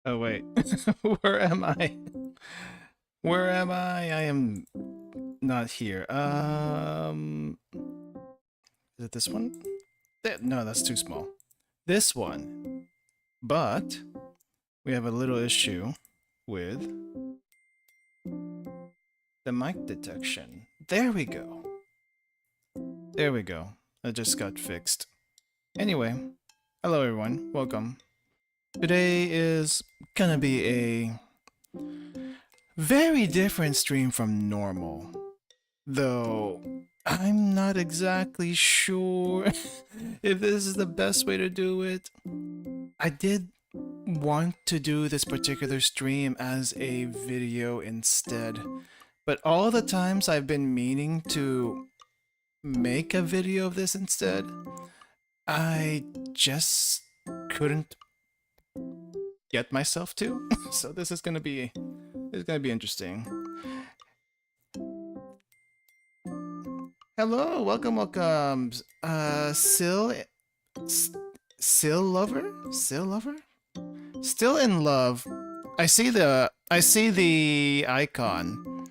Oh wait, where am I? Where am I? I am not here. Is it this one? No, that's too small. This one. But we have a little issue with the mic detection. There we go. There we go. That just got fixed. Anyway, hello everyone. Welcome. Today is gonna be a very different stream from normal. Though I'm not exactly sure if this is the best way to do it. I did want to do this particular stream as a video instead, but all the times I've been meaning to make a video of this instead, I just couldn't get myself to. So this is gonna be interesting. Hello, welcome. Sill lover? Sill lover? Still in love. I see the icon.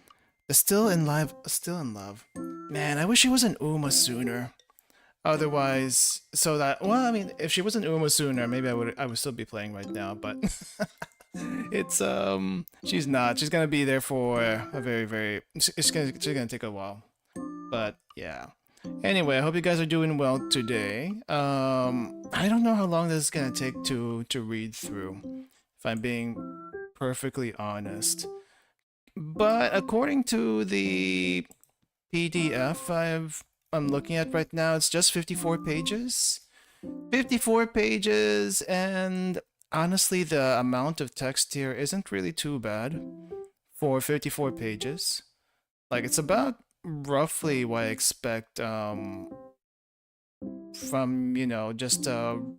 The still in love. Man, I wish she was an Uma sooner. Otherwise, so that, well, I mean, if she wasn't Uma sooner, maybe I would still be playing right now, but it's she's not. She's gonna be there for a very she's gonna take a while. But yeah. Anyway, I hope you guys are doing well today. I don't know how long this is gonna take to read through, if I'm being perfectly honest. But according to the PDF I'm looking at right now, it's just 54 pages. 54 pages, and honestly, the amount of text here isn't really too bad for 54 pages. Like, it's about roughly what I expect from, you know, just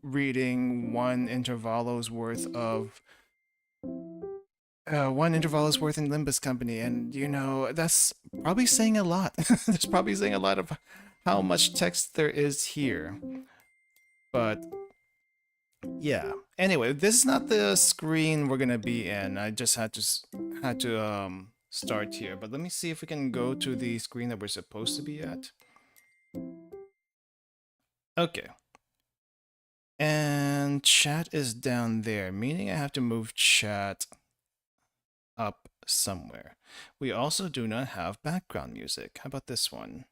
reading one intervalo's worth in Limbus Company, and you know, that's probably saying a lot. There's probably saying a lot of how much text there is here. But yeah. Anyway, this is not the screen we're gonna be in. I just had to start here. But let me see if we can go to the screen that we're supposed to be at. Okay. And chat is down there, meaning I have to move chat up somewhere. We also do not have background music. How about this one?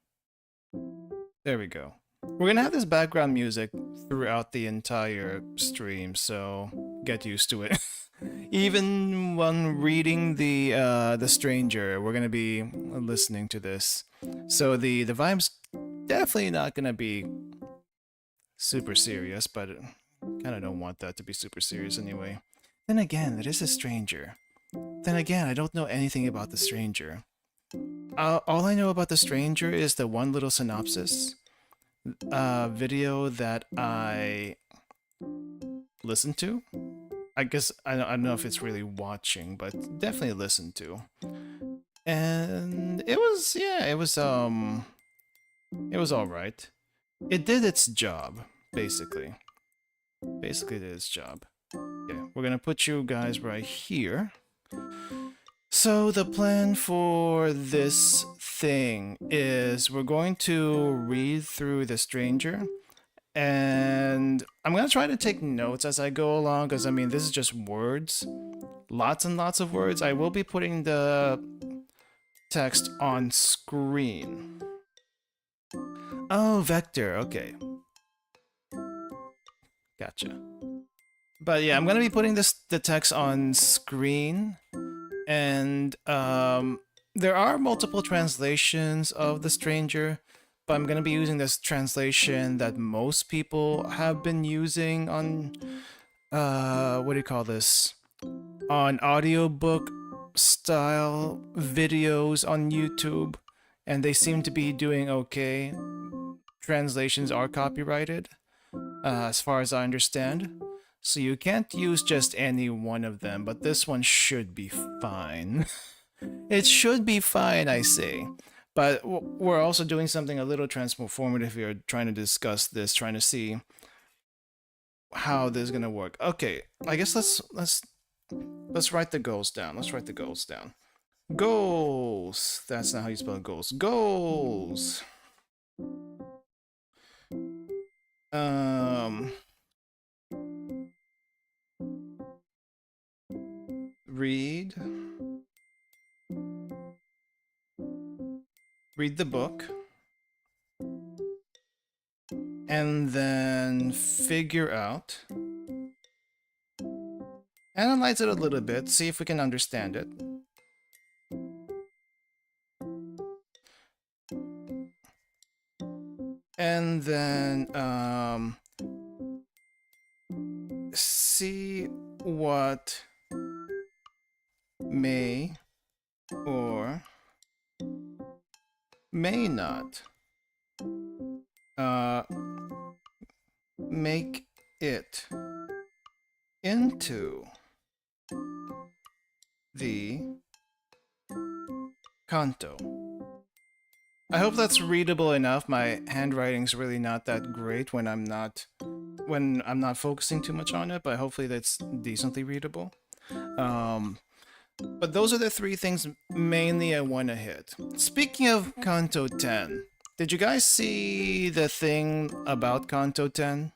There we go. We're gonna have this background music throughout the entire stream, so get used to it. Even when reading the Stranger, we're gonna be listening to this. So the vibe's definitely not gonna be super serious, but kind of don't want that to be super serious anyway. Then again, it is a Stranger. Then again, I don't know anything about the Stranger. All I know about the Stranger is the one little synopsis video that I listened to. I guess I don't know if it's really watching, but definitely listened to. And it was all right. It did its job, basically. Basically did its job. Okay, we're gonna put you guys right here. So the plan for this thing is we're going to read through The Stranger, and I'm going to try to take notes as I go along, because I mean, this is just words. Lots and lots of words. I will be putting the text on screen. Oh, vector, okay. Gotcha. But yeah, I'm going to be putting the text on screen. And there are multiple translations of The Stranger, but I'm going to be using this translation that most people have been using on, what do you call this? On audiobook style videos on YouTube, and they seem to be doing okay. Translations are copyrighted, as far as I understand. So you can't use just any one of them, but this one should be fine. It should be fine, I say. But we're also doing something a little transformative here, trying to discuss this, trying to see how this is gonna work. Okay, I guess let's Let's write the goals down. Let's write the goals down. Goals. That's not how you spell goals. Goals. Read the book, and then figure out, analyze it a little bit, see if we can understand it. And then see what may or may not make it into the Canto. I hope that's readable enough. My handwriting's really not that great when I'm not focusing too much on it, but hopefully that's decently readable. But those are the three things mainly I want to hit. Speaking of Canto 10, did you guys see the thing about Canto 10?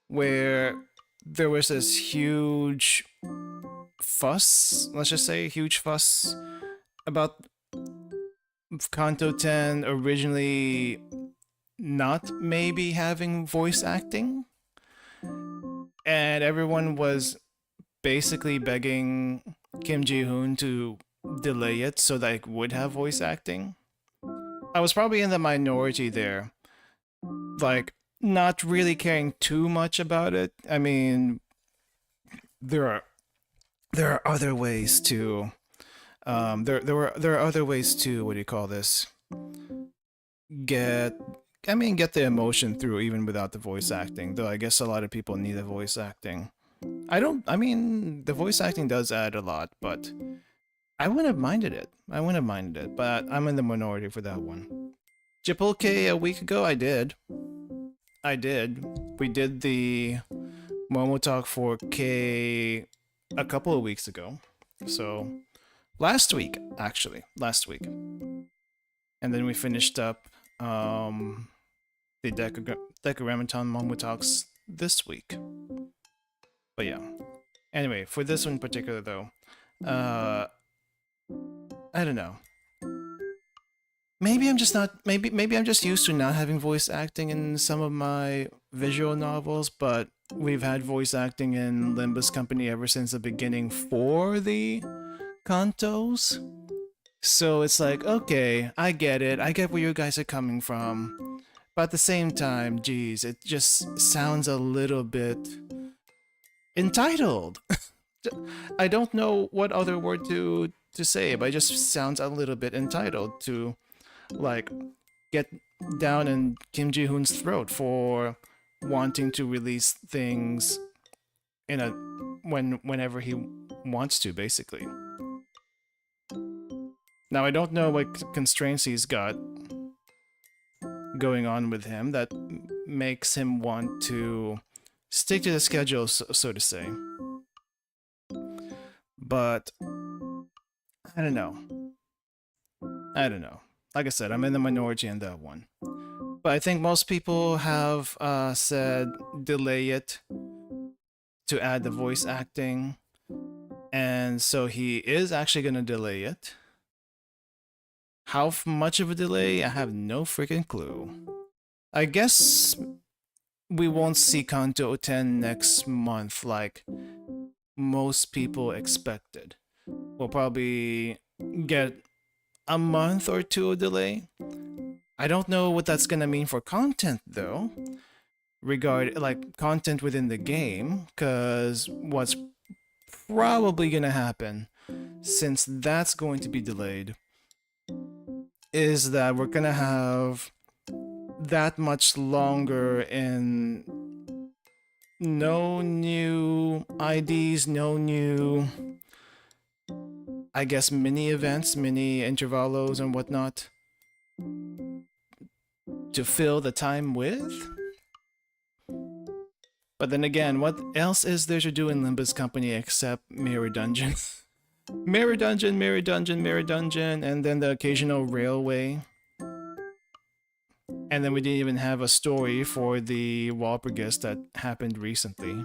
Where there was this huge fuss, let's just say huge fuss, about Canto 10 originally not maybe having voice acting? And everyone was basically begging Kim Ji-hoon to delay it so that it would have voice acting. I was probably in the minority there, like not really caring too much about it. I mean, there are other ways to there are other ways to, what do you call this, get the emotion through even without the voice acting, though I guess a lot of people need the voice acting. I mean, the voice acting does add a lot, but I wouldn't have minded it. But I'm in the minority for that one. Jipulke a week ago, I did. We did the Momo Talk 4K a couple of weeks ago. So, last week. And then we finished up the Decorameton Momo Talks this week. But yeah. Anyway, for this one in particular though, I don't know. Maybe I'm just used to not having voice acting in some of my visual novels, but we've had voice acting in Limbus Company ever since the beginning for the Cantos. So it's like, okay, I get it. I get where you guys are coming from. But at the same time, geez, it just sounds a little bit entitled. I don't know what other word to say, but it just sounds a little bit entitled to, like, get down in Kim Ji-hoon's throat for wanting to release things in whenever he wants to, basically. Now, I don't know what constraints he's got going on with him that makes him want to stick to the schedule, so to say. But I don't know. Like I said, I'm in the minority in that one. But I think most people have said delay it to add the voice acting. And so he is actually going to delay it. How much of a delay? I have no freaking clue. I guess we won't see Canto 10 next month like most people expected. We'll probably get a month or two of delay. I don't know what that's gonna mean for content though. Content within the game, because what's probably gonna happen, since that's going to be delayed, is that we're gonna have that much longer in no new IDs, no new, I guess, mini events, mini intervalos and whatnot to fill the time with. But then again, what else is there to do in Limbus Company except mirror dungeon? Mirror dungeon, mirror dungeon, mirror dungeon, and then the occasional railway. And then we didn't even have a story for the Walpurgis that happened recently.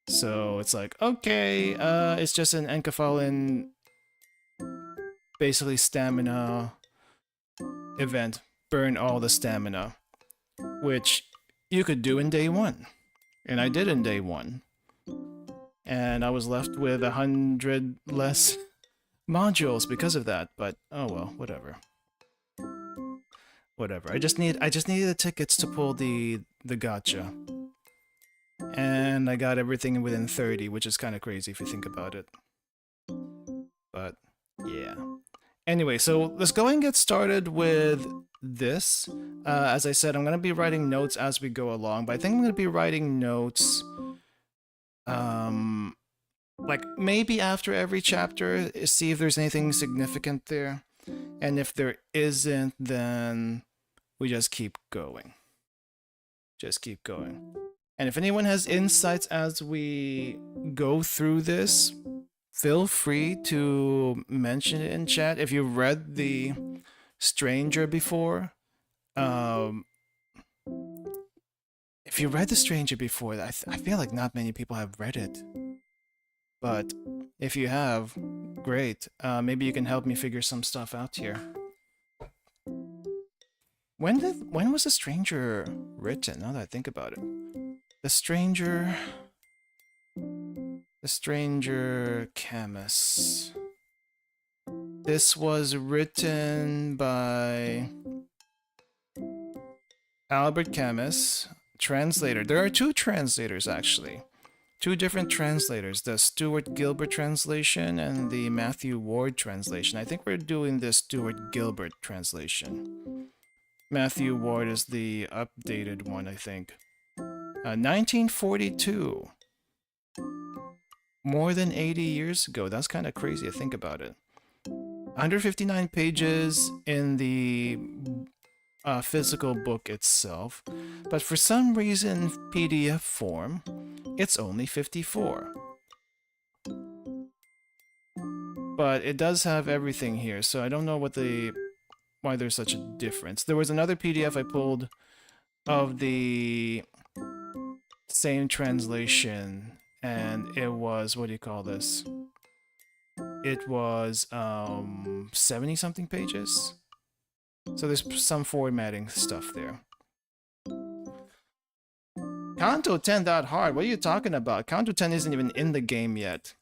So it's like, okay, it's just an Enkephalin, basically stamina event. Burn all the stamina. Which you could do in day 1. And I did in day 1. And I was left with 100 less modules because of that, but oh well, whatever. Whatever. I just needed the tickets to pull the gacha. And I got everything within 30, which is kind of crazy if you think about it. But yeah. Anyway, so let's go and get started with this. As I said, I'm going to be writing notes as we go along, but I think I'm going to be writing notes like maybe after every chapter, see if there's anything significant there. And if there isn't, then we just keep going. Just keep going. And if anyone has insights as we go through this, feel free to mention it in chat. If you read the Stranger before, if you read the Stranger before, I feel like not many people have read it. But if you have, great. Maybe you can help me figure some stuff out here. When was the Stranger written? Now that I think about it, the Stranger Camus. This was written by Albert Camus, translator. There are 2 translators actually. 2 different translators, the Stuart Gilbert translation and the Matthew Ward translation. I think we're doing the Stuart Gilbert translation. Matthew Ward is the updated one, I think. 1942. More than 80 years ago. That's kind of crazy to think about it. 159 pages in the physical book itself, but for some reason, PDF form, it's only 54. But it does have everything here, so I don't know why there's such a difference. There was another PDF I pulled of the same translation, and it was, what do you call this? It was 70 something pages. So there's some formatting stuff there. Canto 10 that hard. What are you talking about? Canto 10 isn't even in the game yet.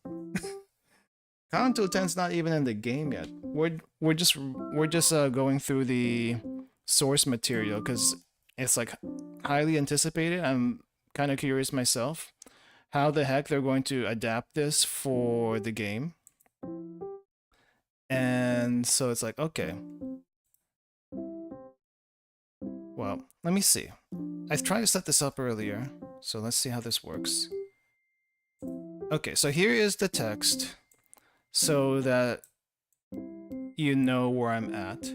Canto 10's not even in the game yet. We're just going through the source material because it's like highly anticipated. I'm kind of curious myself how the heck they're going to adapt this for the game. And so it's like, okay. Well, let me see. I tried to set this up earlier, so let's see how this works. Okay, so here is the text, so that you know where I'm at.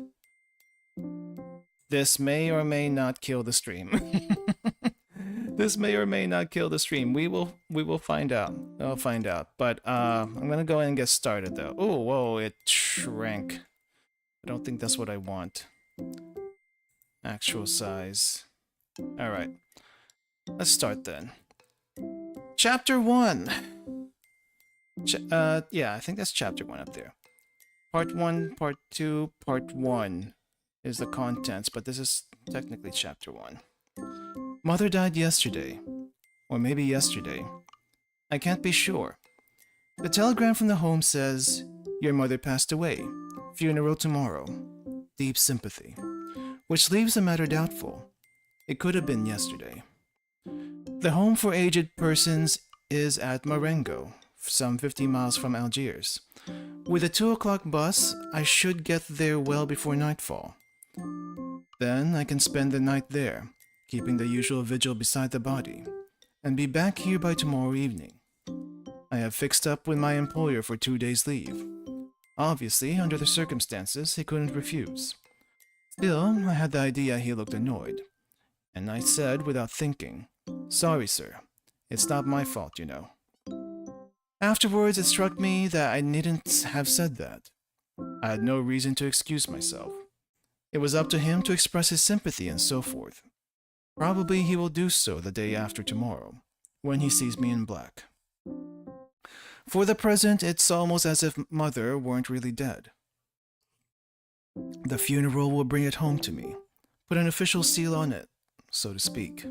This may or may not kill the stream. This may or may not kill the stream. We will find out. I'll find out. But I'm gonna go ahead and get started though. Oh, whoa, it shrank. I don't think that's what I want. Actual size. Alright. Let's start then. Chapter 1! Yeah, I think that's chapter 1 up there. Part 1, Part 2, Part 1 is the contents, but this is technically chapter 1. Mother died yesterday. Or maybe yesterday. I can't be sure. The telegram from the home says, "Your mother passed away. Funeral tomorrow. Deep sympathy." Which leaves the matter doubtful. It could have been yesterday. The home for aged persons is at Marengo, some 50 miles from Algiers. With a 2 o'clock bus, I should get there well before nightfall. Then I can spend the night there, keeping the usual vigil beside the body, and be back here by tomorrow evening. I have fixed up with my employer for 2 days' leave. Obviously, under the circumstances, he couldn't refuse. Still, I had the idea he looked annoyed, and I said without thinking, Sorry, sir. It's not my fault, you know. Afterwards, it struck me that I needn't have said that. I had no reason to excuse myself. It was up to him to express his sympathy and so forth. Probably he will do so the day after tomorrow, when he sees me in black. For the present, it's almost as if Mother weren't really dead. The funeral will bring it home to me, put an official seal on it, so to speak.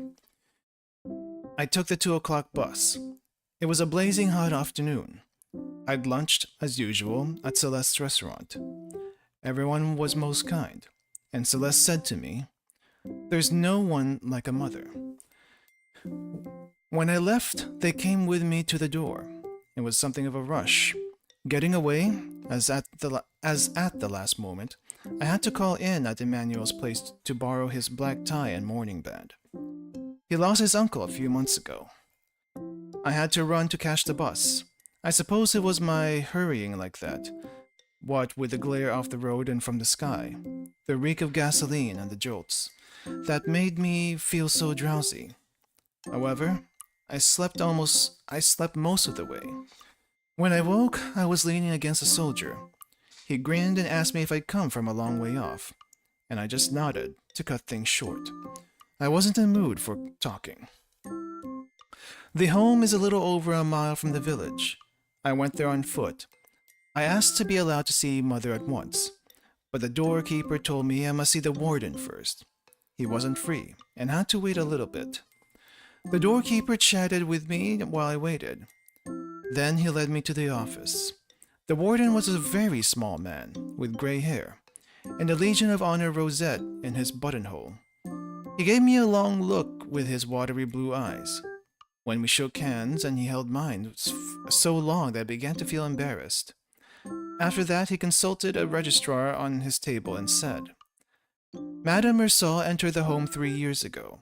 I took the 2 o'clock bus. It was a blazing hot afternoon. I'd lunched, as usual, at Celeste's restaurant. Everyone was most kind, and Celeste said to me, "There's no one like a mother." When I left, they came with me to the door. It was something of a rush. Getting away, as at the last moment, I had to call in at Emmanuel's place to borrow his black tie and mourning band. He lost his uncle a few months ago. I had to run to catch the bus. I suppose it was my hurrying like that, what with the glare off the road and from the sky, the reek of gasoline and the jolts, that made me feel so drowsy. However, I slept most of the way. When I woke, I was leaning against a soldier. He grinned and asked me if I'd come from a long way off, and I just nodded to cut things short. I wasn't in the mood for talking. The home is a little over a mile from the village. I went there on foot. I asked to be allowed to see Mother at once, but the doorkeeper told me I must see the warden first. He wasn't free, and had to wait a little bit. The doorkeeper chatted with me while I waited. Then he led me to the office. The warden was a very small man, with gray hair, and a Legion of Honor rosette in his buttonhole. He gave me a long look with his watery blue eyes. When we shook hands and he held mine so long that I began to feel embarrassed. After that, he consulted a registrar on his table and said, "Madame Mersal entered the home 3 years ago.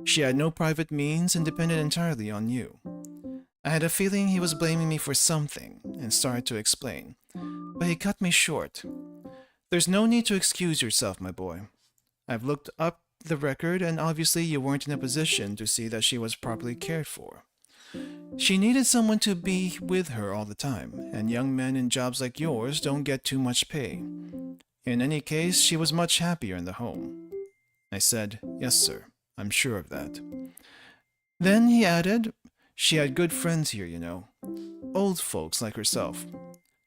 She had no private means and depended entirely on you." I had a feeling he was blaming me for something and started to explain, but he cut me short. "There's no need to excuse yourself, my boy. I've looked up the record and obviously you weren't in a position to see that she was properly cared for. She needed someone to be with her all the time, and young men in jobs like yours don't get too much pay. In any case, she was much happier in the home." I said, "Yes, sir, I'm sure of that." Then he added, "She had good friends here, you know. Old folks like herself.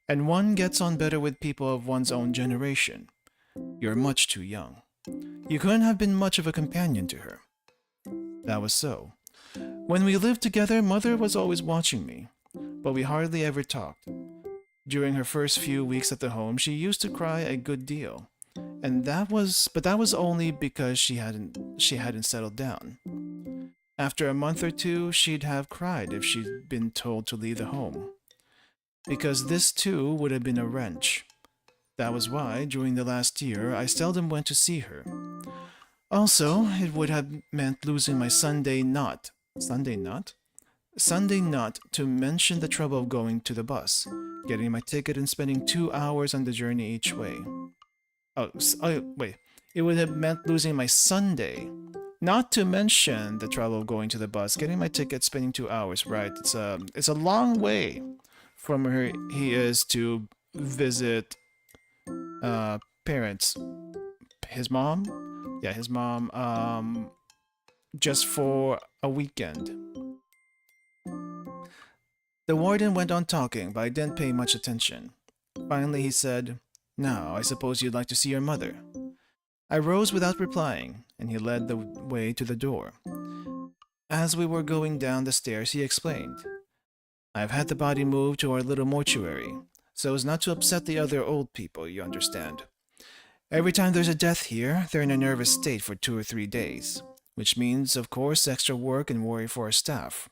And one gets on better with people of one's own generation. You're much too young. You couldn't have been much of a companion to her." That was so. When we lived together, Mother was always watching me, but we hardly ever talked. During her first few weeks at the home, she used to cry a good deal, and that was only because she hadn't settled down. After a month or two, she'd have cried if she'd been told to leave the home, because this too would have been a wrench. That was why, during the last year, I seldom went to see her. Also, it would have meant losing my Sunday not, to mention the trouble of going to the bus, getting my ticket and spending 2 hours on the journey each way. Wait. It would have meant losing my Sunday, not to mention the trouble of going to the bus, getting my ticket, spending 2 hours, right? It's a long way from where he is to visit parents. His mom, just for a weekend. The warden went on talking, but I didn't pay much attention. Finally he said, "Now, I suppose you'd like to see your mother." I rose without replying, and he led the way to the door. As we were going down the stairs, he explained, "I've had the body moved to our little mortuary, so as not to upset the other old people, you understand. Every time there's a death here, they're in a nervous state for 2 or 3 days, which means, of course, extra work and worry for our staff."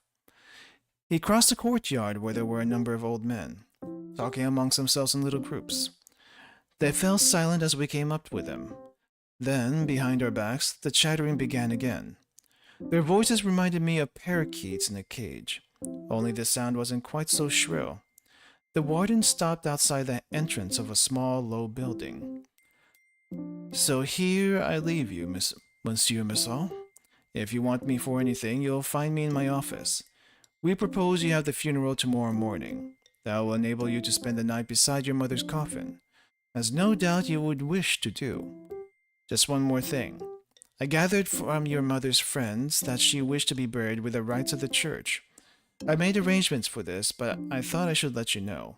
He crossed the courtyard where there were a number of old men, talking amongst themselves in little groups. They fell silent as we came up with them. Then, behind our backs, the chattering began again. Their voices reminded me of parakeets in a cage, only the sound wasn't quite so shrill. The warden stopped outside the entrance of a small, low building. "So here I leave you, Monsieur Mersal. If you want me for anything, you'll find me in my office. We propose you have the funeral tomorrow morning. That will enable you to spend the night beside your mother's coffin, as no doubt you would wish to do. Just one more thing. I gathered from your mother's friends that she wished to be buried with the rites of the church. I made arrangements for this, but I thought I should let you know.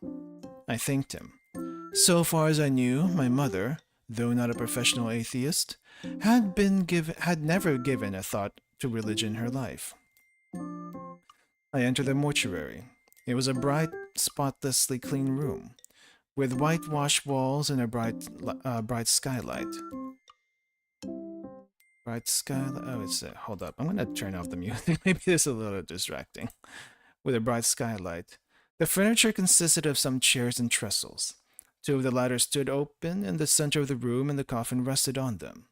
I thanked him. So far as I knew, my mother, though not a professional atheist, had never given a thought to religion in her life. I entered the mortuary. It was a bright, spotlessly clean room, with whitewashed walls and a bright skylight. Bright skylight. Oh, hold up. I'm gonna turn off the music. Maybe this is a little distracting. With a bright skylight. The furniture consisted of some chairs and trestles. Two of the latter stood open in the center of the room, and the coffin rested on them.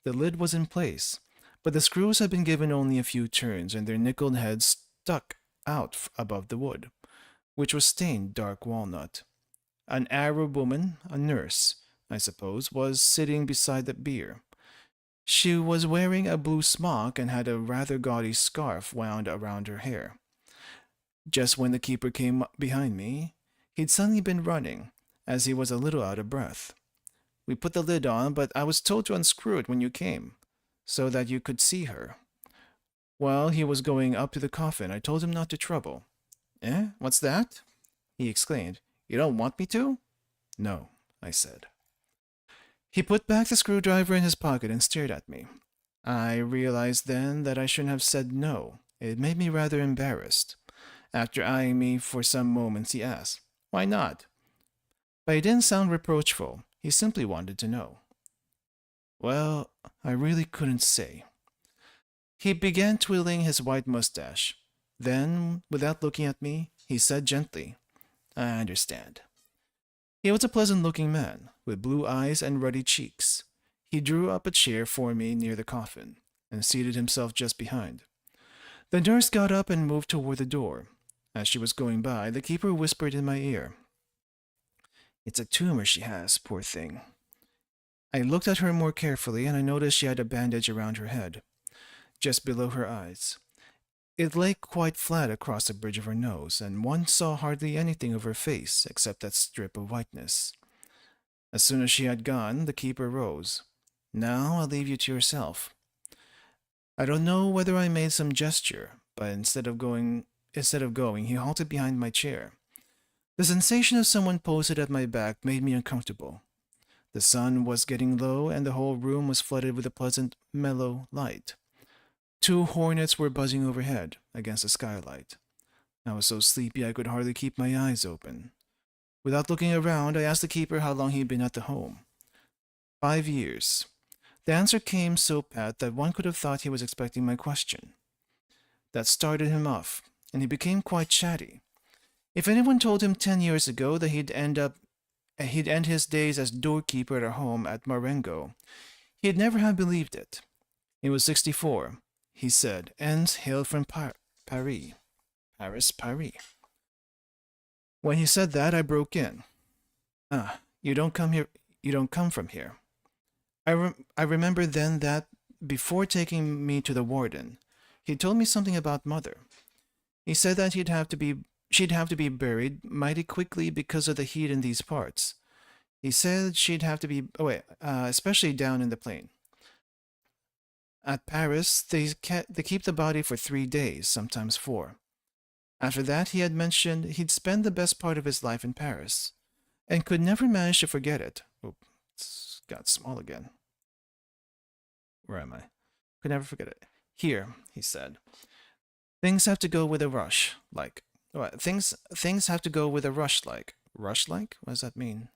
The lid was in place, but the screws had been given only a few turns, and their nickeled heads stuck out above the wood, which was stained dark walnut. An Arab woman, a nurse, I suppose, was sitting beside the bier. She was wearing a blue smock and had a rather gaudy scarf wound around her hair. Just when the keeper came behind me, he'd suddenly been running, as he was a little out of breath. We put the lid on, but I was told to unscrew it when you came, so that you could see her. While he was going up to the coffin, I told him not to trouble. Eh? What's that? He exclaimed. You don't want me to? No, I said. He put back the screwdriver in his pocket and stared at me. I realized then that I shouldn't have said no. It made me rather embarrassed. After eyeing me for some moments, he asked, Why not? But he didn't sound reproachful. He simply wanted to know. Well, I really couldn't say. He began twiddling his white mustache. Then, without looking at me, he said gently, I understand. He was a pleasant-looking man, with blue eyes and ruddy cheeks. He drew up a chair for me near the coffin, and seated himself just behind. The nurse got up and moved toward the door. As she was going by, the keeper whispered in my ear, It's a tumor she has, poor thing. I looked at her more carefully, and I noticed she had a bandage around her head, just below her eyes. It lay quite flat across the bridge of her nose, and one saw hardly anything of her face except that strip of whiteness. As soon as she had gone, the keeper rose. Now I'll leave you to yourself. I don't know whether I made some gesture, but instead of going, he halted behind my chair. The sensation of someone posted at my back made me uncomfortable. The sun was getting low, and the whole room was flooded with a pleasant, mellow light. 2 hornets were buzzing overhead, against the skylight. I was so sleepy I could hardly keep my eyes open. Without looking around, I asked the keeper how long he'd been at the home. 5 years. The answer came so pat that one could have thought he was expecting my question. That started him off, and he became quite chatty. If anyone told him 10 years ago that he'd end his days as doorkeeper at a home at Marengo, he'd never have believed it. He was 64, he said, and hailed from Paris. Paris. When he said that, I broke in. You don't come from here. I remember then that, before taking me to the warden, he told me something about Mother. He said that she'd have to be buried mighty quickly because of the heat in these parts. He said she'd have to be, especially down in the plain. At Paris, they keep the body for 3 days, sometimes 4. After that, he had mentioned he'd spend the best part of his life in Paris, and could never manage to forget it. It's got small again. Where am I? Could never forget it. Here, he said. Things have to go with a rush, like. Things have to go with a rush, like. Rush, like? What does that mean?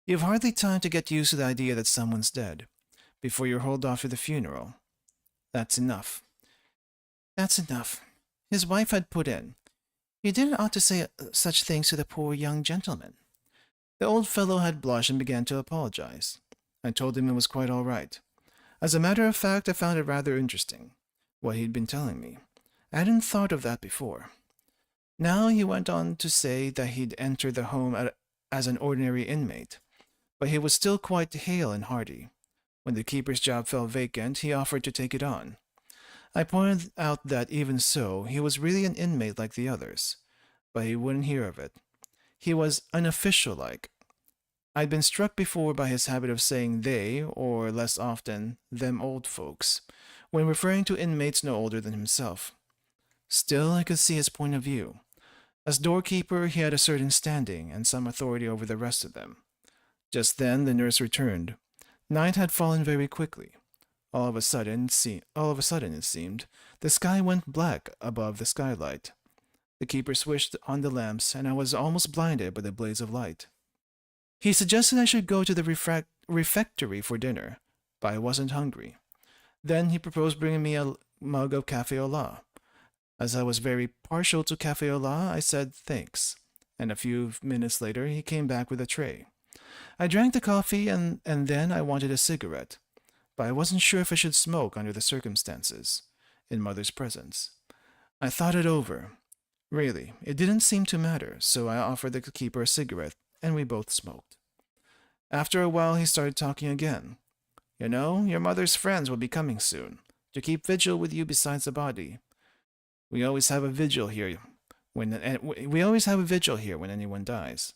You've hardly time to get used to the idea that someone's dead, before you're hauled off to the funeral. That's enough. That's enough. His wife had put in. You didn't ought to say such things to the poor young gentleman. The old fellow had blushed and began to apologize. I told him it was quite all right. As a matter of fact, I found it rather interesting, what he'd been telling me. I hadn't thought of that before. Now he went on to say that he'd entered the home as an ordinary inmate, but he was still quite hale and hearty. When the keeper's job fell vacant, he offered to take it on. I pointed out that even so, he was really an inmate like the others, but he wouldn't hear of it. He was unofficial-like. I'd been struck before by his habit of saying they, or less often, them old folks, when referring to inmates no older than himself. Still, I could see his point of view. As doorkeeper, he had a certain standing and some authority over the rest of them. Just then, the nurse returned. Night had fallen very quickly. All of a sudden, it seemed, the sky went black above the skylight. The keeper switched on the lamps, and I was almost blinded by the blaze of light. He suggested I should go to the refectory for dinner, but I wasn't hungry. Then he proposed bringing me a mug of café au lait. As I was very partial to café au lait, I said thanks, and a few minutes later he came back with a tray. I drank the coffee and then I wanted a cigarette, but I wasn't sure if I should smoke under the circumstances, in Mother's presence. I thought it over. Really, it didn't seem to matter, so I offered the keeper a cigarette, and we both smoked. After a while, he started talking again. You know, your mother's friends will be coming soon, to keep vigil with you besides the body. We always have a vigil here when anyone dies.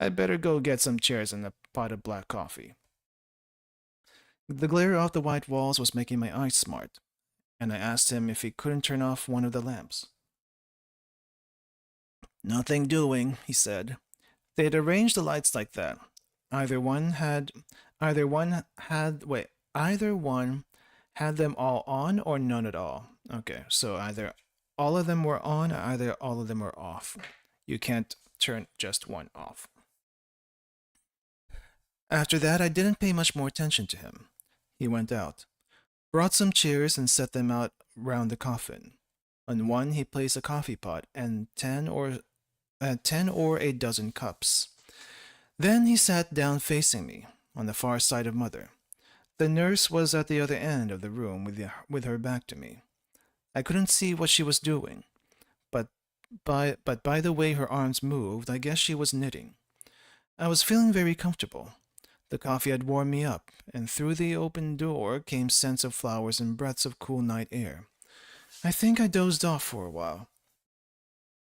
I'd better go get some chairs and a pot of black coffee. The glare off the white walls was making my eyes smart, and I asked him if he couldn't turn off one of the lamps. Nothing doing, he said. They'd arranged the lights like that. Either one had them all on or none at all. Okay, so either all of them were on or either all of them were off. You can't turn just one off. After that, I didn't pay much more attention to him. He went out, brought some chairs and set them out round the coffin. On one he placed a coffee pot and 10 or a dozen cups. Then he sat down facing me, on the far side of Mother. The nurse was at the other end of the room with her back to me. I couldn't see what she was doing, but by the way her arms moved, I guess she was knitting. I was feeling very comfortable. The coffee had warmed me up, and through the open door came scents of flowers and breaths of cool night air. I think I dozed off for a while.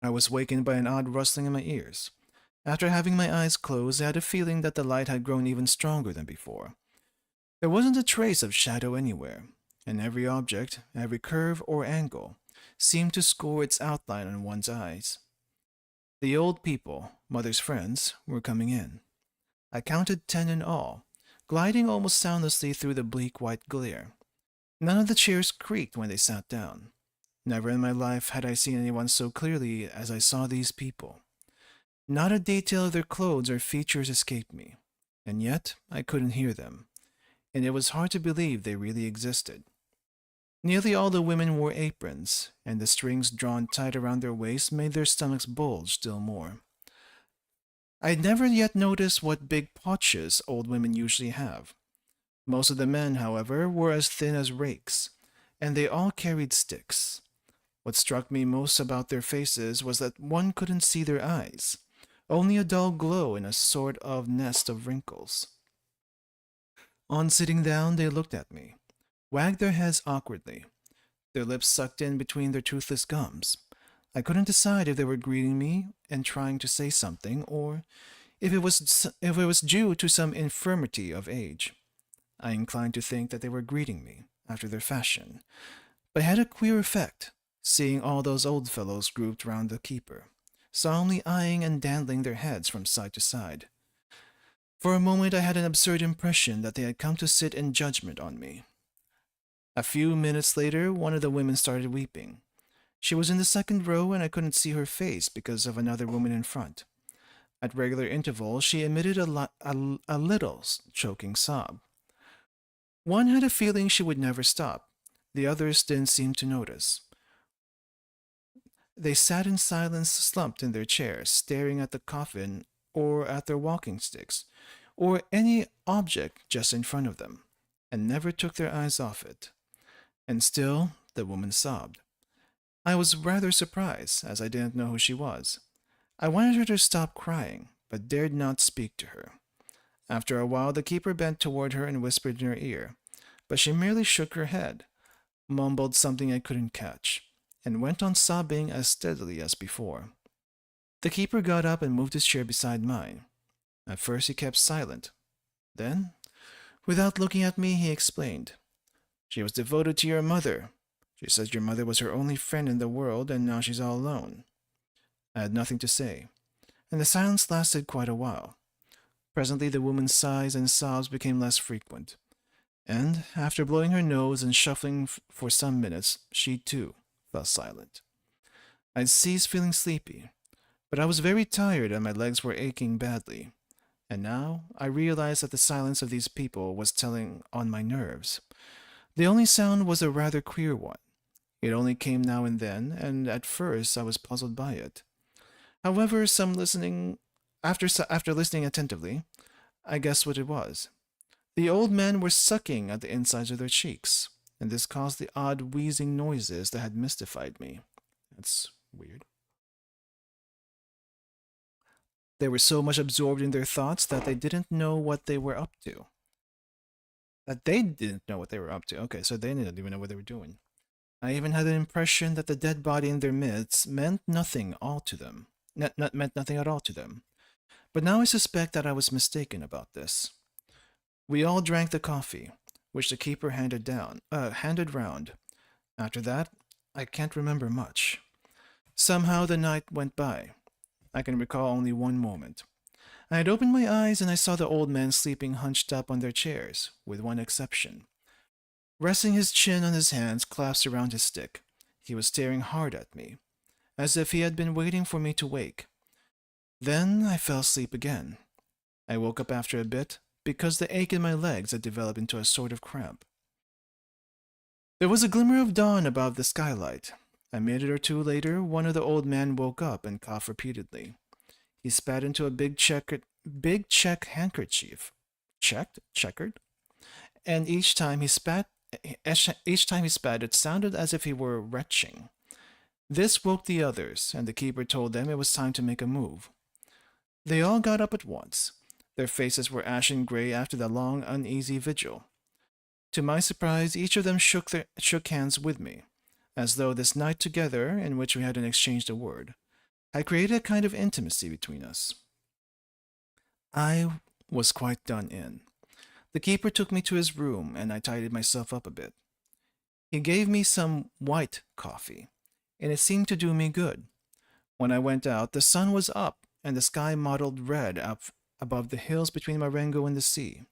I was wakened by an odd rustling in my ears. After having my eyes closed, I had a feeling that the light had grown even stronger than before. There wasn't a trace of shadow anywhere, and every object, every curve or angle, seemed to score its outline on one's eyes. The old people, Mother's friends, were coming in. I counted 10 in all, gliding almost soundlessly through the bleak white glare. None of the chairs creaked when they sat down. Never in my life had I seen anyone so clearly as I saw these people. Not a detail of their clothes or features escaped me, and yet I couldn't hear them, and it was hard to believe they really existed. Nearly all the women wore aprons, and the strings drawn tight around their waists made their stomachs bulge still more. I had never yet noticed what big paunches old women usually have. Most of the men, however, were as thin as rakes, and they all carried sticks. What struck me most about their faces was that one couldn't see their eyes, only a dull glow in a sort of nest of wrinkles. On sitting down, they looked at me, wagged their heads awkwardly, their lips sucked in between their toothless gums. I couldn't decide if they were greeting me and trying to say something, or if it was due to some infirmity of age. I inclined to think that they were greeting me, after their fashion, but it had a queer effect, seeing all those old fellows grouped round the keeper, solemnly eyeing and dandling their heads from side to side. For a moment I had an absurd impression that they had come to sit in judgment on me. A few minutes later, one of the women started weeping. She was in the second row, and I couldn't see her face because of another woman in front. At regular intervals, she emitted a little choking sob. One had a feeling she would never stop. The others didn't seem to notice. They sat in silence, slumped in their chairs, staring at the coffin or at their walking sticks, or any object just in front of them, and never took their eyes off it. And still the woman sobbed. I was rather surprised, as I didn't know who she was. I wanted her to stop crying, but dared not speak to her. After a while, the keeper bent toward her and whispered in her ear, but she merely shook her head. mumbled something I couldn't catch, and went on sobbing as steadily as before. The keeper got up and moved his chair beside mine. At first he kept silent. Then, without looking at me, he explained. She was devoted to your mother. She says your mother was her only friend in the world, and now she's all alone. I had nothing to say, and the silence lasted quite a while. Presently the woman's sighs and sobs became less frequent, and, after blowing her nose and shuffling for some minutes, she too fell silent. I'd ceased feeling sleepy, but I was very tired and my legs were aching badly, and now I realized that the silence of these people was telling on my nerves. The only sound was a rather queer one. It only came now and then, and at first I was puzzled by it. However, after listening attentively, I guessed what it was. The old men were sucking at the insides of their cheeks, and this caused the odd wheezing noises that had mystified me. That's weird. They were so much absorbed in their thoughts that they didn't know what they were up to. Okay, so they didn't even know what they were doing. I even had an impression that the dead body in their midst meant nothing at all to them. But now I suspect that I was mistaken about this. We all drank the coffee, which the keeper handed round. After that, I can't remember much. Somehow the night went by. I can recall only one moment. I had opened my eyes and I saw the old men sleeping hunched up on their chairs, with one exception. Resting his chin on his hands clasped around his stick, he was staring hard at me, as if he had been waiting for me to wake. Then I fell asleep again. I woke up after a bit, because the ache in my legs had developed into a sort of cramp. There was a glimmer of dawn above the skylight. A minute or two later, one of the old men woke up and coughed repeatedly. He spat into a big check handkerchief. Checkered? And each time he spat, it sounded as if he were retching. This woke the others, and the keeper told them it was time to make a move. They all got up at once. Their faces were ashen gray after the long, uneasy vigil. To my surprise, each of them shook hands with me, as though this night together, in which we hadn't exchanged a word, had created a kind of intimacy between us. I was quite done in. The keeper took me to his room, and I tidied myself up a bit. He gave me some white coffee, and it seemed to do me good. When I went out, the sun was up, and the sky mottled red up above the hills between Marengo and the sea.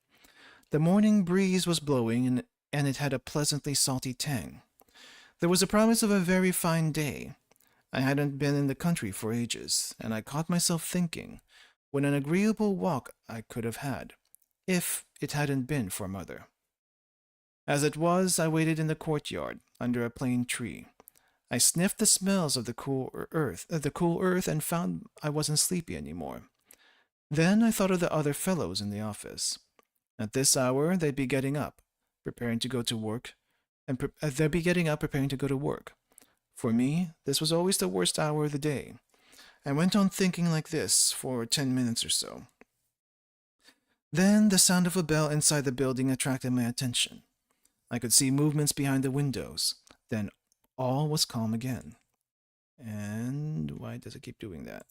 The morning breeze was blowing, and it had a pleasantly salty tang. There was a promise of a very fine day. I hadn't been in the country for ages, and I caught myself thinking what an agreeable walk I could have had, if it hadn't been for Mother. As it was, I waited in the courtyard, under a plane tree. I sniffed the smells of the cool earth, and found I wasn't sleepy anymore. Then I thought of the other fellows in the office. At this hour, they'd be getting up, preparing to go to work. For me, this was always the worst hour of the day. I went on thinking like this for 10 minutes or so. Then the sound of a bell inside the building attracted my attention. I could see movements behind the windows. Then all was calm again. And why does it keep doing that?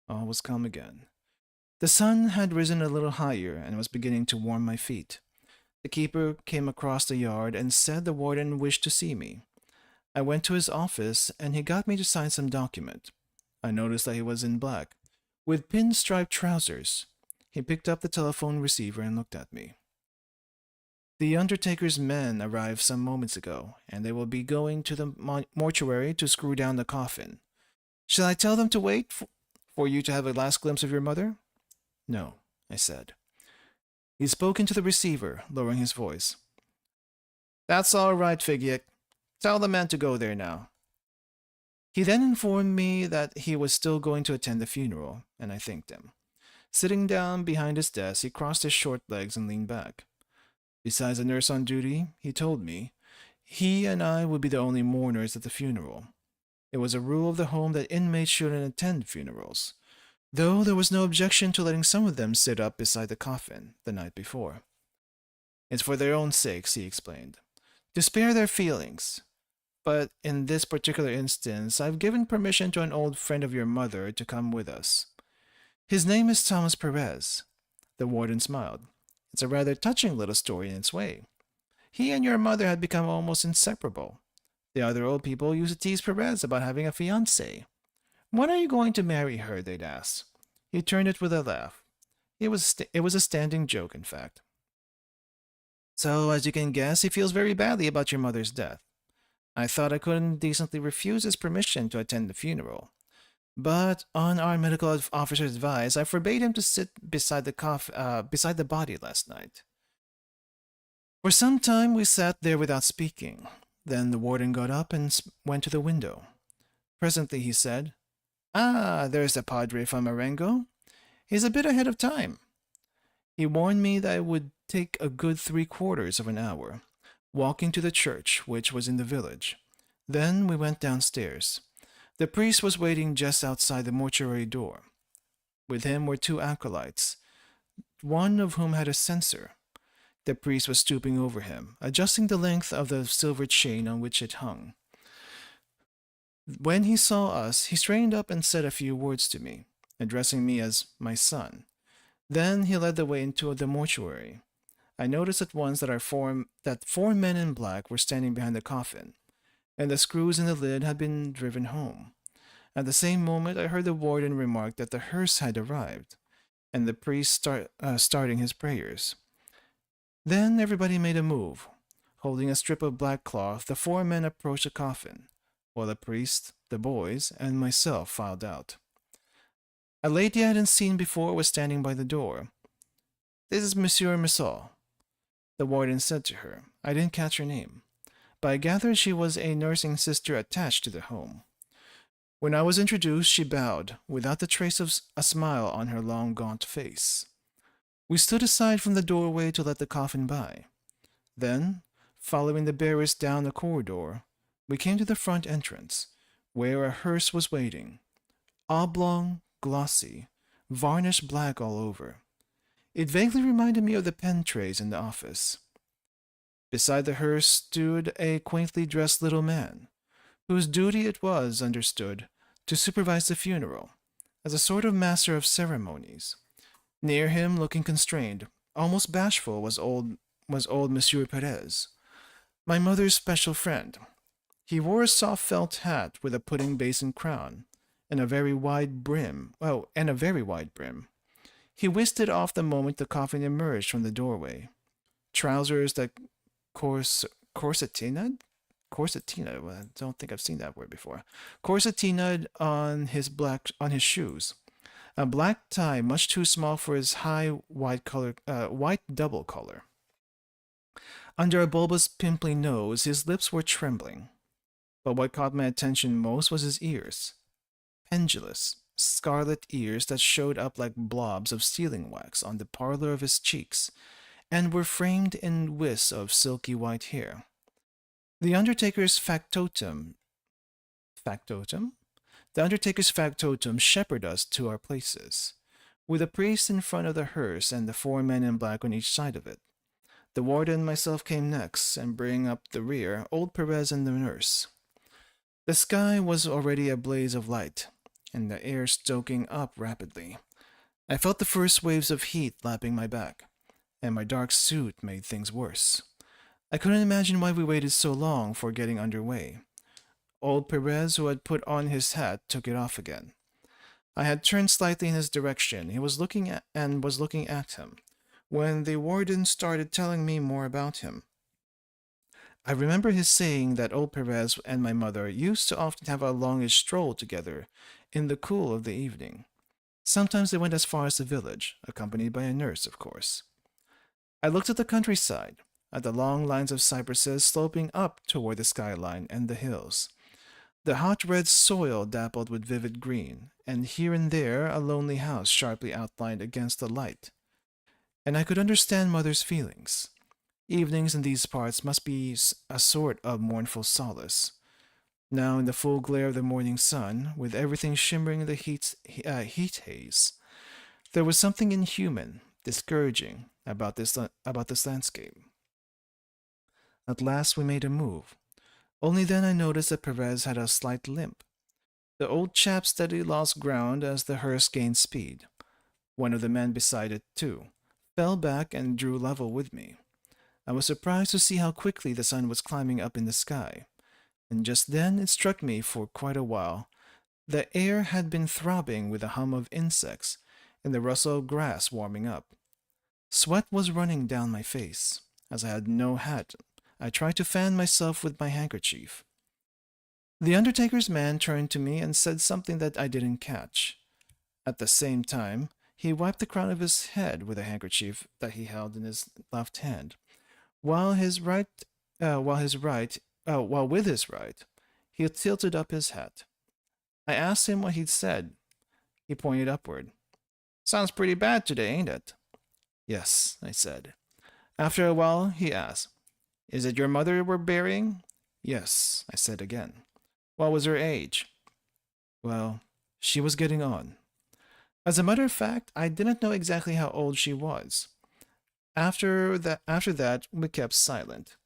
All was calm again. The sun had risen a little higher and was beginning to warm my feet. The keeper came across the yard and said the warden wished to see me. I went to his office and he got me to sign some document. I noticed that he was in black, with pinstripe trousers. He picked up the telephone receiver and looked at me. The undertaker's men arrived some moments ago, and they will be going to the mortuary to screw down the coffin. Shall I tell them to wait for you to have a last glimpse of your mother? No, I said. He spoke into the receiver, lowering his voice. That's all right, Figyek. Tell the men to go there now. He then informed me that he was still going to attend the funeral, and I thanked him. Sitting down behind his desk, he crossed his short legs and leaned back. Besides a nurse on duty, he told me, he and I would be the only mourners at the funeral. It was a rule of the home that inmates shouldn't attend funerals, though there was no objection to letting some of them sit up beside the coffin the night before. It's for their own sakes, he explained. to spare their feelings. But in this particular instance, I've given permission to an old friend of your mother to come with us. His name is Thomas Perez. The warden smiled. It's a rather touching little story in its way. He and your mother had become almost inseparable. The other old people used to tease Perez about having a fiancée. When are you going to marry her? They'd ask. He turned it with a laugh. It was a standing joke, in fact. So, as you can guess, he feels very badly about your mother's death. I thought I couldn't decently refuse his permission to attend the funeral. But on our medical officer's advice, I forbade him to sit beside the body last night. For some time we sat there without speaking. Then the warden got up and went to the window. Presently he said, "Ah, there's the padre from Marengo. He's a bit ahead of time." He warned me that it would take a good 3/4 of an hour, walking to the church, which was in the village. Then we went downstairs. The priest was waiting just outside the mortuary door. With him were 2 acolytes, one of whom had a censer. The priest was stooping over him, adjusting the length of the silver chain on which it hung. When he saw us, he straightened up and said a few words to me, addressing me as my son. Then he led the way into the mortuary. I noticed at once that 4 men in black were standing behind the coffin, and the screws in the lid had been driven home. At the same moment, I heard the warden remark that the hearse had arrived, and the priest starting his prayers. Then everybody made a move. Holding a strip of black cloth, the 4 men approached the coffin, while the priest, the boys, and myself filed out. A lady I hadn't seen before was standing by the door. "This is Monsieur Massot," the warden said to her. I didn't catch her name, but I gathered she was a nursing sister attached to the home. When I was introduced, she bowed, without the trace of a smile on her long, gaunt face. We stood aside from the doorway to let the coffin by. Then, following the bearers down the corridor, we came to the front entrance, where a hearse was waiting. Oblong, glossy, varnished black all over. It vaguely reminded me of the pen trays in the office. Beside the hearse stood a quaintly dressed little man, whose duty it was, understood, to supervise the funeral, as a sort of master of ceremonies. Near him, looking constrained, almost bashful, was old Monsieur Perez, my mother's special friend. He wore a soft felt hat with a pudding basin crown, and a very wide brim. He whisked it off the moment the coffin emerged from the doorway. Trousers that corsetinaed? Well, I don't think I've seen that word before. Corsetinaed on his shoes. A black tie much too small for his high white double collar. Under a bulbous pimply nose, his lips were trembling. But what caught my attention most was his ears. Pendulous, scarlet ears that showed up like blobs of sealing wax on the parlor of his cheeks, and were framed in wisps of silky white hair. The undertaker's factotum shepherded us to our places, with a priest in front of the hearse and the 4 men in black on each side of it. The warden and myself came next, and bringing up the rear, old Perez and the nurse. The sky was already a blaze of light, and the air stoking up rapidly. I felt the first waves of heat lapping my back, and my dark suit made things worse. I couldn't imagine why we waited so long for getting underway. Old Perez, who had put on his hat, took it off again. I had turned slightly in his direction. He was looking at him, when the warden started telling me more about him. I remember his saying that old Perez and my mother used to often have a longish stroll together in the cool of the evening. Sometimes they went as far as the village, accompanied by a nurse, of course. I looked at the countryside, at the long lines of cypresses sloping up toward the skyline and the hills. The hot red soil dappled with vivid green, and here and there a lonely house sharply outlined against the light. And I could understand Mother's feelings. Evenings in these parts must be a sort of mournful solace. Now, in the full glare of the morning sun, with everything shimmering in the heat haze, there was something inhuman, discouraging about this landscape. At last we made a move. Only then I noticed that Perez had a slight limp. The old chap steadily lost ground as the hearse gained speed. One of the men beside it, too, fell back and drew level with me. I was surprised to see how quickly the sun was climbing up in the sky, and just then it struck me for quite a while. The air had been throbbing with the hum of insects and the rustle of grass warming up. Sweat was running down my face. As I had no hat, I tried to fan myself with my handkerchief. The undertaker's man turned to me and said something that I didn't catch. At the same time, he wiped the crown of his head with a handkerchief that he held in his left hand, while with his right, he tilted up his hat. I asked him what he'd said. He pointed upward. "Sounds pretty bad today, ain't it?" "Yes," I said. After a while, he asked, "Is it your mother we're burying?" "Yes," I said again. "What was her age?" "Well, she was getting on." As a matter of fact, I didn't know exactly how old she was. After that, we kept silent.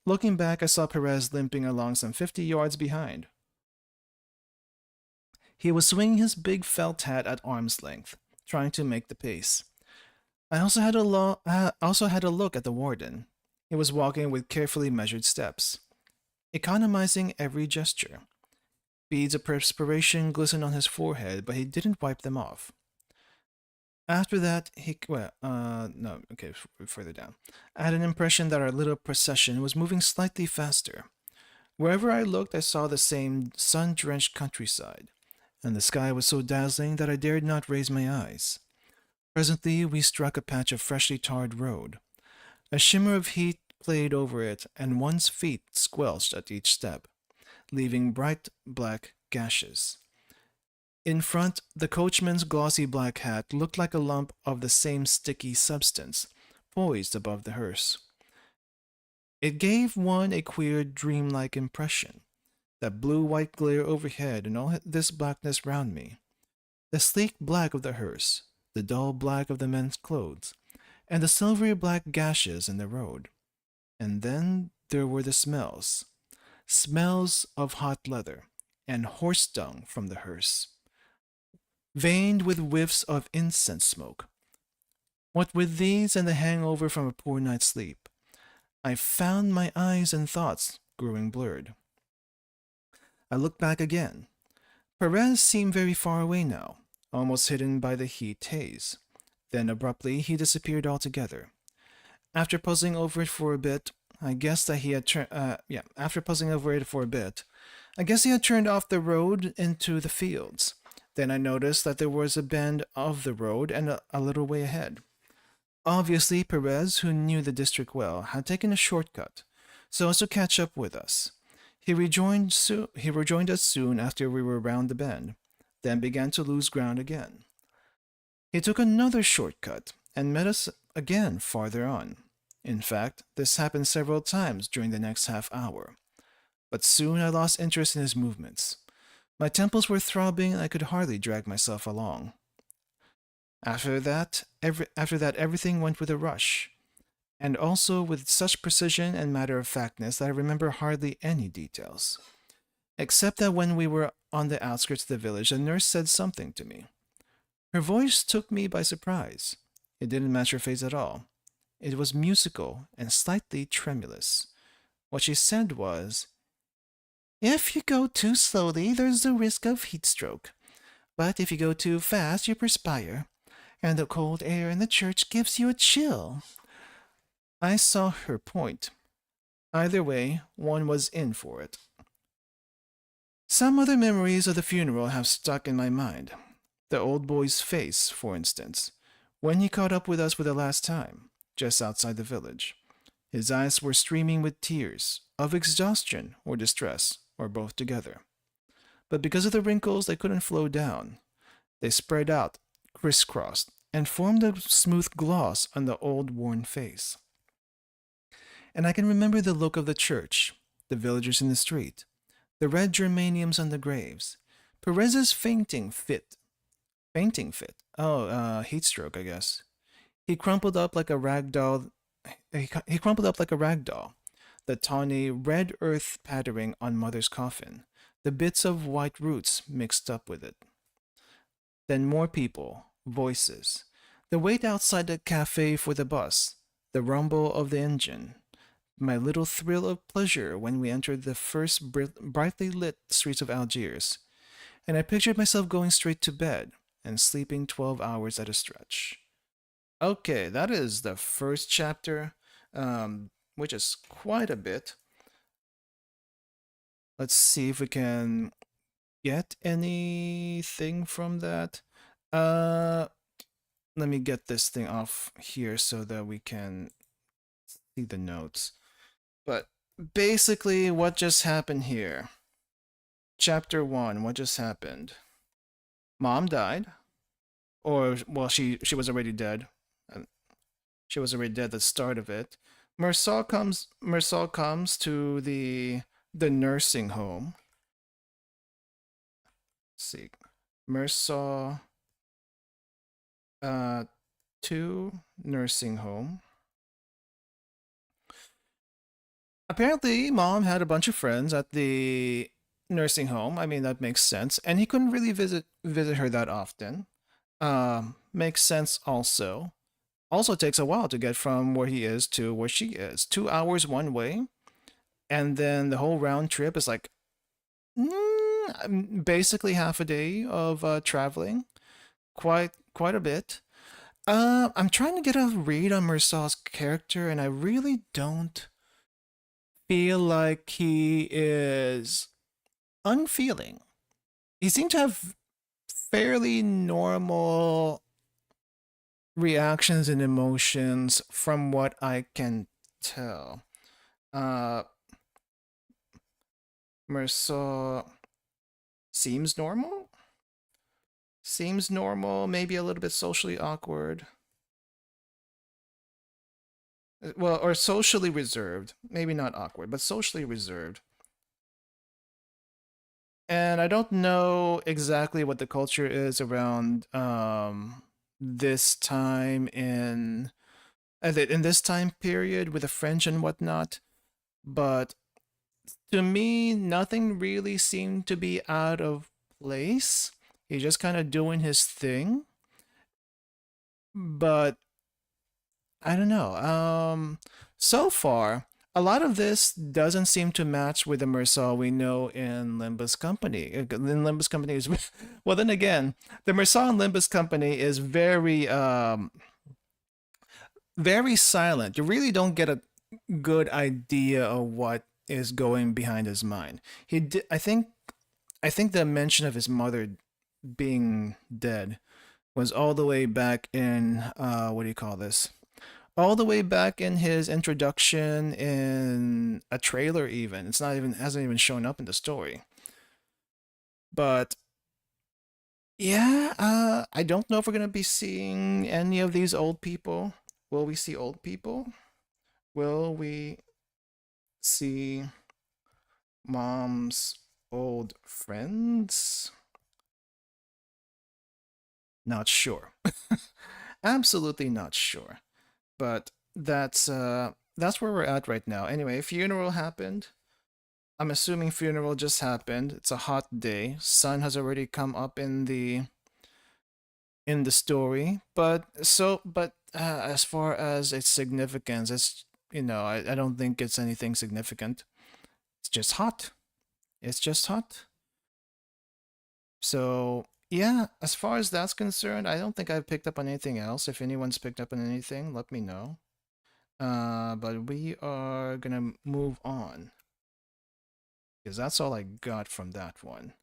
Looking back, I saw Perez limping along some 50 yards behind. He was swinging his big felt hat at arm's length, trying to make the pace. I also had a look at the warden. He was walking with carefully measured steps, economizing every gesture. Beads of perspiration glistened on his forehead, but he didn't wipe them off. After that, further down. I had an impression that our little procession was moving slightly faster. Wherever I looked, I saw the same sun-drenched countryside, and the sky was so dazzling that I dared not raise my eyes. Presently, we struck a patch of freshly tarred road. A shimmer of heat played over it, and one's feet squelched at each step, leaving bright black gashes. In front, the coachman's glossy black hat looked like a lump of the same sticky substance, poised above the hearse. It gave one a queer, dreamlike impression, that blue-white glare overhead and all this blackness round me. The sleek black of the hearse, the dull black of the men's clothes, and the silvery black gashes in the road. And then there were the smells. Smells of hot leather and horse dung from the hearse, veined with whiffs of incense smoke. What with these and the hangover from a poor night's sleep, I found my eyes and thoughts growing blurred. I looked back again. Perez seemed very far away now, almost hidden by the heat haze. Then abruptly he disappeared altogether. After puzzling over it for a bit, I guessed he had turned off the road into the fields. Then I noticed that there was a bend of the road and a little way ahead. Obviously, Perez, who knew the district well, had taken a shortcut, so as to catch up with us. He rejoined us soon after we were round the bend, then began to lose ground again. He took another shortcut and met us again farther on. In fact, this happened several times during the next half hour. But soon I lost interest in his movements. My temples were throbbing and I could hardly drag myself along. After that, everything went with a rush, and also with such precision and matter-of-factness that I remember hardly any details. Except that when we were on the outskirts of the village, a nurse said something to me. Her voice took me by surprise. It didn't match her face at all. It was musical and slightly tremulous. What she said was, "If you go too slowly, there's the risk of heat stroke. But if you go too fast, you perspire, and the cold air in the church gives you a chill." I saw her point. Either way, one was in for it. Some other memories of the funeral have stuck in my mind. The old boy's face, for instance, when he caught up with us for the last time, just outside the village. His eyes were streaming with tears, of exhaustion or distress, or both together. But because of the wrinkles, they couldn't flow down. They spread out, crisscrossed, and formed a smooth gloss on the old worn face. And I can remember the look of the church, the villagers in the street, the red geraniums on the graves, Perez's fainting fit. Heat stroke, I guess. He crumpled up like a rag doll. the tawny red earth pattering on mother's coffin, the bits of white roots mixed up with it. Then more people, voices, the wait outside the cafe for the bus, the rumble of the engine, my little thrill of pleasure when we entered the first brightly lit streets of Algiers, and I pictured myself going straight to bed and sleeping 12 hours at a stretch. Okay, that is the first chapter, which is quite a bit. Let's see if we can get anything from that. Let me get this thing off here so that we can see the notes. But basically, what just happened here? Chapter 1, what just happened? Mom died. Or, well, she was already dead. She was already dead at the start of it. Mersal comes to the nursing home. Let's see. Mersal to nursing home. Apparently, Mom had a bunch of friends at the nursing home. I mean, that makes sense. And he couldn't really visit her that often. Makes sense also. Also takes a while to get from where he is to where she is. 2 hours one way. And then the whole round trip is like basically half a day of traveling. Quite a bit. I'm trying to get a read on Mersal's character, and I really don't feel like he is unfeeling. He seemed to have fairly normal reactions and emotions from what I can tell. Mersal seems normal? Seems normal, maybe a little bit socially awkward. Well, or socially reserved. Maybe not awkward, but socially reserved. And I don't know exactly what the culture is around this time in this time period with the French and whatnot, but to me, nothing really seemed to be out of place. He's just kind of doing his thing, but I don't know. So far, a lot of this doesn't seem to match with the Mersal we know in Limbus Company. In Limbus Company is well. Then again, the Mersal in Limbus Company is very silent. You really don't get a good idea of what is going behind his mind. I think the mention of his mother being dead was all the way back in what do you call this? All the way back in his introduction in a trailer even. It's not even hasn't even shown up in the story. But yeah, I don't know if we're gonna be seeing any of these old people. Will we see old people? Will we see Mom's old friends? Not sure. Absolutely not sure. But that's where we're at right now. Anyway, funeral happened. I'm assuming funeral just happened. It's a hot day. Sun has already come up in the story, but as far as its significance, it's I don't think it's anything significant. It's just hot. It's just hot. So yeah, as far as that's concerned, I don't think I've picked up on anything else. If anyone's picked up on anything, let me know. But we are gonna move on because that's all I got from that one.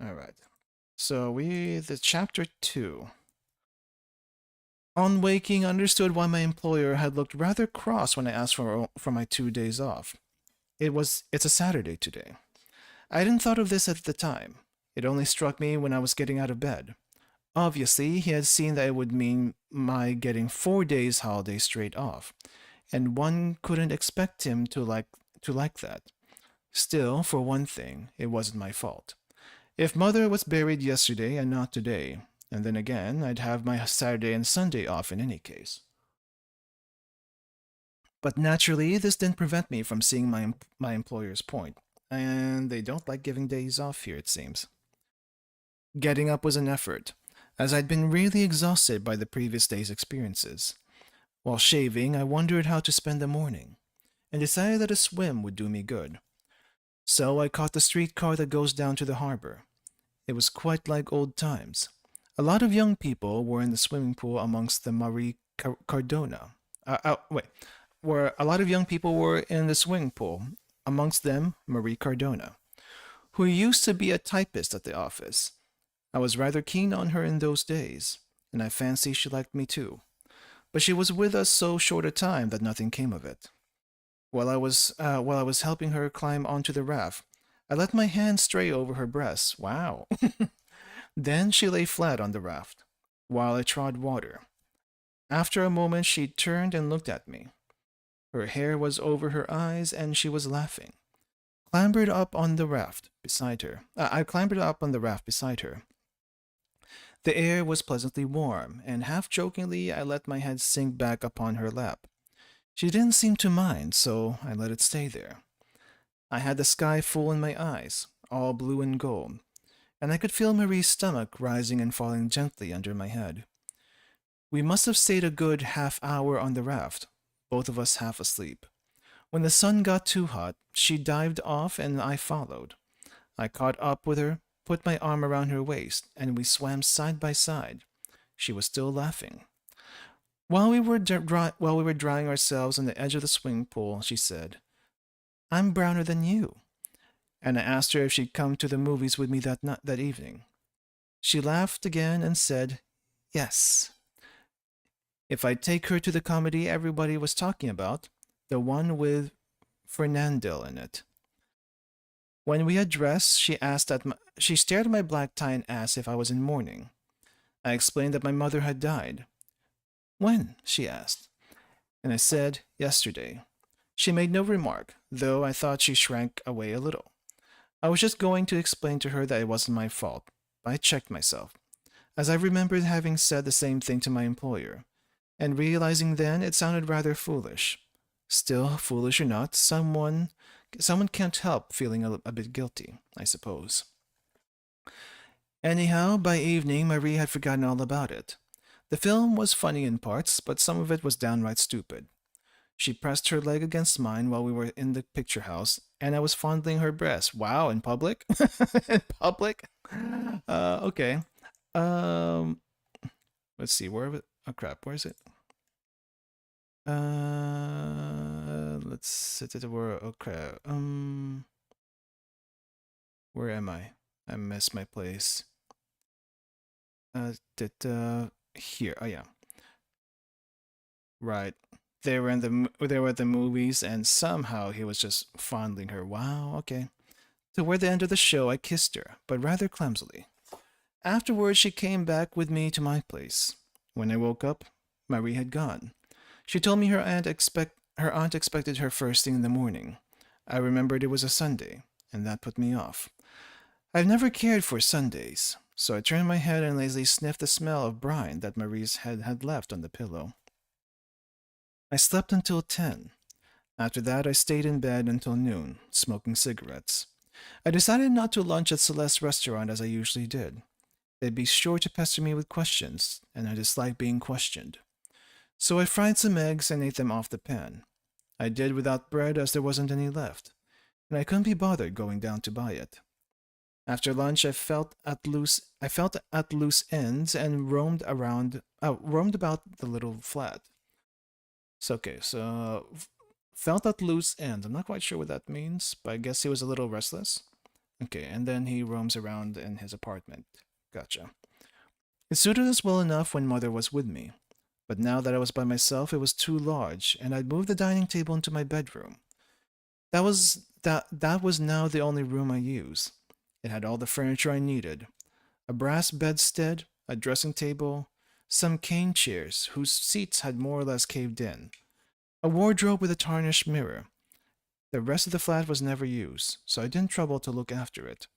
All right. So the chapter 2. On waking, I understood why my employer had looked rather cross when I asked for my 2 days off. It's a Saturday today. I hadn't thought of this at the time. It only struck me when I was getting out of bed. Obviously, he had seen that it would mean my getting 4 days holiday straight off, and one couldn't expect him to like that. Still, for one thing, it wasn't my fault. If Mother was buried yesterday and not today, and then again, I'd have my Saturday and Sunday off in any case. But naturally, this didn't prevent me from seeing my employer's point, and they don't like giving days off here, it seems. Getting up was an effort, as I'd been really exhausted by the previous day's experiences. While shaving, I wondered how to spend the morning, and decided that a swim would do me good. So I caught the streetcar that goes down to the harbor. It was quite like old times. A lot of young people were in the swimming pool amongst the Marie Cardona. Where a lot of young people were in the swimming pool, amongst them Marie Cardona, who used to be a typist at the office. I was rather keen on her in those days, and I fancy she liked me too. But she was with us so short a time that nothing came of it. While I was helping her climb onto the raft, I let my hand stray over her breasts. Wow. Then she lay flat on the raft, while I trod water. After a moment, she turned and looked at me. Her hair was over her eyes, and she was laughing. Clambered up on the raft beside her. I clambered up on the raft beside her. The air was pleasantly warm, and half-jokingly I let my head sink back upon her lap. She didn't seem to mind, so I let it stay there. I had the sky full in my eyes, all blue and gold, and I could feel Marie's stomach rising and falling gently under my head. We must have stayed a good half-hour on the raft, both of us half asleep. When the sun got too hot, she dived off and I followed. I caught up with her, put my arm around her waist, and we swam side by side. She was still laughing. While we were drying ourselves on the edge of the swimming pool, she said, "I'm browner than you." And I asked her if she'd come to the movies with me that evening. She laughed again and said, "Yes." If I'd take her to the comedy everybody was talking about, the one with Fernandel in it. When we had dressed, she stared at my black tie and asked if I was in mourning. I explained that my mother had died. "When?" she asked, and I said, "Yesterday." She made no remark, though I thought she shrank away a little. I was just going to explain to her that it wasn't my fault, but I checked myself, as I remembered having said the same thing to my employer, and realizing then it sounded rather foolish. Still, foolish or not, someone can't help feeling a bit guilty, I suppose. Anyhow, by evening, Marie had forgotten all about it. The film was funny in parts, but some of it was downright stupid. She pressed her leg against mine while we were in the picture house, and I was fondling her breast. Wow, in public? In public? Okay. Um, let's see, oh crap, where is it? Let's sit at where, oh crap. Where am I? I missed my place. Here, oh yeah. Right. They were at the movies, and somehow he was just fondling her. Wow, okay. Toward the end of the show, I kissed her, but rather clumsily. Afterwards, she came back with me to my place. When I woke up, Marie had gone. She told me her aunt expected her first thing in the morning. I remembered it was a Sunday, and that put me off. I've never cared for Sundays, so I turned my head and lazily sniffed the smell of brine that Marie's head had left on the pillow. I slept until 10. After that, I stayed in bed until noon, smoking cigarettes. I decided not to lunch at Celeste's restaurant as I usually did. They'd be sure to pester me with questions, and I dislike being questioned. So I fried some eggs and ate them off the pan. I did without bread as there wasn't any left, and I couldn't be bothered going down to buy it. After lunch, I felt at loose ends and roamed about the little flat. So felt at loose ends. I'm not quite sure what that means, but I guess he was a little restless. Okay, and then he roams around in his apartment. Gotcha. It suited us well enough when Mother was with me, but now that I was by myself, it was too large, and I'd moved the dining table into my bedroom. That was now the only room I use. It had all the furniture I needed: a brass bedstead, a dressing table, some cane chairs whose seats had more or less caved in, a wardrobe with a tarnished mirror. The rest of the flat was never used, so I didn't trouble to look after it.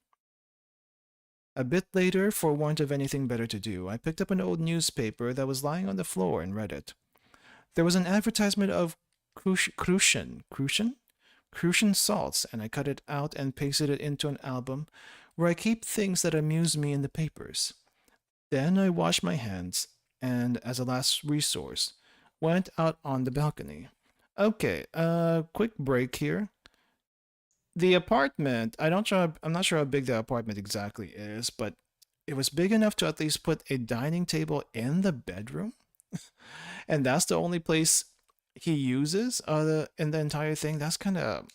A bit later, for want of anything better to do, I picked up an old newspaper that was lying on the floor and read it. There was an advertisement of Crucian salts, and I cut it out and pasted it into an album where I keep things that amuse me in the papers. Then I washed my hands, and as a last resource, went out on the balcony. Okay, quick break here. The apartment, I'm not sure how big the apartment exactly is, but it was big enough to at least put a dining table in the bedroom. And that's the only place he uses in the entire thing. That's kind of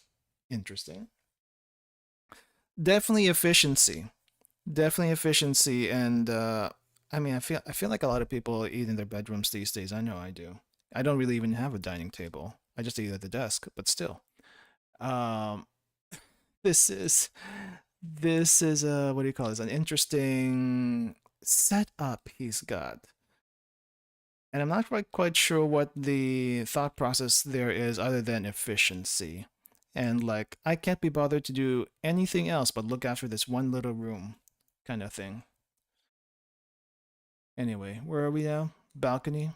interesting. Definitely efficiency. Definitely efficiency, and I mean, I feel like a lot of people eat in their bedrooms these days. I know I do. I don't really even have a dining table. I just eat at the desk, but still. Um, this is what do you call this? An interesting setup he's got. And I'm not quite sure what the thought process there is other than efficiency. And like, I can't be bothered to do anything else but look after this one little room kind of thing. Anyway, where are we now? Balcony.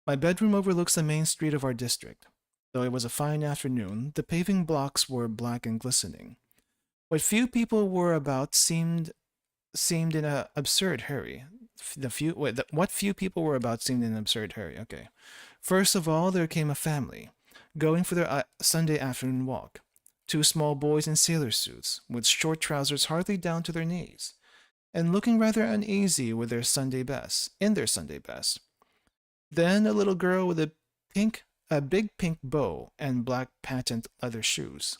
My bedroom overlooks the main street of our district. Though it was a fine afternoon, the paving blocks were black and glistening. What few people were about seemed in an absurd hurry. What few people were about seemed in an absurd hurry. Okay. First of all, there came a family, going for their Sunday afternoon walk. Two small boys in sailor suits, with short trousers hardly down to their knees, and looking rather uneasy with their Sunday best. Then a little girl with a big pink bow and black patent leather shoes.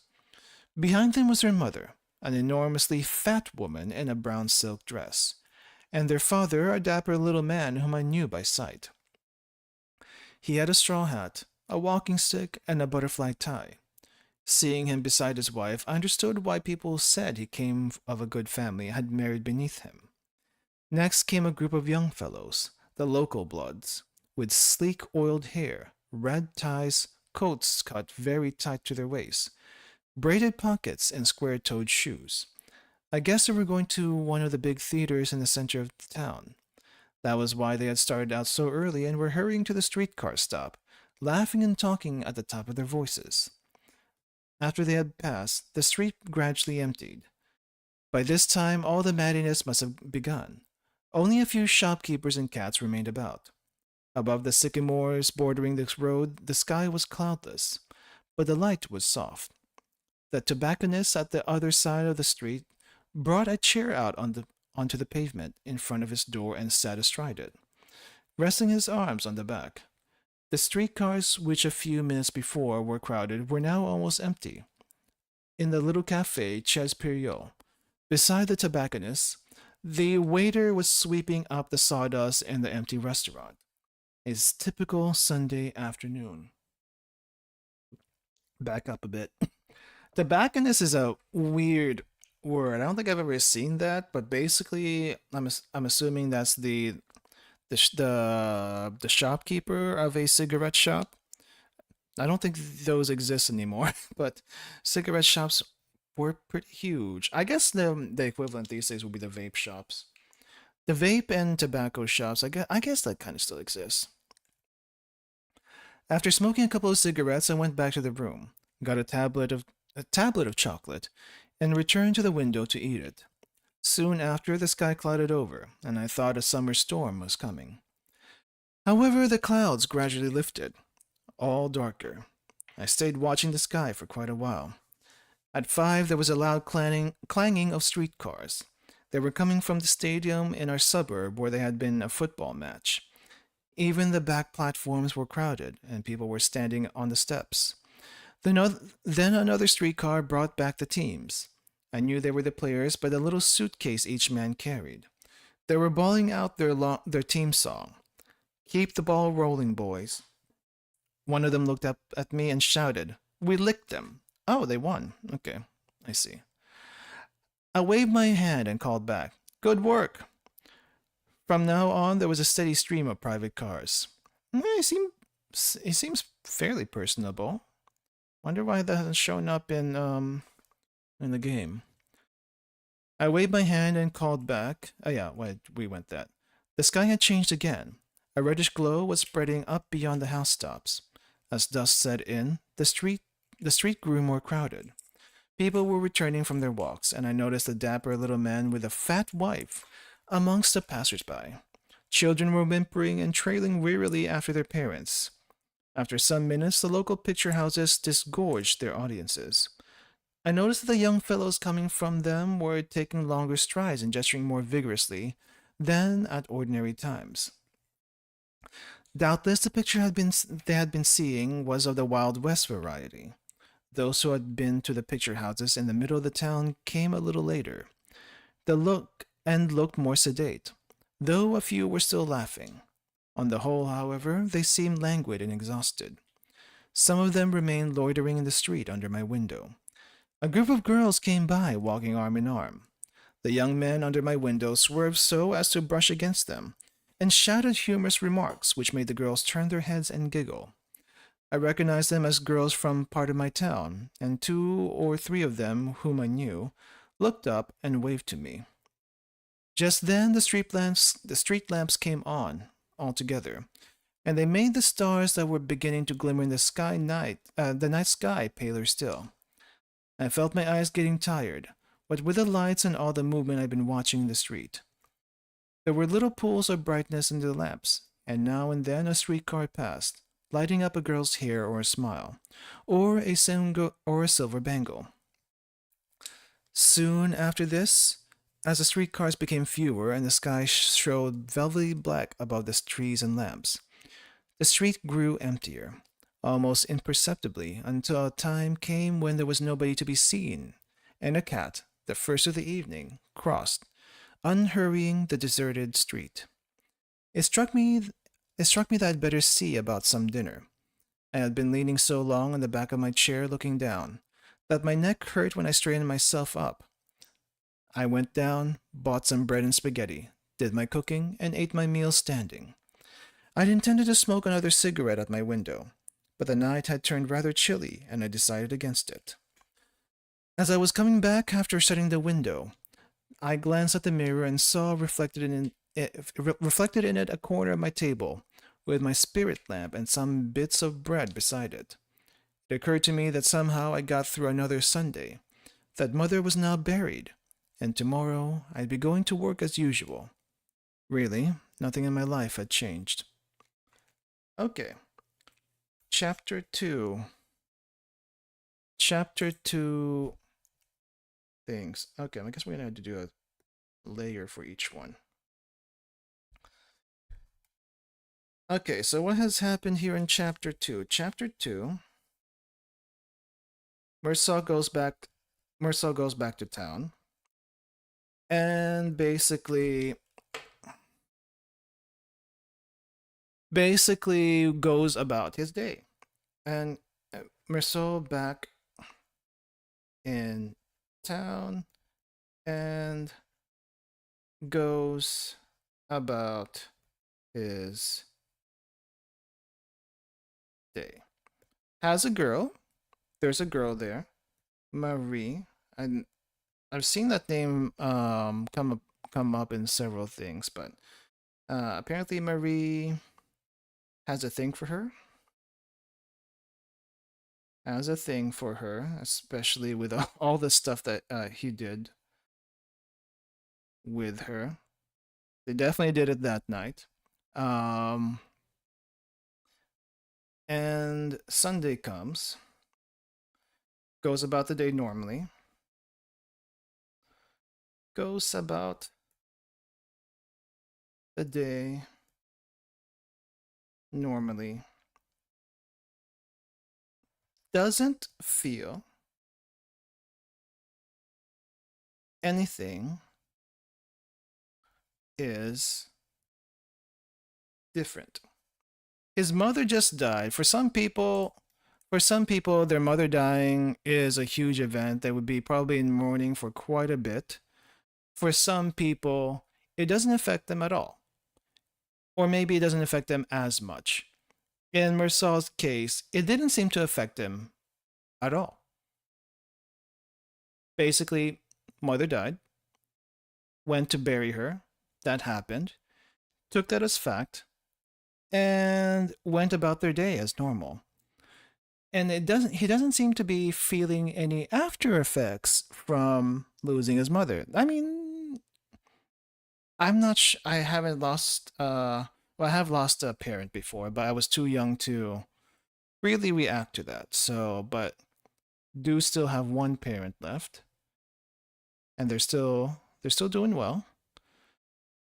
Behind them was their mother, an enormously fat woman in a brown silk dress, and their father, a dapper little man whom I knew by sight. He had a straw hat, a walking stick, and a butterfly tie. Seeing him beside his wife, I understood why people said he came of a good family and had married beneath him. Next came a group of young fellows, the local bloods, with sleek oiled hair, red ties, coats cut very tight to their waists, braided pockets, and square-toed shoes. I guess they were going to one of the big theaters in the center of the town. That was why they had started out so early and were hurrying to the streetcar stop, laughing and talking at the top of their voices. After they had passed, the street gradually emptied. By this time, all the madness must have begun. Only a few shopkeepers and cats remained about. Above the sycamores bordering the road, the sky was cloudless, but the light was soft. The tobacconist at the other side of the street brought a chair out onto the pavement in front of his door and sat astride it, resting his arms on the back. The streetcars, which a few minutes before were crowded, were now almost empty. In the little cafe Ches Periot, beside the tobacconist, the waiter was sweeping up the sawdust in the empty restaurant. A typical Sunday afternoon. Back up a bit. Tobacconist is a weird word. I don't think I've ever seen that, but basically, I'm assuming that's the shopkeeper of a cigarette shop. I don't think those exist anymore, but cigarette shops were pretty huge. I guess the equivalent these days would be the vape shops. The vape and tobacco shops, I guess that kind of still exists. After smoking a couple of cigarettes, I went back to the room, got a tablet of chocolate, and returned to the window to eat it. Soon after, the sky clouded over, and I thought a summer storm was coming. However, the clouds gradually lifted, all darker. I stayed watching the sky for quite a while. At 5, there was a loud clanging of streetcars. They were coming from the stadium in our suburb where there had been a football match. Even the back platforms were crowded, and people were standing on the steps. Then another streetcar brought back the teams. I knew they were the players by the little suitcase each man carried. They were bawling out their team song. "Keep the ball rolling, boys." One of them looked up at me and shouted, "We licked them." Oh, they won. Okay, I see. I waved my hand and called back, "Good work." From now on, there was a steady stream of private cars. He seems fairly personable. Wonder why that hasn't shown up in the game. I waved my hand and called back. Oh yeah, we went that. The sky had changed again. A reddish glow was spreading up beyond the housetops. As dusk set in, the street grew more crowded. People were returning from their walks, and I noticed a dapper little man with a fat wife amongst the passersby. Children were whimpering and trailing wearily after their parents. After some minutes, the local picture houses disgorged their audiences. I noticed that the young fellows coming from them were taking longer strides and gesturing more vigorously than at ordinary times. Doubtless the picture they had been seeing was of the Wild West variety. Those who had been to the picture houses in the middle of the town came a little later. The looked more sedate, though a few were still laughing. On the whole, however, they seemed languid and exhausted. Some of them remained loitering in the street under my window. A group of girls came by, walking arm in arm. The young men under my window swerved so as to brush against them, and shouted humorous remarks which made the girls turn their heads and giggle. I recognized them as girls from part of my town, and 2 or 3 of them, whom I knew, looked up and waved to me. Just then the street lamps came on altogether, and they made the stars that were beginning to glimmer in the night sky paler still. I felt my eyes getting tired, what with the lights and all the movement I'd been watching in the street. There were little pools of brightness in the lamps, and now and then a streetcar passed, lighting up a girl's hair or a smile, or a silver bangle. Soon after this, as the streetcars became fewer and the sky showed velvety black above the trees and lamps, the street grew emptier, almost imperceptibly, until a time came when there was nobody to be seen, and a cat, the first of the evening, crossed, unhurrying the deserted street. It struck me that I'd better see about some dinner. I had been leaning so long on the back of my chair looking down, that my neck hurt when I straightened myself up. I went down, bought some bread and spaghetti, did my cooking, and ate my meal standing. I'd intended to smoke another cigarette at my window, but the night had turned rather chilly, and I decided against it. As I was coming back after shutting the window, I glanced at the mirror and saw reflected in it a corner of my table, with my spirit lamp and some bits of bread beside it. It occurred to me that somehow I got through another Sunday, that Mother was now buried, and tomorrow I'd be going to work as usual. Really, nothing in my life had changed. Okay. Chapter 2. Chapter 2 things. Okay, I guess we're gonna have to do a layer for each one. Okay, so what has happened here in Chapter 2? Chapter 2, Mersal goes back to town, and basically goes about his day. And Mersal back in town and goes about his day. Has a girl. There's a girl there, Marie. And I've seen that name come up in several things, but apparently Marie has a thing for her. Has a thing for her, especially with all the stuff that he did with her. They definitely did it that night. And Sunday comes, goes about the day normally, goes about the day normally, doesn't feel anything is different. His mother just died. For some people, their mother dying is a huge event. They would be probably in mourning for quite a bit. For some people, it doesn't affect them at all. Or maybe it doesn't affect them as much. In Mersal's case, it didn't seem to affect him at all. Basically, mother died, went to bury her, that happened, took that as fact, and went about their day as normal. And he doesn't seem to be feeling any after effects from losing his mother. I mean, I'm not I haven't lost well, I have lost a parent before, but I was too young to really react to that. So, but do still have one parent left, and they're still doing well.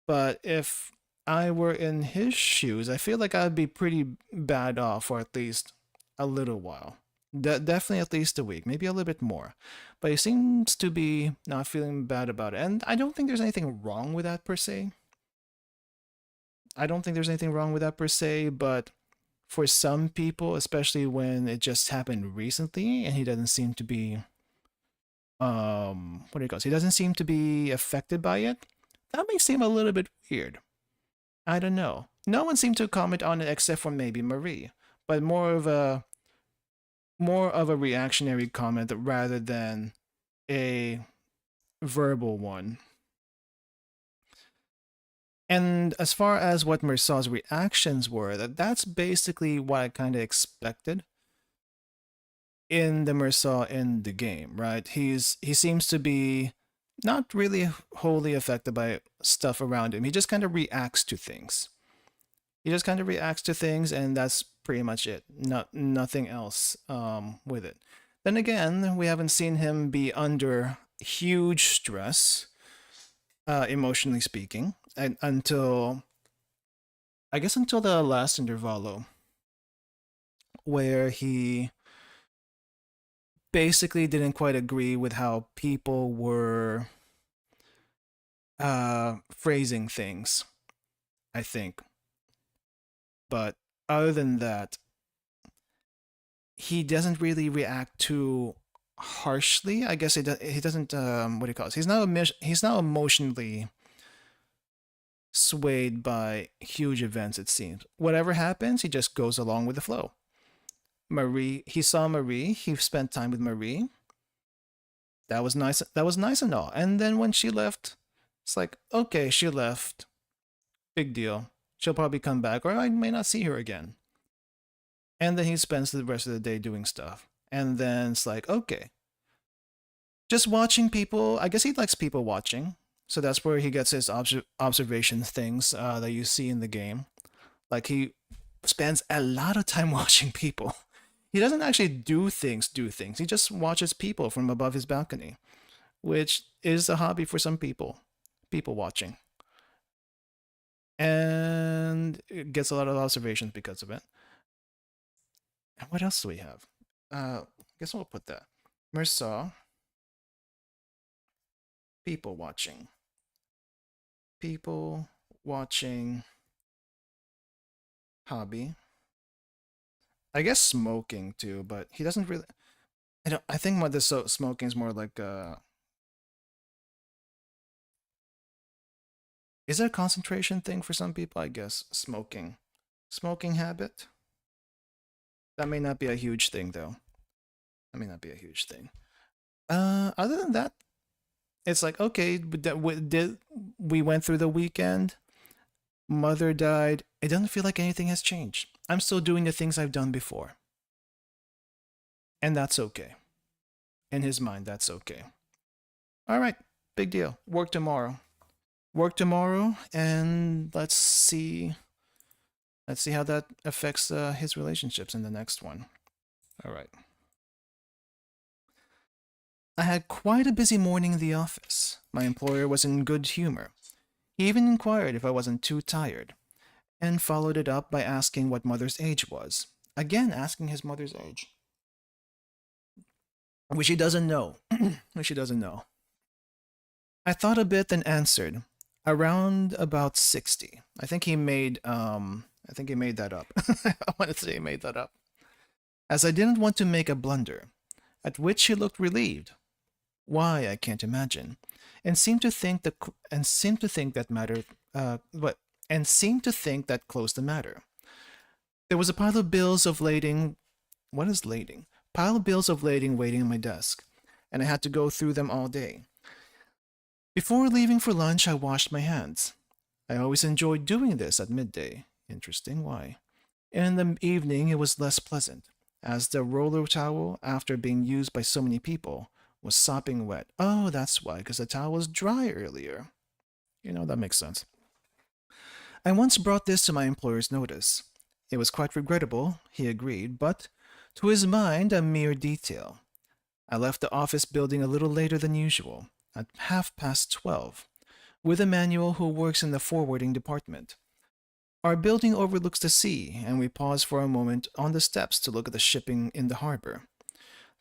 But if I were in his shoes, I feel like I'd be pretty bad off for at least a little while. Definitely at least a week, maybe a little bit more. But he seems to be not feeling bad about it. And I don't think there's anything wrong with that per se. I don't think there's anything wrong with that per se, but for some people, especially when it just happened recently and he doesn't seem to be what do you call it? He doesn't seem to be affected by it. That may seem a little bit weird. I don't know. No one seemed to comment on it except for maybe Marie, but more of a reactionary comment rather than a verbal one. And as far as what Mersaw's reactions were, that's basically what I kind of expected in the Mersaw in the game, right? He seems to be not really wholly affected by stuff around him. He just kind of reacts to things. He just kind of reacts to things, and that's pretty much it. Nothing else with it. Then again, we haven't seen him be under huge stress, emotionally speaking, and until the last intervallo, where he basically didn't quite agree with how people were phrasing things, I think. But other than that, he doesn't really react too harshly. I guess he doesn't what do you call it? He's not emotionally swayed by huge events, it seems. Whatever happens, he just goes along with the flow. He saw Marie, he spent time with Marie. That was nice. That was nice and all. And then when she left, it's like, okay, she left. Big deal. She'll probably come back, or I may not see her again. And then he spends the rest of the day doing stuff. And then it's like, okay. Just watching people. I guess he likes people watching. So that's where he gets his observation things that you see in the game. Like, he spends a lot of time watching people. He doesn't actually do things. He just watches people from above his balcony, which is a hobby for some people. People watching. And it gets a lot of observations because of it. And what else do we have? I guess we'll put that. Mersaw. People watching. People watching. Hobby. I guess smoking too, but he doesn't really. I think what this smoking is more like is it a concentration thing for some people? I guess smoking habit. That may not be a huge thing though. That may not be a huge thing. Other than that, it's like, okay, we went through the weekend. Mother died. It doesn't feel like anything has changed. I'm still doing the things I've done before. And that's okay. In his mind, that's okay. All right, big deal. Work tomorrow. And let's see how that affects his relationships in the next one. All right. I had quite a busy morning in the office. My employer was in good humor. He even inquired if I wasn't too tired, and followed it up by asking what mother's age was. Again, asking his mother's age. Which he doesn't know. I thought a bit and answered, around about 60. I think he made that up. I want to say he made that up. As I didn't want to make a blunder, at which he looked relieved. Why, I can't imagine, and seemed to think that closed the matter. There was a pile of bills of lading. What is lading? Pile of bills of lading waiting on my desk, and I had to go through them all day. Before leaving for lunch, I washed my hands. I always enjoyed doing this at midday. Interesting, why? And in the evening, it was less pleasant. as the roller towel, after being used by so many people, was sopping wet. Oh, that's why, because the towel was dry earlier. You know, that makes sense. I once brought this to my employer's notice. It was quite regrettable, he agreed, but to his mind, a mere detail. I left the office building a little later than usual, at 12:30, with Emmanuel who works in the forwarding department. Our building overlooks the sea, and we paused for a moment on the steps to look at the shipping in the harbor.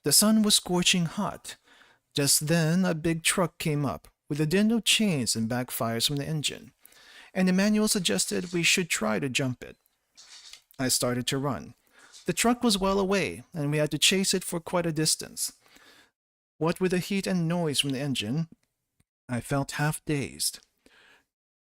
The sun was scorching hot. Just then, a big truck came up, with a din of chains and backfires from the engine, and Emmanuel suggested we should try to jump it. I started to run. The truck was well away, and we had to chase it for quite a distance. What with the heat and noise from the engine, I felt half dazed.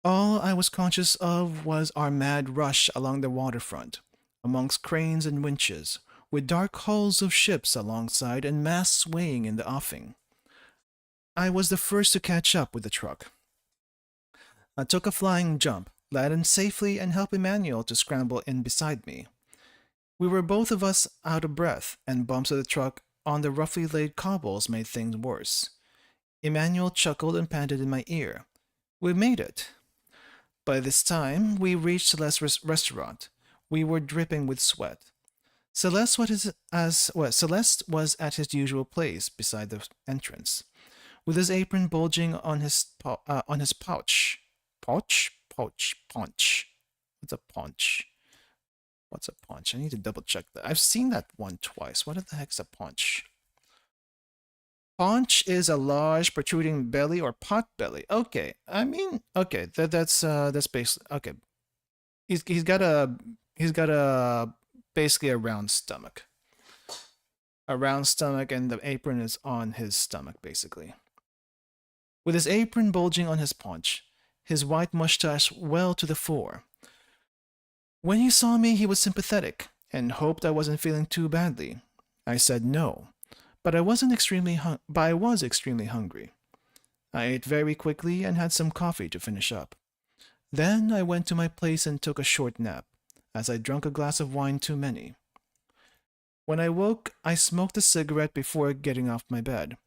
All I was conscious of was our mad rush along the waterfront, amongst cranes and winches, with dark hulls of ships alongside and masts swaying in the offing. I was the first to catch up with the truck. I took a flying jump, landed safely, and helped Emmanuel to scramble in beside me. We were both of us out of breath, and bumps of the truck on the roughly laid cobbles made things worse. Emmanuel chuckled and panted in my ear. We made it. By this time, we reached Celeste's restaurant. We were dripping with sweat. Celeste was at his usual place beside the entrance, with his apron bulging on his pouch. Paunch. What's a paunch? What's a paunch? I need to double check that. I've seen that one twice. What the heck's a paunch? Paunch is a large protruding belly or pot belly. Okay, I mean, okay, that's basically okay. He's got a basically a round stomach. A round stomach, and the apron is on his stomach, basically. With his apron bulging on his paunch, his white mustache well to the fore. When he saw me, he was sympathetic and hoped I wasn't feeling too badly. I said no, but I was extremely hungry. I ate very quickly and had some coffee to finish up. Then I went to my place and took a short nap, as I drank a glass of wine too many. When I woke, I smoked a cigarette before getting off my bed.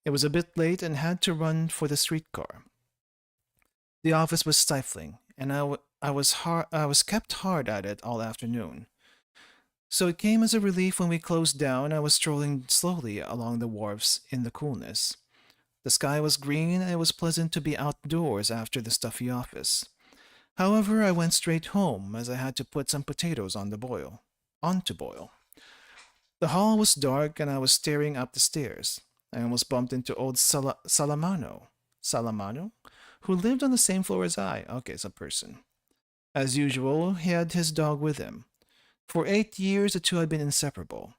It was a bit late and had to run for the streetcar. The office was stifling, and I was kept hard at it all afternoon. So it came as a relief when we closed down. I was strolling slowly along the wharves in the coolness. The sky was green, and it was pleasant to be outdoors after the stuffy office. However, I went straight home, as I had to put some potatoes on to boil. The hall was dark, and I was staring up the stairs. I almost bumped into old Salamano, who lived on the same floor as I. Okay, it's a person. As usual, he had his dog with him. For 8 years, the two had been inseparable.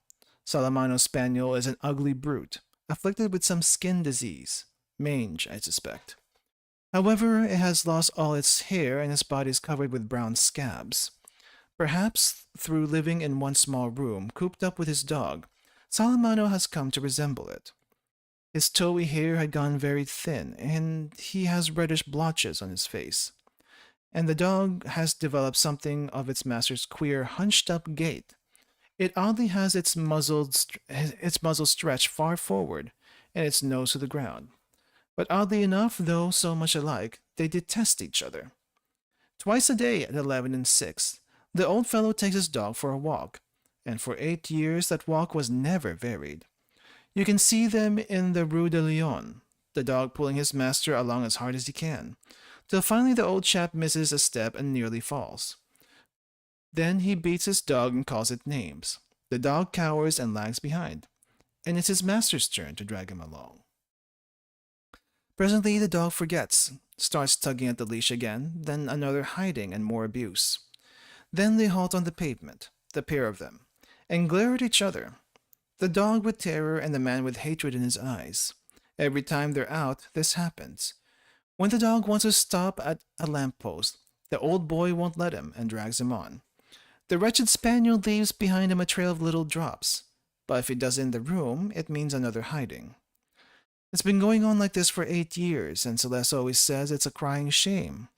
Salamano's spaniel is an ugly brute, afflicted with some skin disease. Mange, I suspect. However, it has lost all its hair and its body is covered with brown scabs. Perhaps through living in one small room, cooped up with his dog, Salamano has come to resemble it. His towy hair had gone very thin, and he has reddish blotches on his face. And the dog has developed something of its master's queer, hunched-up gait. It oddly has its muzzle stretched far forward, and its nose to the ground. But oddly enough, though so much alike, they detest each other. Twice a day at 11 and 6, the old fellow takes his dog for a walk, and for 8 years that walk was never varied. You can see them in the Rue de Lyon, the dog pulling his master along as hard as he can, till finally the old chap misses a step and nearly falls. Then he beats his dog and calls it names. The dog cowers and lags behind, and it's his master's turn to drag him along. Presently the dog forgets, starts tugging at the leash again, then another hiding and more abuse. Then they halt on the pavement, the pair of them, and glare at each other. The dog with terror and the man with hatred in his eyes. Every time they're out, this happens. When the dog wants to stop at a lamppost, the old boy won't let him and drags him on. The wretched spaniel leaves behind him a trail of little drops, but if he does it in the room, it means another hiding. It's been going on like this for 8 years, and Celeste always says it's a crying shame.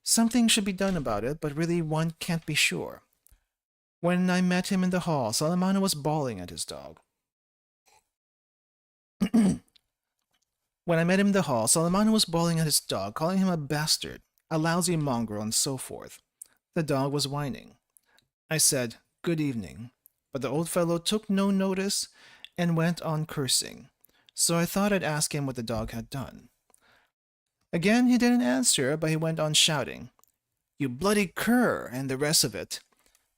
Something should be done about it, but really one can't be sure. When I met him in the hall, Salamano was bawling at his dog. When I met him in the hall, Salamano was bawling at his dog, calling him a bastard, a lousy mongrel, and so forth. The dog was whining. I said, "Good evening," but the old fellow took no notice and went on cursing, so I thought I'd ask him what the dog had done. Again he didn't answer, but he went on shouting, "You bloody cur," and the rest of it.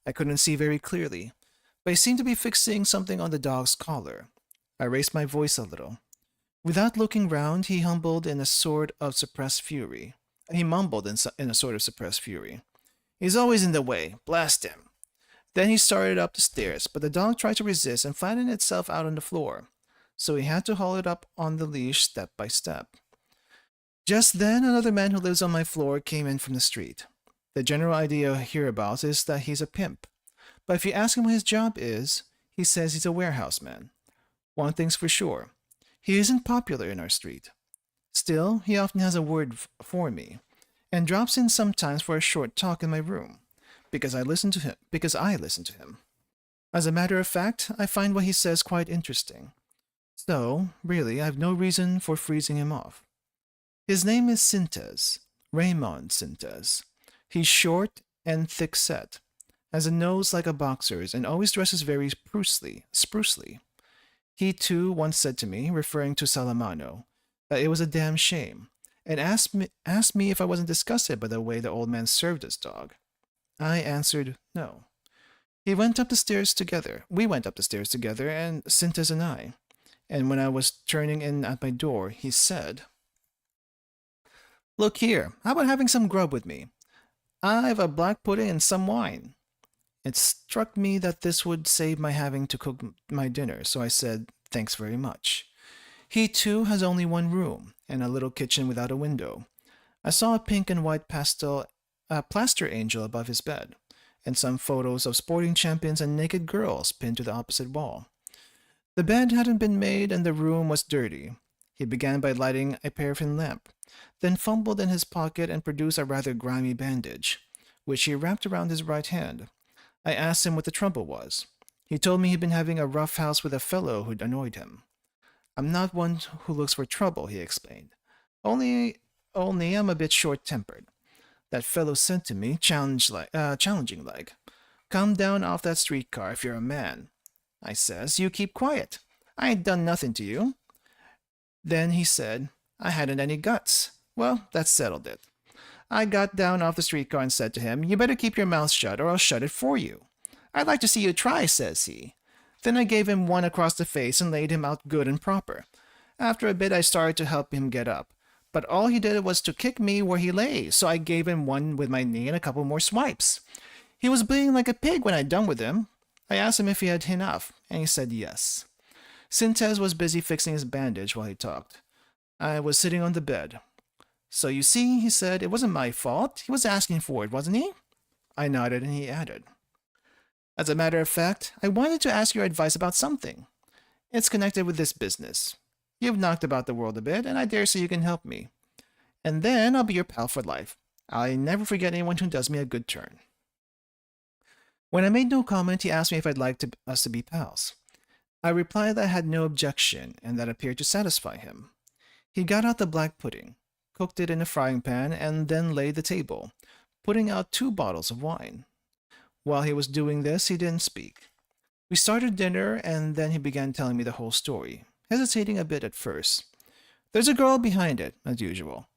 I couldn't see very clearly, but he seemed to be fixing something on the dog's collar. I raised my voice a little. Without looking round, he mumbled in a sort of suppressed fury. "He's always in the way, blast him." Then he started up the stairs, but the dog tried to resist and flattened itself out on the floor, so he had to haul it up on the leash step by step. Just then, another man who lives on my floor came in from the street. The general idea hereabouts is that he's a pimp, but if you ask him what his job is, he says he's a warehouse man. One thing's for sure, he isn't popular in our street. Still, he often has a word for me, and drops in sometimes for a short talk in my room, because I listen to him. As a matter of fact, I find what he says quite interesting. So, really, I've no reason for freezing him off. His name is Sintes, Raymond Sintes. He's short and thick-set, has a nose like a boxer's, and always dresses very sprucely. He too once said to me, referring to Salamano, that it was a damn shame, and asked me if I wasn't disgusted by the way the old man served his dog. I answered no. We went up the stairs together, and Sintes and I, and when I was turning in at my door, he said, "Look here, how about having some grub with me? I've a black pudding and some wine." It struck me that this would save my having to cook my dinner, so I said, "Thanks very much." He too has only one room, and a little kitchen without a window. I saw a pink and white plaster angel above his bed, and some photos of sporting champions and naked girls pinned to the opposite wall. The bed hadn't been made and the room was dirty. He began by lighting a paraffin lamp, then fumbled in his pocket and produced a rather grimy bandage, which he wrapped around his right hand. I asked him what the trouble was. He told me he'd been having a rough house with a fellow who'd annoyed him. "I'm not one who looks for trouble," he explained. Only I'm a bit short-tempered. That fellow said to me, challenging like, "Come down off that streetcar if you're a man." I says, "You keep quiet. I ain't done nothing to you." Then he said, I hadn't any guts. Well, that settled it. I got down off the streetcar and said to him, "You better keep your mouth shut or I'll shut it for you." "I'd like to see you try," says he. Then I gave him one across the face and laid him out good and proper. After a bit I started to help him get up, but all he did was to kick me where he lay, so I gave him one with my knee and a couple more swipes. He was bleeding like a pig when I'd done with him. I asked him if he had enough, and he said yes. Sintes was busy fixing his bandage while he talked. I was sitting on the bed. "So you see," he said, "it wasn't my fault. He was asking for it, wasn't he?" I nodded, and he added, "As a matter of fact, I wanted to ask your advice about something. It's connected with this business. You've knocked about the world a bit, and I dare say you can help me. And then I'll be your pal for life. I never forget anyone who does me a good turn." When I made no comment, he asked me if I'd like us to be pals. I replied that I had no objection, and that appeared to satisfy him. He got out the black pudding, cooked it in a frying pan, and then laid the table, putting out 2 bottles of wine. While he was doing this, he didn't speak. We started dinner, and then he began telling me the whole story, hesitating a bit at first. "There's a girl behind it, as usual.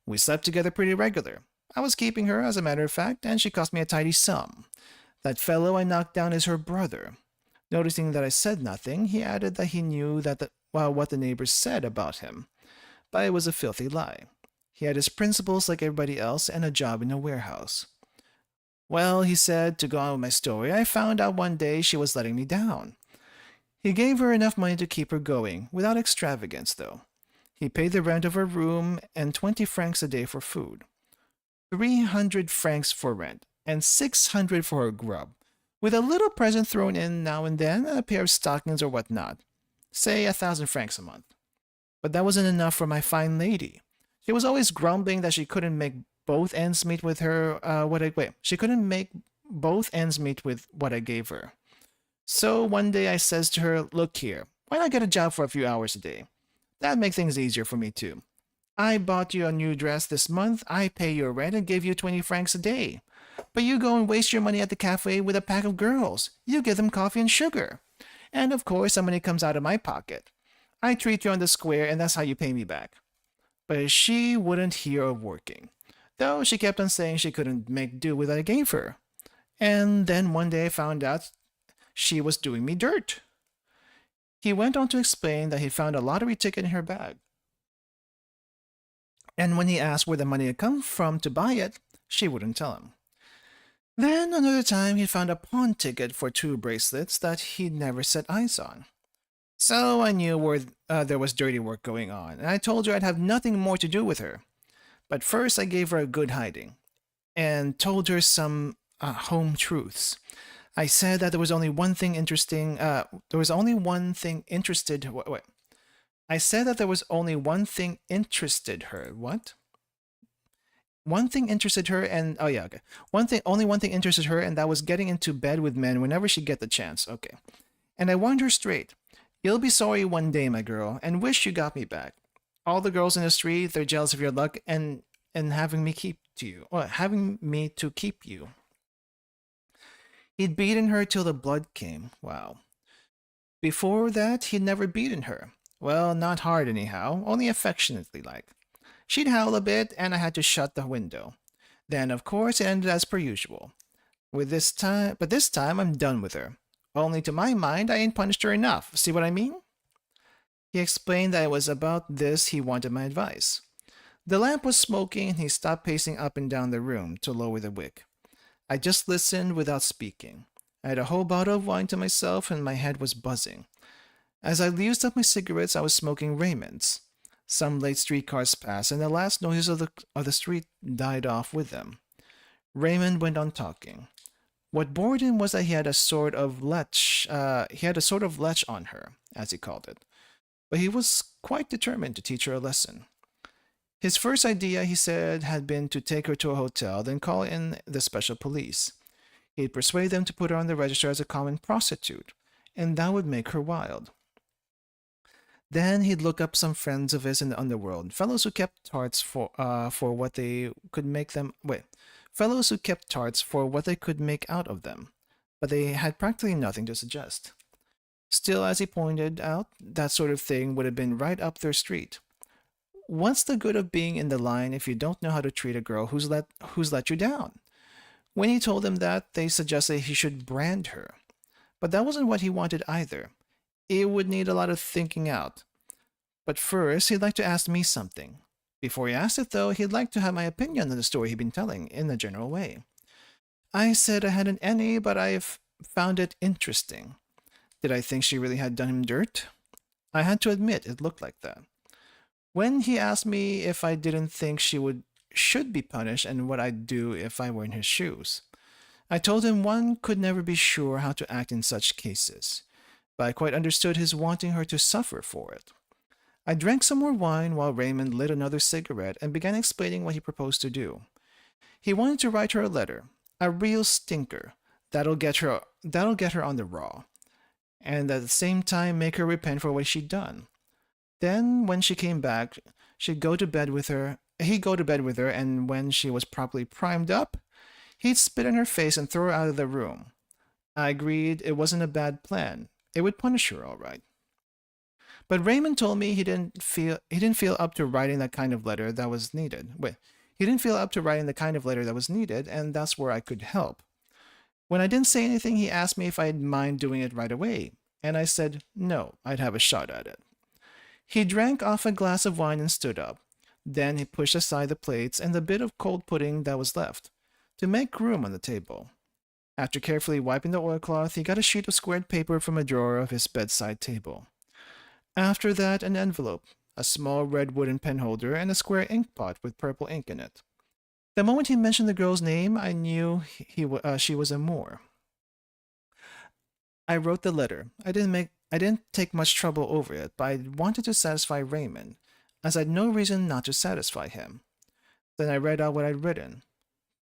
We slept together pretty regular. I was keeping her, as a matter of fact, and she cost me a tidy sum. That fellow I knocked down is her brother." Noticing that I said nothing, he added that he knew what the neighbors said about him, but it was a filthy lie. He had his principles like everybody else and a job in a warehouse. "Well," he said, "to go on with my story, I found out one day she was letting me down. He gave her enough money to keep her going, without extravagance, though. He paid the rent of her room and 20 francs a day for food. 300 francs for rent, and 600 for her grub, with a little present thrown in now and then, and a pair of stockings or what not. Say 1,000 francs a month. But that wasn't enough for my fine lady. She was always grumbling that she couldn't make both ends meet with her, she couldn't make both ends meet with what I gave her. So one day I says to her, look here, why not get a job for a few hours a day? That'd make things easier for me too. I bought you a new dress this month, I pay your rent and give you 20 francs a day. But you go and waste your money at the cafe with a pack of girls. You give them coffee and sugar. And of course, some money comes out of my pocket. I treat you on the square and that's how you pay me back. But she wouldn't hear of working, though she kept on saying she couldn't make do with what I gave her. And then one day I found out she was doing me dirt. He went on to explain that he found a lottery ticket in her bag. And when he asked where the money had come from to buy it, she wouldn't tell him. Then another time he found a pawn ticket for 2 bracelets that he'd never set eyes on. So I knew where there was dirty work going on, and I told her I'd have nothing more to do with her. But first I gave her a good hiding, and told her some home truths. I said that there was only one thing interesting. There was only one thing interested. Wait. I said that there was only one thing interested her. What? One thing interested her, and oh yeah, okay. Only one thing interested her, and that was getting into bed with men whenever she get the chance. Okay. And I warned her straight. You'll be sorry one day, my girl, and wish you got me back. All the girls in the street, they're jealous of your luck and having me keep to you, or having me to keep you. He'd beaten her till the blood came. Wow. Before that, he'd never beaten her. Well, not hard anyhow, only affectionately like. She'd howl a bit, and I had to shut the window. Then, of course, it ended as per usual. But this time I'm done with her. Only to my mind, I ain't punished her enough. See what I mean? He explained that it was about this he wanted my advice. The lamp was smoking, and he stopped pacing up and down the room to lower the wick. I just listened without speaking. I had a whole bottle of wine to myself, and my head was buzzing. As I used up my cigarettes, I was smoking Raymond's. Some late streetcars passed, and the last noises of the street died off with them. Raymond went on talking. What bored him was that he had a sort of lech on her, as he called it. But he was quite determined to teach her a lesson. His first idea, he said, had been to take her to a hotel, then call in the special police. He'd persuade them to put her on the register as a common prostitute, and that would make her wild. Then he'd look up some friends of his in the underworld, fellows who kept tarts for what they could make out of them, but they had practically nothing to suggest. Still, as he pointed out, that sort of thing would have been right up their street. What's the good of being in the line if you don't know how to treat a girl who's let you down? When he told them that, they suggested he should brand her. But that wasn't what he wanted either. It would need a lot of thinking out. But first, he'd like to ask me something. Before he asked it, though, he'd like to have my opinion on the story he'd been telling, in a general way. I said I hadn't any, but I found it interesting. Did I think she really had done him dirt? I had to admit it looked like that. When he asked me if I didn't think she should be punished and what I'd do if I were in his shoes, I told him one could never be sure how to act in such cases, but I quite understood his wanting her to suffer for it. I drank some more wine while Raymond lit another cigarette and began explaining what he proposed to do. He wanted to write her a letter, a real stinker, that'll get her on the raw, and at the same time make her repent for what she'd done. Then, when she came back, he'd go to bed with her, and when she was properly primed up, he'd spit in her face and throw her out of the room. I agreed it wasn't a bad plan. It would punish her all right. But Raymond told me he didn't feel up to writing that kind of letter that was needed. He didn't feel up to writing the kind of letter that was needed, and that's where I could help. When I didn't say anything, he asked me if I'd mind doing it right away, and I said no, I'd have a shot at it. He drank off a glass of wine and stood up. Then he pushed aside the plates and the bit of cold pudding that was left, to make room on the table. After carefully wiping the oilcloth, he got a sheet of squared paper from a drawer of his bedside table. After that, an envelope, a small red wooden penholder, and a square ink pot with purple ink in it. The moment he mentioned the girl's name, I knew she was a Moor. I wrote the letter. I didn't take much trouble over it, but I wanted to satisfy Raymond, as I'd no reason not to satisfy him. Then I read out what I'd written.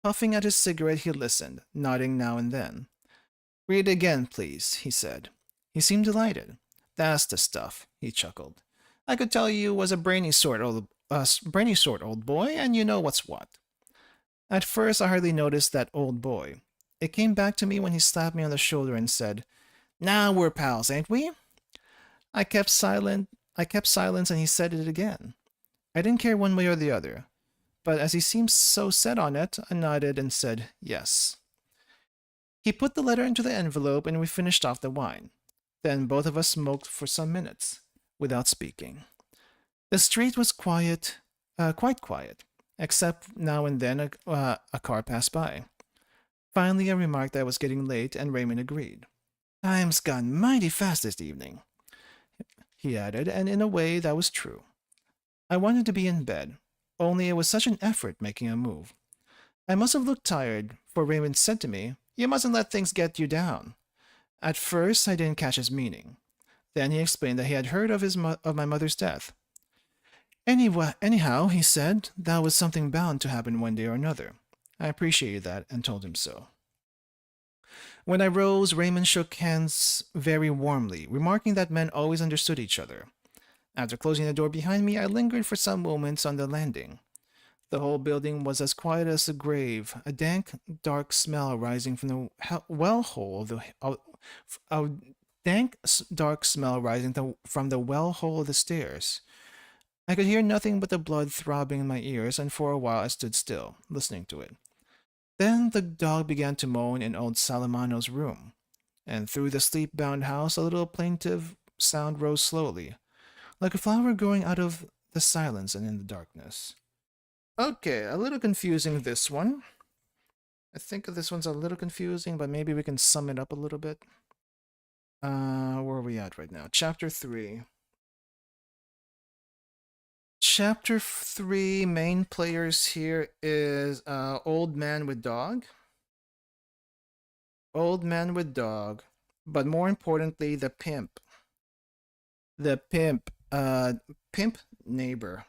Puffing at his cigarette, he listened, nodding now and then. "Read again, please," he said. He seemed delighted. "That's the stuff," he chuckled. "I could tell you was a brainy sort, old boy, and you know what's what." At first, I hardly noticed that old boy. It came back to me when he slapped me on the shoulder and said, "Now we're pals, ain't we?" I kept silent. I kept silence, and he said it again. I didn't care one way or the other, but as he seemed so set on it, I nodded and said yes. He put the letter into the envelope, and we finished off the wine. Then both of us smoked for some minutes, without speaking. The street was quiet, quite quiet, except now and then a car passed by. Finally, I remarked that I was getting late, and Raymond agreed. "Time's gone mighty fast this evening," he added, and in a way that was true. I wanted to be in bed, only it was such an effort making a move. I must have looked tired, for Raymond said to me, "You mustn't let things get you down." At first, I didn't catch his meaning. Then he explained that he had heard of my mother's death. Anyhow, he said, that was something bound to happen one day or another. I appreciated that and told him so. When I rose, Raymond shook hands very warmly, remarking that men always understood each other. After closing the door behind me, I lingered for some moments on the landing. The whole building was as quiet as a grave, a dank, dark smell rising from the well hole of the a dank, dark smell rising from the well hole of the stairs. I could hear nothing but the blood throbbing in my ears, and for a while I stood still, listening to it. Then the dog began to moan in old Salamano's room, and through the sleep-bound house a little plaintive sound rose slowly, like a flower growing out of the silence and in the darkness. Okay, a little confusing, this one. I think this one's a little confusing, but maybe we can sum it up a little bit. Where are we at right now? Chapter 3. Chapter 3, main players here is Old Man with Dog. Old Man with Dog, but more importantly, the pimp. The pimp, pimp neighbor.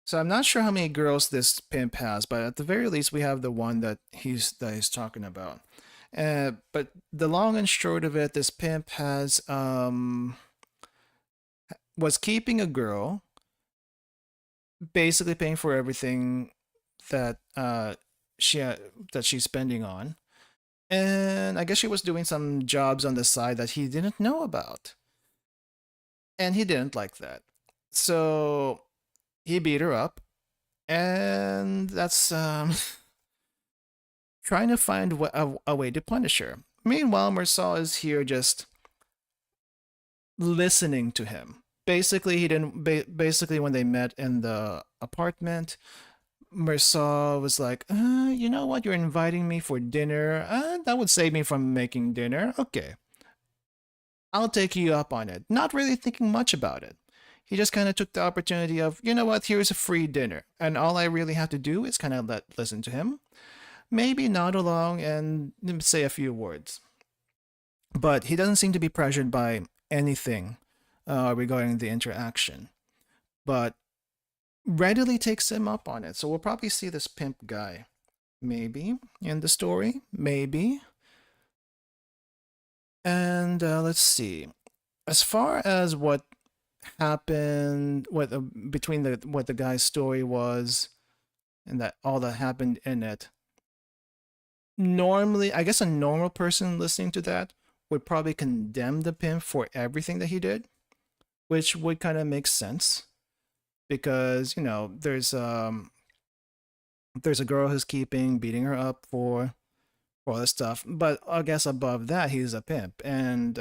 So I'm not sure how many girls this pimp has, but at the very least, we have the one that he's talking about. But the long and short of it, this pimp has was keeping a girl, basically paying for everything that she's spending on, and I guess she was doing some jobs on the side that he didn't know about, and he didn't like that, so he beat her up, and that's trying to find a way to punish her. Meanwhile, Mersal is here just listening to him. Basically, he didn't. Basically, when they met in the apartment, Mersal was like, you know what? You're inviting me for dinner. That would save me from making dinner. Okay, I'll take you up on it. Not really thinking much about it. He just kind of took the opportunity of, you know what? Here's a free dinner, and all I really have to do is kind of listen to him. Maybe nod along and say a few words. But he doesn't seem to be pressured by anything regarding the interaction, but readily takes him up on it. So we'll probably see this pimp guy, maybe, in the story, maybe. And let's see. As far as what happened, between what the guy's story was, and that all that happened in it, normally, I guess a normal person listening to that would probably condemn the pimp for everything that he did, which would kind of make sense because there's a girl who's beating her up for all this stuff, but I guess above that he's a pimp, and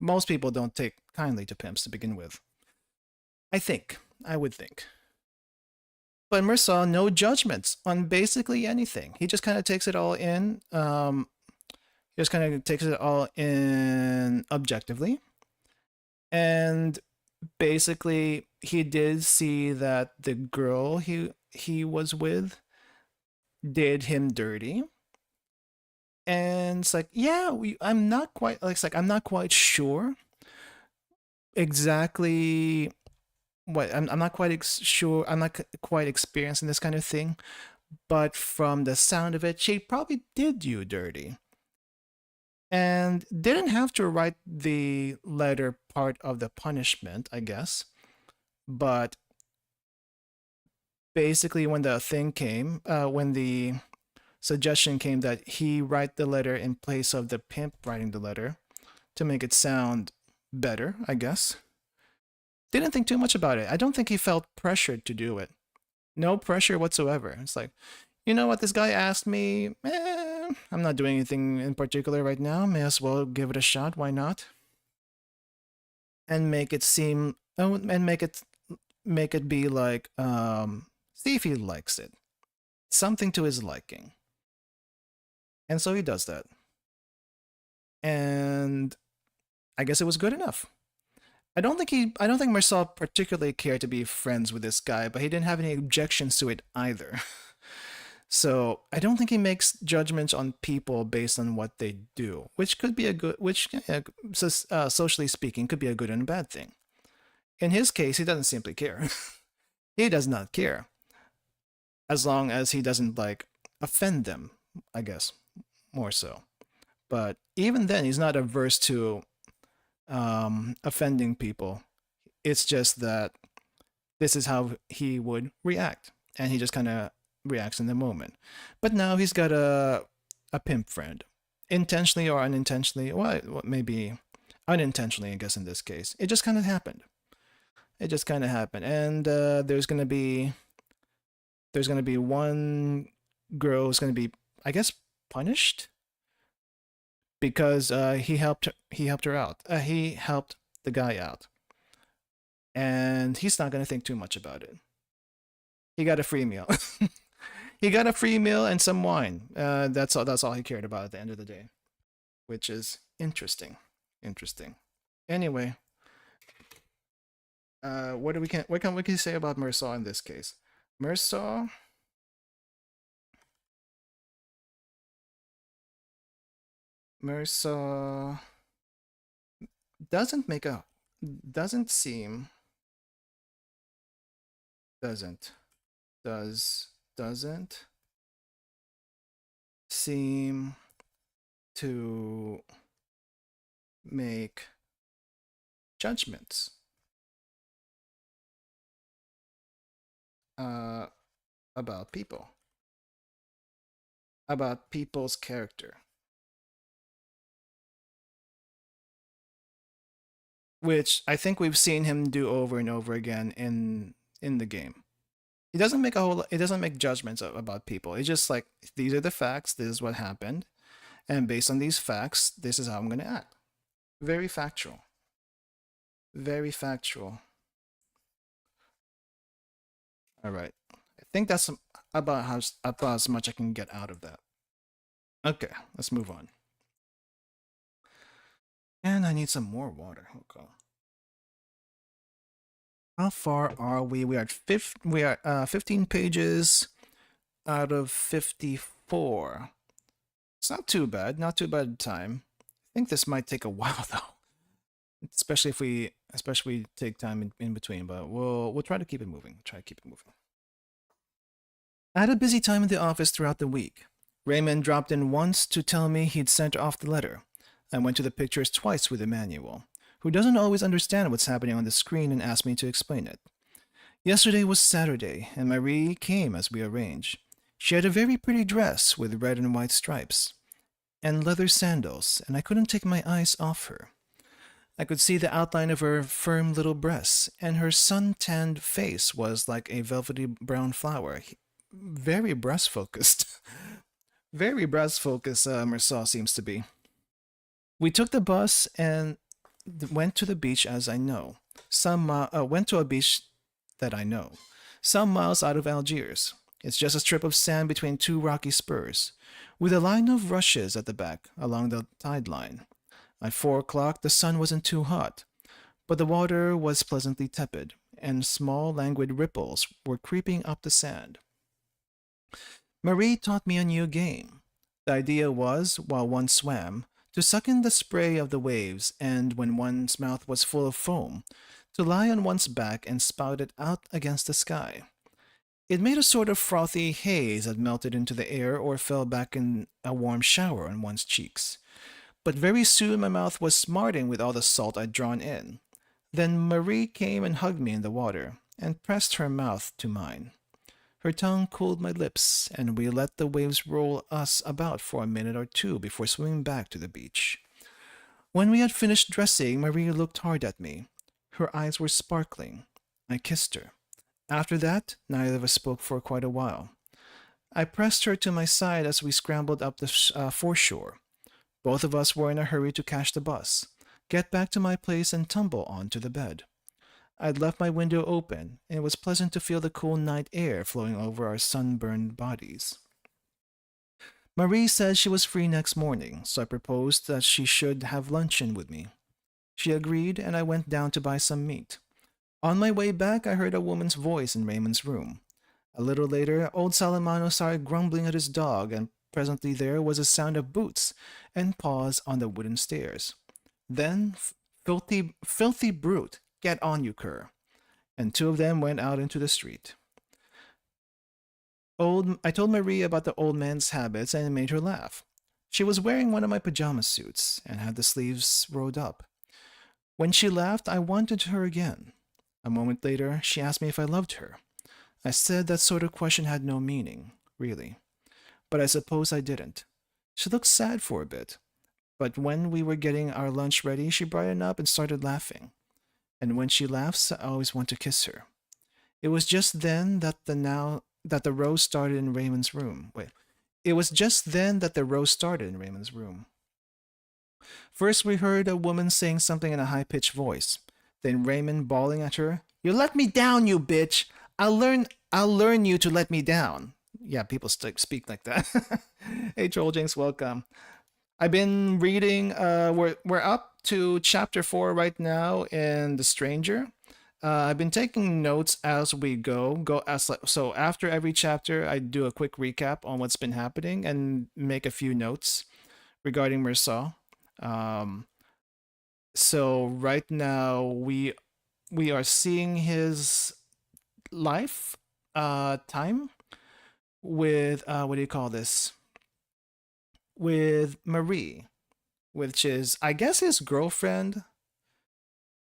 most people don't take kindly to pimps to begin with. I would think. But Mersal, no judgments on basically anything. He just kind of takes it all in. He just kind of takes it all in objectively. And basically, he did see that the girl he was with did him dirty. And it's like, yeah, I'm not quite, like, it's like, I'm not quite sure exactly I'm not quite sure. I'm not quite experienced in this kind of thing, but from the sound of it, she probably did you dirty and didn't have to write the letter part of the punishment, I guess. But basically, when the thing came, when the suggestion came that he write the letter in place of the pimp writing the letter to make it sound better, I guess. Didn't think too much about it. I don't think he felt pressured to do it. No pressure whatsoever. It's like, you know what, this guy asked me, I'm not doing anything in particular right now. May as well give it a shot. Why not? And make it seem, oh, and make it be like, see if he likes it. Something to his liking. And so he does that. And I guess it was good enough. I don't think Marcel particularly cared to be friends with this guy, but he didn't have any objections to it either. So I don't think he makes judgments on people based on what they do, which could be a good, socially speaking, could be a good and a bad thing. In his case, he doesn't simply care. He does not care, as long as he doesn't like offend them, I guess, more so. But even then, he's not averse to offending people. It's just that this is how he would react, and he just kind of reacts in the moment. But now he's got a pimp friend, intentionally or unintentionally. Well, maybe unintentionally, I guess in this case. It just kind of happened. It just kind of happened, and there's gonna be one girl who's gonna be, I guess, punished because he helped her out. He helped the guy out, and he's not gonna think too much about it. He got a free meal. He got a free meal and some wine. That's all he cared about at the end of the day, which is interesting. Interesting. Anyway, what can we say about Mersaw in this case? Mersaw doesn't make a doesn't seem doesn't seem to make judgments about people, about people's character, which I think we've seen him do over and over again in the game. He doesn't make judgments about people. It's just like, these are the facts, this is what happened, and based on these facts, this is how I'm going to act. Very factual. Very factual. All right. I think that's about as much I can get out of that. Okay, let's move on. And I need some more water. Okay. How far are we? We are at 15 pages out of 54. It's not too bad. Not too bad time. I think this might take a while though, especially if we take time in between. But we'll try to keep it moving. I had a busy time in the office throughout the week. Raymond dropped in once to tell me he'd sent off the letter. I went to the pictures twice with Emmanuel, who doesn't always understand what's happening on the screen and asked me to explain it. Yesterday was Saturday, and Marie came as we arranged. She had a very pretty dress with red and white stripes, and leather sandals, and I couldn't take my eyes off her. I could see the outline of her firm little breasts, and her sun-tanned face was like a velvety brown flower. Very breast-focused. Very breast-focused, Marcel seems to be. We took the bus and went to the beach as I know. Went to a beach that I know. Some miles out of Algiers. It's just a strip of sand between two rocky spurs, with a line of rushes at the back along the tide line. At 4 o'clock the sun wasn't too hot, but the water was pleasantly tepid, and small languid ripples were creeping up the sand. Marie taught me a new game. The idea was, while one swam, to suck in the spray of the waves, and when one's mouth was full of foam, to lie on one's back and spout it out against the sky. It made a sort of frothy haze that melted into the air or fell back in a warm shower on one's cheeks. But very soon my mouth was smarting with all the salt I'd drawn in. Then Marie came and hugged me in the water, and pressed her mouth to mine. Her tongue cooled my lips, and we let the waves roll us about for a minute or two before swimming back to the beach. When we had finished dressing, Marie looked hard at me. Her eyes were sparkling. I kissed her. After that, neither of us spoke for quite a while. I pressed her to my side as we scrambled up the foreshore. Both of us were in a hurry to catch the bus, get back to my place, and tumble onto the bed. I'd left my window open, and it was pleasant to feel the cool night air flowing over our sunburned bodies. Marie said she was free next morning, so I proposed that she should have luncheon with me. She agreed, and I went down to buy some meat. On my way back, I heard a woman's voice in Raymond's room. A little later, old Salamano started grumbling at his dog, and presently there was a sound of boots and paws on the wooden stairs. Then, filthy brute, get on, you cur. And two of them went out into the street. I told Marie about the old man's habits, and it made her laugh. She was wearing one of my pajama suits and had the sleeves rolled up. When she laughed, I wanted her again. A moment later, she asked me if I loved her. I said that sort of question had no meaning, really. But I suppose I didn't. She looked sad for a bit. But when we were getting our lunch ready, she brightened up and started laughing. And when she laughs, I always want to kiss her. It was just then that the rose started in Raymond's room. It was just then that the rose started in Raymond's room. First, we heard a woman saying something in a high-pitched voice. Then Raymond bawling at her, "You let me down, you bitch! I'll learn you to let me down." Yeah, people speak like that. Hey, Troll Jinx, welcome. I've been reading. We're up to chapter 4 right now in The Stranger. I've been taking notes as we go. So after every chapter, I do a quick recap on what's been happening and make a few notes regarding Mirsaw. So right now we are seeing his life time with what do you call this? With Marie, which is, I guess, his girlfriend.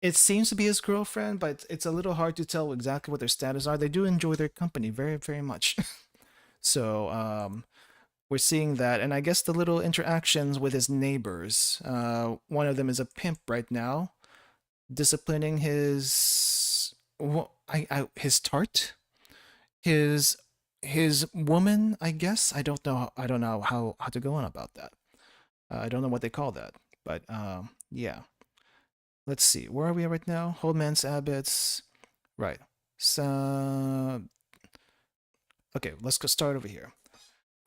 It seems to be his girlfriend, but it's a little hard to tell exactly what their status are. They do enjoy their company very, very much. So we're seeing that, and I guess the little interactions with his neighbors. One of them is a pimp right now, disciplining his tart, his woman. I guess I don't know how to go on about that. I don't know what they call that, but yeah. Let's see, where are we right now? Old man's habits. Right. So, okay, let's go start over here.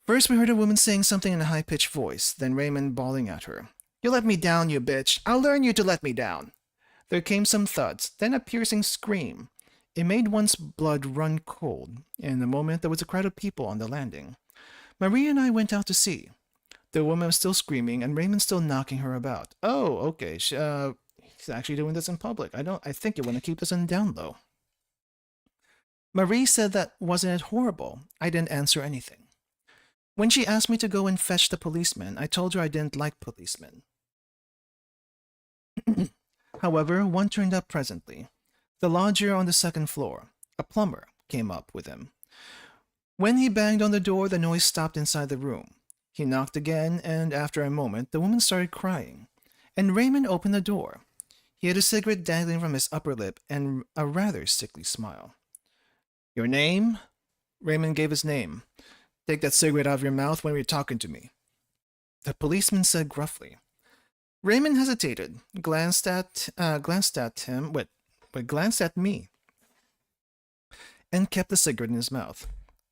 First, we heard a woman saying something in a high-pitched voice, then Raymond bawling at her. "You let me down, you bitch! I'll learn you to let me down!" There came some thuds, then a piercing scream. It made one's blood run cold. In a moment, there was a crowd of people on the landing. Marie and I went out to see. The woman was still screaming, and Raymond still knocking her about. Oh, okay. He's actually doing this in public. I think you want to keep this in down low. Marie said that wasn't it horrible. I didn't answer anything. When she asked me to go and fetch the policeman, I told her I didn't like policemen. However, one turned up presently. The lodger on the second floor, a plumber, came up with him. When he banged on the door, the noise stopped inside the room. He knocked again, and after a moment, the woman started crying, and Raymond opened the door. He had a cigarette dangling from his upper lip and a rather sickly smile. "Your name?" Raymond gave his name. "Take that cigarette out of your mouth when you're talking to me," the policeman said gruffly. Raymond hesitated, glanced at me, and kept the cigarette in his mouth.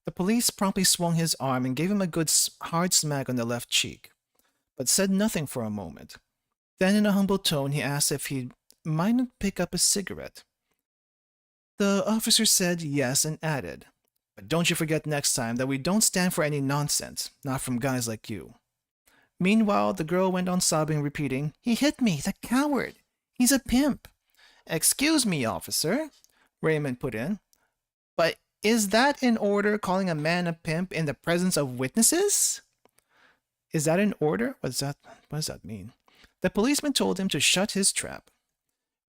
The police promptly swung his arm and gave him a good hard smack on the left cheek, but said nothing for a moment. Then in a humble tone he asked if he mightn't pick up a cigarette. The officer said yes and added, "But don't you forget next time that we don't stand for any nonsense, not from guys like you." Meanwhile, the girl went on sobbing, repeating, "He hit me, the coward! He's a pimp!" "Excuse me, officer," Raymond put in, "but is that in order, calling a man a pimp in the presence of witnesses?" Is that an order? What does that mean? The policeman told him to shut his trap.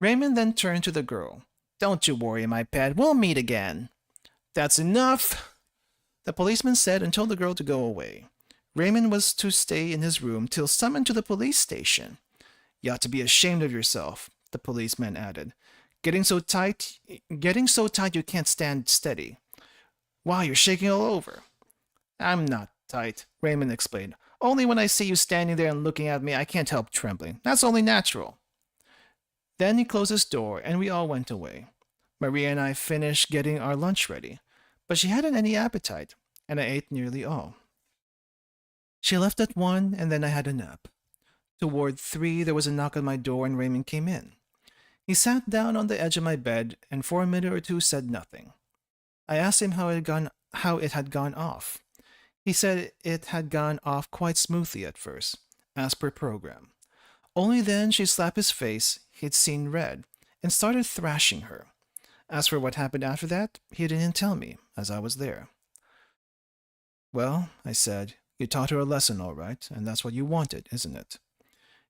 Raymond then turned to the girl. "Don't you worry, my pet. We'll meet again." "That's enough," the policeman said and told the girl to go away. Raymond was to stay in his room till summoned to the police station. "You ought to be ashamed of yourself," the policeman added. Getting so tight you can't stand steady. Wow, you're shaking all over." "I'm not tight," Raymond explained. "Only when I see you standing there and looking at me, I can't help trembling. That's only natural." Then he closed his door, and we all went away. Maria and I finished getting our lunch ready, but she hadn't any appetite, and I ate nearly all. She left at 1, and then I had a nap. Toward 3, there was a knock on my door, and Raymond came in. He sat down on the edge of my bed, and for a minute or two said nothing. I asked him how it had gone off. He said it had gone off quite smoothly at first, as per program. Only then she slapped his face, he'd seen red, and started thrashing her. As for what happened after that, he didn't tell me, as I was there. "Well," I said, "you taught her a lesson all right, and that's what you wanted, isn't it?"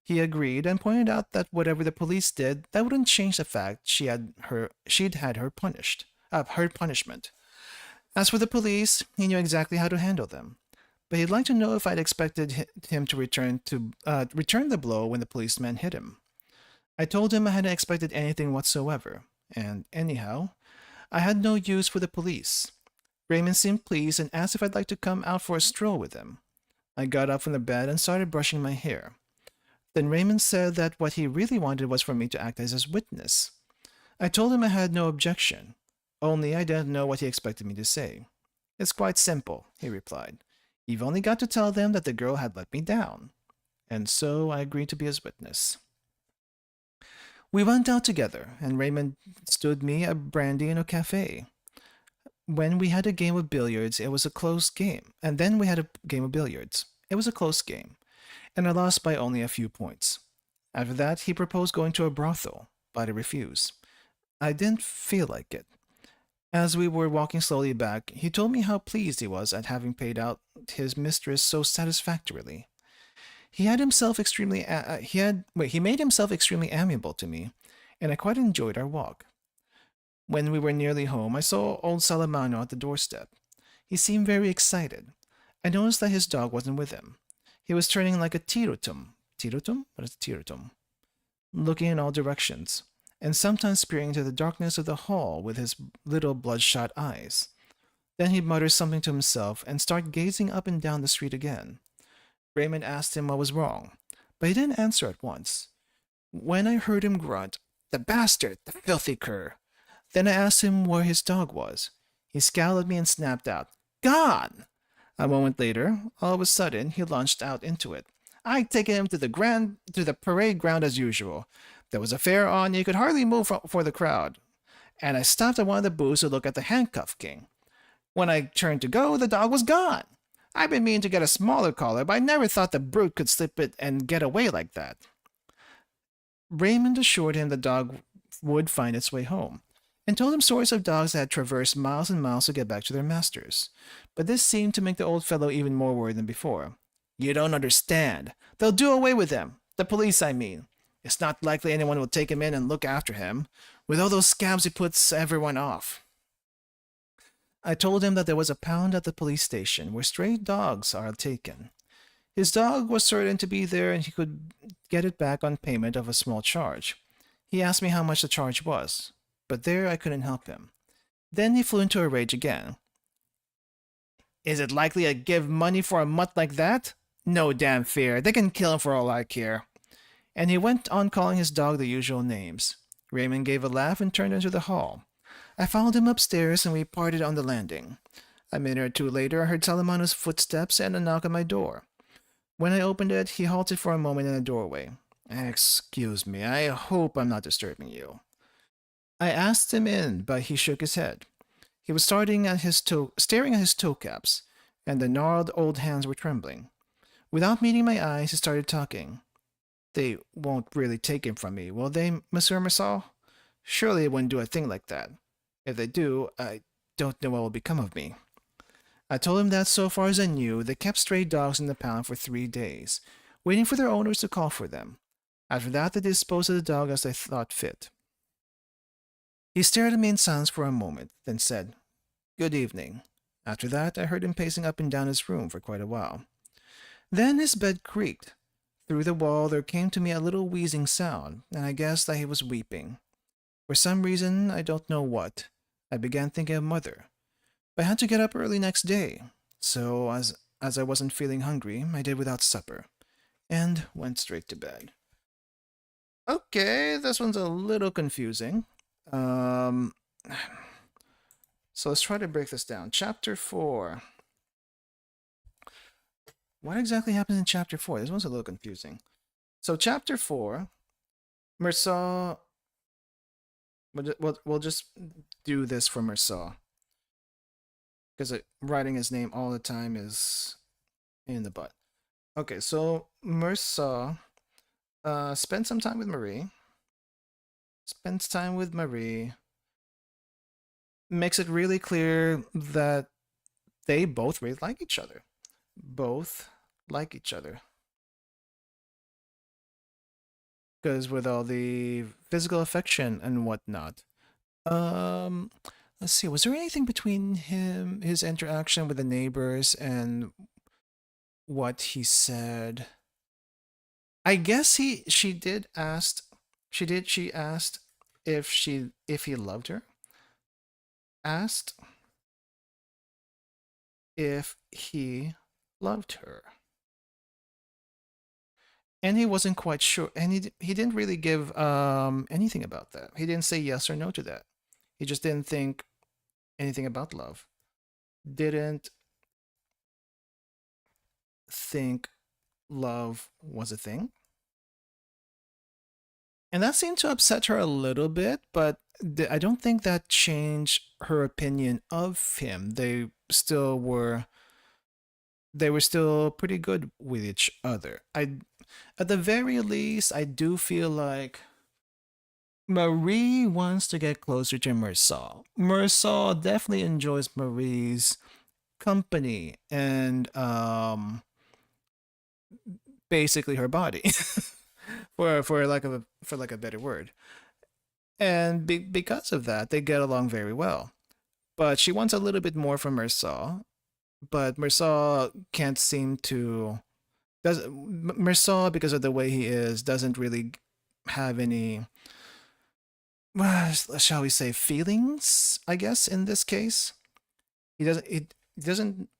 He agreed and pointed out that whatever the police did, that wouldn't change the fact she'd had her punishment. As for the police, he knew exactly how to handle them, but he'd like to know if I'd expected him to return the blow when the policeman hit him. I told him I hadn't expected anything whatsoever, and anyhow, I had no use for the police. Raymond seemed pleased and asked if I'd like to come out for a stroll with him. I got up from the bed and started brushing my hair. Then Raymond said that what he really wanted was for me to act as his witness. I told him I had no objection, only I didn't know what he expected me to say. "It's quite simple," he replied. "You've only got to tell them that the girl had let me down." And so I agreed to be his witness. We went out together, and Raymond stood me a brandy in a cafe. When we had a game of billiards, it was a close game, and then we had a game of billiards. It was a close game, and I lost by only a few points. After that, he proposed going to a brothel, but I refused. I didn't feel like it. As we were walking slowly back, he told me how pleased he was at having paid out his mistress so satisfactorily. He made himself extremely amiable to me, and I quite enjoyed our walk. When we were nearly home, I saw old Salamano at the doorstep. He seemed very excited. I noticed that his dog wasn't with him. He was turning like a tirutum. Tirutum? What is a tirutum? Looking in all directions, and sometimes peering into the darkness of the hall with his little bloodshot eyes. Then he'd mutter something to himself and start gazing up and down the street again. Raymond asked him what was wrong, but he didn't answer at once. When I heard him grunt, "The bastard! The filthy cur!" Then I asked him where his dog was. He scowled at me and snapped out, "Gone!" A moment later, all of a sudden, he launched out into it. I'd taken him to the parade ground as usual. There was a fair on, and you could hardly move for the crowd. And I stopped at one of the booths to look at the handcuff king. When I turned to go, the dog was gone. I've been meaning to get a smaller collar, but I never thought the brute could slip it and get away like that. Raymond assured him the dog would find its way home, and told him stories of dogs that had traversed miles and miles to get back to their masters. But this seemed to make the old fellow even more worried than before. "You don't understand. They'll do away with him. The police, I mean. It's not likely anyone will take him in and look after him. With all those scabs, he puts everyone off." I told him that there was a pound at the police station where stray dogs are taken. His dog was certain to be there, and he could get it back on payment of a small charge. He asked me how much the charge was, but there I couldn't help him. Then he flew into a rage again. "Is it likely I'd give money for a mutt like that? No damn fear. They can kill him for all I care." And he went on calling his dog the usual names. Raymond gave a laugh and turned into the hall. I followed him upstairs, and we parted on the landing. A minute or two later, I heard Salamano's footsteps and a knock on my door. When I opened it, he halted for a moment in the doorway. "Excuse me, I hope I'm not disturbing you." I asked him in, but he shook his head. He was staring at his toe caps, and the gnarled old hands were trembling. Without meeting my eyes, he started talking. "They won't really take him from me, will they, Monsieur Marsal?" Surely they wouldn't do a thing like that. If they do, I don't know what will become of me. I told him that so far as I knew, they kept stray dogs in the pound for 3 days, waiting for their owners to call for them. After that, they disposed of the dog as they thought fit. He stared at me in silence for a moment, then said, "Good evening." After that, I heard him pacing up and down his room for quite a while. Then his bed creaked. Through the wall there came to me a little wheezing sound, and I guessed that he was weeping. For some reason, I don't know what, I began thinking of Mother. But I had to get up early next day, so as I wasn't feeling hungry, I did without supper, and went straight to bed. Okay, this one's a little confusing. So let's try to break this down. Chapter 4. What exactly happens in Chapter 4? This one's a little confusing. So Chapter 4, Mersaw... We'll just do this for Mersaw. Because writing his name all the time is in the butt. Okay, so Mersaw spends some time with Marie. Spends time with Marie. Makes it really clear that they both really like each other. Both like each other. Because with all the physical affection and whatnot. Let's see, was there anything between his interaction with the neighbors and what he said? I guess she asked if he loved her. Asked if he loved her. And he wasn't quite sure, and he didn't really give anything about that. He didn't say yes or no to that. He just didn't think anything about love. Didn't think love was a thing. And that seemed to upset her a little bit, but I don't think that changed her opinion of him. They were still pretty good with each other. At the very least, I do feel like Marie wants to get closer to Mersaw. Mersaw definitely enjoys Marie's company and basically her body, for lack of a better word. And because of that, they get along very well. But she wants a little bit more from Mersaw, but Mersaw can't seem to. Mersaw, because of the way he is, doesn't really have any, shall we say, feelings, I guess, in this case. He doesn't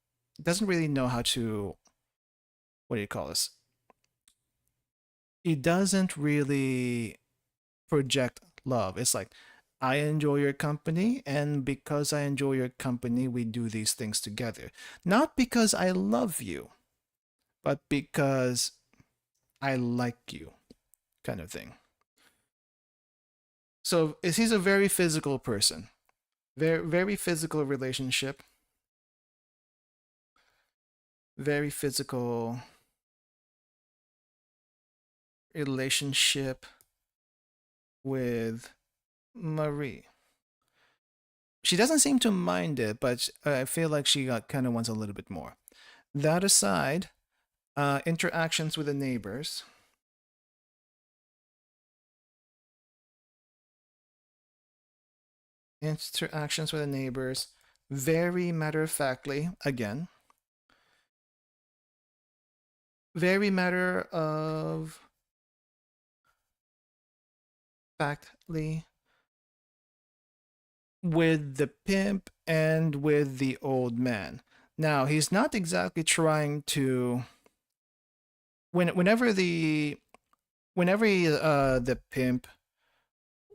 really know how to, what do you call this? He doesn't really project love. It's like, I enjoy your company, and because I enjoy your company, we do these things together. Not because I love you, but because I like you, kind of thing. So he's a very physical person. Very physical relationship. Very physical relationship with Marie. She doesn't seem to mind it, but I feel like she kind of wants a little bit more. That aside, interactions with the neighbors. Interactions with the neighbors. Very matter-of-factly, again. Very matter-of-factly with the pimp and with the old man. Now, he's not exactly trying to... Whenever the pimp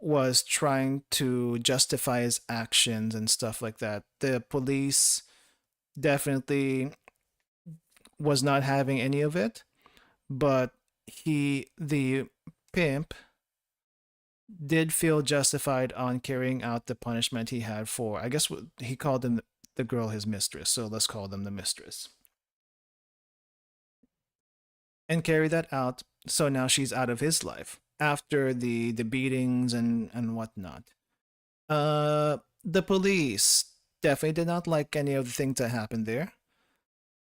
was trying to justify his actions and stuff like that, the police definitely was not having any of it, but the pimp did feel justified on carrying out the punishment he had for, I guess he called the girl his mistress, so let's call them the mistress. And carry that out, so now she's out of his life. after the beatings and whatnot. The police definitely did not like any of the things that happened there.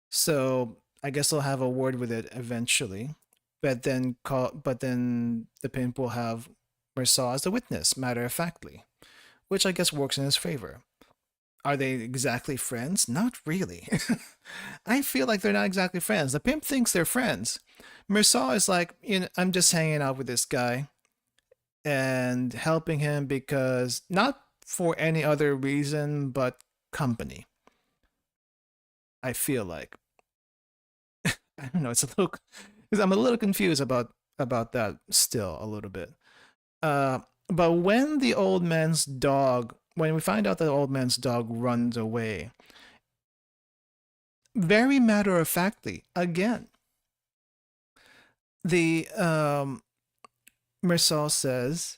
So I guess they'll have a word with it eventually. But then the pimp will have Mersaw as the witness, matter of factly, which I guess works in his favor. Are they exactly friends? Not really. I feel like they're not exactly friends. The pimp thinks they're friends. Mersaw is like, I'm just hanging out with this guy and helping him because not for any other reason but company. I feel like I don't know. It's a little because I'm a little confused about that still a little bit. Uh, but when we find out that the old man's dog runs away, very matter of factly, again, the Mersal says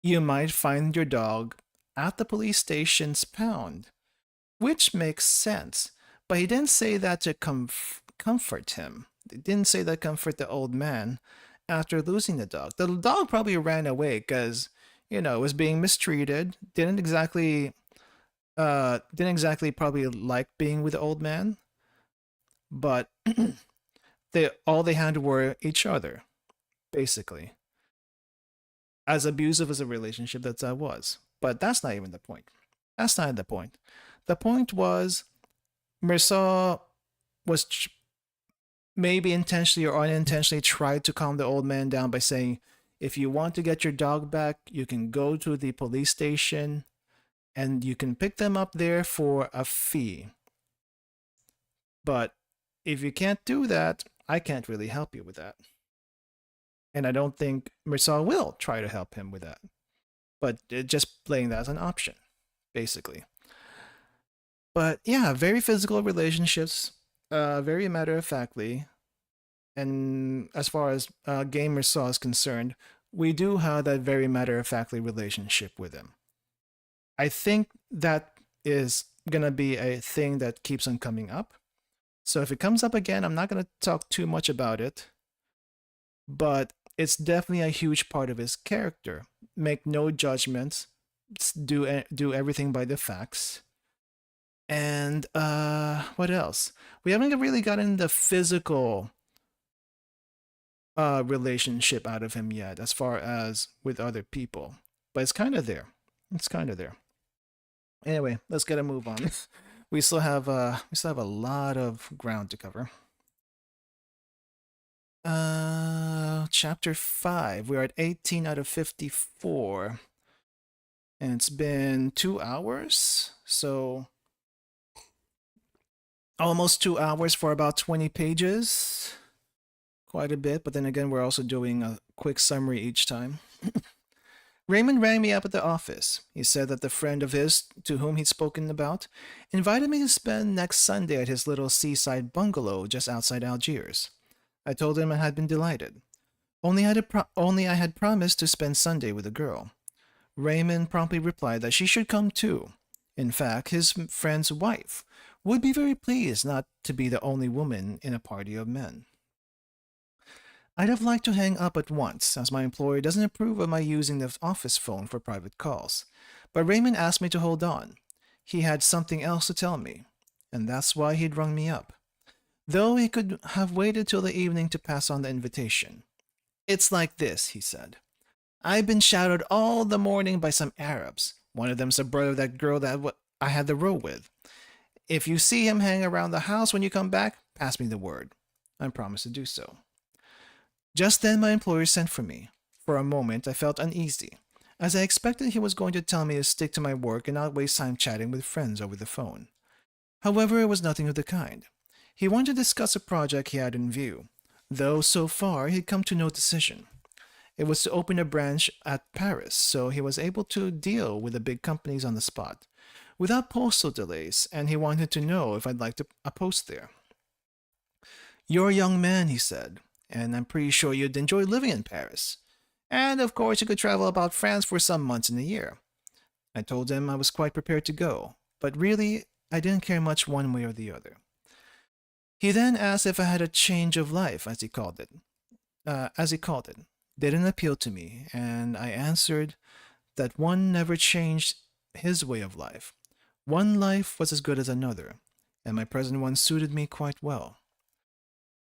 you might find your dog at the police station's pound, which makes sense. But he didn't say that to comfort him. He didn't say that comfort the old man after losing the dog. The dog probably ran away because it was being mistreated. Didn't exactly probably like being with the old man, but all they had were each other, basically. As abusive as a relationship that was. But that's not even the point. That's not the point. The point was Mirsa was maybe intentionally or unintentionally tried to calm the old man down by saying, if you want to get your dog back, you can go to the police station and you can pick them up there for a fee. But if you can't do that, I can't really help you with that. And I don't think Mirsa will try to help him with that. But just playing that as an option, basically. But yeah, very physical relationships, very matter of factly. And as far as game Mirsa is concerned, we do have that very matter of factly relationship with him. I think that is going to be a thing that keeps on coming up. So if it comes up again, I'm not going to talk too much about it. But it's definitely a huge part of his character. Make no judgments. Do everything by the facts. And what else? We haven't really gotten the physical relationship out of him yet, as far as with other people. But it's kind of there. It's kind of there. Anyway, let's get a move on. we still have a lot of ground to cover. Chapter 5. We're at 18 out of 54. And it's been 2 hours. So almost 2 hours for about 20 pages. Quite a bit, but then again, we're also doing a quick summary each time. Raymond rang me up at the office. He said that the friend of his, to whom he'd spoken about, invited me to spend next Sunday at his little seaside bungalow just outside Algiers. I told him I had been delighted. Only I had promised to spend Sunday with a girl. Raymond promptly replied that she should come too. In fact, his friend's wife would be very pleased not to be the only woman in a party of men. I'd have liked to hang up at once, as my employer doesn't approve of my using the office phone for private calls. But Raymond asked me to hold on. He had something else to tell me, and that's why he'd rung me up. Though he could have waited till the evening to pass on the invitation. It's like this, he said. I've been shadowed all the morning by some Arabs. One of them's a brother of that girl that I had the row with. If you see him hang around the house when you come back, pass me the word. I promise to do so. Just then my employer sent for me. For a moment I felt uneasy, as I expected he was going to tell me to stick to my work and not waste time chatting with friends over the phone. However, it was nothing of the kind. He wanted to discuss a project he had in view, though so far he'd come to no decision. It was to open a branch at Paris, so he was able to deal with the big companies on the spot, without postal delays, and he wanted to know if I'd like a post there. You're a young man, he said, and I'm pretty sure you'd enjoy living in Paris. And of course you could travel about France for some months in a year. I told him I was quite prepared to go, but really I didn't care much one way or the other. He then asked if I had a change of life, as he called it. didn't appeal to me, and I answered that one never changed his way of life. One life was as good as another, and my present one suited me quite well.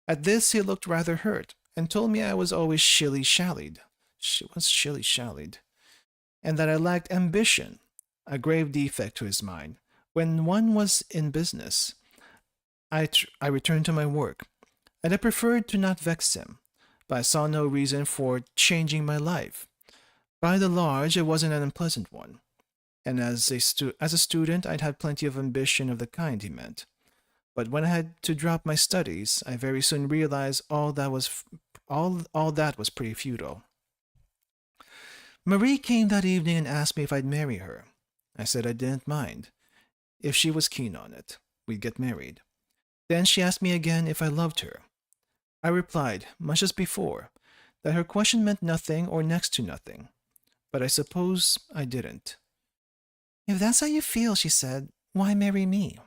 At this, he looked rather hurt, and told me I was always shilly-shallied. She was shilly-shallied. And that I lacked ambition, a grave defect to his mind. When one was in business, I returned to my work, and I preferred to not vex him, but I saw no reason for changing my life. By the large, it wasn't an unpleasant one, and as a student, I'd had plenty of ambition of the kind he meant. But when I had to drop my studies, I very soon realized all that was pretty futile. Marie came that evening and asked me if I'd marry her. I said I didn't mind. If she was keen on it, we'd get married. Then she asked me again if I loved her. I replied, much as before, that her question meant nothing or next to nothing. But I suppose I didn't. If that's how you feel, she said, why marry me?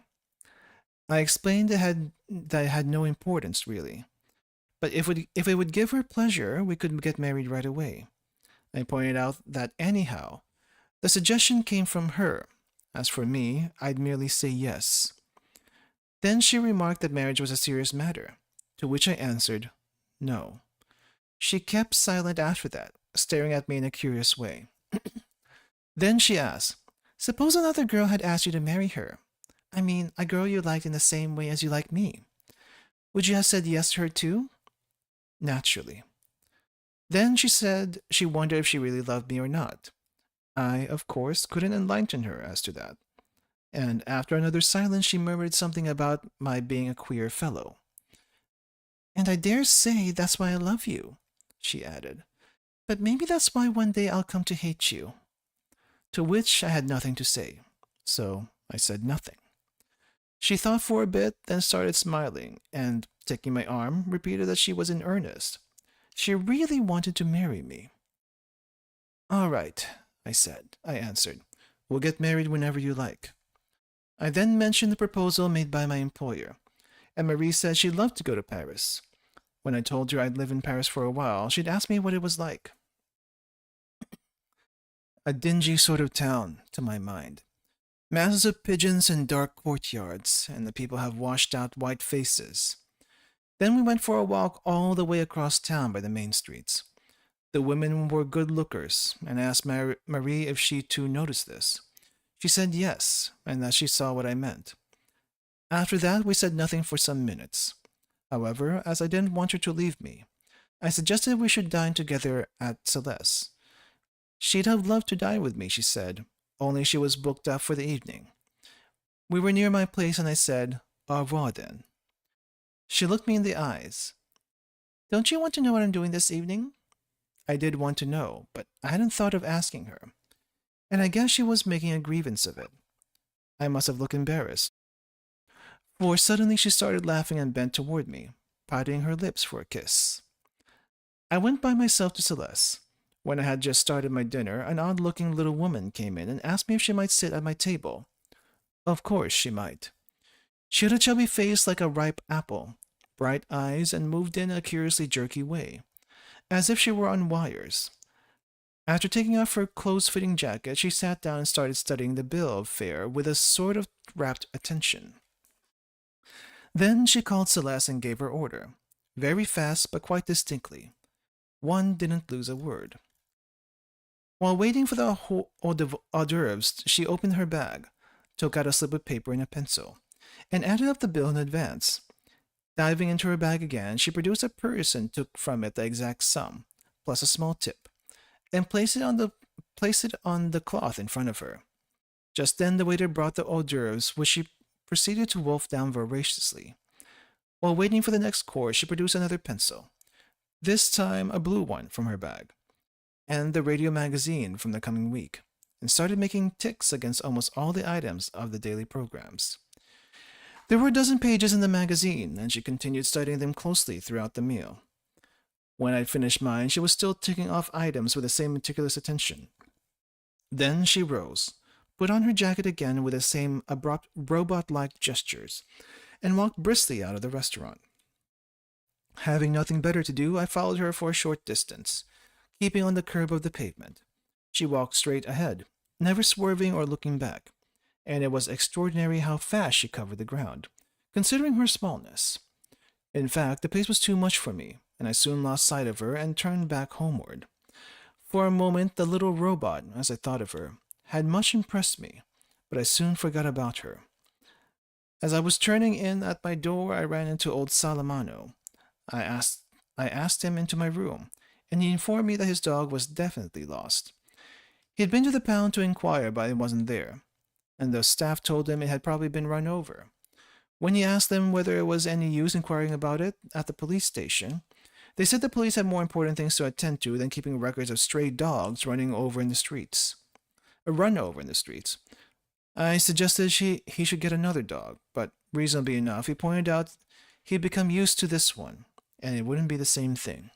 I explained that it had no importance, really. But if it would give her pleasure, we could get married right away. I pointed out that anyhow, the suggestion came from her. As for me, I'd merely say yes. Then she remarked that marriage was a serious matter, to which I answered, no. She kept silent after that, staring at me in a curious way. Then she asked, suppose another girl had asked you to marry her. I mean, a girl you liked in the same way as you like me. Would you have said yes to her too? Naturally. Then she said she wondered if she really loved me or not. I, of course, couldn't enlighten her as to that. And after another silence, she murmured something about my being a queer fellow. And I dare say that's why I love you, she added. But maybe that's why one day I'll come to hate you. To which I had nothing to say, so I said nothing. She thought for a bit, then started smiling, and, taking my arm, repeated that she was in earnest. She really wanted to marry me. All right, I answered. We'll get married whenever you like. I then mentioned the proposal made by my employer, and Marie said she'd love to go to Paris. When I told her I'd live in Paris for a while, she'd asked me what it was like. A dingy sort of town, to my mind. Masses of pigeons and dark courtyards, and the people have washed-out white faces. Then we went for a walk all the way across town by the main streets. The women were good lookers, and I asked Marie if she too noticed this. She said yes, and that she saw what I meant. After that, we said nothing for some minutes. However, as I didn't want her to leave me, I suggested we should dine together at Celeste's. She'd have loved to dine with me, she said, only she was booked up for the evening. We were near my place, and I said, au revoir then. She looked me in the eyes. Don't you want to know what I'm doing this evening? I did want to know, but I hadn't thought of asking her, and I guess she was making a grievance of it. I must have looked embarrassed, for suddenly she started laughing and bent toward me, pouting her lips for a kiss. I went by myself to Celeste. When I had just started my dinner, an odd-looking little woman came in and asked me if she might sit at my table. Of course she might. She had a chubby face like a ripe apple, bright eyes, and moved in a curiously jerky way, as if she were on wires. After taking off her close-fitting jacket, she sat down and started studying the bill of fare with a sort of rapt attention. Then she called Celeste and gave her order, very fast but quite distinctly. One didn't lose a word. While waiting for the hors d'oeuvres, she opened her bag, took out a slip of paper and a pencil, and added up the bill in advance. Diving into her bag again, she produced a purse and took from it the exact sum, plus a small tip, and placed it on the cloth in front of her. Just then the waiter brought the hors d'oeuvres, which she proceeded to wolf down voraciously. While waiting for the next course, she produced another pencil, this time a blue one from her bag, and the radio magazine from the coming week, and started making ticks against almost all the items of the daily programs. There were a dozen pages in the magazine, and she continued studying them closely throughout the meal. When I'd finished mine, she was still ticking off items with the same meticulous attention. Then she rose, put on her jacket again with the same abrupt, robot-like gestures, and walked briskly out of the restaurant. Having nothing better to do, I followed her for a short distance, keeping on the curb of the pavement. She walked straight ahead, never swerving or looking back, and it was extraordinary how fast she covered the ground, considering her smallness. In fact, the pace was too much for me, and I soon lost sight of her and turned back homeward. For a moment, the little robot, as I thought of her, had much impressed me, but I soon forgot about her. As I was turning in at my door, I ran into old Salamano. I asked, I asked him into my room, and he informed me that his dog was definitely lost. He had been to the pound to inquire, but it wasn't there, and the staff told him it had probably been run over. When he asked them whether it was any use inquiring about it at the police station, they said the police had more important things to attend to than keeping records of stray dogs running over in the streets. A run over in the streets. I suggested he should get another dog, but reasonably enough, he pointed out he'd become used to this one, and it wouldn't be the same thing.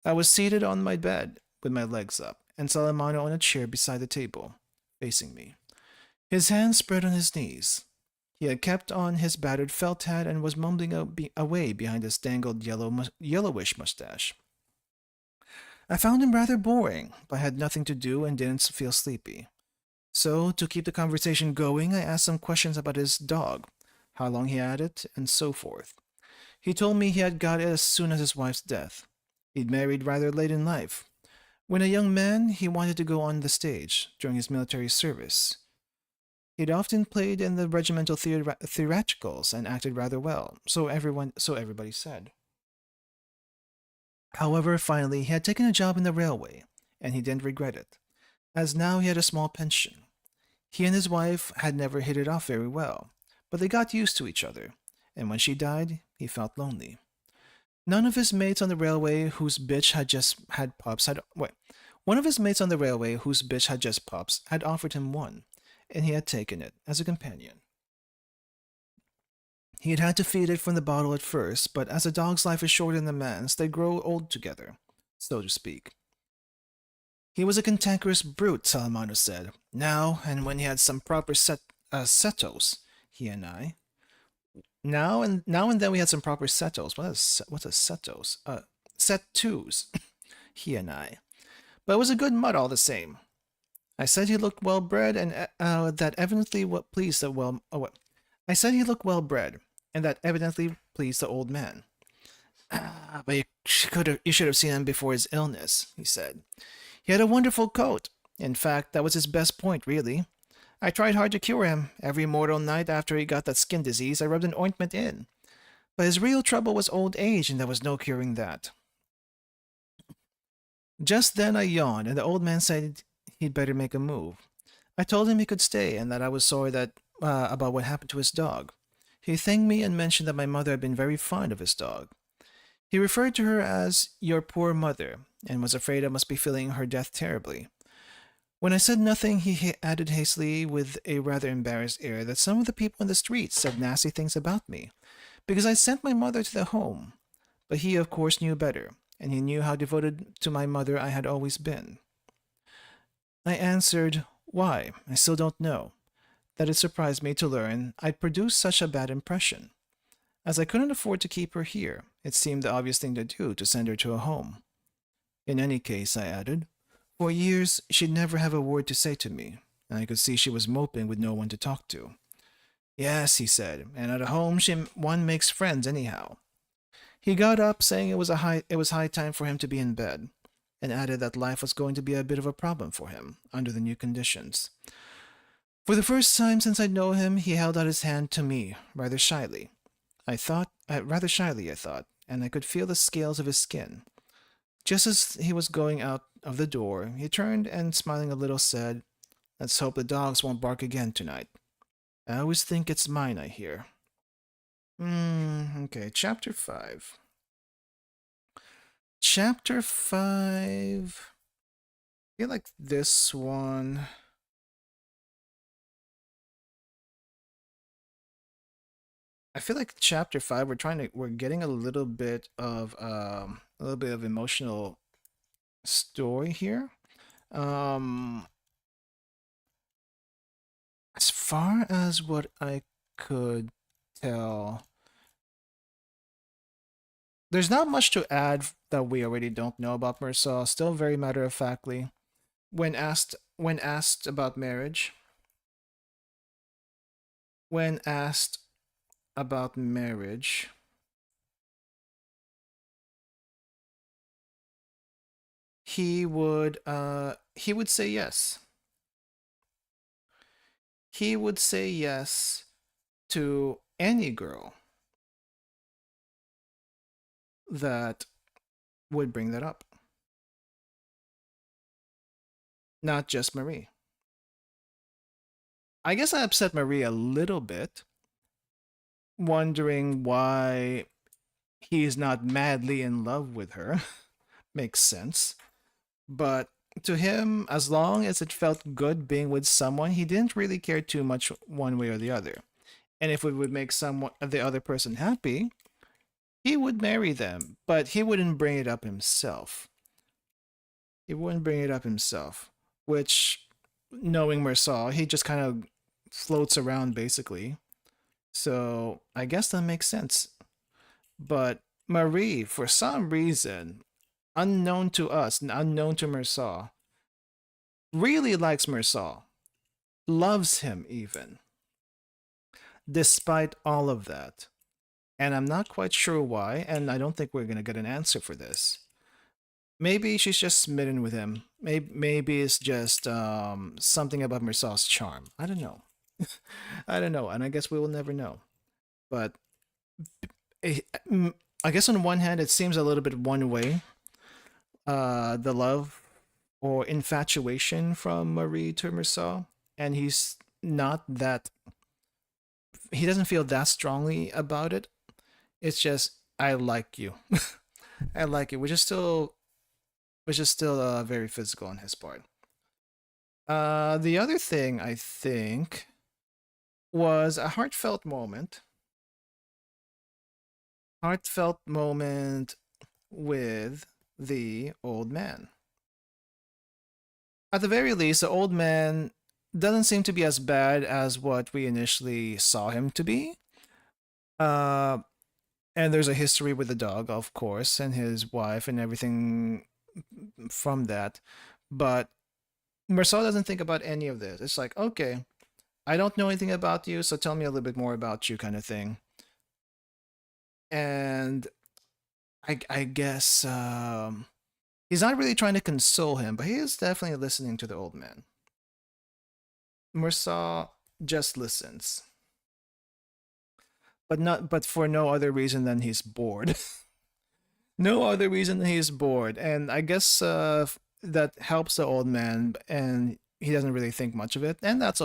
I was seated on my bed, with my legs up, and Salamano on a chair beside the table, facing me. His hands spread on his knees. He had kept on his battered felt hat and was mumbling away behind his dangled yellowish mustache. I found him rather boring, but had nothing to do and didn't feel sleepy. So, to keep the conversation going, I asked some questions about his dog, how long he had it, and so forth. He told me he had got it as soon as his wife's death. He'd married rather late in life. When a young man, he wanted to go on the stage during his military service. He'd often played in the regimental theatricals and acted rather well, so everybody said. However, finally, he had taken a job in the railway, and he didn't regret it, as now he had a small pension. He and his wife had never hit it off very well, but they got used to each other, and when she died, he felt lonely. None of his mates on the railway whose bitch had just had pups had wait. One of his mates on the railway whose bitch had just pups had offered him one, and he had taken it as a companion. He had had to feed it from the bottle at first, but as a dog's life is shorter than a man's, they grow old together, so to speak. He was a cantankerous brute, Salamano said. Now, and when he had some proper setos, he and I. Now and then we had some proper setos. What's a setos? Set twos, he and I. But it was a good mutt all the same. I said he looked well bred, and that evidently what pleased the well. Oh, what? I said he looked well bred, and that evidently pleased the old man. But you should have seen him before his illness, he said. He had a wonderful coat. In fact, that was his best point, really. I tried hard to cure him. Every mortal night after he got that skin disease, I rubbed an ointment in. But his real trouble was old age, and there was no curing that. Just then I yawned, and the old man said he'd better make a move. I told him he could stay, and that I was sorry about what happened to his dog. He thanked me and mentioned that my mother had been very fond of his dog. He referred to her as your poor mother, and was afraid I must be feeling her death terribly. When I said nothing, he added hastily with a rather embarrassed air that some of the people in the streets said nasty things about me, because I sent my mother to the home. But he, of course, knew better, and he knew how devoted to my mother I had always been. I answered, why, I still don't know. That it surprised me to learn I'd produced such a bad impression. As I couldn't afford to keep her here, it seemed the obvious thing to do to send her to a home. In any case, I added, for years she'd never have a word to say to me, and I could see she was moping with no one to talk to. Yes, he said, and at a home one makes friends anyhow. He got up, saying it was high time for him to be in bed, and added that life was going to be a bit of a problem for him under the new conditions. For the first time since I'd known him, he held out his hand to me, rather shyly, I thought, and I could feel the scales of his skin. Just as he was going out of the door, he turned and, smiling a little, said, let's hope the dogs won't bark again tonight. I always think it's mine I hear. Okay, Chapter 5. Chapter 5... I feel like this one... I feel like Chapter 5, we're getting a little bit of emotional story here. As far as what I could tell, There's not much to add that we already don't know about Mersaw. Still very matter of factly. When asked about marriage, when asked about marriage, he would say yes. He would say yes to any girl that would bring that up. Not just Marie. I guess I upset Marie a little bit, wondering why he's not madly in love with her. Makes sense. But to him, as long as it felt good being with someone, he didn't really care too much one way or the other. And if it would make someone the other person happy, he would marry them, but he wouldn't bring it up himself. He wouldn't bring it up himself, which, knowing Mersaw, he just kind of floats around basically. So I guess that makes sense. But Marie, for some reason, unknown to us and unknown to Mersaw, really likes Mersaw, loves him even, despite all of that. And I'm not quite sure why, and I don't think we're going to get an answer for this. Maybe she's just smitten with him. Maybe it's just something about Mersaw's charm. I don't know. I don't know, and I guess we will never know. But I guess on one hand, it seems a little bit one way. The love or infatuation from Marie to Mersaw, and he's not that. He doesn't feel that strongly about it. It's just I like you. I like it, which is still very physical on his part. The other thing I think was a heartfelt moment with the old man. At the very least, the old man doesn't seem to be as bad as what we initially saw him to be. Uh, and there's a history with the dog, of course, and his wife and everything from that. But Mersaw doesn't think about any of this. It's like, okay, I don't know anything about you, so tell me a little bit more about you, kind of thing. And I guess he's not really trying to console him, but he is definitely listening to the old man. Mersaw just listens, but for no other reason than he's bored. No other reason than he's bored, and I guess that helps the old man, and he doesn't really think much of it, and that's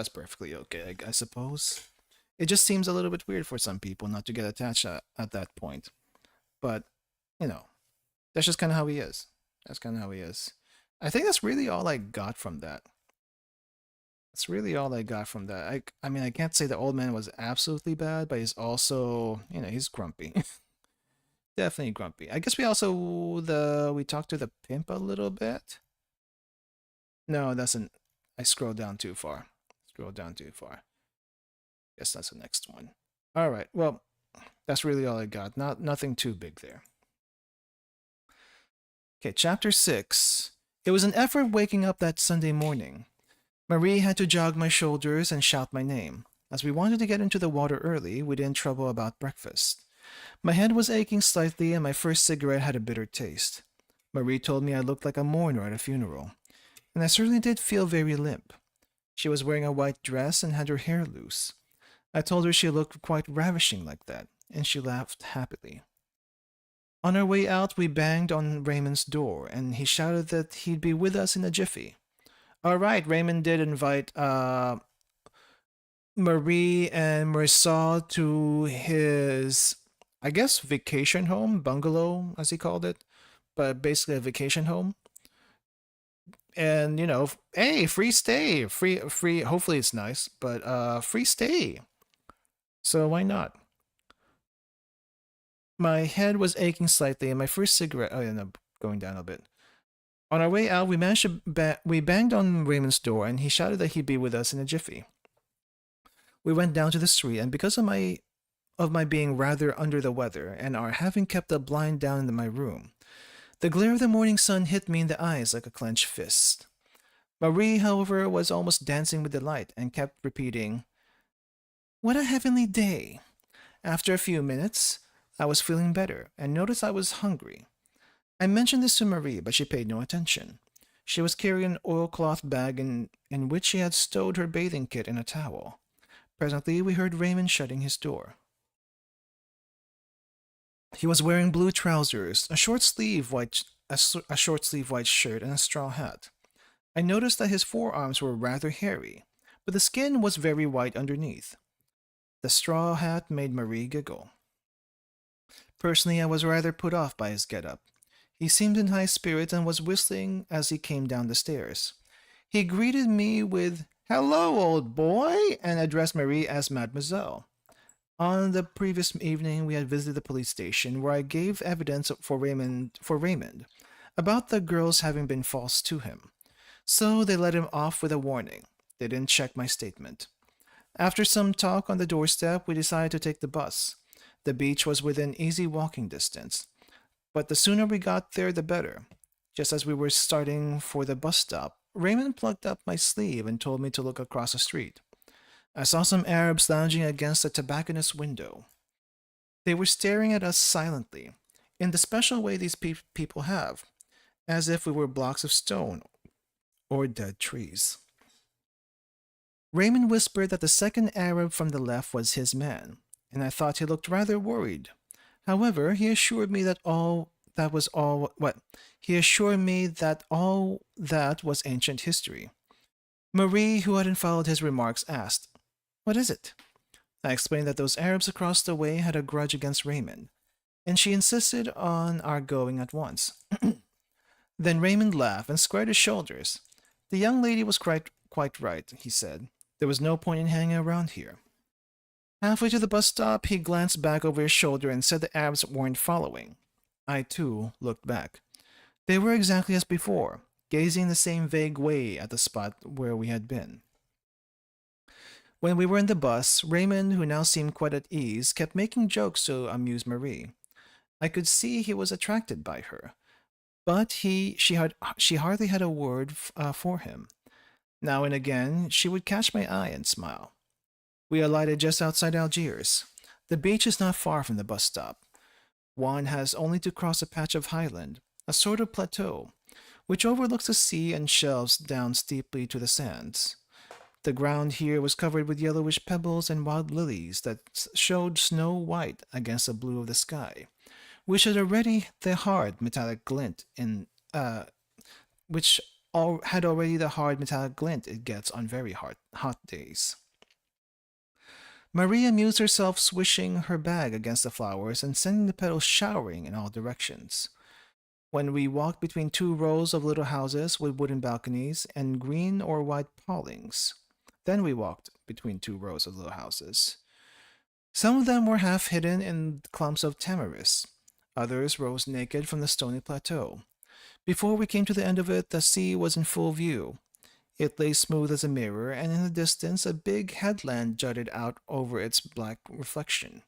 perfectly okay, I suppose. It just seems a little bit weird for some people not to get attached at that point, but you know, that's just kind of how he is. That's kind of how he is. I think that's really all I got from that. That's really all I got from that. I mean, I can't say the old man was absolutely bad, but he's also, he's grumpy. Definitely grumpy. I guess we talked to the pimp a little bit. No, that's an I scrolled down too far. Scroll down too far. Guess that's the next one. All right. Well, that's really all I got. Nothing too big there. Okay, chapter 6. It was an effort waking up that Sunday morning. Marie had to jog my shoulders and shout my name. As we wanted to get into the water early, we didn't trouble about breakfast. My head was aching slightly and my first cigarette had a bitter taste. Marie told me I looked like a mourner at a funeral, and I certainly did feel very limp. She was wearing a white dress and had her hair loose. I told her she looked quite ravishing like that, and she laughed happily. On our way out, we banged on Raymond's door, and he shouted that he'd be with us in a jiffy. All right, Raymond did invite Marie and Marissa to his, I guess, vacation home, bungalow, as he called it, but basically a vacation home. And hey, free stay, free. Hopefully it's nice, but free stay. So why not? My head was aching slightly, and my first cigarette. Oh yeah, no, going down a bit. On our way out, we banged on Raymond's door, and he shouted that he'd be with us in a jiffy. We went down to the street, and because of my of my being rather under the weather and our having kept the blind down in my room. The glare of the morning sun hit me in the eyes like a clenched fist. Marie, however, was almost dancing with delight and kept repeating, "What a heavenly day!" After a few minutes, I was feeling better and noticed I was hungry. I mentioned this to Marie, but she paid no attention. She was carrying an oilcloth bag in which she had stowed her bathing kit and a towel. Presently, we heard Raymond shutting his door. He was wearing blue trousers, a short sleeve white shirt, and a straw hat. I noticed that his forearms were rather hairy, but the skin was very white underneath. The straw hat made Marie giggle. Personally, I was rather put off by his get-up. He seemed in high spirits and was whistling as he came down the stairs. He greeted me with, "Hello, old boy," and addressed Marie as Mademoiselle. On the previous evening, we had visited the police station, where I gave evidence for Raymond about the girls having been false to him. So they let him off with a warning. They didn't check my statement. After some talk on the doorstep, we decided to take the bus. The beach was within easy walking distance, but the sooner we got there, the better. Just as we were starting for the bus stop, Raymond plucked up my sleeve and told me to look across the street. I saw some Arabs lounging against a tobacconist's window. They were staring at us silently, in the special way these people have, as if we were blocks of stone or dead trees. Raymond whispered that the second Arab from the left was his man, and I thought he looked rather worried. However, he assured me that all that was ancient history. Marie, who hadn't followed his remarks, asked, "What is it?" I explained that those Arabs across the way had a grudge against Raymond, and she insisted on our going at once. Then Raymond laughed and squared his shoulders. The young lady was quite right, he said. There was no point in hanging around here. Halfway to the bus stop, he glanced back over his shoulder and said the Arabs weren't following. I, too, looked back. They were exactly as before, gazing the same vague way at the spot where we had been. When we were in the bus, Raymond, who now seemed quite at ease, kept making jokes to amuse Marie. I could see he was attracted by her, but she hardly had a word for him. Now and again, she would catch my eye and smile. We alighted just outside Algiers. The beach is not far from the bus stop. One has only to cross a patch of highland, a sort of plateau, which overlooks the sea and shelves down steeply to the sands. The ground here was covered with yellowish pebbles and wild lilies that showed snow white against the blue of the sky, which had already the hard metallic glint it gets on very hot days. Marie amused herself swishing her bag against the flowers and sending the petals showering in all directions. When we walked between two rows of little houses with wooden balconies and green or white palings. Then we walked between two rows of little houses. Some of them were half hidden in clumps of tamarisk. Others rose naked from the stony plateau. Before we came to the end of it, the sea was in full view. It lay smooth as a mirror, and in the distance a big headland jutted out over its black reflection.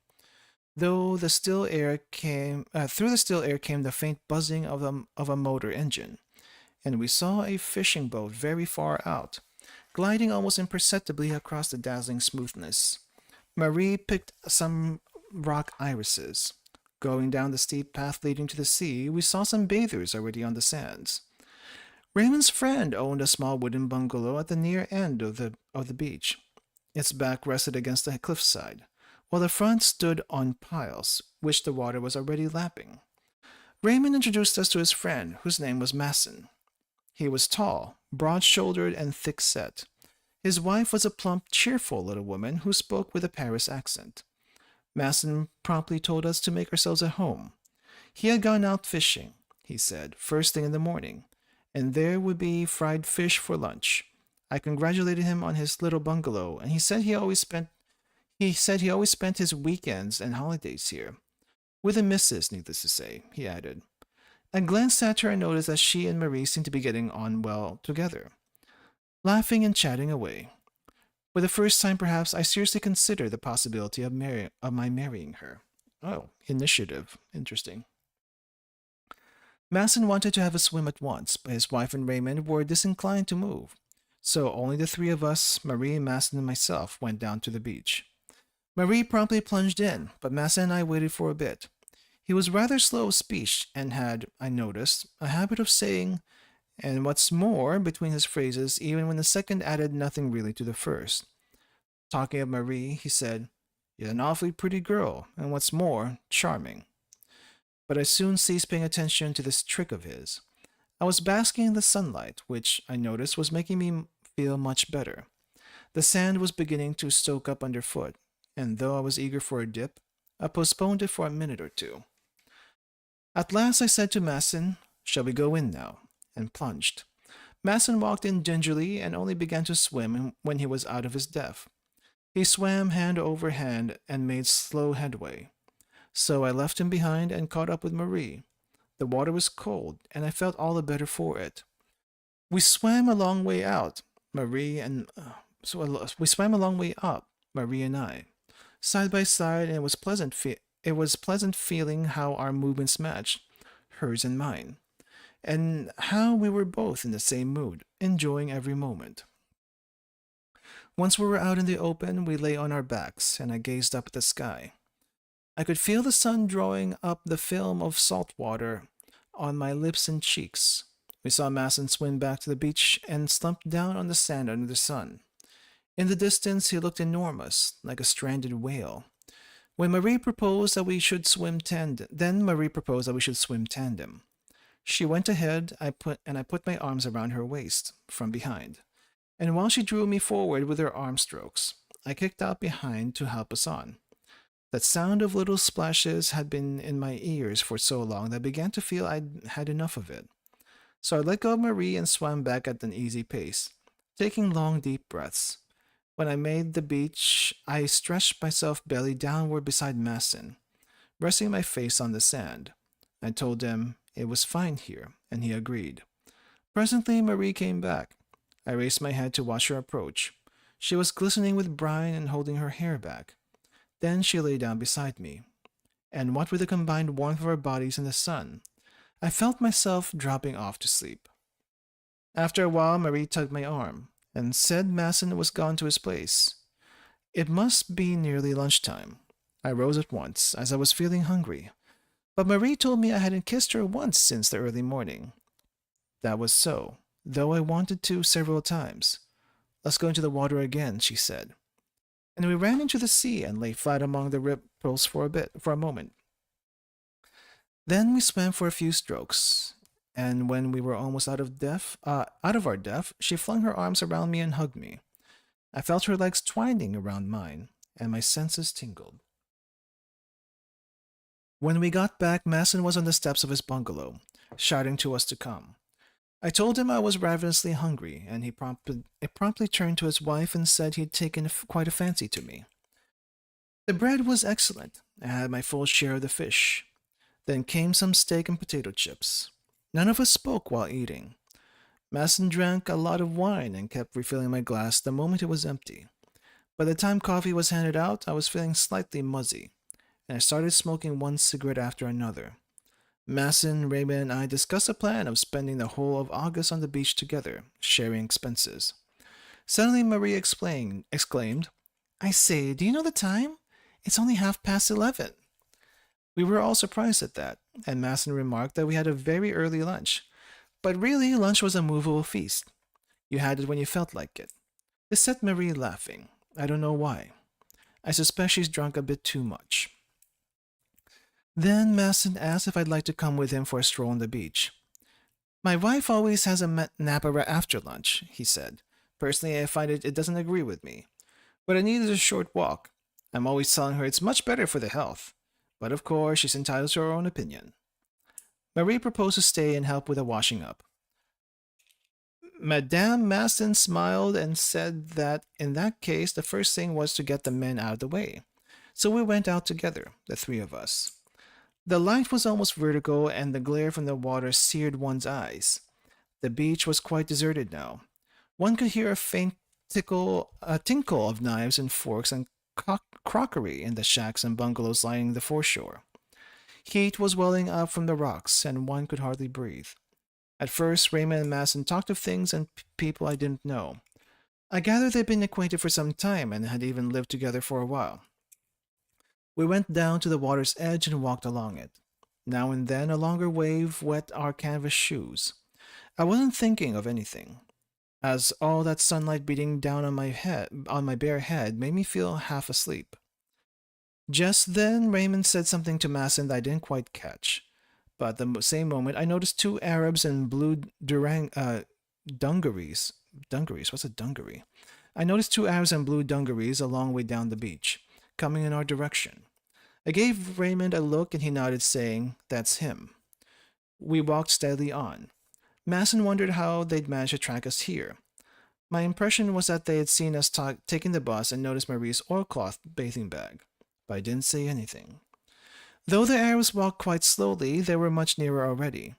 Through the still air came the faint buzzing of a motor engine, and we saw a fishing boat very far out, gliding almost imperceptibly across the dazzling smoothness. Marie picked some rock irises. Going down the steep path leading to the sea, we saw some bathers already on the sands. Raymond's friend owned a small wooden bungalow at the near end of the beach. Its back rested against the cliffside, while the front stood on piles, which the water was already lapping. Raymond introduced us to his friend, whose name was Masson. He was tall, broad-shouldered, and thick-set. His wife was a plump, cheerful little woman who spoke with a Paris accent. Masson promptly told us to make ourselves at home. He had gone out fishing, he said, first thing in the morning, and there would be fried fish for lunch. I congratulated him on his little bungalow, and he said he always spent his weekends and holidays here. With a missus, needless to say, he added. I glanced at her and noticed that she and Marie seemed to be getting on well together, laughing and chatting away. For the first time, perhaps, I seriously considered the possibility of my marrying her. Oh, initiative. Interesting. Masson wanted to have a swim at once, but his wife and Raymond were disinclined to move. So only the three of us, Marie, Masson, and myself, went down to the beach. Marie promptly plunged in, but Masson and I waited for a bit. He was rather slow of speech and had, I noticed, a habit of saying, and what's more, between his phrases, even when the second added nothing really to the first. Talking of Marie, he said, "You're an awfully pretty girl, and what's more, charming." But I soon ceased paying attention to this trick of his. I was basking in the sunlight, which, I noticed, was making me feel much better. The sand was beginning to soak up underfoot, and though I was eager for a dip, I postponed it for a minute or two. At last I said to Masson, "Shall we go in now?" and plunged. Masson walked in gingerly and only began to swim when he was out of his depth. He swam hand over hand and made slow headway. So I left him behind and caught up with Marie. The water was cold, and I felt all the better for it. We swam a long way out, we swam a long way up, Marie and I, side by side, and it was pleasant feeling how our movements matched, hers and mine, and how we were both in the same mood, enjoying every moment. Once we were out in the open, we lay on our backs, and I gazed up at the sky. I could feel the sun drawing up the film of salt water on my lips and cheeks. We saw Masson swim back to the beach and slump down on the sand under the sun. In the distance, he looked enormous, like a stranded whale. When Marie proposed that we should swim tandem, then Marie proposed that we should swim tandem. She went ahead, I put my arms around her waist from behind, and while she drew me forward with her arm strokes, I kicked out behind to help us on. That sound of little splashes had been in my ears for so long that I began to feel I'd had enough of it. So I let go of Marie and swam back at an easy pace, taking long, deep breaths. When I made the beach, I stretched myself belly downward beside Masson, resting my face on the sand. I told him it was fine here, and he agreed. Presently, Marie came back. I raised my head to watch her approach. She was glistening with brine and holding her hair back. Then she lay down beside me, and what with the combined warmth of our bodies in the sun, I felt myself dropping off to sleep. After a while, Marie tugged my arm, and said Masson was gone to his place. It must be nearly lunchtime. I rose at once, as I was feeling hungry, but Marie told me I hadn't kissed her once since the early morning. That was so, though I wanted to several times. "Let's go into the water again," she said. And we ran into the sea and lay flat among the ripples for a moment. Then we swam for a few strokes, and when we were almost out of our depth, she flung her arms around me and hugged me. I felt her legs twining around mine, and my senses tingled. When we got back, Masson was on the steps of his bungalow, shouting to us to come. I told him I was ravenously hungry, and he promptly turned to his wife and said he had taken quite a fancy to me. The bread was excellent. I had my full share of the fish. Then came some steak and potato chips. None of us spoke while eating. Masson drank a lot of wine and kept refilling my glass the moment it was empty. By the time coffee was handed out, I was feeling slightly muzzy, and I started smoking one cigarette after another. Masson, Raymond, and I discussed a plan of spending the whole of August on the beach together, sharing expenses. Suddenly Marie exclaimed, "I say, do you know the time? It's only 11:30. We were all surprised at that, and Masson remarked that we had a very early lunch. But really, lunch was a movable feast. You had it when you felt like it. This set Marie laughing. I don't know why. I suspect she's drunk a bit too much. Then Masson asked if I'd like to come with him for a stroll on the beach. "My wife always has a nap after lunch," he said. "Personally, I find it doesn't agree with me. What I need is a short walk. I'm always telling her it's much better for the health. But of course, she's entitled to her own opinion." Marie proposed to stay and help with the washing up. Madame Masson smiled and said that in that case, the first thing was to get the men out of the way. So we went out together, the three of us. The light was almost vertical, and the glare from the water seared one's eyes. The beach was quite deserted now. One could hear a faint tinkle of knives and forks and crockery in the shacks and bungalows lining the foreshore. Heat was welling up from the rocks, and one could hardly breathe. At first, Raymond and Masson talked of things and people I didn't know. I gathered they'd been acquainted for some time and had even lived together for a while. We went down to the water's edge and walked along it. Now and then a longer wave wet our canvas shoes. I wasn't thinking of anything, as all that sunlight beating down on my bare head, made me feel half asleep. Just then, Raymond said something to Masson that I didn't quite catch. But at the same moment, I noticed two Arabs in blue dungarees. Dungarees? What's a dungaree? I noticed two Arabs in blue dungarees a long way down the beach, coming in our direction. I gave Raymond a look and he nodded, saying, "That's him." We walked steadily on. Masson wondered how they'd managed to track us here. My impression was that they had seen us taking the bus and noticed Marie's oilcloth bathing bag, but I didn't say anything. Though the Arabs walked quite slowly, they were much nearer already.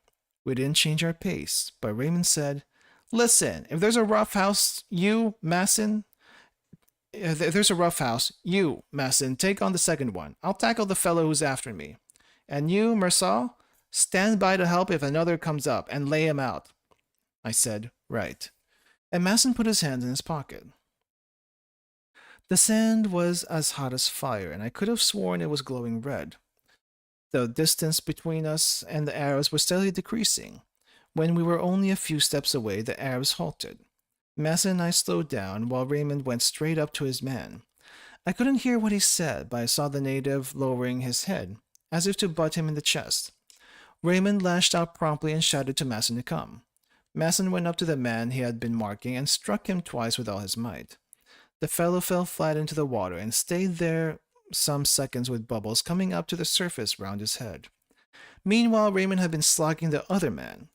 We didn't change our pace, but Raymond said, "Listen, if there's a rough house, you, Masson, take on the second one. I'll tackle the fellow who's after me. And you, Mersal, stand by to help if another comes up, and lay him out." I said, "Right." And Masson put his hand in his pocket. The sand was as hot as fire, and I could have sworn it was glowing red. The distance between us and the Arabs was steadily decreasing. When we were only a few steps away, the Arabs halted. Masson and I slowed down, while Raymond went straight up to his man. I couldn't hear what he said, but I saw the native lowering his head, as if to butt him in the chest. Raymond lashed out promptly and shouted to Masson to come. Masson went up to the man he had been marking and struck him twice with all his might. The fellow fell flat into the water and stayed there some seconds with bubbles coming up to the surface round his head. Meanwhile, Raymond had been slogging the other man,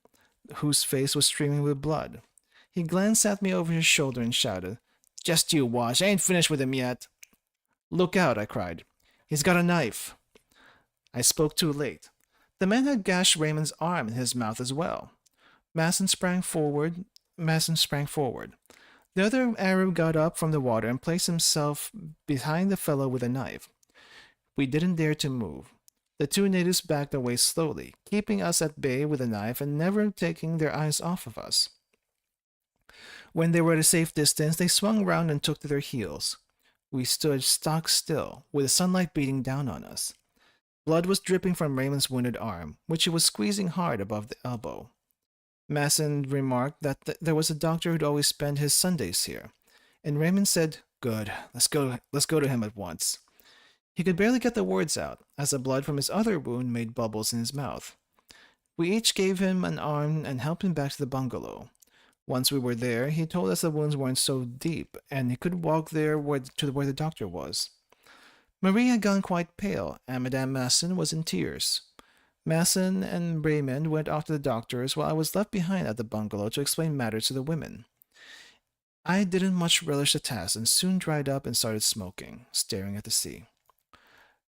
whose face was streaming with blood. He glanced at me over his shoulder and shouted, "Just you watch, I ain't finished with him yet." "Look out," I cried. "He's got a knife." I spoke too late. The man had gashed Raymond's arm and his mouth as well. Masson sprang forward. The other Arab got up from the water and placed himself behind the fellow with a knife. We didn't dare to move. The two natives backed away slowly, keeping us at bay with a knife and never taking their eyes off of us. When they were at a safe distance, they swung round and took to their heels. We stood stock still, with the sunlight beating down on us. Blood was dripping from Raymond's wounded arm, which he was squeezing hard above the elbow. Masson remarked that there was a doctor who'd always spend his Sundays here, and Raymond said, "Good, let's go to him at once." He could barely get the words out, as the blood from his other wound made bubbles in his mouth. We each gave him an arm and helped him back to the bungalow. Once we were there, he told us the wounds weren't so deep, and he could walk there to where the doctor was. Marie had gone quite pale, and Madame Masson was in tears. Masson and Raymond went off to the doctor's, while I was left behind at the bungalow to explain matters to the women. I didn't much relish the task and soon dried up and started smoking, staring at the sea.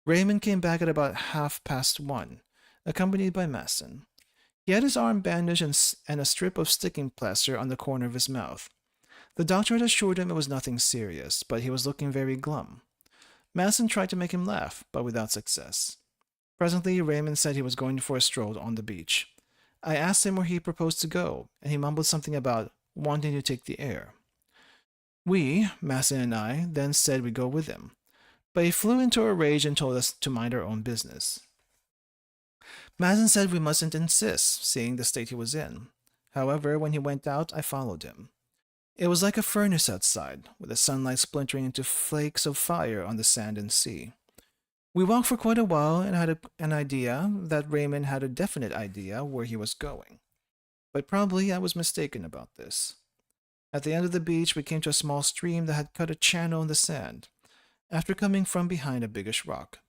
Raymond came back at about 1:30, accompanied by Masson. He had his arm bandaged and a strip of sticking plaster on the corner of his mouth. The doctor had assured him it was nothing serious, but he was looking very glum. Masson tried to make him laugh, but without success. Presently, Raymond said he was going for a stroll on the beach. I asked him where he proposed to go, and he mumbled something about wanting to take the air. We, Masson and I, then said we'd go with him, but he flew into a rage and told us to mind our own business. Masson said we mustn't insist, seeing the state he was in. However, when he went out, I followed him. It was like a furnace outside, with the sunlight splintering into flakes of fire on the sand and sea. We walked for quite a while and had an idea that Raymond had a definite idea where he was going. But probably I was mistaken about this. At the end of the beach, we came to a small stream that had cut a channel in the sand, after coming from behind a biggish rock.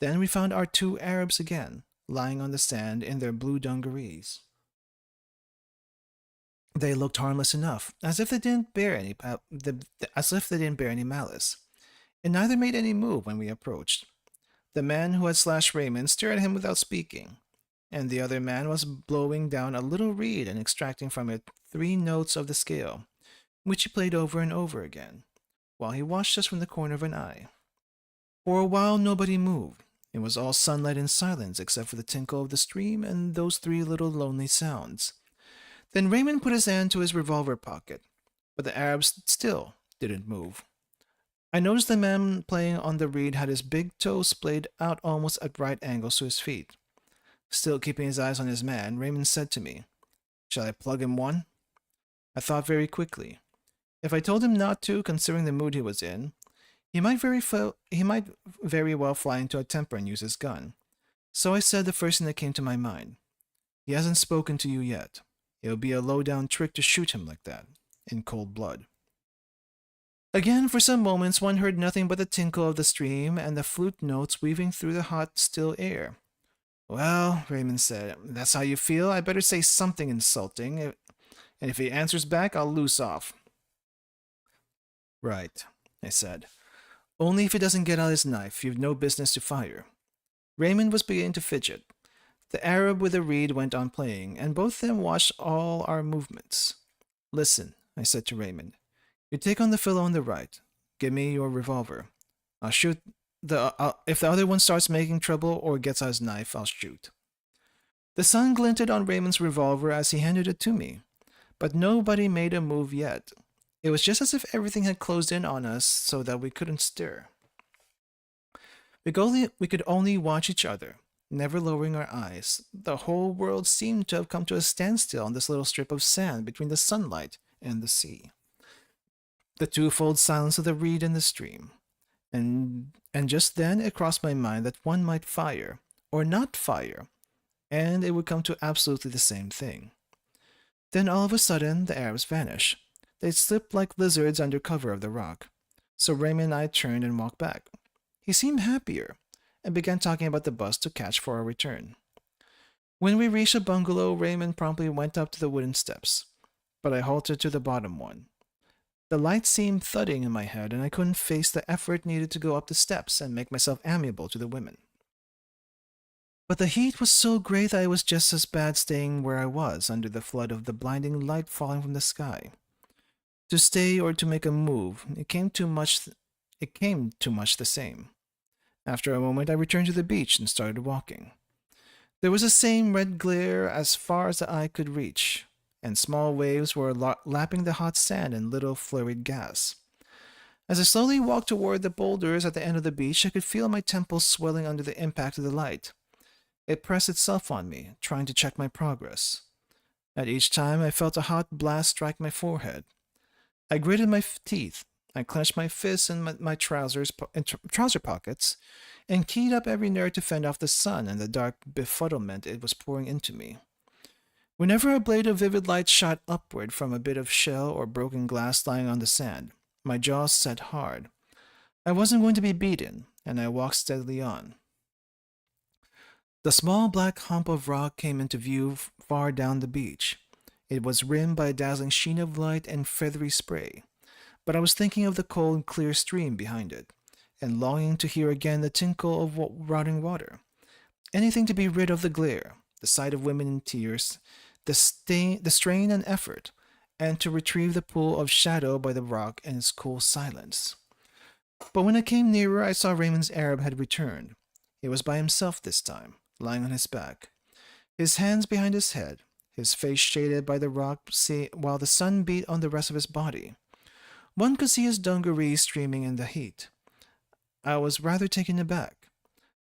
Then we found our two Arabs again, lying on the sand in their blue dungarees. They looked harmless enough, as if they didn't bear any malice, and neither made any move when we approached. The man who had slashed Raymond stared at him without speaking, and the other man was blowing down a little reed and extracting from it 3 notes of the scale, which he played over and over again, while he watched us from the corner of an eye. For a while nobody moved. It was all sunlight and silence except for the tinkle of the stream and those three little lonely sounds. Then Raymond put his hand to his revolver pocket, but the Arab still didn't move. I noticed the man playing on the reed had his big toes splayed out almost at right angles to his feet. Still keeping his eyes on his man, Raymond said to me, "Shall I plug him one?" I thought very quickly. If I told him not to, considering the mood he was in, he might very well fly into a temper and use his gun. So I said the first thing that came to my mind. "He hasn't spoken to you yet. It would be a low-down trick to shoot him like that, in cold blood." Again, for some moments, one heard nothing but the tinkle of the stream and the flute notes weaving through the hot, still air. "Well," Raymond said, "that's how you feel. I better say something insulting, and if he answers back, I'll loose off." "Right," I said. "Only if he doesn't get out his knife, you've no business to fire." Raymond was beginning to fidget. The Arab with the reed went on playing, and both of them watched all our movements. "Listen," I said to Raymond. "You take on the fellow on the right. Give me your revolver. I'll shoot if the other one starts making trouble or gets out his knife, I'll shoot." The sun glinted on Raymond's revolver as he handed it to me, but nobody made a move yet. It was just as if everything had closed in on us so that we couldn't stir. We could only watch each other, never lowering our eyes. The whole world seemed to have come to a standstill on this little strip of sand between the sunlight and the sea. The twofold silence of the reed and the stream. And just then it crossed my mind that one might fire, or not fire, and it would come to absolutely the same thing. Then all of a sudden the Arabs vanished. They slipped like lizards under cover of the rock. So Raymond and I turned and walked back. He seemed happier, and began talking about the bus to catch for our return. When we reached a bungalow, Raymond promptly went up to the wooden steps, but I halted to the bottom one. The light seemed thudding in my head, and I couldn't face the effort needed to go up the steps and make myself amiable to the women. But the heat was so great that it was just as bad staying where I was under the flood of the blinding light falling from the sky. To stay or to make a move, it came too much the same. After a moment, I returned to the beach and started walking. There was the same red glare as far as the eye could reach, and small waves were lapping the hot sand in little flurried gas. As I slowly walked toward the boulders at the end of the beach, I could feel my temples swelling under the impact of the light. It pressed itself on me, trying to check my progress. At each time, I felt a hot blast strike my forehead. I gritted my teeth. I clenched my fists in my trouser pockets and keyed up every nerve to fend off the sun and the dark befuddlement it was pouring into me. Whenever a blade of vivid light shot upward from a bit of shell or broken glass lying on the sand, my jaws set hard. I wasn't going to be beaten, and I walked steadily on. The small black hump of rock came into view far down the beach. It was rimmed by a dazzling sheen of light and feathery spray, but I was thinking of the cold, clear stream behind it, and longing to hear again the tinkle of rotting water. Anything to be rid of the glare, the sight of women in tears, the strain and effort, and to retrieve the pool of shadow by the rock and its cool silence. But when I came nearer, I saw Raymond's Arab had returned. He was by himself this time, lying on his back, his hands behind his head, his face shaded by the rock while the sun beat on the rest of his body. One could see his dungarees streaming in the heat. I was rather taken aback.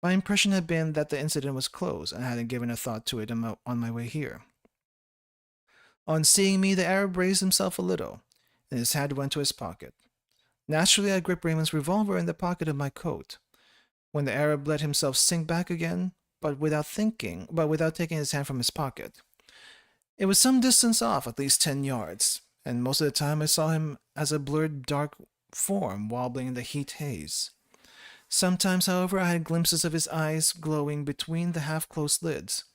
My impression had been that the incident was closed, and I hadn't given a thought to it on my way here. On seeing me, the Arab raised himself a little, and his hand went to his pocket. Naturally, I gripped Raymond's revolver in the pocket of my coat. When the Arab let himself sink back again, but without taking his hand from his pocket. It was some distance off, at least 10 yards, and most of the time I saw him as a blurred dark form wobbling in the heat haze. Sometimes, however, I had glimpses of his eyes glowing between the half-closed lids.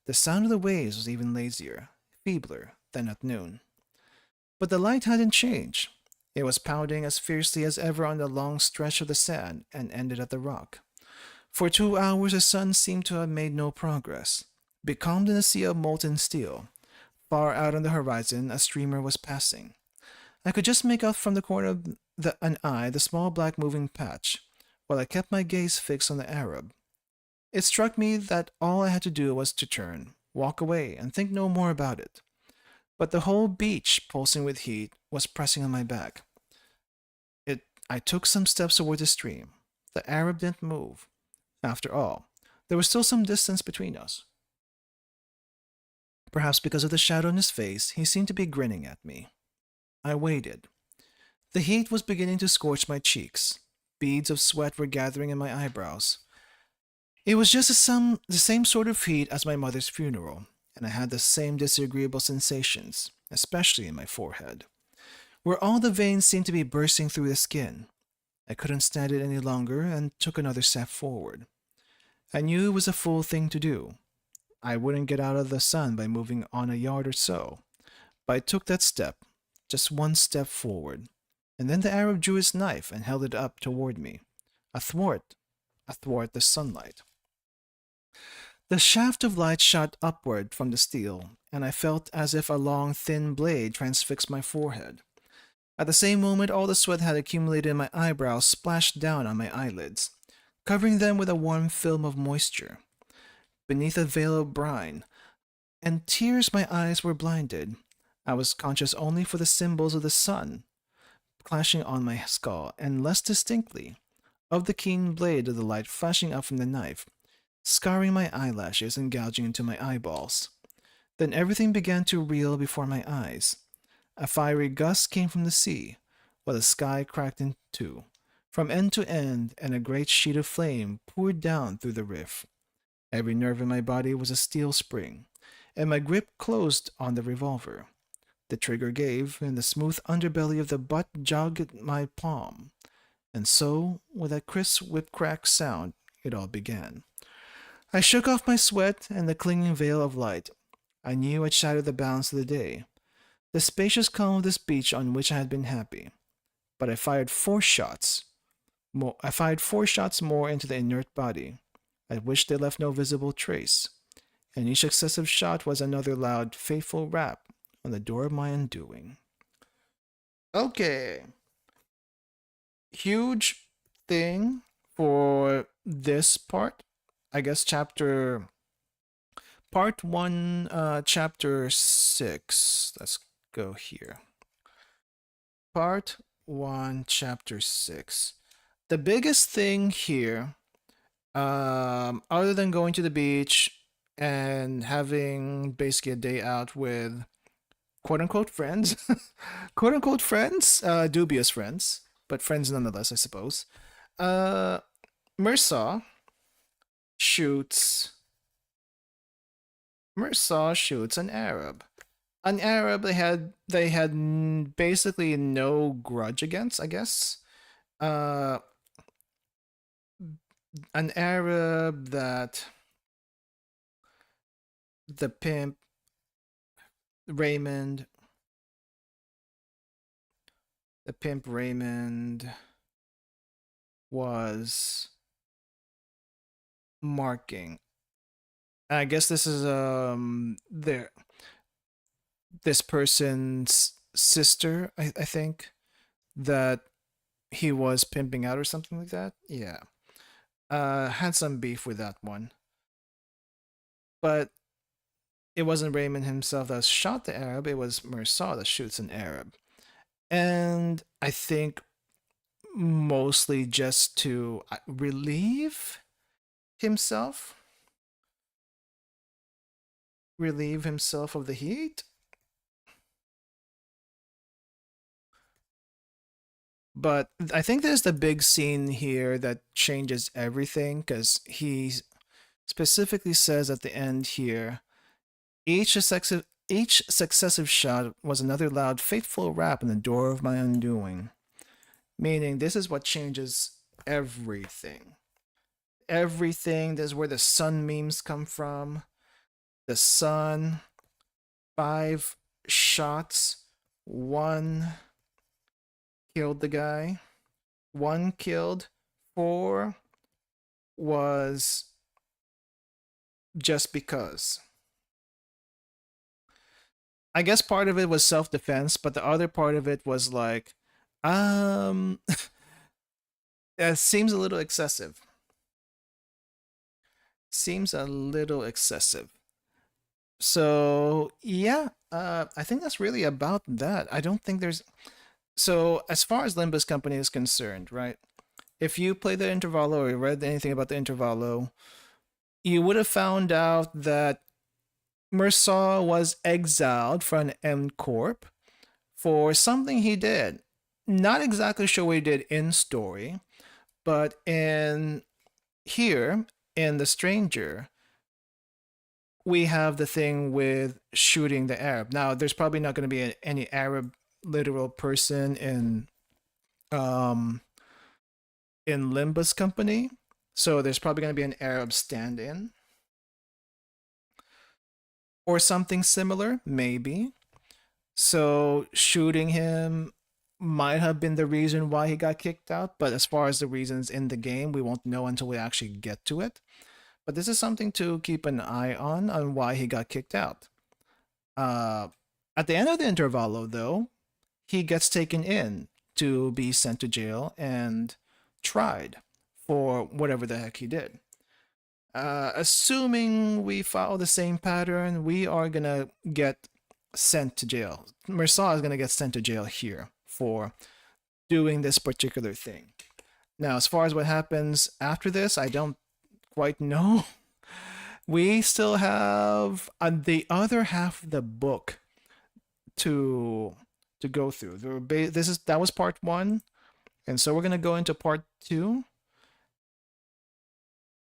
The sound of the waves was even lazier, feebler, than at noon. But the light hadn't changed. It was pounding as fiercely as ever on the long stretch of the sand and ended at the rock. For 2 hours the sun seemed to have made no progress, becalmed in a sea of molten steel. Far out on the horizon a steamer was passing. I could just make out from the corner of an eye the small black moving patch, while I kept my gaze fixed on the Arab. It struck me that all I had to do was to turn, walk away, and think no more about it. But the whole beach, pulsing with heat, was pressing on my back. I took some steps toward the stream. The Arab didn't move. After all, there was still some distance between us. Perhaps because of the shadow on his face, he seemed to be grinning at me. I waited. The heat was beginning to scorch my cheeks. Beads of sweat were gathering in my eyebrows. It was just the same sort of heat as my mother's funeral, and I had the same disagreeable sensations, especially in my forehead, where all the veins seemed to be bursting through the skin. I couldn't stand it any longer and took another step forward. I knew it was a fool thing to do. I wouldn't get out of the sun by moving on a yard or so, but I took that step, just one step forward, and then the Arab drew his knife and held it up toward me, athwart the sunlight. The shaft of light shot upward from the steel, and I felt as if a long, thin blade transfixed my forehead. At the same moment, all the sweat had accumulated in my eyebrows splashed down on my eyelids, covering them with a warm film of moisture. Beneath a veil of brine and tears, my eyes were blinded. I was conscious only for the symbols of the sun clashing on my skull, and less distinctly, of the keen blade of the light flashing up from the knife, scarring my eyelashes and gouging into my eyeballs. Then everything began to reel before my eyes. A fiery gust came from the sea, while the sky cracked in two, from end to end, and a great sheet of flame poured down through the rift. Every nerve in my body was a steel spring, and my grip closed on the revolver. The trigger gave, and the smooth underbelly of the butt jogged my palm. And so, with a crisp whip-crack sound, it all began. I shook off my sweat and the clinging veil of light. I knew I'd shattered the balance of the day, the spacious calm of this beach on which I had been happy. But I fired four shots more into the inert body, at which they left no visible trace, and each successive shot was another loud, fateful rap on the door of my undoing. Okay. Huge thing for this part. I guess part 1, chapter 6. Let's go here. Part 1, chapter 6. The biggest thing here, other than going to the beach and having basically a day out with quote-unquote friends, quote-unquote friends, dubious friends, but friends nonetheless, I suppose. Mirza shoots an Arab. An Arab they had basically no grudge against, I guess. An Arab that the pimp Raymond was marking. I guess this is this person's sister, I think, that he was pimping out or something like that. Yeah. Had some beef with that one. But it wasn't Raymond himself that shot the Arab, it was Mirza that shoots an Arab. And I think mostly just to relieve himself of the heat. But I think there's the big scene here that changes everything, because he specifically says at the end here, each successive shot was another loud, fateful rap on the door of my undoing. Meaning, this is what changes everything. Everything. This is where the sun memes come from. The sun. 5 shots. 1 killed the guy. 1 killed. 4 was just because. I guess part of it was self-defense, but the other part of it was like, um, it seems a little excessive. Seems a little excessive. So yeah, I think that's really about that. I don't think there's so as far as Limbus Company is concerned, right? If you played the Intervalo or you read anything about the Intervalo, you would have found out that Mersaw was exiled from M Corp for something he did. Not exactly sure what he did in story, but in here in The Stranger, we have the thing with shooting the Arab. Now, there's probably not going to be any Arab literal person um in Limbus Company, so there's probably going to be an Arab stand-in or something similar, maybe. So shooting him might have been the reason why he got kicked out, but as far as the reasons in the game, we won't know until we actually get to it. But this is something to keep an eye on why he got kicked out. Uh, at the end of the intervallo, though, he gets taken in to be sent to jail and tried for whatever the heck he did. Assuming we follow the same pattern, we are gonna get sent to jail. Mersaw is gonna get sent to jail here for doing this particular thing. Now, as far as what happens after this, I don't quite know. We still have the other half of the book to go through. That was part 1, and so we're gonna go into part 2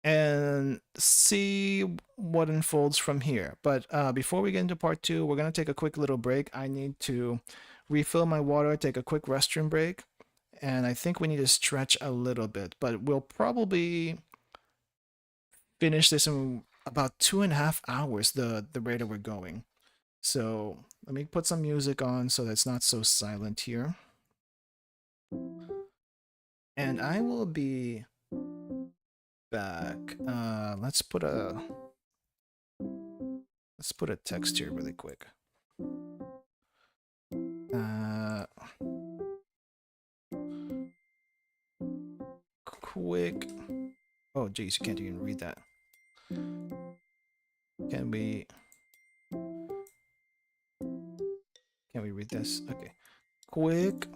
and see what unfolds from here. But before we get into part 2, we're gonna take a quick little break. I need to refill my water, take a quick restroom break, and I think we need to stretch a little bit. But we'll probably finish this in about 2.5 hours, the rate that we're going. So let me put some music on so that it's not so silent here. And I will be back. Let's put a text here really quick. Quick. Oh, geez, you can't even read that. Can we read this? Okay. Quick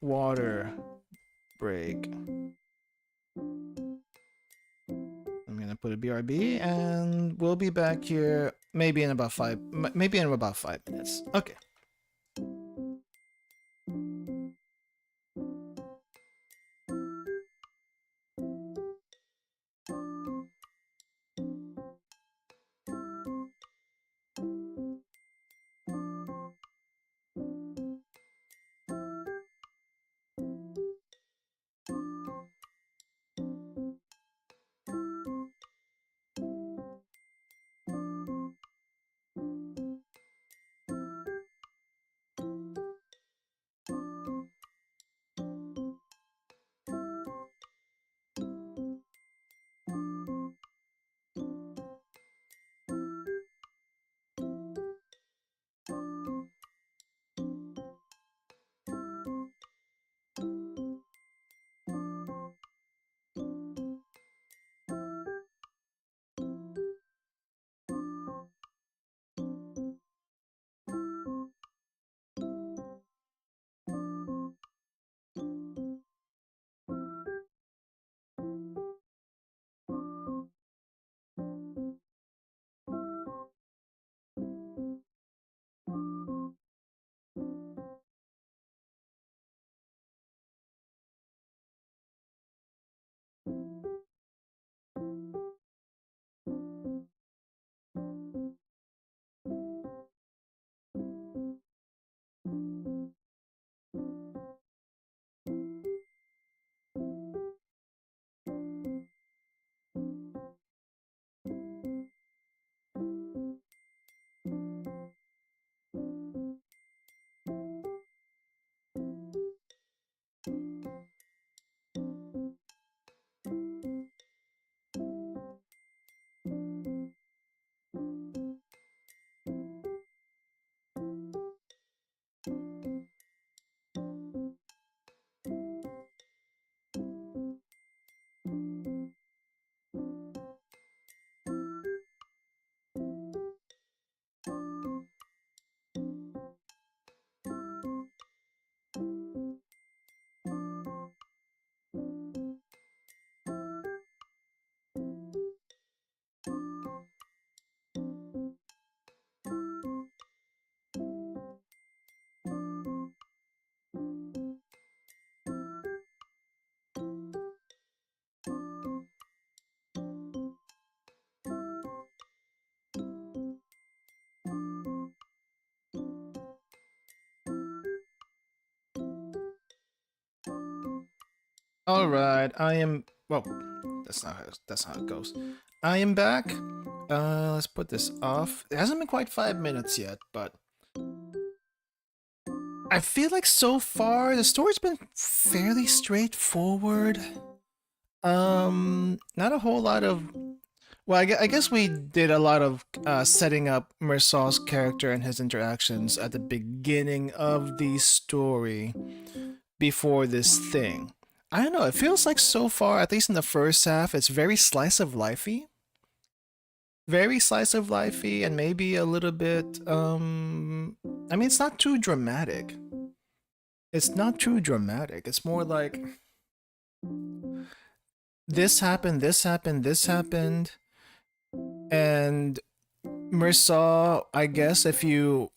water break. I'm gonna put a BRB, and we'll be back here maybe in about 5 minutes. Okay. All right, I am. Well, that's not how it goes. I am back. Let's put this off. It hasn't been quite 5 minutes yet, but I feel like so far the story's been fairly straightforward. Not a whole lot of. Well, I guess we did a lot of setting up Mersaw's character and his interactions at the beginning of the story before this thing. I don't know, it feels like so far, at least in the first half, it's very slice of lifey. Very slice of lifey and maybe a little bit I mean it's not too dramatic. It's not too dramatic. It's more like this happened, this happened, this happened. And Mersaw, I guess if you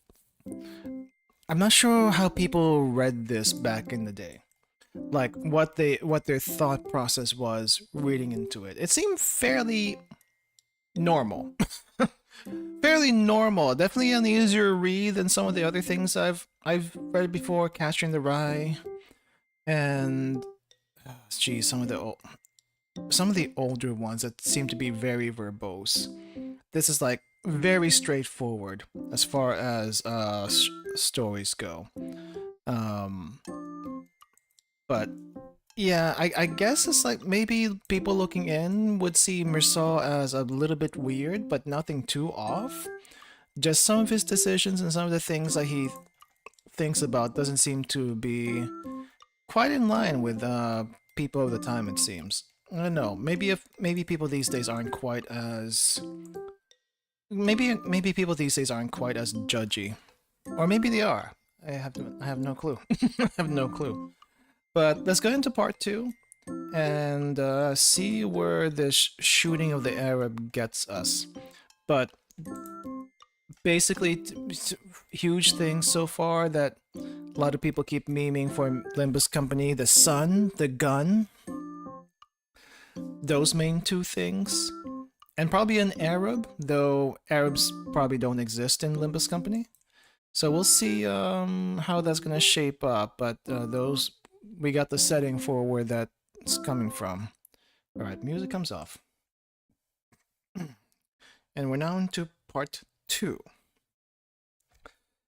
I'm not sure how people read this back in the day. Like what their thought process was reading into it. It seemed fairly normal. Fairly normal. Definitely an easier read than some of the other things I've read before, Catching the Rye, and geez, some of the older ones that seem to be very verbose. This is like very straightforward as far as stories go. Um, but yeah, I guess it's like maybe people looking in would see Mersal as a little bit weird, but nothing too off. Just some of his decisions and some of the things that he thinks about doesn't seem to be quite in line with people of the time. It seems. I don't know. Maybe people these days aren't quite as maybe people these days aren't quite as judgy, or maybe they are. I have no clue. I have no clue. But let's go into part two and see where this shooting of the Arab gets us. But basically, huge things so far that a lot of people keep memeing for Limbus Company: the sun, the gun, those main two things, and probably an Arab, though Arabs probably don't exist in Limbus Company. So we'll see how that's gonna shape up. But those we got the setting for where that's coming from. All right, music comes off, and we're now into part two.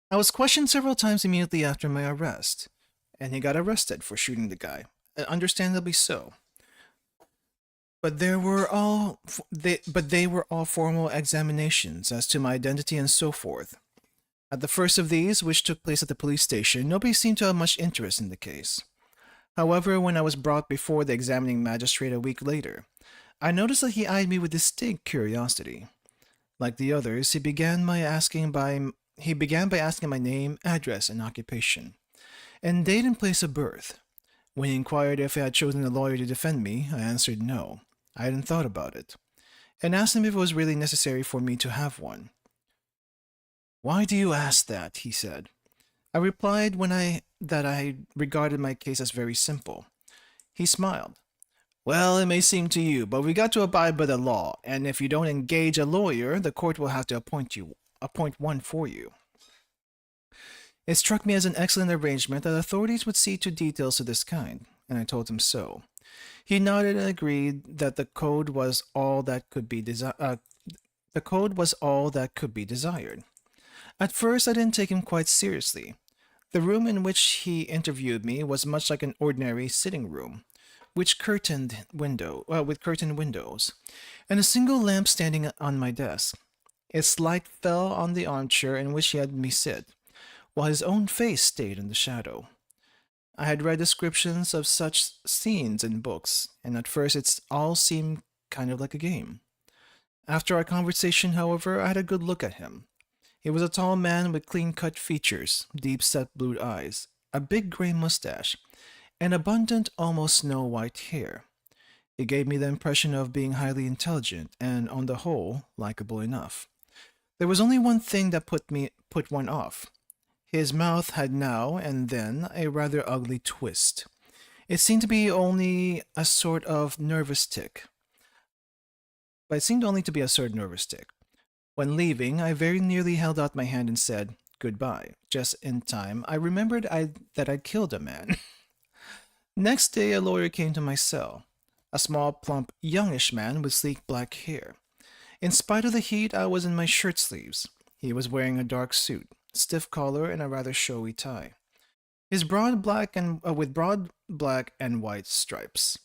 I was questioned several times immediately after my arrest, and he got arrested for shooting the guy, understandably so. But they were all formal examinations as to my identity and so forth. At the first of these, which took place at the police station, nobody seemed to have much interest in the case. However, when I was brought before the examining magistrate a week later, I noticed that he eyed me with distinct curiosity. Like the others, he began by asking my name, address, and occupation, and date and place of birth. When he inquired if I had chosen a lawyer to defend me, I answered no. I hadn't thought about it, and asked him if it was really necessary for me to have one. "Why do you ask that?" he said. I replied that I regarded my case as very simple. He smiled. "Well, it may seem to you, but we got to abide by the law, and if you don't engage a lawyer, the court will have to appoint one for you." It struck me as an excellent arrangement that authorities would see to details of this kind, and I told him so. He nodded and agreed that the code was all that could be desired. At first, I didn't take him quite seriously. The room in which he interviewed me was much like an ordinary sitting room, with curtained windows, and a single lamp standing on my desk. Its light fell on the armchair in which he had me sit, while his own face stayed in the shadow. I had read descriptions of such scenes in books, and at first it all seemed kind of like a game. After our conversation, however, I had a good look at him. He was a tall man with clean-cut features, deep-set blue eyes, a big gray mustache, and abundant, almost snow-white hair. He gave me the impression of being highly intelligent and, on the whole, likable enough. There was only one thing that put one off. His mouth had now and then a rather ugly twist. It seemed to be only a sort of nervous tick. When leaving, I very nearly held out my hand and said, "Goodbye." Just in time, I remembered that I'd killed a man. Next day, a lawyer came to my cell. A small, plump, youngish man with sleek black hair. In spite of the heat, I was in my shirt sleeves. He was wearing a dark suit, stiff collar, and a rather showy tie. His broad black and with broad black and white stripes.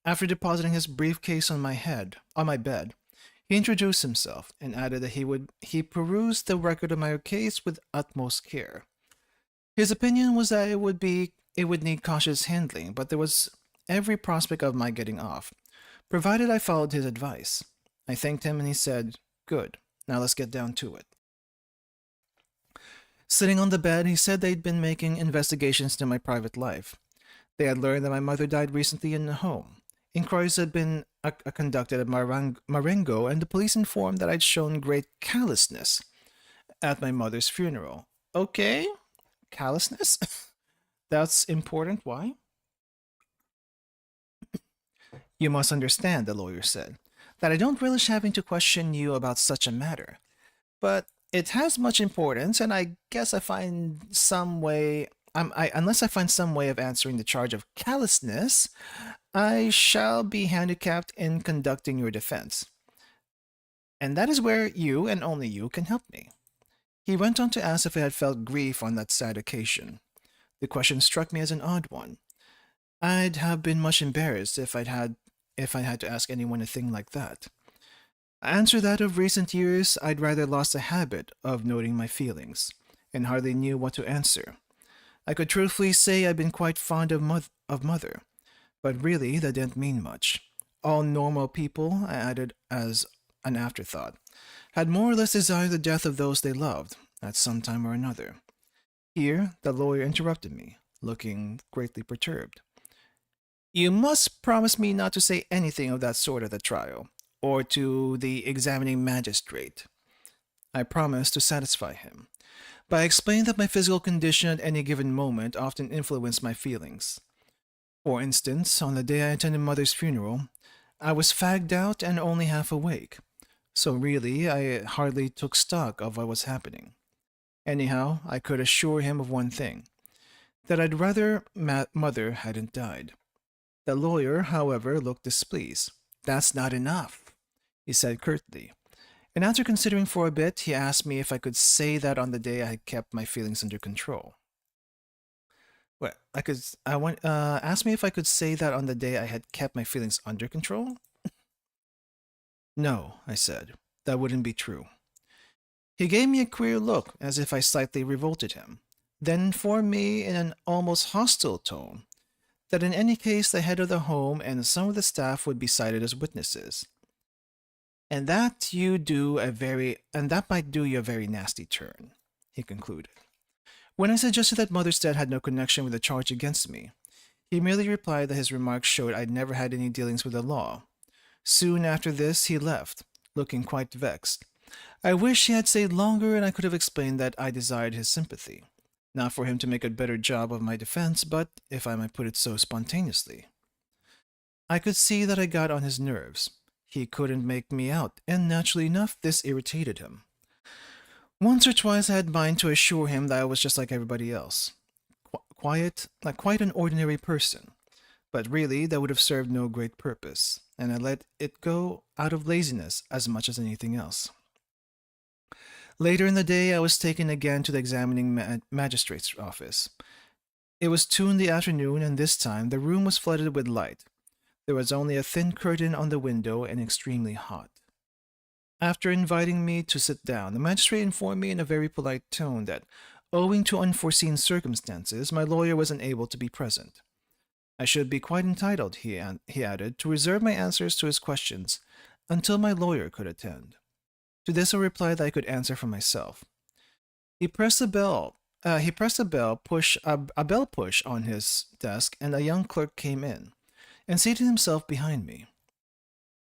After depositing his briefcase on my bed, he introduced himself and added that he perused the record of my case with utmost care. His opinion was that it would need cautious handling, but there was every prospect of my getting off, provided I followed his advice. I thanked him and he said, "Good. Now let's get down to it." Sitting on the bed, he said they'd been making investigations into my private life. They had learned that my mother died recently in the home. Inquiries had been conducted at Marengo, and the police informed that I'd shown great callousness at my mother's funeral. Okay, callousness? That's important. Why? You must understand, the lawyer said, that I don't relish having to question you about such a matter. But it has much importance, and I guess I find some way. Unless I find some way of answering the charge of callousness, I shall be handicapped in conducting your defense. And that is where you, and only you, can help me. He went on to ask if I had felt grief on that sad occasion. The question struck me as an odd one. I'd have been much embarrassed if I had to ask anyone a thing like that. I answered that of recent years I'd rather lost the habit of noting my feelings, and hardly knew what to answer. I could truthfully say I'd been quite fond of mother, but really that didn't mean much. All normal people, I added as an afterthought, had more or less desired the death of those they loved at some time or another. Here, the lawyer interrupted me, looking greatly perturbed. You must promise me not to say anything of that sort at the trial, or to the examining magistrate. I promised to satisfy him, but I explained that my physical condition at any given moment often influenced my feelings. For instance, on the day I attended Mother's funeral, I was fagged out and only half awake, so really I hardly took stock of what was happening. Anyhow, I could assure him of one thing, that I'd rather Mother hadn't died. The lawyer, however, looked displeased. "That's not enough," he said curtly. And after considering for a bit, he asked me if I could say that on the day I had kept my feelings under control. Well, asked me if I could say that on the day I had kept my feelings under control? No, I said. That wouldn't be true. He gave me a queer look, as if I slightly revolted him, then informed me in an almost hostile tone that in any case the head of the home and some of the staff would be cited as witnesses, and that might do you a very nasty turn, he concluded. When I suggested that Mother's death had no connection with the charge against me, he merely replied that his remarks showed I'd never had any dealings with the law. Soon after this, he left, looking quite vexed. I wish he had stayed longer and I could have explained that I desired his sympathy. Not for him to make a better job of my defense, but, if I might put it so spontaneously. I could see that I got on his nerves. He couldn't make me out, and naturally enough, this irritated him. Once or twice I had mind to assure him that I was just like everybody else. Quiet, like quite an ordinary person. But really, that would have served no great purpose, and I let it go out of laziness as much as anything else. Later in the day, I was taken again to the examining magistrate's office. It was 2 in the afternoon, and this time the room was flooded with light. There was only a thin curtain on the window and extremely hot. After inviting me to sit down, the magistrate informed me in a very polite tone that, owing to unforeseen circumstances, my lawyer was unable to be present. I should be quite entitled, he added, to reserve my answers to his questions until my lawyer could attend. To this I replied that I could answer for myself. He pressed a bell push on his desk, and a young clerk came in and seated himself behind me.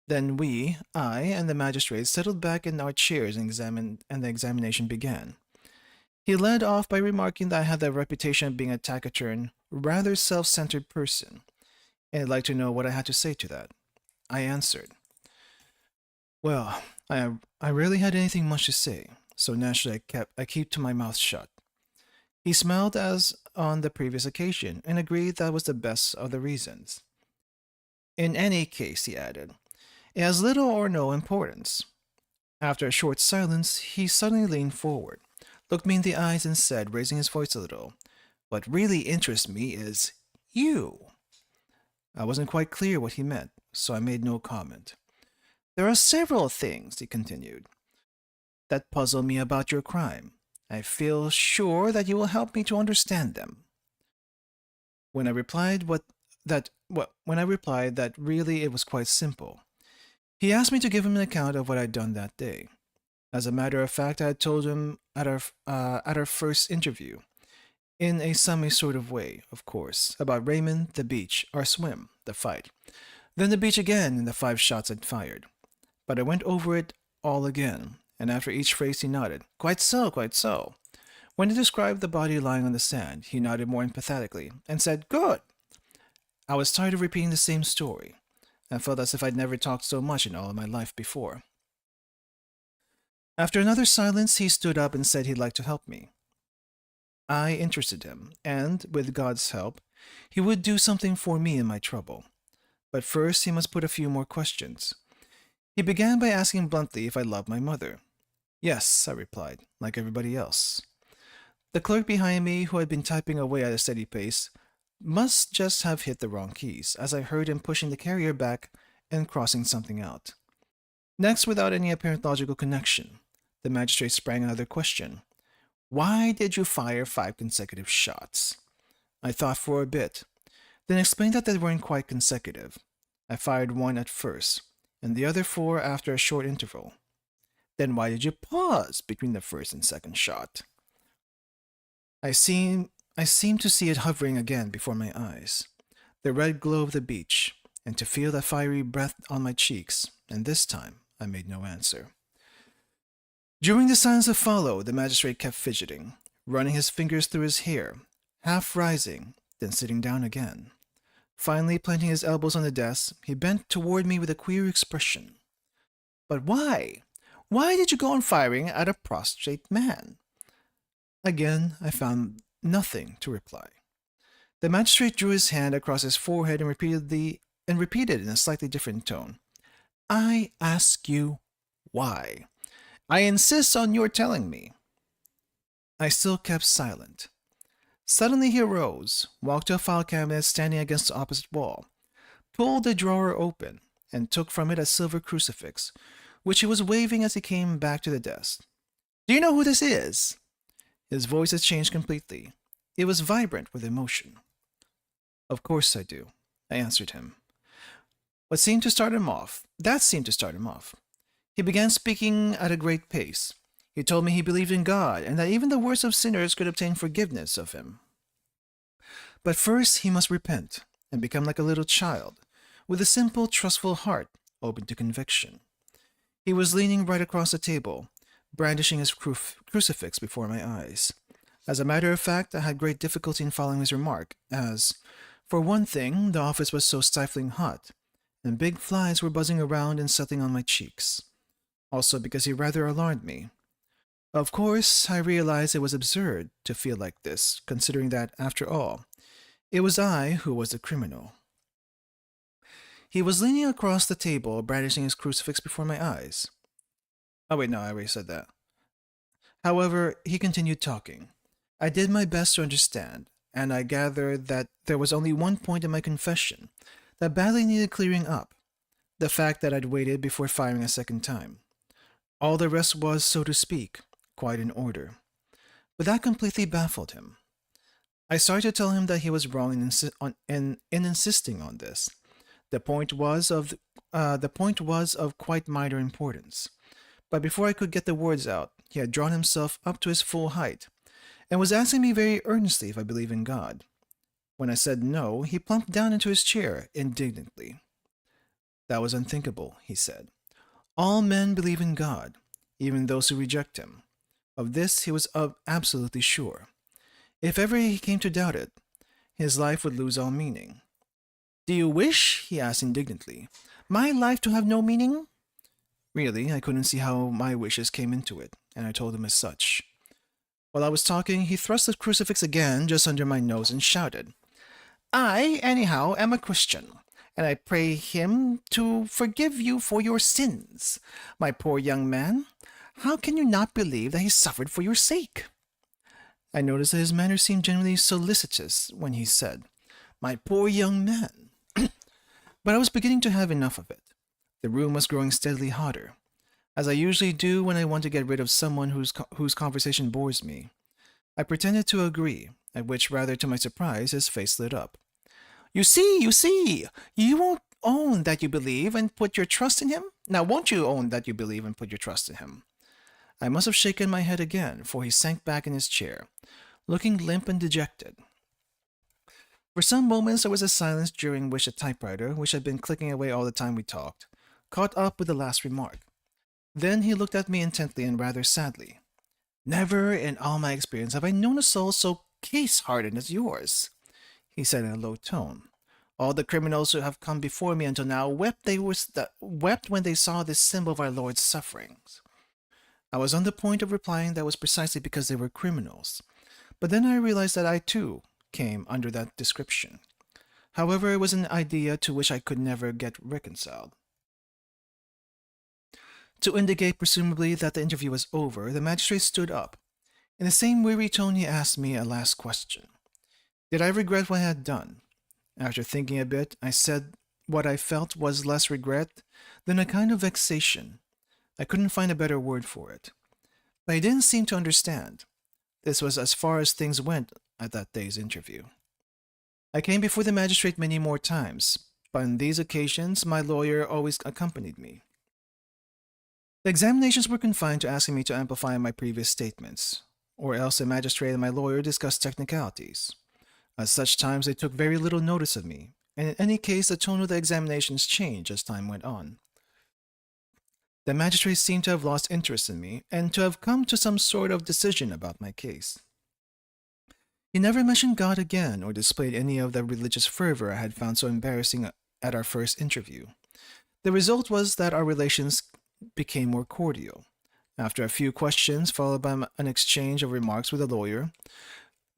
Then I and the magistrate settled back in our chairs and the examination began. He led off by remarking that I had the reputation of being a taciturn, rather self-centered person, and I'd like to know what I had to say to that. I answered, "Well, I rarely had anything much to say, so naturally I keep to my mouth shut." He smiled as on the previous occasion and agreed that was the best of the reasons. In any case, he added, it has little or no importance. After a short silence, he suddenly leaned forward, looked me in the eyes, and said, raising his voice a little, what really interests me is you. I wasn't quite clear what he meant, so I made no comment. There are several things, he continued, that puzzle me about your crime. I feel sure that you will help me to understand them. When I replied that really it was quite simple, he asked me to give him an account of what I'd done that day. As a matter of fact, I had told him at our first interview, in a sort of way, of course, about Raymond, the beach, our swim, the fight, then the beach again and the 5 shots I'd fired. But I went over it all again, and after each phrase he nodded, quite so, quite so. When he described the body lying on the sand, he nodded more emphatically and said, good. I was tired of repeating the same story. I felt as if I'd never talked so much in all of my life before. After another silence, he stood up and said he'd like to help me. I interested him, and, with God's help, he would do something for me in my trouble. But first he must put a few more questions. He began by asking bluntly if I loved my mother. Yes, I replied, like everybody else. The clerk behind me, who had been typing away at a steady pace, must just have hit the wrong keys, as I heard him pushing the carrier back and crossing something out. Next, without any apparent logical connection, the magistrate sprang another question. Why did you fire 5 consecutive shots? I thought for a bit, then explained that they weren't quite consecutive. I fired 1 at first, and the other 4 after a short interval. Then why did you pause between the first and second shot? I seemed to see it hovering again before my eyes, the red glow of the beach, and to feel that fiery breath on my cheeks, and this time I made no answer. During the silence that followed, the magistrate kept fidgeting, running his fingers through his hair, half rising, then sitting down again. Finally, planting his elbows on the desk, he bent toward me with a queer expression. But why? Why did you go on firing at a prostrate man? Again, I found nothing to reply. The magistrate drew his hand across his forehead and repeated in a slightly different tone. I ask you why. I insist on your telling me. I still kept silent. Suddenly he arose, walked to a file cabinet standing against the opposite wall, pulled the drawer open, and took from it a silver crucifix, which he was waving as he came back to the desk. Do you know who this is? His voice had changed completely. It was vibrant with emotion. Of course I do, I answered him. That seemed to start him off. He began speaking at a great pace. He told me he believed in God and that even the worst of sinners could obtain forgiveness of him. But first he must repent and become like a little child, with a simple, trustful heart open to conviction. He was leaning right across the table, brandishing his crucifix before my eyes. As a matter of fact, I had great difficulty in following his remark, as, for one thing, the office was so stifling hot, and big flies were buzzing around and settling on my cheeks. Also because he rather alarmed me. Of course, I realized it was absurd to feel like this, considering that, after all, it was I who was the criminal. He was leaning across the table, brandishing his crucifix before my eyes. Oh wait, no, I already said that. However, he continued talking. I did my best to understand, and I gathered that there was only one point in my confession that badly needed clearing up, the fact that I'd waited before firing a second time. All the rest was, so to speak, quite in order. But that completely baffled him. I started to tell him that he was wrong in insisting on this. The point was of quite minor importance. But before I could get the words out, he had drawn himself up to his full height, and was asking me very earnestly if I believe in God. When I said no, he plumped down into his chair indignantly. That was unthinkable, he said. All men believe in God, even those who reject him. Of this he was absolutely sure. If ever he came to doubt it, his life would lose all meaning. Do you wish, he asked indignantly, my life to have no meaning? Really, I couldn't see how my wishes came into it, and I told him as such. While I was talking, he thrust the crucifix again just under my nose and shouted, I, anyhow, am a Christian, and I pray him to forgive you for your sins. My poor young man, how can you not believe that he suffered for your sake? I noticed that his manner seemed genuinely solicitous when he said, My poor young man. But I was beginning to have enough of it. The room was growing steadily hotter, as I usually do when I want to get rid of someone whose conversation bores me. I pretended to agree, at which, rather to my surprise, his face lit up. You see, you won't own that you believe and put your trust in him? Now won't you own that you believe and put your trust in him? I must have shaken my head again, for he sank back in his chair, looking limp and dejected. For some moments there was a silence during which the typewriter, which had been clicking away all the time we talked, caught up with the last remark. Then he looked at me intently and rather sadly. Never in all my experience have I known a soul so case-hardened as yours, he said in a low tone. All the criminals who have come before me until now wept when they saw this symbol of our Lord's sufferings. I was on the point of replying that was precisely because they were criminals, but then I realized that I too came under that description. However, it was an idea to which I could never get reconciled. To indicate presumably that the interview was over, the magistrate stood up. In the same weary tone he asked me a last question. Did I regret what I had done? After thinking a bit, I said what I felt was less regret than a kind of vexation. I couldn't find a better word for it. But he didn't seem to understand. This was as far as things went at that day's interview. I came before the magistrate many more times, but on these occasions my lawyer always accompanied me. The examinations were confined to asking me to amplify my previous statements, or else the magistrate and my lawyer discussed technicalities. At such times they took very little notice of me, and in any case the tone of the examinations changed as time went on. The magistrate seemed to have lost interest in me, and to have come to some sort of decision about my case. He never mentioned God again, or displayed any of the religious fervor I had found so embarrassing at our first interview. The result was that our relations became more cordial. After a few questions, followed by an exchange of remarks with the lawyer,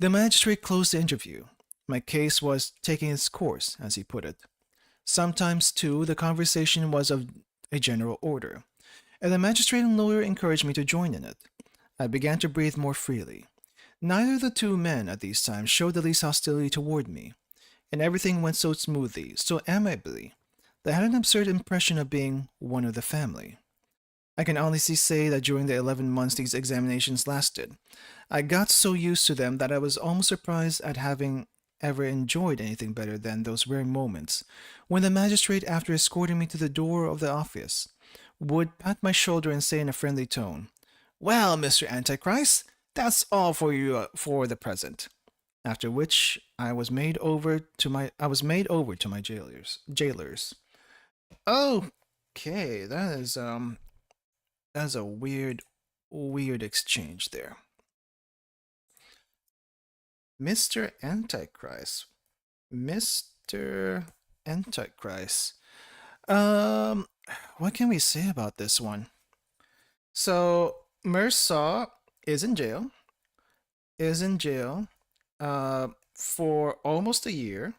the magistrate closed the interview. My case was taking its course, as he put it. Sometimes, too, the conversation was of a general order, and the magistrate and lawyer encouraged me to join in it. I began to breathe more freely. Neither of the two men at these times showed the least hostility toward me, and everything went so smoothly, so amicably, that I had an absurd impression of being one of the family. I can honestly say that during the 11 months these examinations lasted, I got so used to them that I was almost surprised at having ever enjoyed anything better than those rare moments when the magistrate, after escorting me to the door of the office, would pat my shoulder and say in a friendly tone, Well, Mr. Antichrist, that's all for you for the present. After which I was made over to my jailers. Okay, that's a weird exchange there. Mr. Antichrist. Mr. Antichrist. What can we say about this one? So, Mersaw is in jail. For almost a year.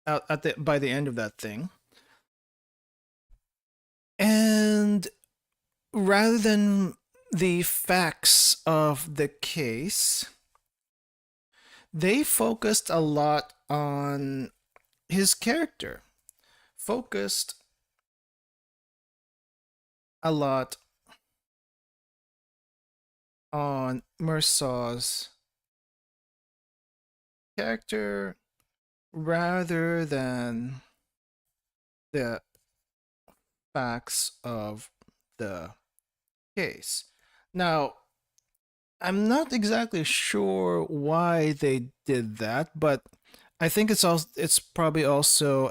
By the end of that thing. And rather than the facts of the case, they focused a lot on his character. Focused a lot on Mersaw's character rather than the facts of the case. Now, I'm not exactly sure why they did that, but I think it's probably also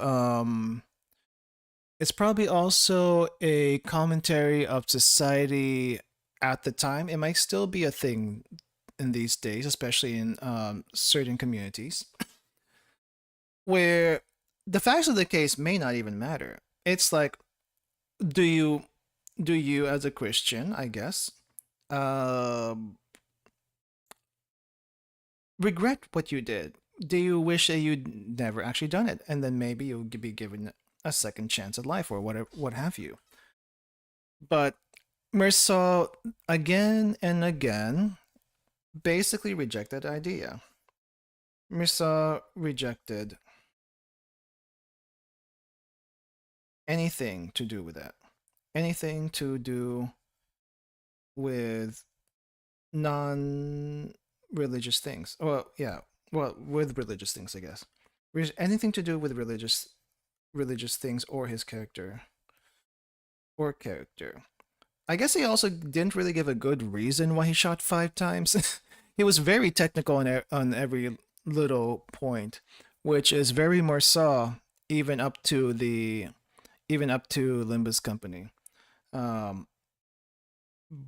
a commentary of society at the time. It might still be a thing in these days, especially in certain communities, where the facts of the case may not even matter. It's like, do you as a Christian, I guess, regret what you did? Do you wish that you'd never actually done it, and then maybe you'll be given a second chance at life or whatever, what have you? But Mirsaw again and again basically rejected the idea. Mirsaw rejected anything to do with that. Anything to do with non-religious things. Well, yeah. Well, with religious things, I guess. Anything to do with religious things or his character. Or character. I guess he also didn't really give a good reason why he shot 5 times. He was very technical on every little point, which is very Marsaw, even up to Limbus Company. Um,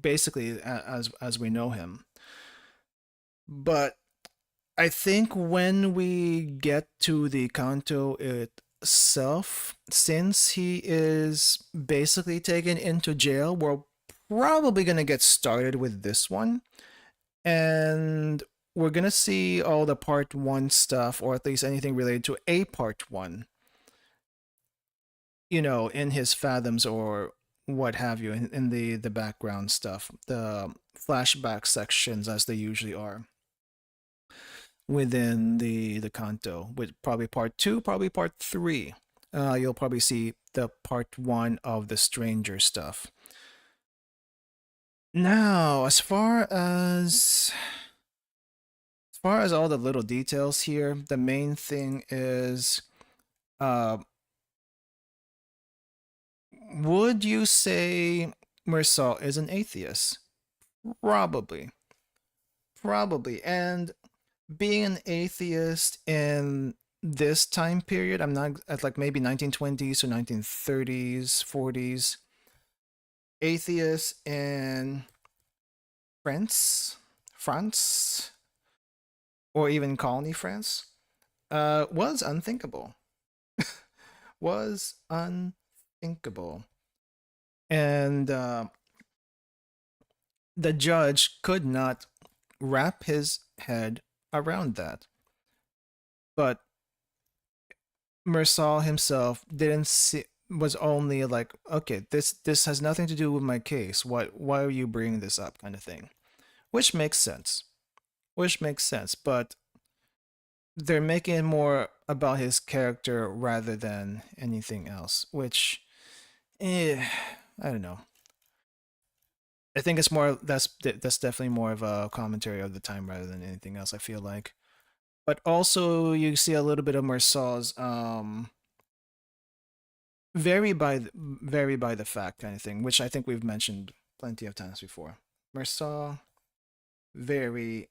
Basically, as we know him. But I think when we get to the Canto itself, since he is basically taken into jail, we're probably gonna get started with this one, and we're gonna see all the part 1 stuff, or at least anything related to a part 1, in his fathoms or what have you, in the background stuff, the flashback sections as they usually are within the Canto, with probably part 2, probably part 3. You'll probably see the part 1 of the stranger stuff. Now, as far as all the little details here, the main thing is, would you say Mirsaw is an atheist? Probably. And being an atheist in this time period, I'm not at like maybe 1920s or 1930s, 40s. Atheists in France, or even colony France, was unthinkable. Was unthinkable. And the judge could not wrap his head around that. But Mirsaw himself didn't see, was only like, okay, this has nothing to do with my case. Why are you bringing this up, kind of thing, which makes sense. But they're making it more about his character rather than anything else, which, I don't know. I think it's more that's definitely more of a commentary of the time rather than anything else, I feel like. But also you see a little bit of Marsaw's vary by the fact kind of thing, which I think we've mentioned plenty of times before. Marsaw, very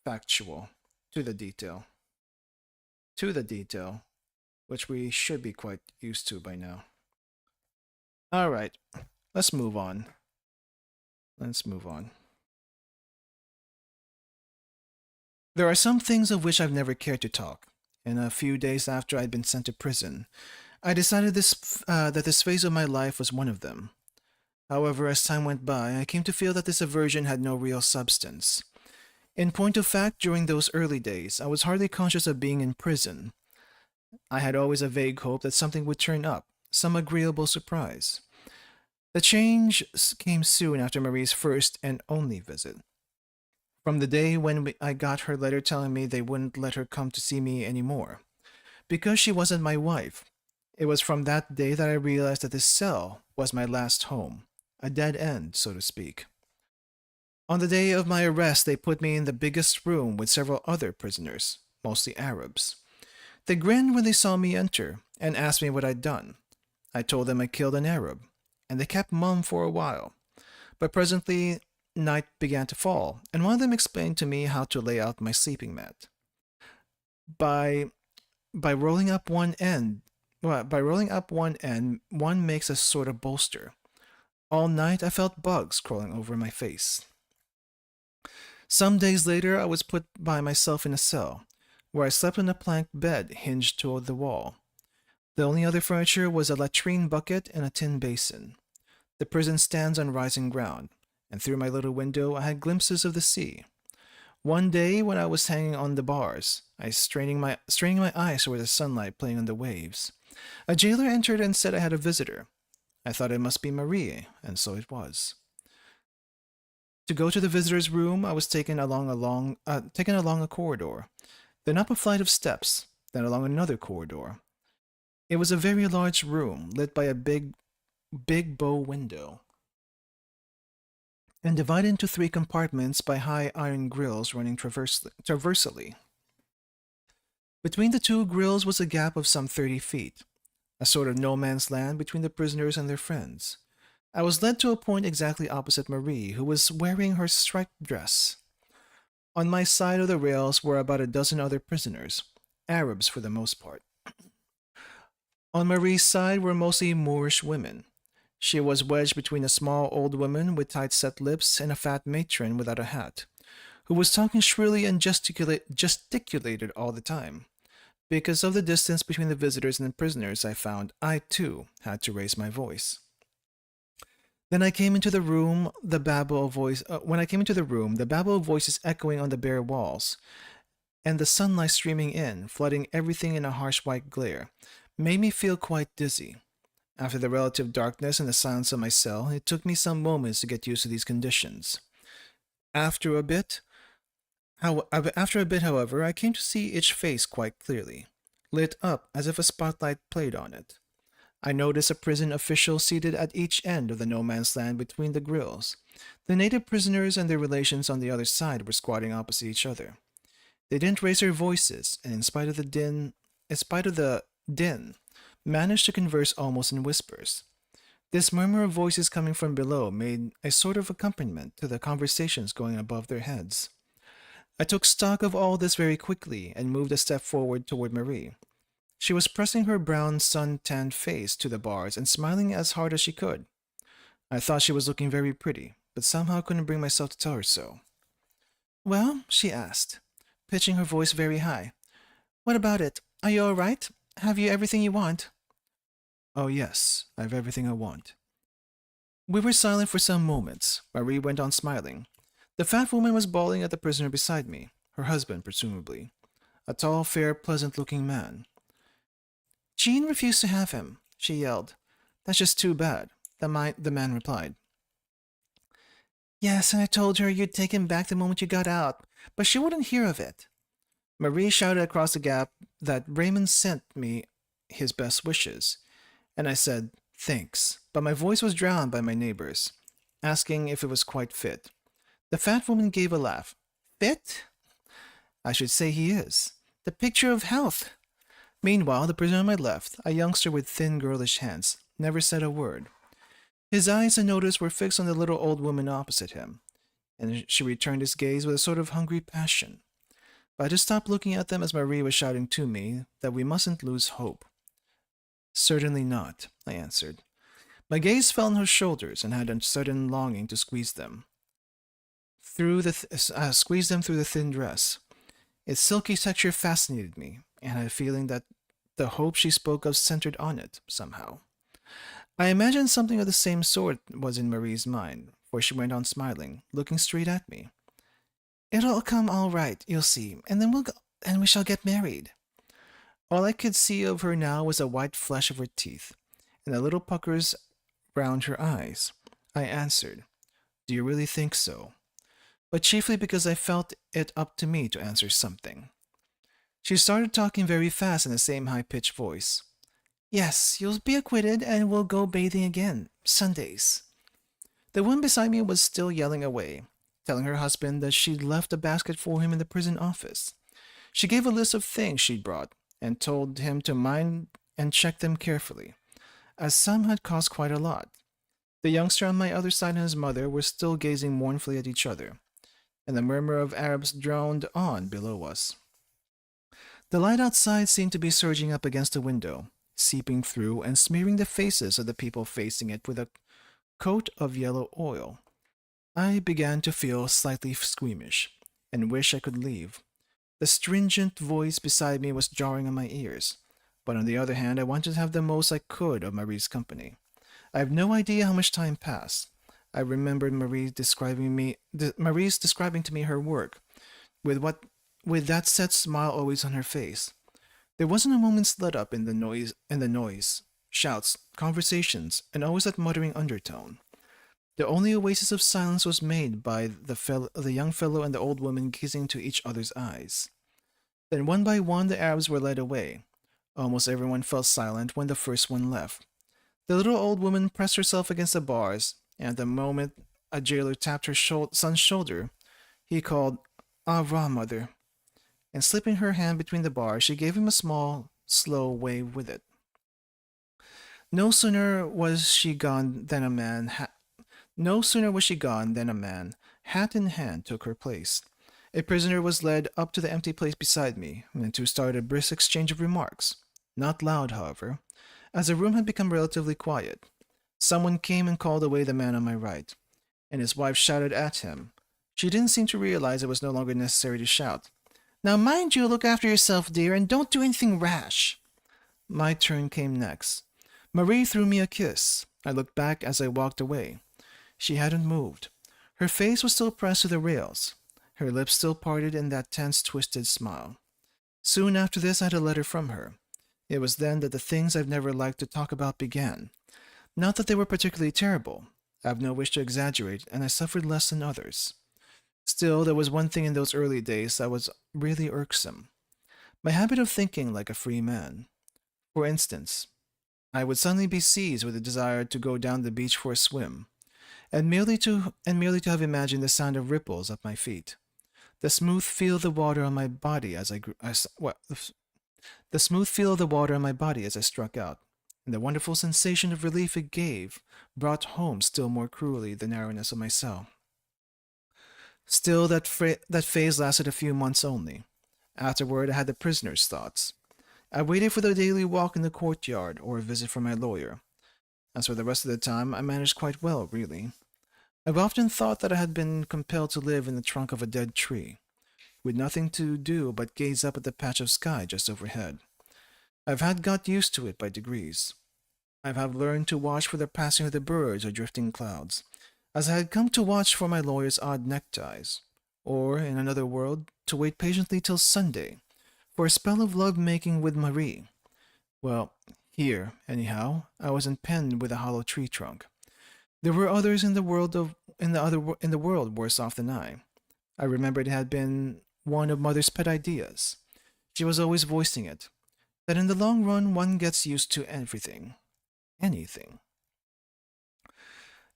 factual, to the detail, which we should be quite used to by now. All right, let's move on. There are some things of which I've never cared to talk. And a few days after I'd been sent to prison, I decided that this phase of my life was one of them. However, as time went by, I came to feel that this aversion had no real substance. In point of fact, during those early days, I was hardly conscious of being in prison. I had always a vague hope that something would turn up, some agreeable surprise. The change came soon after Marie's first and only visit. From the day when I got her letter telling me they wouldn't let her come to see me anymore, because she wasn't my wife. It was from that day that I realized that this cell was my last home, a dead end, so to speak. On the day of my arrest, they put me in the biggest room with several other prisoners, mostly Arabs. They grinned when they saw me enter and asked me what I'd done. I told them I killed an Arab, and they kept mum for a while. But presently, night began to fall, and one of them explained to me how to lay out my sleeping mat. By rolling up one end, one makes a sort of bolster. All night I felt bugs crawling over my face. Some days later I was put by myself in a cell, where I slept on a plank bed hinged toward the wall. The only other furniture was a latrine bucket and a tin basin. The prison stands on rising ground, and through my little window I had glimpses of the sea. One day when I was hanging on the bars, I straining my eyes toward the sunlight playing on the waves. A jailer entered and said I had a visitor. I thought it must be Marie, and so it was. To go to the visitor's room, I was taken along a corridor, then up a flight of steps, then along another corridor. It was a very large room, lit by a big bow window, and divided into 3 compartments by high iron grills running traversally. Between the 2 grills was a gap of some 30 feet, a sort of no man's land between the prisoners and their friends. I was led to a point exactly opposite Marie, who was wearing her striped dress. On my side of the rails were about a dozen other prisoners, Arabs for the most part. On Marie's side were mostly Moorish women. She was wedged between a small old woman with tight-set lips and a fat matron without a hat, who was talking shrilly and gesticulated all the time. Because of the distance between the visitors and the prisoners, I found I, too, had to raise my voice. Then I came into the room, the babble of voices echoing on the bare walls, and the sunlight streaming in, flooding everything in a harsh white glare, made me feel quite dizzy. After the relative darkness and the silence of my cell, it took me some moments to get used to these conditions. After a bit, however, I came to see each face quite clearly, lit up as if a spotlight played on it. I noticed a prison official seated at each end of the no man's land between the grills. The native prisoners and their relations on the other side were squatting opposite each other. They didn't raise their voices, and in spite of the din, managed to converse almost in whispers. This murmur of voices coming from below made a sort of accompaniment to the conversations going above their heads. I took stock of all this very quickly and moved a step forward toward Marie. She was pressing her brown sun-tanned face to the bars and smiling as hard as she could. I thought she was looking very pretty, but somehow couldn't bring myself to tell her so. "Well," she asked, pitching her voice very high. "What about it? Are you all right? Have you everything you want?" "Oh yes, I have everything I want." We were silent for some moments. Marie went on smiling. The fat woman was bawling at the prisoner beside me, her husband presumably, a tall, fair, pleasant-looking man. "Jean refused to have him," she yelled. "That's just too bad," the man replied. "Yes, and I told her you'd take him back the moment you got out, but she wouldn't hear of it." Marie shouted across the gap that Raymond sent me his best wishes, and I said, "Thanks," but my voice was drowned by my neighbors, asking if it was quite fit. The fat woman gave a laugh. "Fit? I should say he is. The picture of health." Meanwhile, the prisoner on my left, a youngster with thin, girlish hands, never said a word. His eyes, I noticed, were fixed on the little old woman opposite him, and she returned his gaze with a sort of hungry passion. But I just stopped looking at them as Marie was shouting to me that we mustn't lose hope. "Certainly not," I answered. My gaze fell on her shoulders and had a sudden longing to squeeze them through the thin dress. Its silky texture fascinated me, and I had a feeling that the hope she spoke of centered on it, somehow. I imagined something of the same sort was in Marie's mind, for she went on smiling, looking straight at me. "It'll come all right, you'll see, and then we shall get married." All I could see of her now was a white flesh of her teeth, and the little puckers round her eyes. I answered, "Do you really think so?" But chiefly because I felt it up to me to answer something. She started talking very fast in the same high-pitched voice. "Yes, you'll be acquitted and we'll go bathing again, Sundays." The one beside me was still yelling away, telling her husband that she'd left a basket for him in the prison office. She gave a list of things she'd brought and told him to mind and check them carefully, as some had cost quite a lot. The youngster on my other side and his mother were still gazing mournfully at each other, and the murmur of Arabs droned on below us. The light outside seemed to be surging up against the window, seeping through and smearing the faces of the people facing it with a coat of yellow oil. I began to feel slightly squeamish, and wish I could leave. The stringent voice beside me was jarring on my ears, but on the other hand I wanted to have the most I could of Marie's company. I have no idea how much time passed. I remembered Marie's describing to me her work, with what with that set smile always on her face. There wasn't a moment's let up in the noise, shouts, conversations, and always that muttering undertone. The only oasis of silence was made by the young fellow and the old woman gazing into each other's eyes. Then one by one the Arabs were led away. Almost everyone fell silent when the first one left. The little old woman pressed herself against the bars, and at the moment a jailer tapped her son's shoulder, he called, "Ah, Ra, mother," and slipping her hand between the bars, she gave him a small, slow wave with it. No sooner was she gone than a man, hat in hand, took her place. A prisoner was led up to the empty place beside me, and the two started a brisk exchange of remarks. Not loud, however, as the room had become relatively quiet. Someone came and called away the man on my right, and his wife shouted at him. She didn't seem to realize it was no longer necessary to shout. "Now mind you look after yourself, dear, and don't do anything rash." My turn came next. Marie threw me a kiss. I looked back as I walked away. She hadn't moved. Her face was still pressed to the rails. Her lips still parted in that tense, twisted smile. Soon after this, I had a letter from her. It was then that the things I've never liked to talk about began. Not that they were particularly terrible. I have no wish to exaggerate, and I suffered less than others. Still, there was one thing in those early days that was really irksome. My habit of thinking like a free man. For instance, I would suddenly be seized with a desire to go down the beach for a swim, and merely to have imagined the sound of ripples at my feet, the smooth feel of the water on my body as the smooth feel of the water on my body as I struck out, and the wonderful sensation of relief it gave brought home still more cruelly the narrowness of my cell. Still, that phase lasted a few months only. Afterward, I had the prisoner's thoughts. I waited for the daily walk in the courtyard or a visit from my lawyer. As for the rest of the time, I managed quite well, really. I've often thought that I had been compelled to live in the trunk of a dead tree, with nothing to do but gaze up at the patch of sky just overhead. I've had got used to it by degrees. I have learned to watch for the passing of the birds or drifting clouds, as I had come to watch for my lawyer's odd neckties, or, in another world, to wait patiently till Sunday, for a spell of love-making with Marie. Well, here, anyhow, I wasn't penned with a hollow tree trunk. There were others in the world worse off than I. I remembered it had been one of Mother's pet ideas. She was always voicing it, that in the long run one gets used to everything. Anything.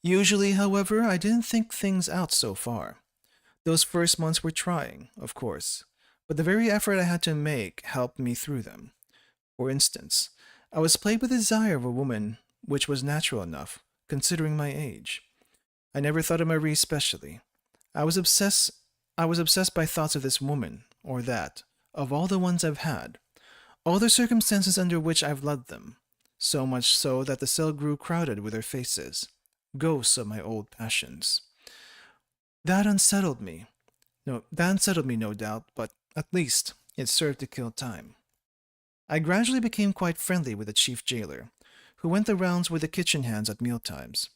Usually, however, I didn't think things out so far. Those first months were trying, of course, but the very effort I had to make helped me through them. For instance, I was plagued with the desire of a woman, which was natural enough, considering my age. I never thought of Marie specially. I was obsessed by thoughts of this woman, or that, of all the ones I've had, all the circumstances under which I've loved them, so much so that the cell grew crowded with their faces, ghosts of my old passions. That unsettled me, no doubt, but at least it served to kill time. I gradually became quite friendly with the chief jailer, who went the rounds with the kitchen hands at mealtimes.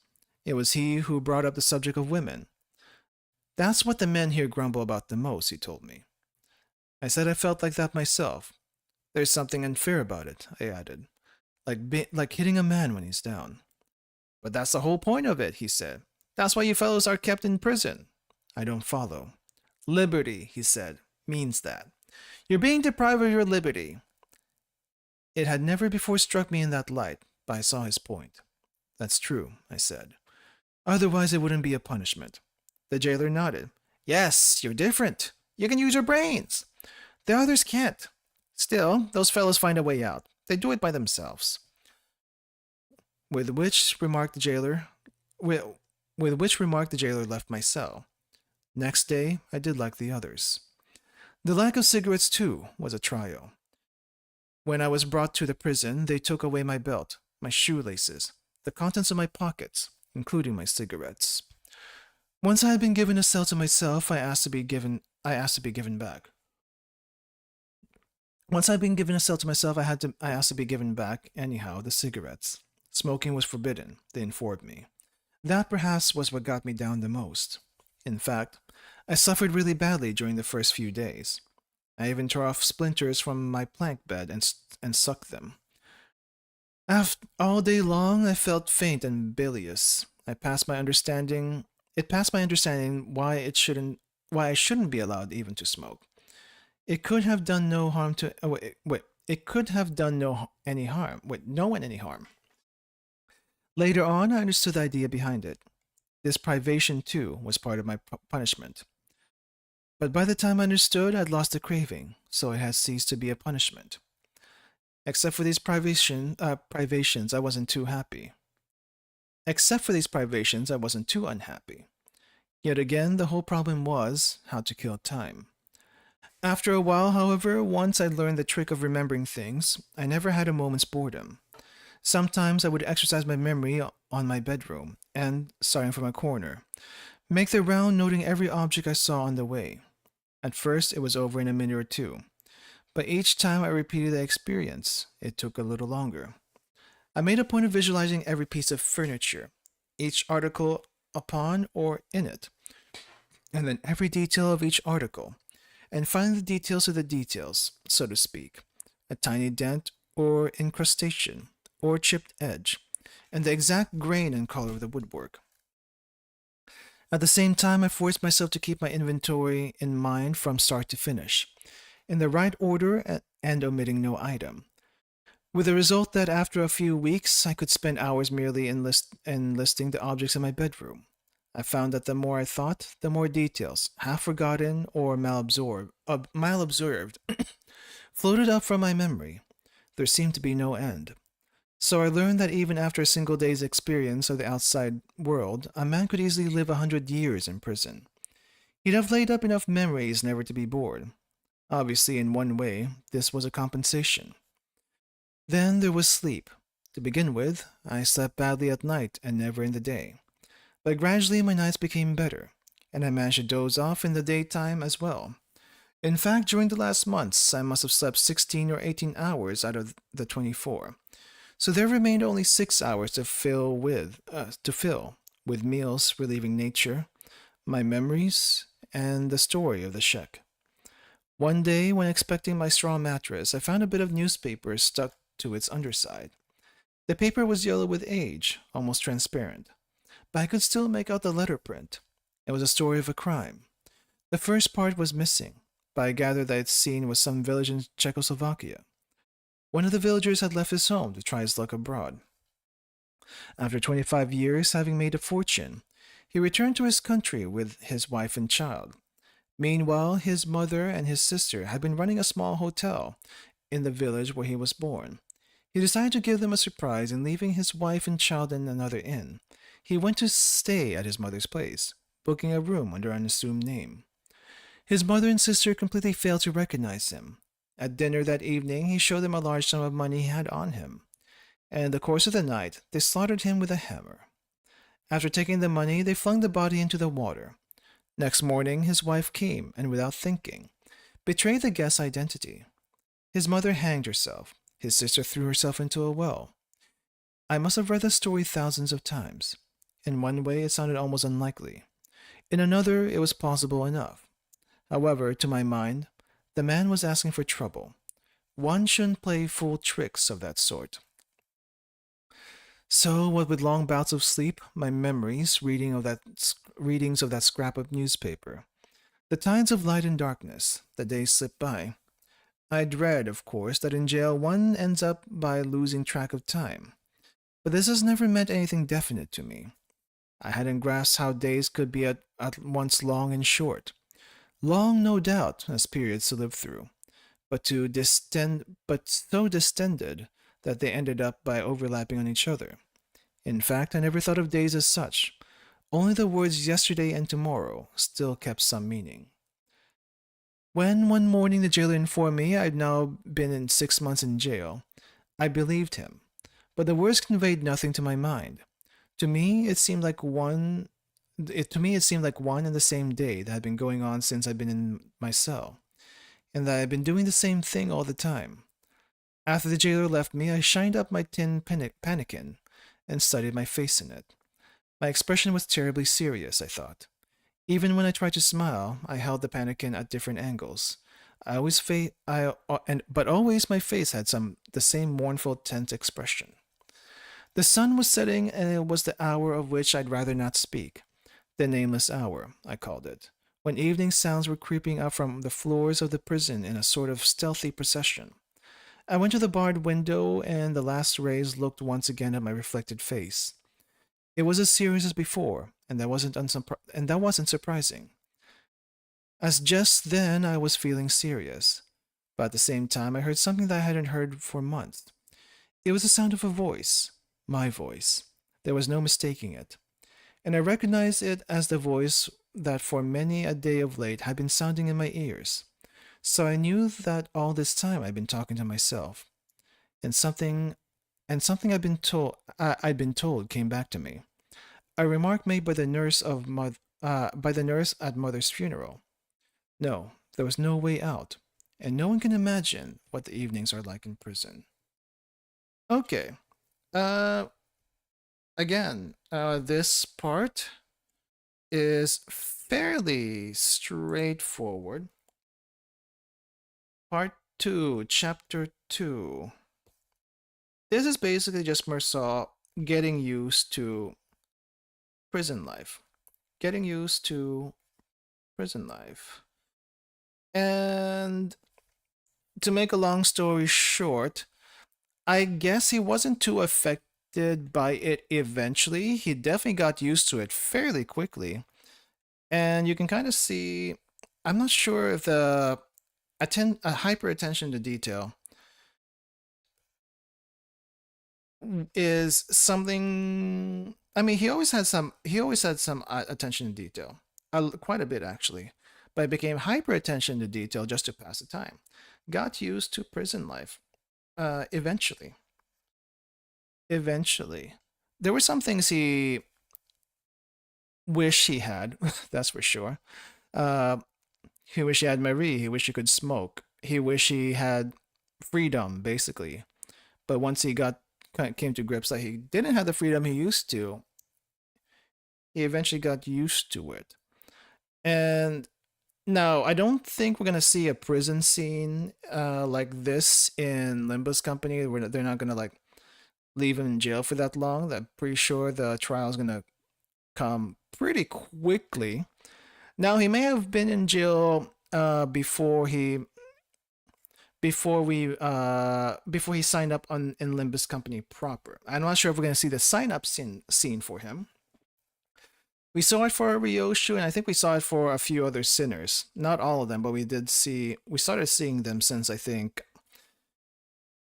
It was he who brought up the subject of women. "That's what the men here grumble about the most," he told me. I said I felt like that myself. "There's something unfair about it," I added, like hitting a man when he's down. "But that's the whole point of it," he said. "That's why you fellows are kept in prison." I don't follow. "Liberty," he said, "means that. You're being deprived of your liberty." It had never before struck me in that light, but I saw his point. "That's true," I said. "Otherwise it wouldn't be a punishment." The jailer nodded. "Yes, you're different. You can use your brains. The others can't. Still, those fellows find a way out. They do it by themselves." With which remark the jailer left my cell. Next day, I did like the others. The lack of cigarettes, too, was a trial. When I was brought to the prison, they took away my belt, my shoelaces, the contents of my pockets, including my cigarettes. Once I had been given a cell to myself, I asked to be given back. Once I'd been given a cell to myself, I asked to be given back, anyhow, the cigarettes. Smoking was forbidden, they informed me. That perhaps was what got me down the most. In fact, I suffered really badly during the first few days. I even tore off splinters from my plank bed and sucked them. After all day long, I felt faint and bilious. It passed my understanding why I shouldn't be allowed even to smoke. It could have done no harm to. Oh, wait. It could have done any harm. Wait, no one any harm. Later on, I understood the idea behind it. This privation, too, was part of my punishment. But by the time I understood, I'd lost the craving, so it had ceased to be a punishment. Except for these privations, I wasn't too happy. Except for these privations, I wasn't too unhappy. Yet again, the whole problem was how to kill time. After a while, however, once I learned the trick of remembering things, I never had a moment's boredom. Sometimes I would exercise my memory on my bedroom, and, starting from a corner, make the round noting every object I saw on the way. At first, it was over in a minute or two, but each time I repeated the experience, it took a little longer. I made a point of visualizing every piece of furniture, each article upon or in it, and then every detail of each article, and finding the details of the details, so to speak, a tiny dent or incrustation or chipped edge, and the exact grain and color of the woodwork. At the same time, I forced myself to keep my inventory in mind from start to finish, in the right order and omitting no item, with the result that after a few weeks I could spend hours merely listing the objects in my bedroom. I found that the more I thought, the more details, half forgotten or malobserved, floated up from my memory. There seemed to be no end. So I learned that even after a single day's experience of the outside world, a man could easily live 100 years in prison. He'd have laid up enough memories never to be bored. Obviously, in one way, this was a compensation. Then there was sleep. To begin with, I slept badly at night and never in the day. But gradually my nights became better, and I managed to doze off in the daytime as well. In fact, during the last months, I must have slept 16 or 18 hours out of the 24. So there remained only 6 hours to fill with meals relieving nature, my memories, and the story of the Shek. One day, when expecting my straw mattress, I found a bit of newspaper stuck to its underside. The paper was yellow with age, almost transparent, but I could still make out the letterprint. It was a story of a crime. The first part was missing, but I gathered that its scene was some village in Czechoslovakia. One of the villagers had left his home to try his luck abroad. After 25 years, having made a fortune, he returned to his country with his wife and child. Meanwhile, his mother and his sister had been running a small hotel in the village where he was born. He decided to give them a surprise, and leaving his wife and child in another inn, he went to stay at his mother's place, booking a room under an assumed name. His mother and sister completely failed to recognize him. At dinner that evening, he showed them a large sum of money he had on him, and in the course of the night, they slaughtered him with a hammer. After taking the money, they flung the body into the water. Next morning, his wife came, and without thinking, betrayed the guest's identity. His mother hanged herself. His sister threw herself into a well. I must have read the story thousands of times. In one way, it sounded almost unlikely. In another, it was plausible enough. However, to my mind, the man was asking for trouble. One shouldn't play fool tricks of that sort. So, what with long bouts of sleep, my memories, readings of that scrap of newspaper, the tides of light and darkness, the days slipped by. I'd read, of course, that in jail one ends up by losing track of time. But this has never meant anything definite to me. I hadn't grasped how days could be at once long and short. Long, no doubt, as periods to live through, but so distended that they ended up by overlapping on each other. In fact, I never thought of days as such. Only the words yesterday and tomorrow still kept some meaning. When one morning the jailer informed me I'd now been in 6 months in jail, I believed him, but the words conveyed nothing to my mind. To me, it seemed like one and the same day that had been going on since I'd been in my cell, and that I had been doing the same thing all the time. After the jailer left me, I shined up my tin pannikin and studied my face in it. My expression was terribly serious, I thought. Even when I tried to smile, I held the pannikin at different angles. I always fa- I and but always my face had the same mournful, tense expression. The sun was setting, and it was the hour of which I'd rather not speak. The nameless hour, I called it, when evening sounds were creeping up from the floors of the prison in a sort of stealthy procession. I went to the barred window, and the last rays looked once again at my reflected face. It was as serious as before, and that wasn't surprising, as just then I was feeling serious. But at the same time, I heard something that I hadn't heard for months. It was the sound of a voice, my voice. There was no mistaking it, and I recognized it as the voice that for many a day of late had been sounding in my ears. So I knew that all this time I'd been talking to myself, and something I'd been told came back to me. A remark made by the nurse at mother's funeral. No, there was no way out, and no one can imagine what the evenings are like in prison. Okay. Uh, this part is fairly straightforward. Part 2, Chapter 2. This is basically just Mersault getting used to prison life. Getting used to prison life. And to make a long story short, I guess he wasn't too affected by it eventually. He definitely got used to it fairly quickly. And you can kind of see, I'm not sure if the hyper attention to detail is something. I mean, he always had some attention to detail, quite a bit actually, but it became hyper attention to detail just to pass the time. Got used to prison life. Eventually, eventually, there were some things he wished he had. That's for sure. Uh, he wished he had Marie. He wished he could smoke. He wished he had freedom, basically. But once he came to grips that he didn't have the freedom he used to, he eventually got used to it. And now I don't think we're gonna see a prison scene like this in Limbus Company. Where they're not gonna like leave him in jail for that long. I'm pretty sure the trial is gonna come pretty quickly. Now he may have been in jail before he signed up on in Limbus Company proper. I'm not sure if we're gonna see the sign up scene for him. We saw it for Ryuu, and I think we saw it for a few other sinners. Not all of them, but we started seeing them since I think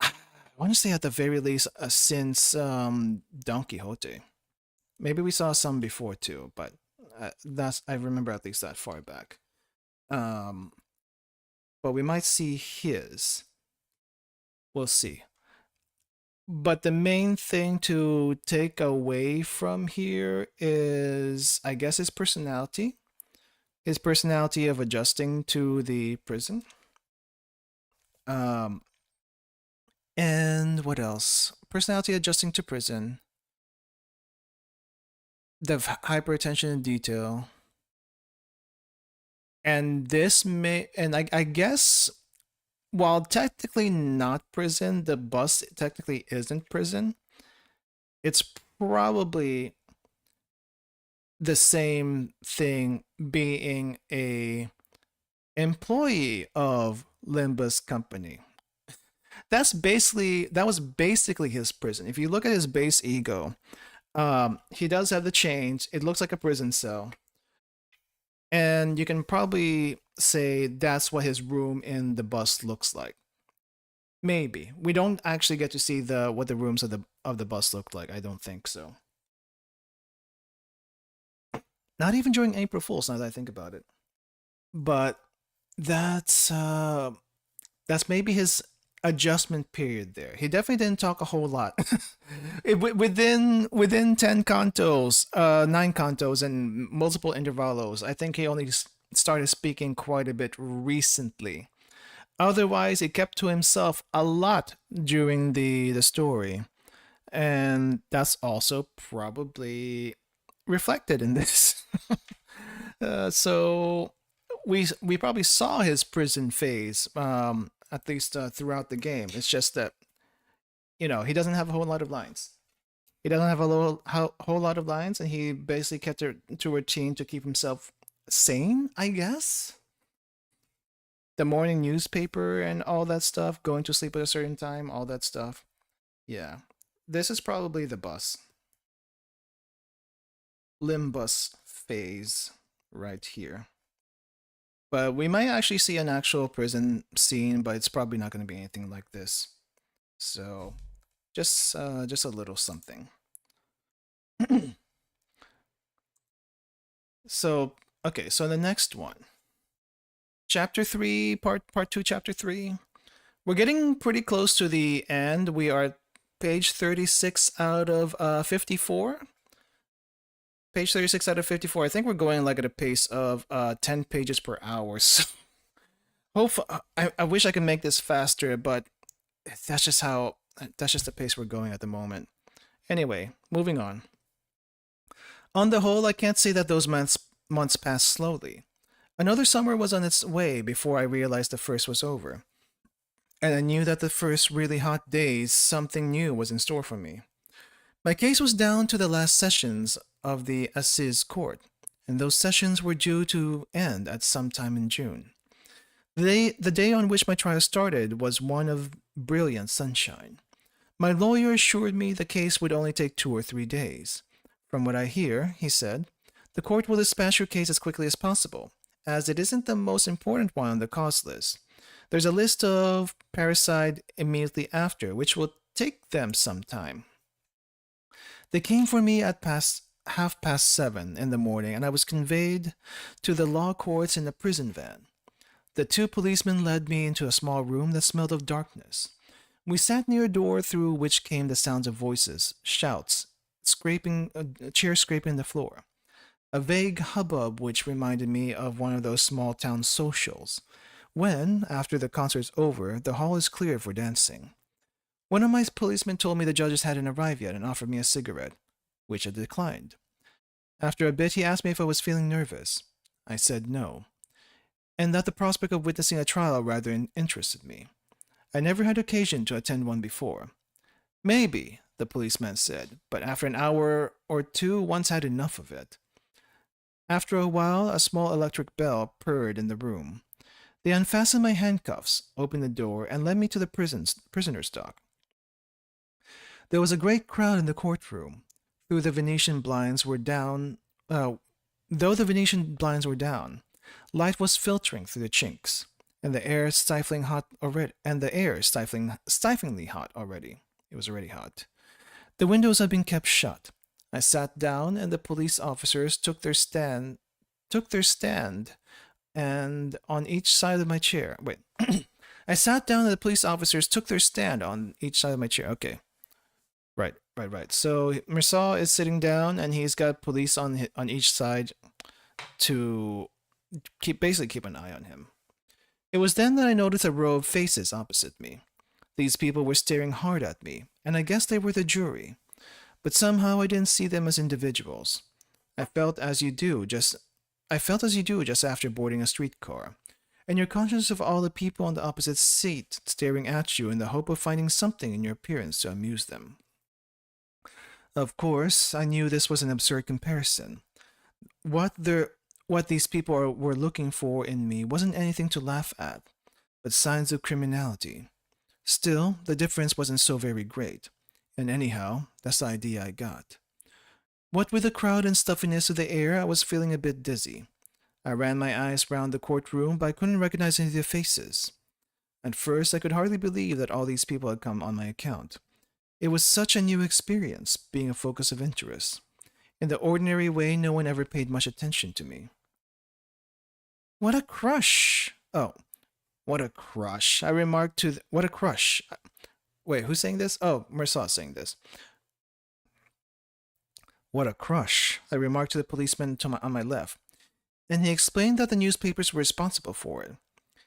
I want to say at the very least since Don Quixote. Maybe we saw some before too, but I remember at least that far back. Um, but we might see his. We'll see. But the main thing to take away from here is, I guess, his personality. His personality of adjusting to the prison. Um, and what else? Personality adjusting to prison. The hyperattention in detail. And I guess, while technically not prison, the bus technically isn't prison. It's probably the same thing being a employee of Limbus Company. That was basically his prison. If you look at his base ego, he does have the chains. It looks like a prison cell, and you can probably say that's what his room in the bus looks like. Maybe we don't actually get to see the what the rooms of the bus look like. I don't think so. Not even during April Fools. Now that I think about it, but that's uh, that's maybe his adjustment period there. He definitely didn't talk a whole lot. Within 10 cantos, 9 cantos, and multiple intervalos, I think he only started speaking quite a bit recently. Otherwise, he kept to himself a lot during the story, and that's also probably reflected in this. So we probably saw his prison phase, at least throughout the game. It's just that he doesn't have a whole lot of lines. He doesn't have whole lot of lines, and he basically kept it to a routine to keep himself sane, I guess. The morning newspaper and all that stuff, going to sleep at a certain time, all that stuff. Yeah, this is probably the bus. Limbus phase right here. But we might actually see an actual prison scene, but it's probably not going to be anything like this. So, just a little something. So, okay, so the next one. Chapter 3, part 2, chapter 3. We're getting pretty close to the end. We are at page 36 out of 54. Page 36 out of 54. I think we're going like at a pace of 10 pages per hour. So I wish I could make this faster, but that's just the pace we're going at the moment. Anyway, moving on. On the whole, I can't say that those months passed slowly. Another summer was on its way before I realized the first was over. And I knew that the first really hot days, something new was in store for me. My case was down to the last sessions of the Assize Court, and those sessions were due to end at some time in June. The day on which my trial started was one of brilliant sunshine. My lawyer assured me the case would only take 2 or 3 days. From what I hear, he said, the court will dispatch your case as quickly as possible, as it isn't the most important one on the cause list. There's a list of parricide immediately after, which will take them some time. They came for me at 7:30 in the morning, and I was conveyed to the law courts in a prison van. The 2 policemen led me into a small room that smelled of darkness. We sat near a door through which came the sounds of voices, shouts, chairs scraping the floor. A vague hubbub which reminded me of one of those small town socials, when, after the concert's over, the hall is cleared for dancing. One of my policemen told me the judges hadn't arrived yet and offered me a cigarette, which I declined. After a bit, he asked me if I was feeling nervous. I said no, and that the prospect of witnessing a trial rather interested me. I never had occasion to attend one before. Maybe, the policeman said, but after an hour or 2, one's had enough of it. After a while, a small electric bell purred in the room. They unfastened my handcuffs, opened the door, and led me to the prisoner's dock. There was a great crowd in the courtroom. Though the Venetian blinds were down, light was filtering through the chinks, and the air stiflingly hot already. It was already hot. The windows had been kept shut. I sat down, and the police officers took their stand, and on each side of my chair. Wait. I sat down, and the police officers took their stand on each side of my chair. Okay. Right. So Mirsaw is sitting down, and he's got police on each side to keep an eye on him. It was then that I noticed a row of faces opposite me. These people were staring hard at me, and I guessed they were the jury. But somehow I didn't see them as individuals. I felt as you do just after boarding a streetcar, and you're conscious of all the people on the opposite seat staring at you in the hope of finding something in your appearance to amuse them. Of course, I knew this was an absurd comparison. What these people were looking for in me wasn't anything to laugh at, but signs of criminality. Still, the difference wasn't so very great, and anyhow, that's the idea I got. What with the crowd and stuffiness of the air, I was feeling a bit dizzy. I ran my eyes round the courtroom, but I couldn't recognize any of the faces. At first, I could hardly believe that all these people had come on my account. It was such a new experience, being a focus of interest. In the ordinary way, no one ever paid much attention to me. What a crush! Oh, what a crush! I remarked to what a crush! Wait, who's saying this? Oh, Mirsaw's saying this. What a crush! I remarked to the policeman on my left, and he explained that the newspapers were responsible for it.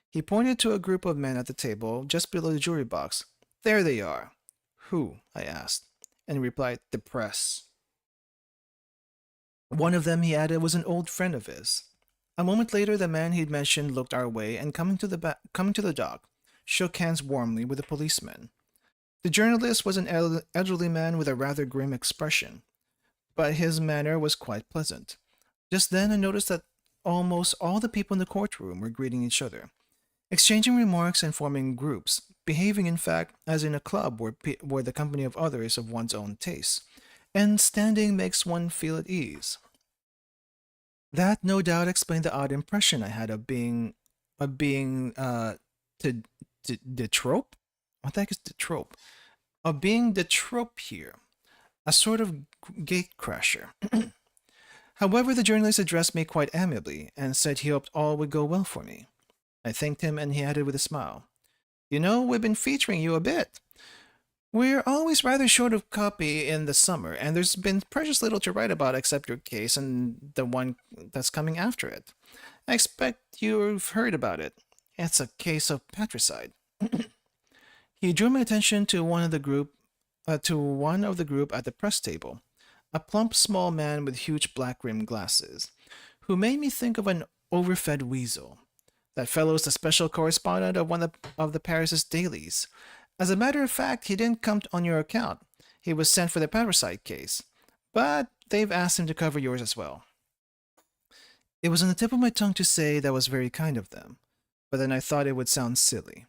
He pointed to a group of men at the table just below the jury box. There they are. Who? I asked, and he replied, the press. One of them, he added, was an old friend of his. A moment later, the man he'd mentioned looked our way and coming to the dock, shook hands warmly with the policeman. The journalist was an elderly man with a rather grim expression, but his manner was quite pleasant. Just then I noticed that almost all the people in the courtroom were greeting each other, exchanging remarks and forming groups, behaving in fact as in a club where the company of others of one's own taste, and standing makes one feel at ease. That no doubt explained the odd impression I had of being to the trope. What the heck is the trope? Of being the trope here, a sort of gate crasher. However, the journalist addressed me quite amiably and said he hoped all would go well for me. I thanked him and he added with a smile, "You know, we've been featuring you a bit. We're always rather short of copy in the summer, and there's been precious little to write about except your case and the one that's coming after it. I expect you've heard about it. It's a case of patricide." He drew my attention to one of the group at the press table, a plump small man with huge black-rimmed glasses, who made me think of an overfed weasel. That fellow's the special correspondent of one of the Paris's dailies. As a matter of fact, he didn't come on your account. He was sent for the patricide case, but they've asked him to cover yours as well. It was on the tip of my tongue to say that was very kind of them, but then I thought it would sound silly.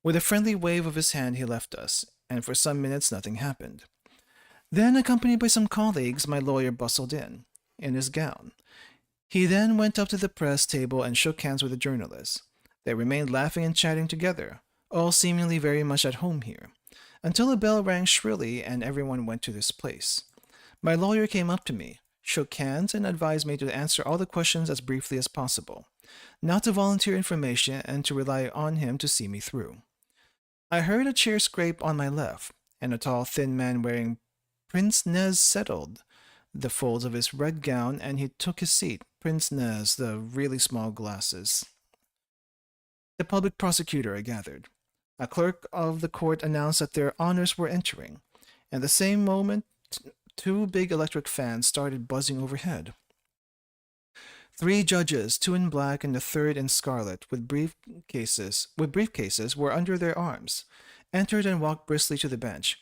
With a friendly wave of his hand, he left us, and for some minutes nothing happened. Then, accompanied by some colleagues, my lawyer bustled in his gown. He then went up to the press table and shook hands with the journalist. They remained laughing and chatting together, all seemingly very much at home here, until a bell rang shrilly and everyone went to this place. My lawyer came up to me, shook hands, and advised me to answer all the questions as briefly as possible, not to volunteer information, and to rely on him to see me through. I heard a chair scrape on my left, and a tall, thin man wearing Prince Nez settled the folds of his red gown, and he took his seat. Prince Nez, the really small glasses. The public prosecutor, I gathered. A clerk of the court announced that their honors were entering, and the same moment, two big electric fans started buzzing overhead. 3 judges, 2 in black and the third in scarlet, with briefcases were under their arms, entered and walked briskly to the bench,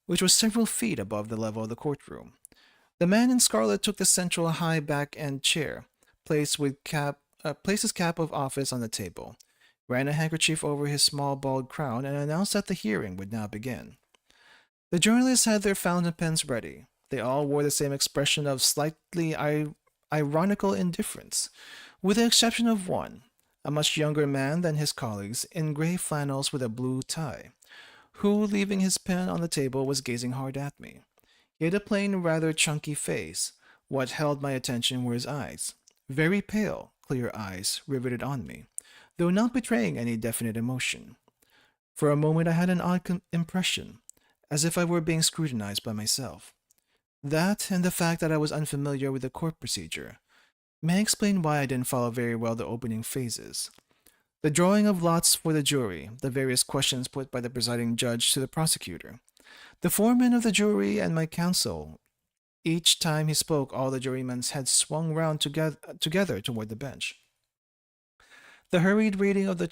which was several feet above the level of the courtroom. The man in scarlet took the central high back-end chair, placed his cap of office on the table, ran a handkerchief over his small bald crown, and announced that the hearing would now begin. The journalists had their fountain pens ready. They all wore the same expression of slightly ironical indifference, with the exception of one, a much younger man than his colleagues, in gray flannels with a blue tie, who, leaving his pen on the table, was gazing hard at me. He had a plain, rather chunky face. What held my attention were his eyes. Very pale, clear eyes riveted on me, though not betraying any definite emotion. For a moment I had an odd impression, as if I were being scrutinized by myself. That, and the fact that I was unfamiliar with the court procedure, may explain why I didn't follow very well the opening phases. The drawing of lots for the jury, the various questions put by the presiding judge to the prosecutor, the foreman of the jury and my counsel. Each time he spoke, all the jurymen's heads swung round together toward the bench. The hurried reading of the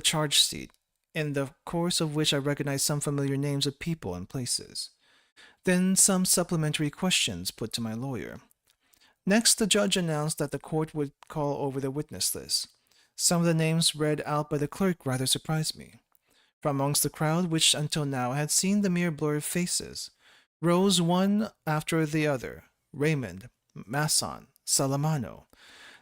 charge sheet, in the course of which I recognized some familiar names of people and places. Then some supplementary questions put to my lawyer. Next, the judge announced that the court would call over the witness list. Some of the names read out by the clerk rather surprised me. From amongst the crowd, which until now had seen the mere blur of faces, rose one after the other: Raymond, Masson, Salamano,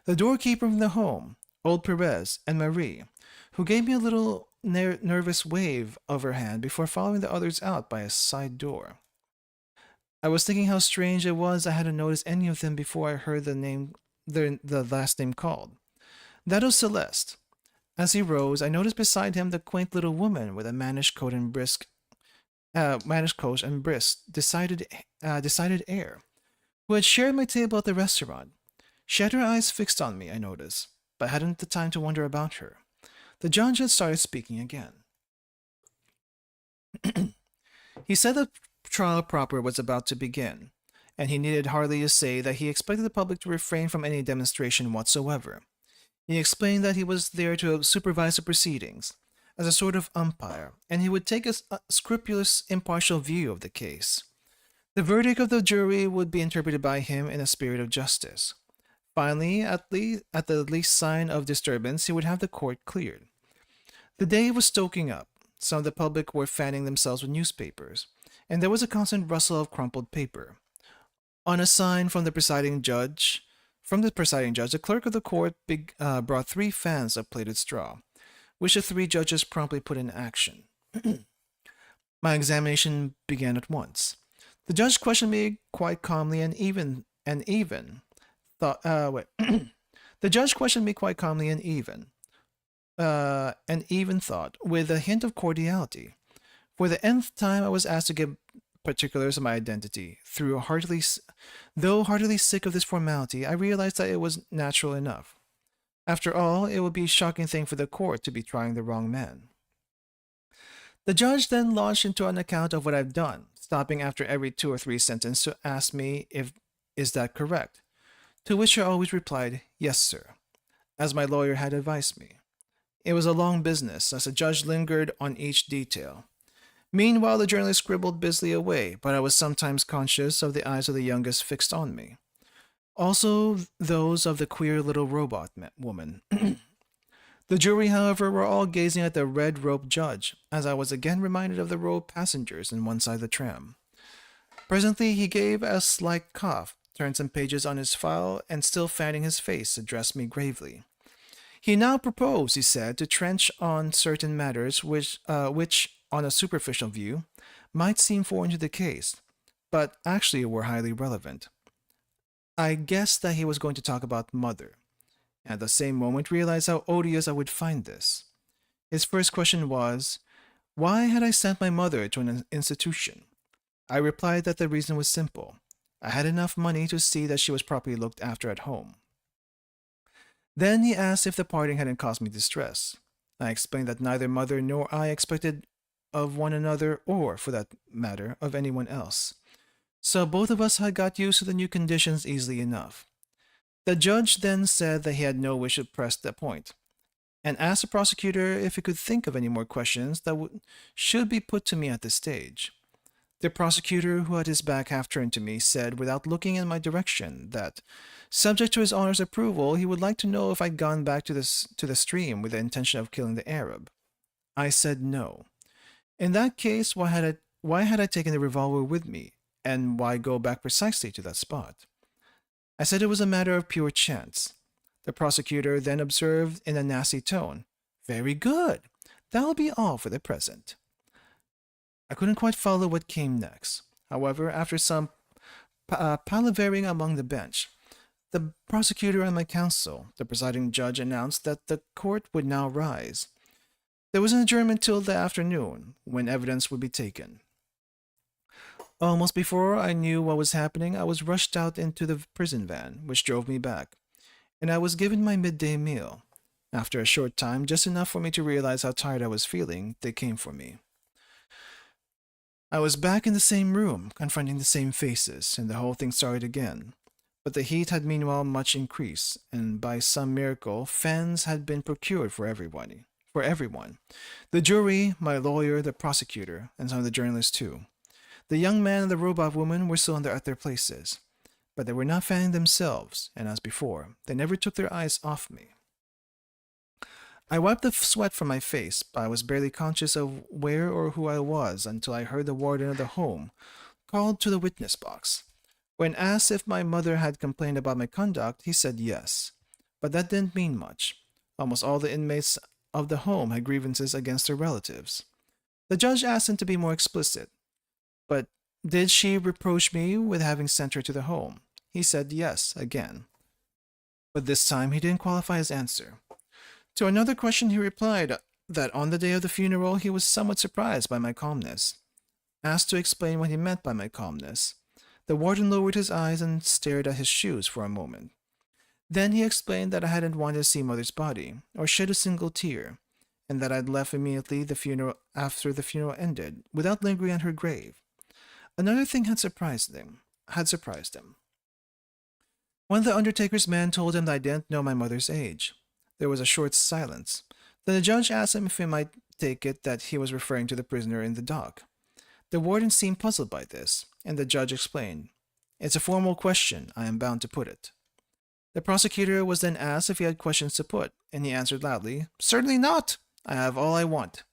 the doorkeeper from the home, old Perez, and Marie, who gave me a little nervous wave of her hand before following the others out by a side door. I was thinking how strange it was I hadn't noticed any of them before I heard the last name called. That was Celeste. As he rose, I noticed beside him the quaint little woman with a mannish coat and brisk, decided air, who had shared my table at the restaurant. She had her eyes fixed on me, I noticed, but hadn't the time to wonder about her. The judge had started speaking again. He said the trial proper was about to begin, and he needed hardly to say that he expected the public to refrain from any demonstration whatsoever. He explained that he was there to supervise the proceedings, as a sort of umpire, and he would take a scrupulous, impartial view of the case. The verdict of the jury would be interpreted by him in a spirit of justice. Finally, at the least sign of disturbance, he would have the court cleared. The day was stoking up. Some of the public were fanning themselves with newspapers, and there was a constant rustle of crumpled paper. On a sign from the presiding judge, the clerk of the court brought 3 fans of plaited straw, which the 3 judges promptly put in action. My examination began at once. The judge questioned me quite calmly and even thought. The judge questioned me quite calmly and even thought, with a hint of cordiality. For the nth time, I was asked to give particulars of my identity. Though heartily sick of this formality, I realized that it was natural enough. After all, it would be a shocking thing for the court to be trying the wrong man. The judge then launched into an account of what I've done, stopping after every 2 or 3 sentences to ask me if is that correct, to which I always replied, yes, sir, as my lawyer had advised me. It was a long business, as the judge lingered on each detail. Meanwhile, the journalist scribbled busily away, but I was sometimes conscious of the eyes of the youngest fixed on me. Also, those of the queer little robot woman. The jury, however, were all gazing at the red-robed judge, as I was again reminded of the row of passengers on one side of the tram. Presently, he gave a slight cough, turned some pages on his file, and still fanning his face, addressed me gravely. He now proposed, he said, to trench on certain matters which, on a superficial view, might seem foreign to the case, but actually were highly relevant. I guessed that he was going to talk about Mother, and at the same moment realized how odious I would find this. His first question was, why had I sent my mother to an institution? I replied that the reason was simple. I had enough money to see that she was properly looked after at home. Then he asked if the parting hadn't caused me distress. I explained that neither Mother nor I expected of one another, or, for that matter, of anyone else. So both of us had got used to the new conditions easily enough. The judge then said that he had no wish to press the point, and asked the prosecutor if he could think of any more questions that should be put to me at this stage. The prosecutor, who had his back half turned to me, said, without looking in my direction, that, subject to his Honor's approval, he would like to know if I'd gone back to the stream with the intention of killing the Arab. I said no. In that case, why had I taken the revolver with me, and why go back precisely to that spot? I said it was a matter of pure chance. The prosecutor then observed in a nasty tone, "Very good. That'll be all for the present." I couldn't quite follow what came next. However, after some palavering among the bench, the prosecutor and my counsel, the presiding judge, announced that the court would now rise. There was an adjournment till the afternoon, when evidence would be taken. Almost before I knew what was happening, I was rushed out into the prison van, which drove me back, and I was given my midday meal. After a short time, just enough for me to realize how tired I was feeling, they came for me. I was back in the same room, confronting the same faces, and the whole thing started again. But the heat had meanwhile much increased, and by some miracle, fans had been procured for everyone. The jury, my lawyer, the prosecutor, and some of the journalists too. The young man and the robot woman were still at their places, but they were not fanning themselves, and as before, they never took their eyes off me. I wiped the sweat from my face, but I was barely conscious of where or who I was until I heard the warden of the home called to the witness box. When asked if my mother had complained about my conduct, he said yes, but that didn't mean much. Almost all the inmates of the home had grievances against their relatives. The judge asked him to be more explicit. But did she reproach me with having sent her to the home? He said yes, again. But this time he didn't qualify his answer. To another question he replied that on the day of the funeral he was somewhat surprised by my calmness. Asked to explain what he meant by my calmness, the warden lowered his eyes and stared at his shoes for a moment. Then he explained that I hadn't wanted to see Mother's body, or shed a single tear, and that I'd left immediately after the funeral ended, without lingering at her grave. Another thing had surprised him. One of the undertaker's men told him that I didn't know my mother's age. There was a short silence. Then the judge asked him if he might take it that he was referring to the prisoner in the dock. The warden seemed puzzled by this, and the judge explained, "It's a formal question. I am bound to put it." The prosecutor was then asked if he had questions to put, and he answered loudly, "Certainly not! I have all I want."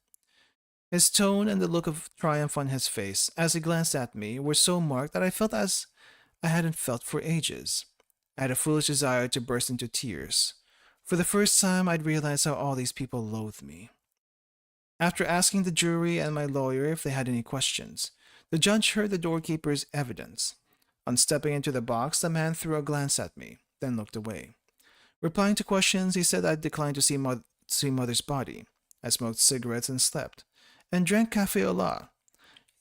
His tone and the look of triumph on his face, as he glanced at me, were so marked that I felt as I hadn't felt for ages. I had a foolish desire to burst into tears. For the first time, I'd realized how all these people loathed me. After asking the jury and my lawyer if they had any questions, the judge heard the doorkeeper's evidence. On stepping into the box, the man threw a glance at me, then looked away. Replying to questions, he said I'd declined to see Mother's body. I smoked cigarettes and slept, and drank cafe au lait.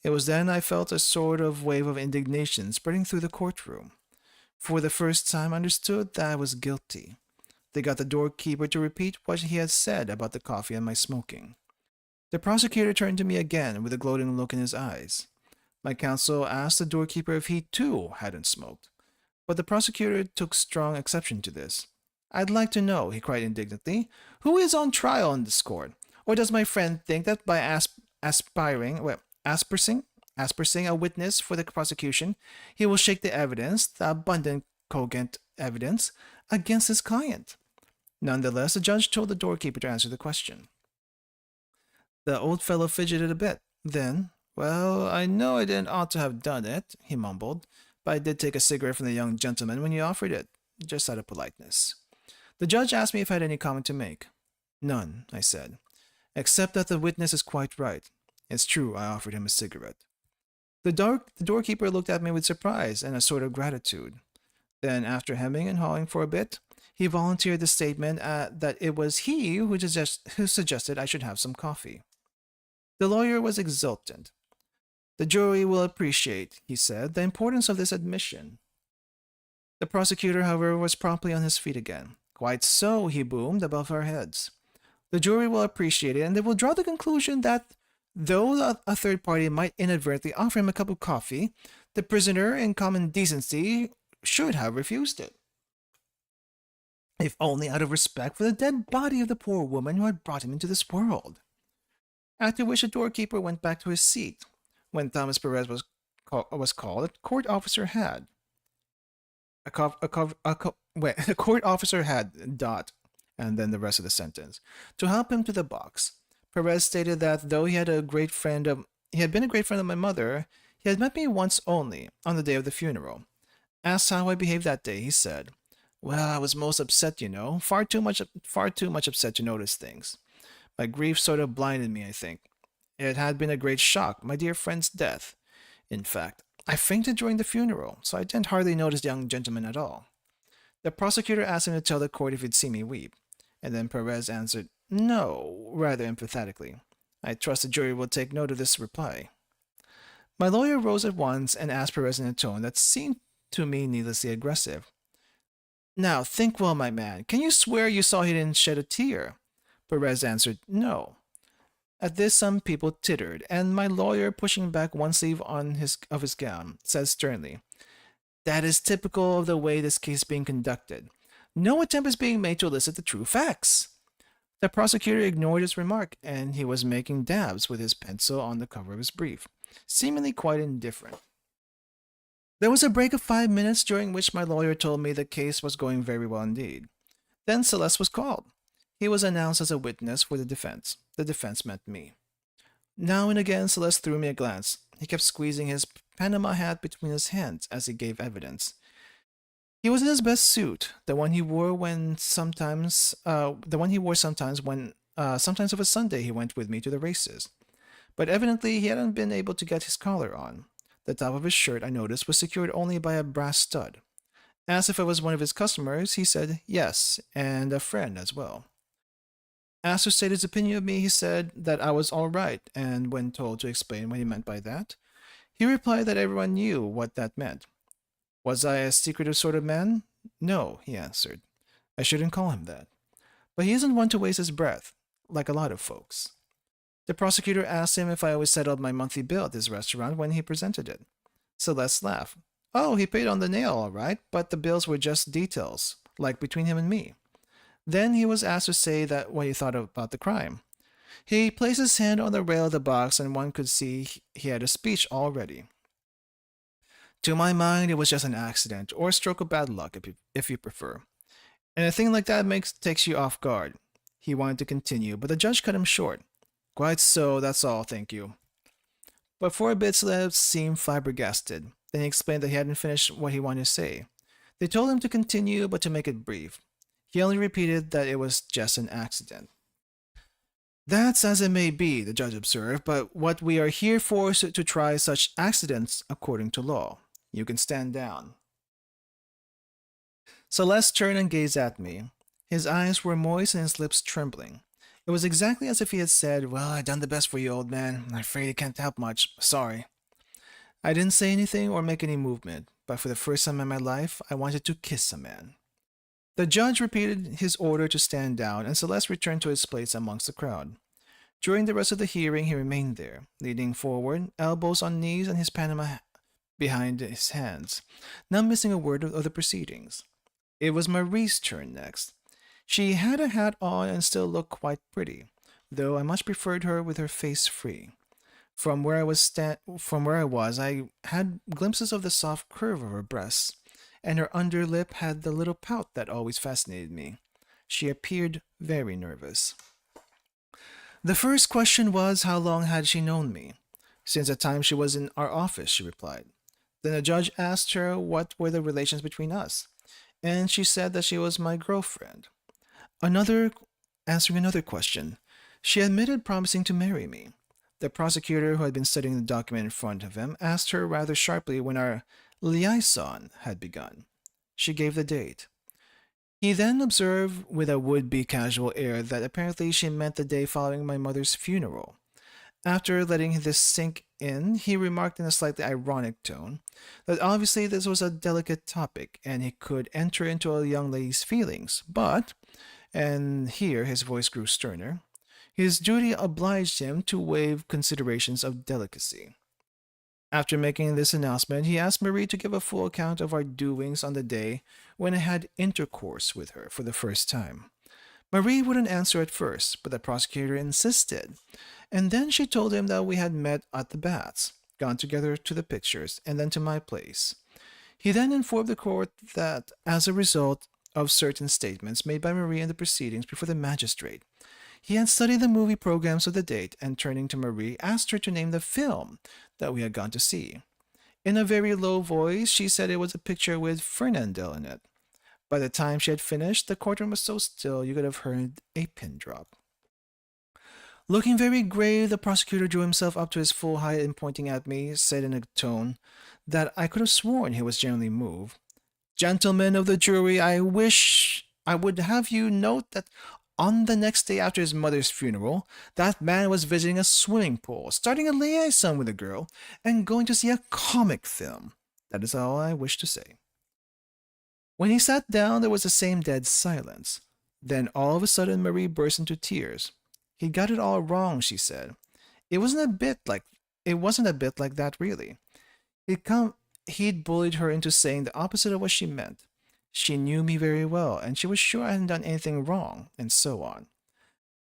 It was then I felt a sort of wave of indignation spreading through the courtroom. For the first time, I understood that I was guilty. They got the doorkeeper to repeat what he had said about the coffee and my smoking. The prosecutor turned to me again with a gloating look in his eyes. My counsel asked the doorkeeper if he, too, hadn't smoked. But the prosecutor took strong exception to this. "I'd like to know," he cried indignantly, "who is on trial in this court? Or does my friend think that by aspersing a witness for the prosecution, he will shake the evidence, the abundant, cogent evidence, against his client?" Nonetheless, the judge told the doorkeeper to answer the question. The old fellow fidgeted a bit. Then, "Well, I know I didn't ought to have done it," he mumbled, "but I did take a cigarette from the young gentleman when you offered it, just out of politeness." The judge asked me if I had any comment to make. "None," I said, "except that the witness is quite right. It's true I offered him a cigarette." The doorkeeper looked at me with surprise and a sort of gratitude. Then, after hemming and hawing for a bit, he volunteered the statement that it was he who suggested I should have some coffee. The lawyer was exultant. "The jury will appreciate," he said, "the importance of this admission." The prosecutor, however, was promptly on his feet again. "Quite so," he boomed above our heads. "The jury will appreciate it, and they will draw the conclusion that, though a third party might inadvertently offer him a cup of coffee, the prisoner, in common decency, should have refused it, if only out of respect for the dead body of the poor woman who had brought him into this world." After which the doorkeeper went back to his seat. When Thomas Perez was called, a court officer had dot, and then the rest of the sentence, to help him to the box. Perez stated that though he had been a great friend of my mother, he had met me once only, on the day of the funeral. Asked how I behaved that day, he said, "Well, I was most upset, you know, far too much upset to notice things. My grief sort of blinded me, I think. It had been a great shock, my dear friend's death. In fact, I fainted during the funeral, so I didn't hardly notice the young gentleman at all." The prosecutor asked him to tell the court if he'd seen me weep, and then Perez answered, "No," rather emphatically. I trust the jury will take note of this reply. My lawyer rose at once and asked Perez in a tone that seemed to me needlessly aggressive, "Now, think well, my man. Can you swear you saw he didn't shed a tear?" Perez answered, "No." At this some people tittered, and my lawyer, pushing back one sleeve of his gown, said sternly, "That is typical of the way this case is being conducted. No attempt is being made to elicit the true facts." The prosecutor ignored his remark, and he was making dabs with his pencil on the cover of his brief, seemingly quite indifferent. There was a break of 5 minutes, during which my lawyer told me the case was going very well indeed. Then Celeste was called. He was announced as a witness for the defense. The defense meant me. Now and again Celeste threw me a glance. He kept squeezing his Panama hat between his hands as he gave evidence. He was in his best suit, the one he wore sometimes of a Sunday he went with me to the races. But evidently he hadn't been able to get his collar on. The top of his shirt, I noticed, was secured only by a brass stud. Asked if I was one of his customers, he said yes, and a friend as well. Asked to state his opinion of me, he said that I was all right, and when told to explain what he meant by that, he replied that everyone knew what that meant. Was I a secretive sort of man? No, he answered. I shouldn't call him that. But he isn't one to waste his breath, like a lot of folks. The prosecutor asked him if I always settled my monthly bill at this restaurant when he presented it. Celeste laughed. Oh, he paid on the nail, all right, but the bills were just details, like between him and me. Then he was asked to say that what he thought about the crime. He placed his hand on the rail of the box and one could see he had a speech all ready. To my mind, it was just an accident, or a stroke of bad luck if you prefer. And a thing like that takes you off guard. He wanted to continue, but the judge cut him short. Quite so, that's all, thank you. But for a bit, Celeb seemed flabbergasted. Then he explained that he hadn't finished what he wanted to say. They told him to continue, but to make it brief. He only repeated that it was just an accident. That's as it may be, the judge observed, but what we are here for is to try such accidents according to law. You can stand down. Celeste turned and gazed at me. His eyes were moist and his lips trembling. It was exactly as if he had said, "Well, I've done the best for you, old man. I'm afraid I can't help much. Sorry." I didn't say anything or make any movement, but for the first time in my life, I wanted to kiss a man. The judge repeated his order to stand down, and Celeste returned to his place amongst the crowd. During the rest of the hearing, he remained there, leaning forward, elbows on knees and his Panama behind his hands, not missing a word of the proceedings. It was Marie's turn next. She had a hat on and still looked quite pretty, though I much preferred her with her face free. From where I was, I had glimpses of the soft curve of her breasts, and her under lip had the little pout that always fascinated me. She appeared very nervous. The first question was, how long had she known me? Since the time she was in our office, she replied. Then the judge asked her what were the relations between us, and she said that she was my girlfriend. Answering another question, she admitted promising to marry me. The prosecutor, who had been studying the document in front of him, asked her rather sharply when our liaison had begun. She gave the date. He then observed with a would-be casual air that apparently she meant the day following my mother's funeral. After letting this sink in, he remarked in a slightly ironic tone that obviously this was a delicate topic and he could enter into a young lady's feelings, but, and here his voice grew sterner, his duty obliged him to waive considerations of delicacy. After making this announcement, he asked Marie to give a full account of our doings on the day when I had intercourse with her for the first time. Marie wouldn't answer at first, but the prosecutor insisted, and then she told him that we had met at the baths, gone together to the pictures, and then to my place. He then informed the court that, as a result of certain statements made by Marie in the proceedings before the magistrate, he had studied the movie programs of the date and, turning to Marie, asked her to name the film that we had gone to see. In a very low voice, she said it was a picture with Fernandel in it. By the time she had finished, the courtroom was so still you could have heard a pin drop. Looking very grave, the prosecutor drew himself up to his full height and, pointing at me, said in a tone that I could have sworn he was genuinely moved, "Gentlemen of the jury, I wish I would have you note that on the next day after his mother's funeral, that man was visiting a swimming pool, starting a liaison with a girl, and going to see a comic film. That is all I wish to say." When he sat down, there was the same dead silence. Then all of a sudden Marie burst into tears. "He got it all wrong," she said. It wasn't a bit like that, really. He'd bullied her into saying the opposite of what she meant. She knew me very well, and she was sure I hadn't done anything wrong, and so on.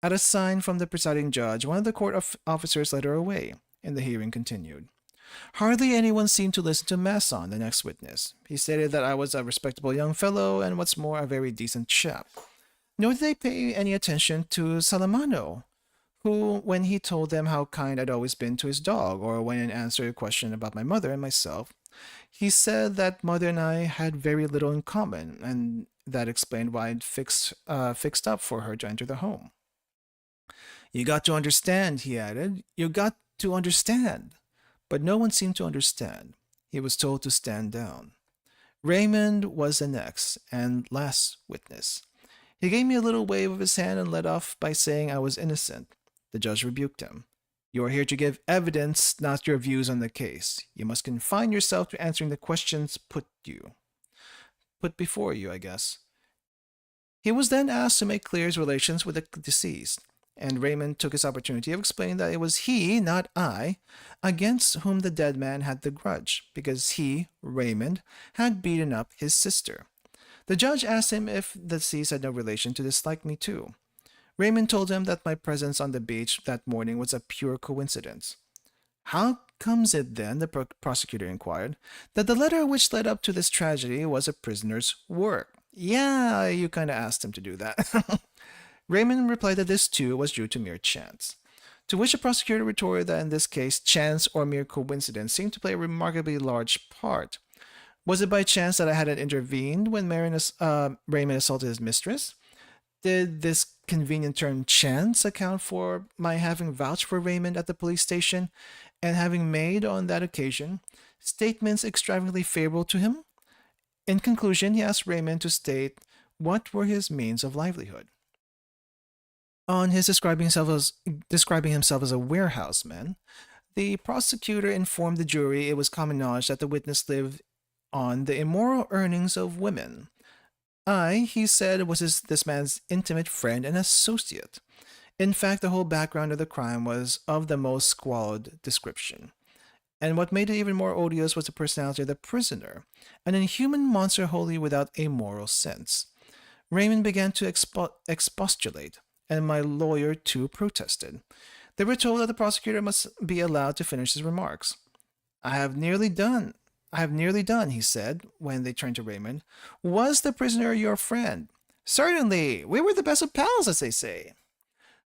At a sign from the presiding judge, one of the court officers led her away, and the hearing continued. Hardly anyone seemed to listen to Masson, the next witness. He stated that I was a respectable young fellow, and what's more, a very decent chap. Nor did they pay any attention to Salamano, who, when he told them how kind I'd always been to his dog, or when in answer to a question about my mother and myself, he said that mother and I had very little in common, and that explained why I'd fixed up for her to enter the home. "You got to understand," he added. "You got to understand." But no one seemed to understand. He was told to stand down. Raymond was the next and last witness. He gave me a little wave of his hand and led off by saying I was innocent. The judge rebuked him. "You are here to give evidence, not your views on the case. You must confine yourself to answering the questions put before you, I guess." He was then asked to make clear his relations with the deceased, and Raymond took his opportunity of explaining that it was he, not I, against whom the dead man had the grudge, because he, Raymond, had beaten up his sister. The judge asked him if the C's had no relation to dislike me too. Raymond told him that my presence on the beach that morning was a pure coincidence. How comes it then, the prosecutor inquired, that the letter which led up to this tragedy was a prisoner's work? Yeah, you kinda asked him to do that. Raymond replied that this too was due to mere chance. To which the prosecutor retorted that in this case, chance or mere coincidence seemed to play a remarkably large part. Was it by chance that I hadn't intervened when Raymond assaulted his mistress? Did this convenient term chance account for my having vouched for Raymond at the police station and having made on that occasion statements extravagantly favorable to him? In conclusion, he asked Raymond to state what were his means of livelihood. On his describing himself as a warehouseman, the prosecutor informed the jury it was common knowledge that the witness lived on the immoral earnings of women. I, he said, was this man's intimate friend and associate. In fact, the whole background of the crime was of the most squalid description. And what made it even more odious was the personality of the prisoner, an inhuman monster wholly without a moral sense. Raymond began to expostulate, and my lawyer too protested. They were told that the prosecutor must be allowed to finish his remarks. I have nearly done, he said, when they turned to Raymond. Was the prisoner your friend? Certainly. We were the best of pals, as they say.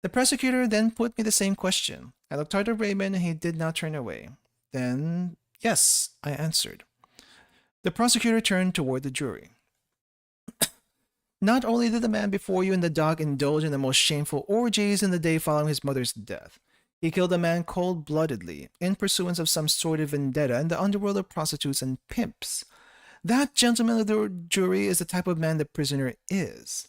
The prosecutor then put me the same question. I looked hard at Raymond, and he did not turn away. Then, yes, I answered. The prosecutor turned toward the jury. Not only did the man before you and the dog indulge in the most shameful orgies in the day following his mother's death, he killed a man cold-bloodedly, in pursuance of some sort of vendetta in the underworld of prostitutes and pimps. That, gentlemen of the jury, is the type of man the prisoner is.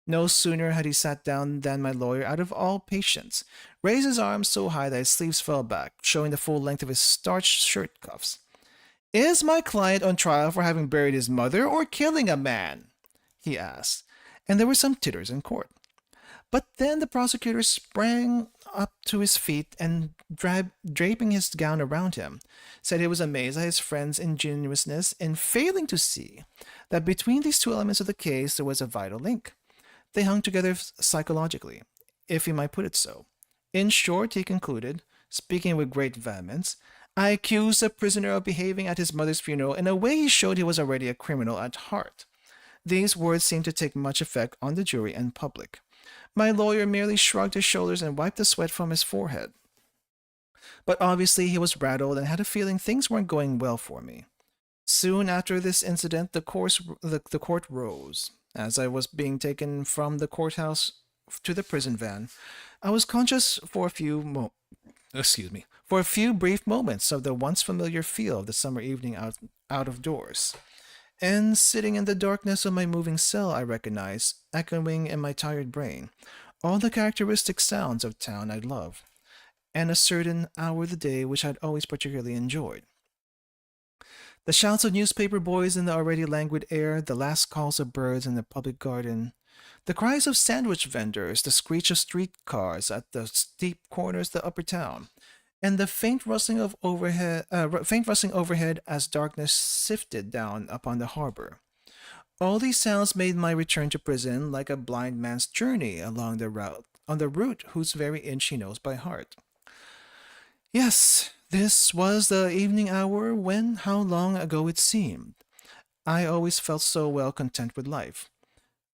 No sooner had he sat down than my lawyer, out of all patience, raised his arms so high that his sleeves fell back, showing the full length of his starched shirt cuffs. Is my client on trial for having buried his mother or killing a man? He asked, and there were some titters in court. But then the prosecutor sprang up to his feet and, draping his gown around him, said he was amazed at his friend's ingenuousness in failing to see that between these two elements of the case there was a vital link. They hung together psychologically, if he might put it so. In short, he concluded, speaking with great vehemence, I accused the prisoner of behaving at his mother's funeral in a way he showed he was already a criminal at heart. These words seemed to take much effect on the jury and public. My lawyer merely shrugged his shoulders and wiped the sweat from his forehead. But obviously he was rattled and had a feeling things weren't going well for me. Soon after this incident, the court rose. As I was being taken from the courthouse to the prison van, I was conscious for a few brief moments of the once familiar feel of the summer evening out of doors. And sitting in the darkness of my moving cell, I recognized, echoing in my tired brain, all the characteristic sounds of town I loved, and a certain hour of the day which I'd always particularly enjoyed. The shouts of newspaper boys in the already languid air, the last calls of birds in the public garden, the cries of sandwich vendors, the screech of street cars at the steep corners of the upper town, and the faint rustling overhead as darkness sifted down upon the harbor. All these sounds made my return to prison like a blind man's journey along the route whose very inch he knows by heart. Yes, this was the evening hour when, how long ago it seemed. I always felt so well content with life.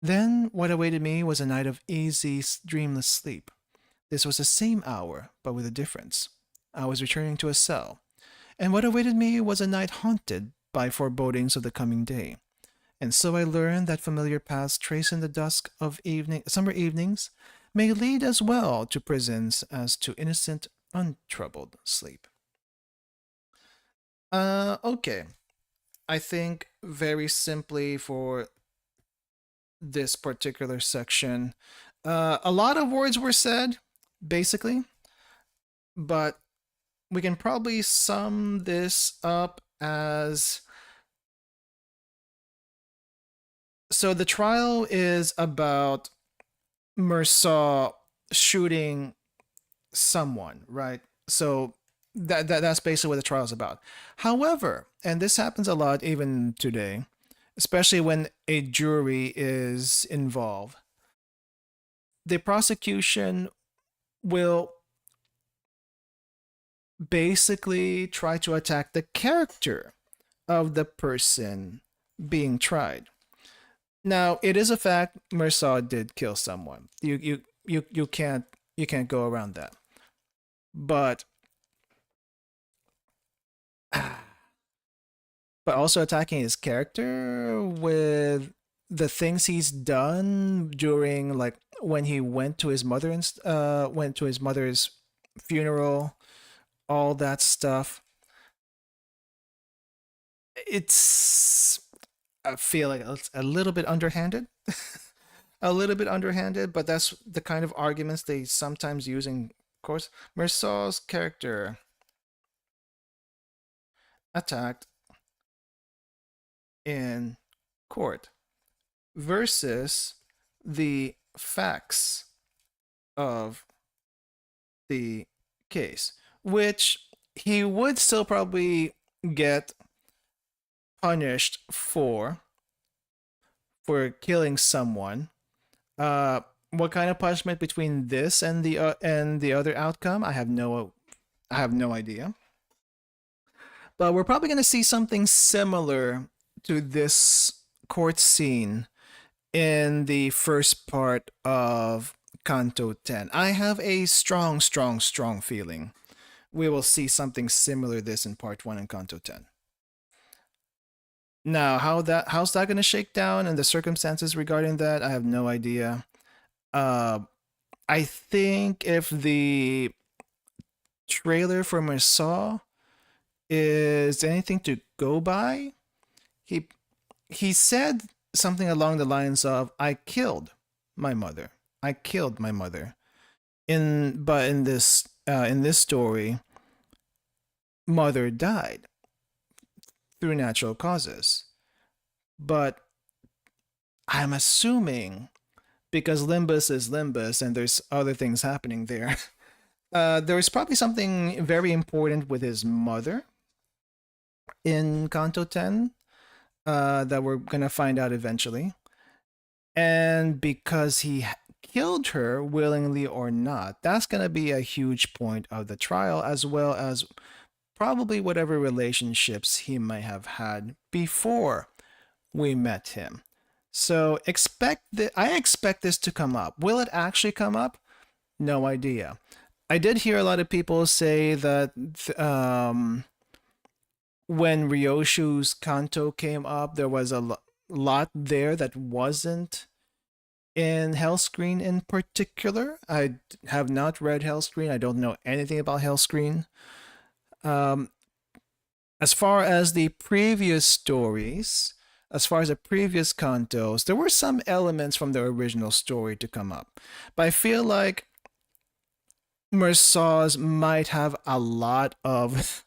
Then what awaited me was a night of easy, dreamless sleep. This was the same hour, but with a difference. I was returning to a cell, and what awaited me was a night haunted by forebodings of the coming day. And so I learned that familiar paths traced in the dusk of summer evenings may lead as well to prisons as to innocent, untroubled sleep. Okay. I think very simply for this particular section, a lot of words were said, basically, but we can probably sum this up as... So the trial is about Mersault shooting someone, right? So that's basically what the trial is about. However, and this happens a lot even today, especially when a jury is involved. The prosecution will basically try to attack the character of the person being tried. Now, it is a fact Mirsaw did kill someone. You can't go around that. But but also attacking his character with the things he's done during, like, when he went to his mother's funeral, all that stuff. It's, I feel like it's a little bit underhanded. A little bit underhanded, but that's the kind of arguments they sometimes use in course. Mersaw's character attacked in court versus the facts of the case, which he would still probably get punished for killing someone. What kind of punishment between this and the other outcome? I have no idea. But we're probably going to see something similar to this court scene in the first part of Canto 10. I have a strong, strong, strong feeling we will see something similar to this in part 1 in Canto 10. Now, how's that going to shake down and the circumstances regarding that, I have no idea. I think if the trailer for Mirsaw is anything to go by, he said something along the lines of, "I killed my mother. I killed my mother." In this story, mother died through natural causes. But I'm assuming, because Limbus is Limbus and there's other things happening there, there's probably something very important with his mother in Canto 10 that we're gonna find out eventually. And because he killed her willingly or not, that's gonna be a huge point of the trial, as well as probably whatever relationships he might have had before we met him. So I expect this to come up. Will it actually come up? No idea. I did hear a lot of people say that when Ryoshu's Canto came up, there was a lot there that wasn't in Hellscreen in particular. I have not read Hellscreen. I don't know anything about Hellscreen. As far as the previous stories, as far as the previous Cantos, there were some elements from the original story to come up. But I feel like Mersaw's might have a lot of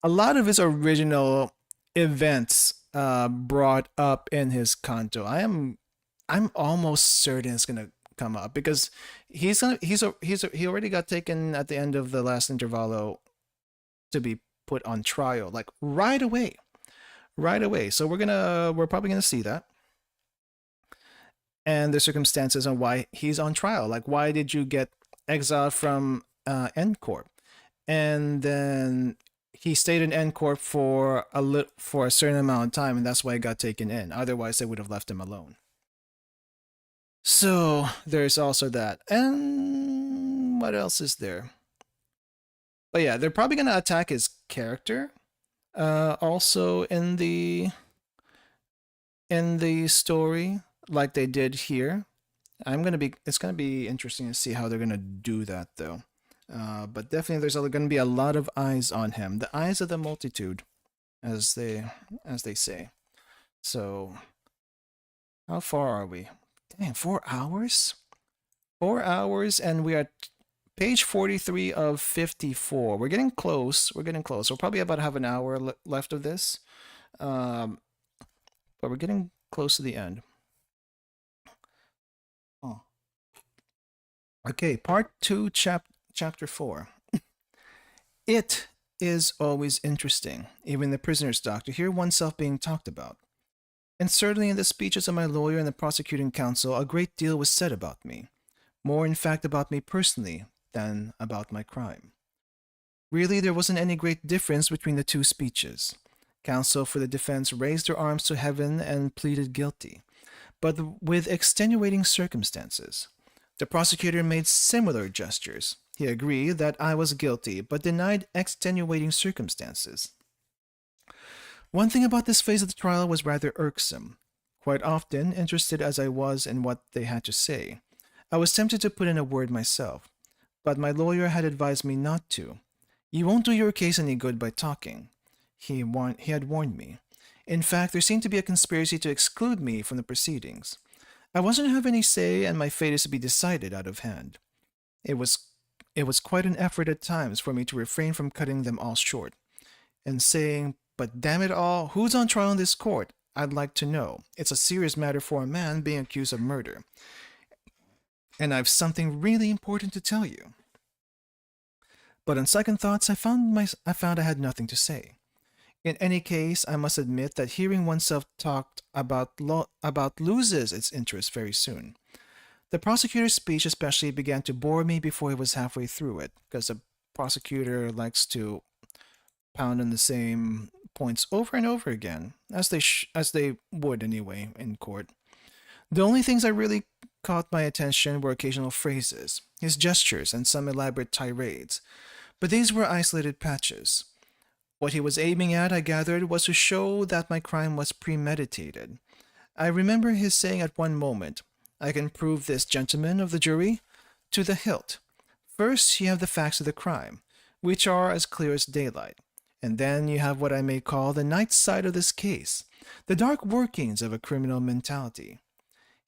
his original events brought up in his Canto. I'm almost certain it's gonna come up because he already got taken at the end of the last intervallo to be put on trial, like right away. So we're probably gonna see that, and the circumstances on why he's on trial. Like, why did you get exiled from N Corp? And then he stayed in N Corp for a certain amount of time, and that's why he got taken in. Otherwise, they would have left him alone. So there's also that. And what else is there? But yeah, they're probably gonna attack his character. Also in the story, like they did here. It's gonna be interesting to see how they're gonna do that, though. But definitely, there's gonna be a lot of eyes on him. The eyes of the multitude, as they say. So, how far are we? Dang, 4 hours. 4 hours, and we are page 43 of 54. We're getting close. We'll probably about have an hour left of this. But we're getting close to the end. Oh. Okay, part 2, chapter 4. It is always interesting, even the prisoner's dock, to hear oneself being talked about. and certainly in the speeches of my lawyer and the prosecuting counsel, a great deal was said about me. More, in fact, about me personally than about my crime. Really, there wasn't any great difference between the two speeches. Counsel for the defense raised their arms to heaven and pleaded guilty, but with extenuating circumstances. The prosecutor made similar gestures. He agreed that I was guilty, but denied extenuating circumstances. One thing about this phase of the trial was rather irksome. Quite often, interested as I was in what they had to say, I was tempted to put in a word myself, but my lawyer had advised me not to. You won't do your case any good by talking, he had warned me. In fact, there seemed to be a conspiracy to exclude me from the proceedings. I wasn't to have any say, and my fate is to be decided out of hand. It was quite an effort at times for me to refrain from cutting them all short, and saying, "But damn it all, who's on trial in this court? I'd like to know. It's a serious matter for a man being accused of murder. And I've something really important to tell you." But on second thoughts, I found I had nothing to say. In any case, I must admit that hearing oneself talked about loses its interest very soon. The prosecutor's speech especially began to bore me before he was halfway through it, because the prosecutor likes to pound on the same points over and over again, as they would anyway in court. The only things that really caught my attention were occasional phrases, his gestures, and some elaborate tirades, but these were isolated patches. What he was aiming at, I gathered, was to show that my crime was premeditated. I remember his saying at one moment, "I can prove this, gentlemen of the jury, to the hilt. First, you have the facts of the crime, which are as clear as daylight. And then you have what I may call the night side of this case, the dark workings of a criminal mentality."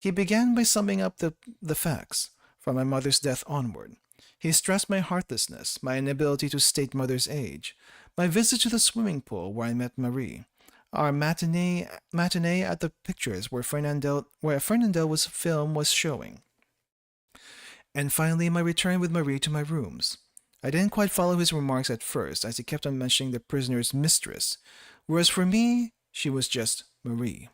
He began by summing up the facts, from my mother's death onward. He stressed my heartlessness, my inability to state mother's age, my visit to the swimming pool where I met Marie, our matinee at the pictures where Fernandel's film was showing, and finally my return with Marie to my rooms. I didn't quite follow his remarks at first, as he kept on mentioning the prisoner's mistress, whereas for me, she was just Marie.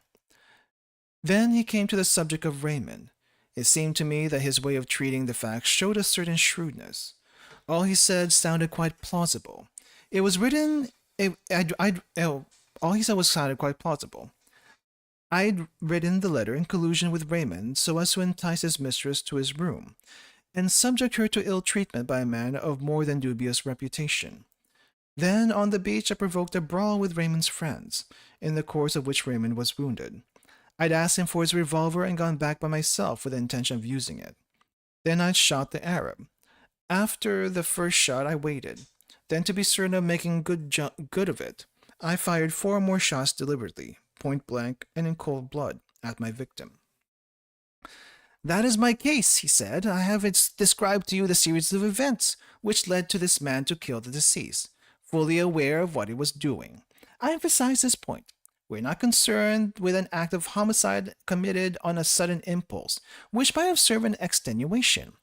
Then he came to the subject of Raymond. It seemed to me that his way of treating the facts showed a certain shrewdness. All he said sounded quite plausible. It was written. All he said sounded quite plausible. I'd written the letter in collusion with Raymond so as to entice his mistress to his room, and subject her to ill treatment by a man of more than dubious reputation. Then, on the beach, I provoked a brawl with Raymond's friends, in the course of which Raymond was wounded. I'd asked him for his revolver and gone back by myself with the intention of using it. Then I'd shot the Arab. After the first shot, I waited. Then, to be certain of making good of it, I fired 4 more shots deliberately, point blank and in cold blood, at my victim. "That is my case," he said. "I have described to you the series of events which led to this man to kill the deceased, fully aware of what he was doing. I emphasize this point. We're not concerned with an act of homicide committed on a sudden impulse, which might have served an extenuation.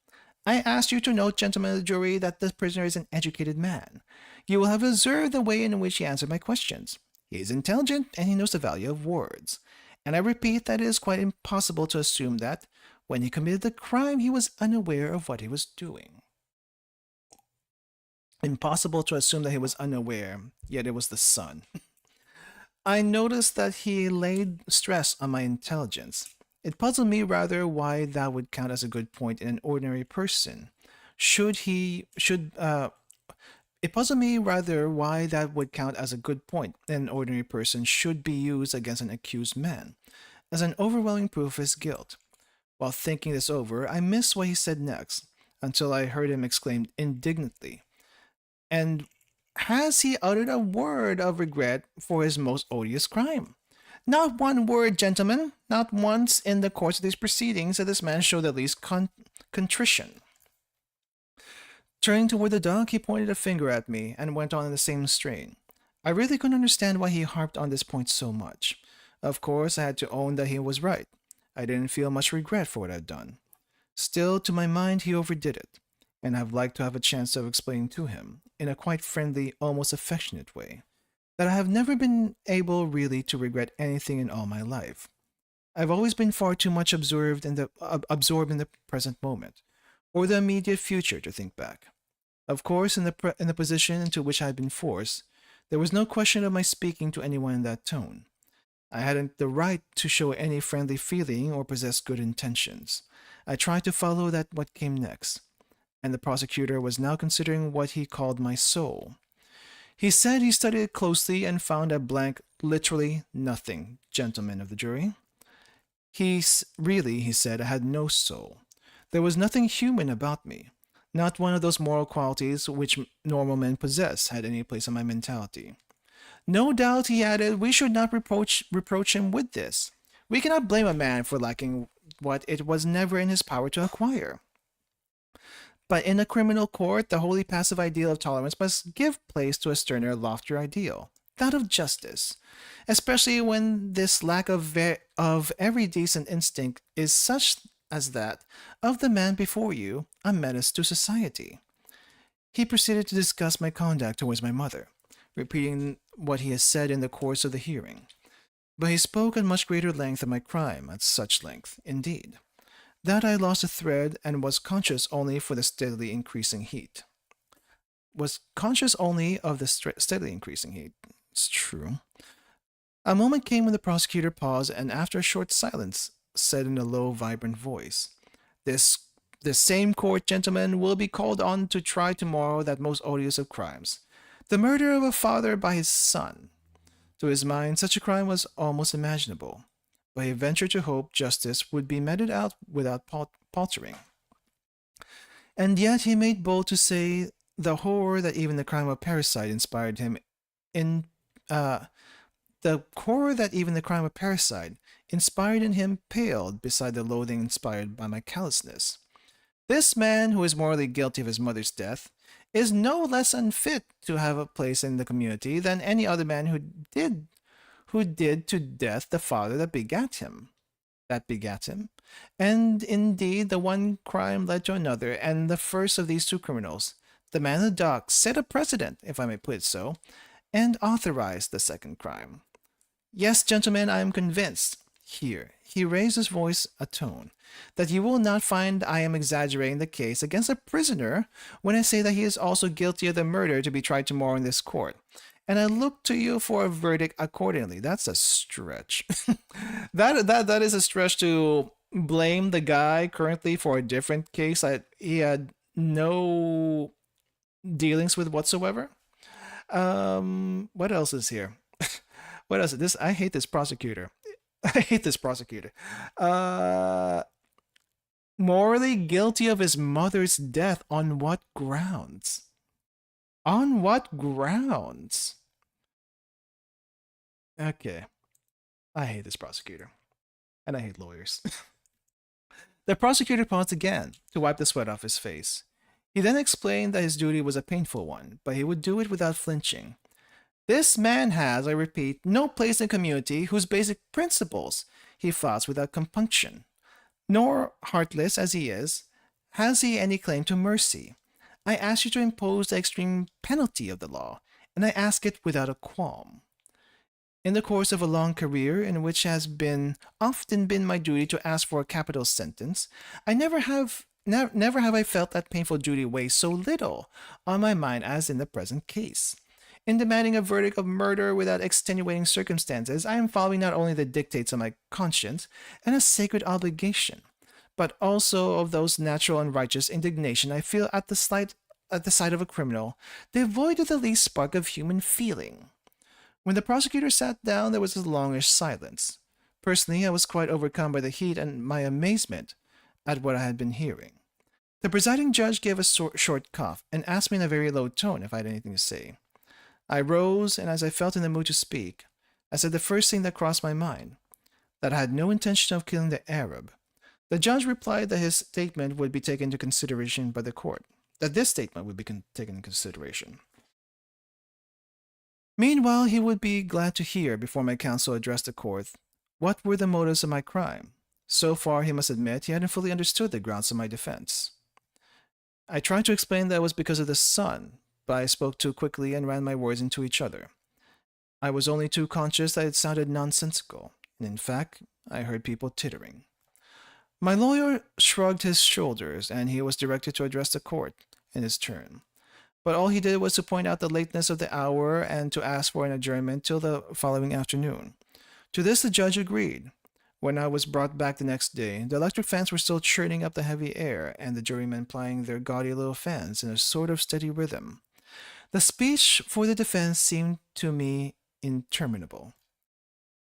I ask you to note, gentlemen of the jury, that the prisoner is an educated man. You will have observed the way in which he answered my questions. He is intelligent, and he knows the value of words. And I repeat that it is quite impossible to assume that, when he committed the crime, he was unaware of what he was doing." Impossible to assume that he was unaware, yet it was the sun. I noticed that he laid stress on my intelligence. It puzzled me rather why that would count as a good point in an ordinary person. It puzzled me rather why that would count as a good point in an ordinary person should be used against an accused man, as an overwhelming proof of his guilt. While thinking this over, I missed what he said next, until I heard him exclaim indignantly, "And has he uttered a word of regret for his most odious crime? Not one word, gentlemen. Not once in the course of these proceedings did this man show the least contrition." Turning toward the dog, he pointed a finger at me and went on in the same strain. I really couldn't understand why he harped on this point so much. Of course, I had to own that he was right. I didn't feel much regret for what I'd done. Still, to my mind, he overdid it, and I've liked to have a chance of explaining to him, in a quite friendly, almost affectionate way, that I have never been able really to regret anything in all my life. I've always been far too much absorbed in the present moment, or the immediate future to think back. Of course, in the position into which I had been forced, there was no question of my speaking to anyone in that tone. I hadn't the right to show any friendly feeling or possess good intentions. I tried to follow that what came next, and the prosecutor was now considering what he called my soul. He said he studied it closely and found a blank, literally nothing, gentlemen of the jury. He said, I had no soul. There was nothing human about me. Not one of those moral qualities which normal men possess had any place in my mentality. No doubt, he added, we should not reproach him with this. We cannot blame a man for lacking what it was never in his power to acquire. But in a criminal court, the wholly passive ideal of tolerance must give place to a sterner, loftier ideal, that of justice, especially when this lack of every decent instinct is such as that of the man before you, a menace to society. He proceeded to discuss my conduct towards my mother, repeating what he had said in the course of the hearing. But he spoke at much greater length of my crime, at such length, indeed, that I lost the thread and was conscious only for the steadily increasing heat. Was conscious only of the steadily increasing heat. It's true. A moment came when the prosecutor paused and, after a short silence, said in a low, vibrant voice, This same court, gentlemen, will be called on to try tomorrow that most odious of crimes, the murder of a father by his son. To his mind, such a crime was almost imaginable, but he ventured to hope justice would be meted out without paltering. And yet he made bold to say the horror that even the crime of parricide inspired him in the horror that even the crime of parricide inspired in him paled beside the loathing inspired by my callousness. This man, who is morally guilty of his mother's death, is no less unfit to have a place in the community than any other man who did to death the father that begat him. And indeed, the one crime led to another, and the first of these two criminals, the man in the dock, set a precedent, if I may put it so, and authorized the second crime. Yes, gentlemen, I am convinced, here, he raised his voice a tone, that you will not find I am exaggerating the case against a prisoner when I say that he is also guilty of the murder to be tried tomorrow in this court. And I look to you for a verdict accordingly. That's a stretch. that is a stretch to blame the guy currently for a different case that he had no dealings with whatsoever. What else is here? What else? I hate this prosecutor. I hate this prosecutor. Morally guilty of his mother's death. On what grounds? On what grounds? Okay. I hate this prosecutor. And I hate lawyers. The prosecutor paused again to wipe the sweat off his face. He then explained that his duty was a painful one, but he would do it without flinching. This man has, I repeat, no place in the community whose basic principles he flouts without compunction. Nor, heartless as he is, has he any claim to mercy. I ask you to impose the extreme penalty of the law, and I ask it without a qualm. In the course of a long career, in which has often been my duty to ask for a capital sentence, I never have I felt that painful duty weigh so little on my mind as in the present case. In demanding a verdict of murder without extenuating circumstances, I am following not only the dictates of my conscience and a sacred obligation, but also of those natural and righteous indignation I feel at the sight of a criminal, devoid of the least spark of human feeling. When the prosecutor sat down, there was a longish silence. Personally, I was quite overcome by the heat and my amazement at what I had been hearing. The presiding judge gave a short cough and asked me in a very low tone if I had anything to say. I rose, and as I felt in the mood to speak, I said the first thing that crossed my mind, that I had no intention of killing the Arab. The judge replied that his statement would be taken into consideration by the court, that this statement would be taken into consideration. Meanwhile, he would be glad to hear, before my counsel addressed the court, what were the motives of my crime. So far, he must admit, he hadn't fully understood the grounds of my defense. I tried to explain that it was because of the son, but I spoke too quickly and ran my words into each other. I was only too conscious that it sounded nonsensical, and in fact, I heard people tittering. My lawyer shrugged his shoulders, and he was directed to address the court in his turn. But all he did was to point out the lateness of the hour and to ask for an adjournment till the following afternoon. To this the judge agreed. When I was brought back the next day, the electric fans were still churning up the heavy air, and the jurymen plying their gaudy little fans in a sort of steady rhythm. The speech for the defense seemed to me interminable.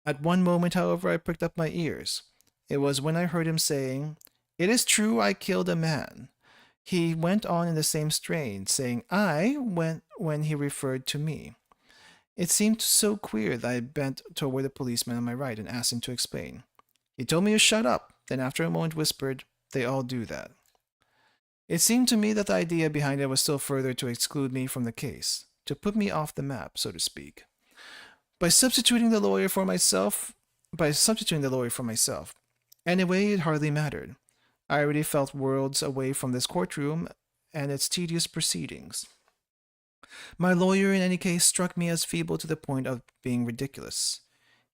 At one moment, however, I pricked up my ears. It was when I heard him saying, "It is true I killed a man." He went on in the same strain, saying "I" when he referred to me. It seemed so queer that I bent toward the policeman on my right and asked him to explain. He told me to shut up, then after a moment whispered, "They all do that." It seemed to me that the idea behind it was still further to exclude me from the case, to put me off the map, so to speak. By substituting the lawyer for myself, Anyway, it hardly mattered. I already felt worlds away from this courtroom and its tedious proceedings. My lawyer, in any case, struck me as feeble to the point of being ridiculous.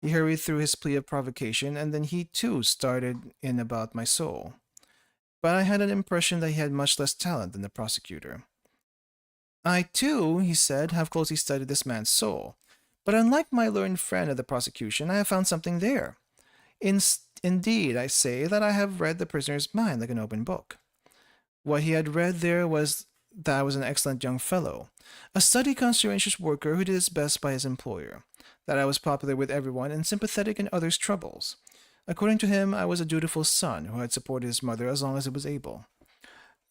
He hurried through his plea of provocation, and then he too started in about my soul. But I had an impression that he had much less talent than the prosecutor. "I too," he said, "have closely studied this man's soul. But unlike my learned friend of the prosecution, I have found something there. Indeed, I say that I have read the prisoner's mind like an open book." What he had read there was that I was an excellent young fellow, a steady, conscientious worker who did his best by his employer, that I was popular with everyone and sympathetic in others' troubles. According to him, I was a dutiful son who had supported his mother as long as he was able.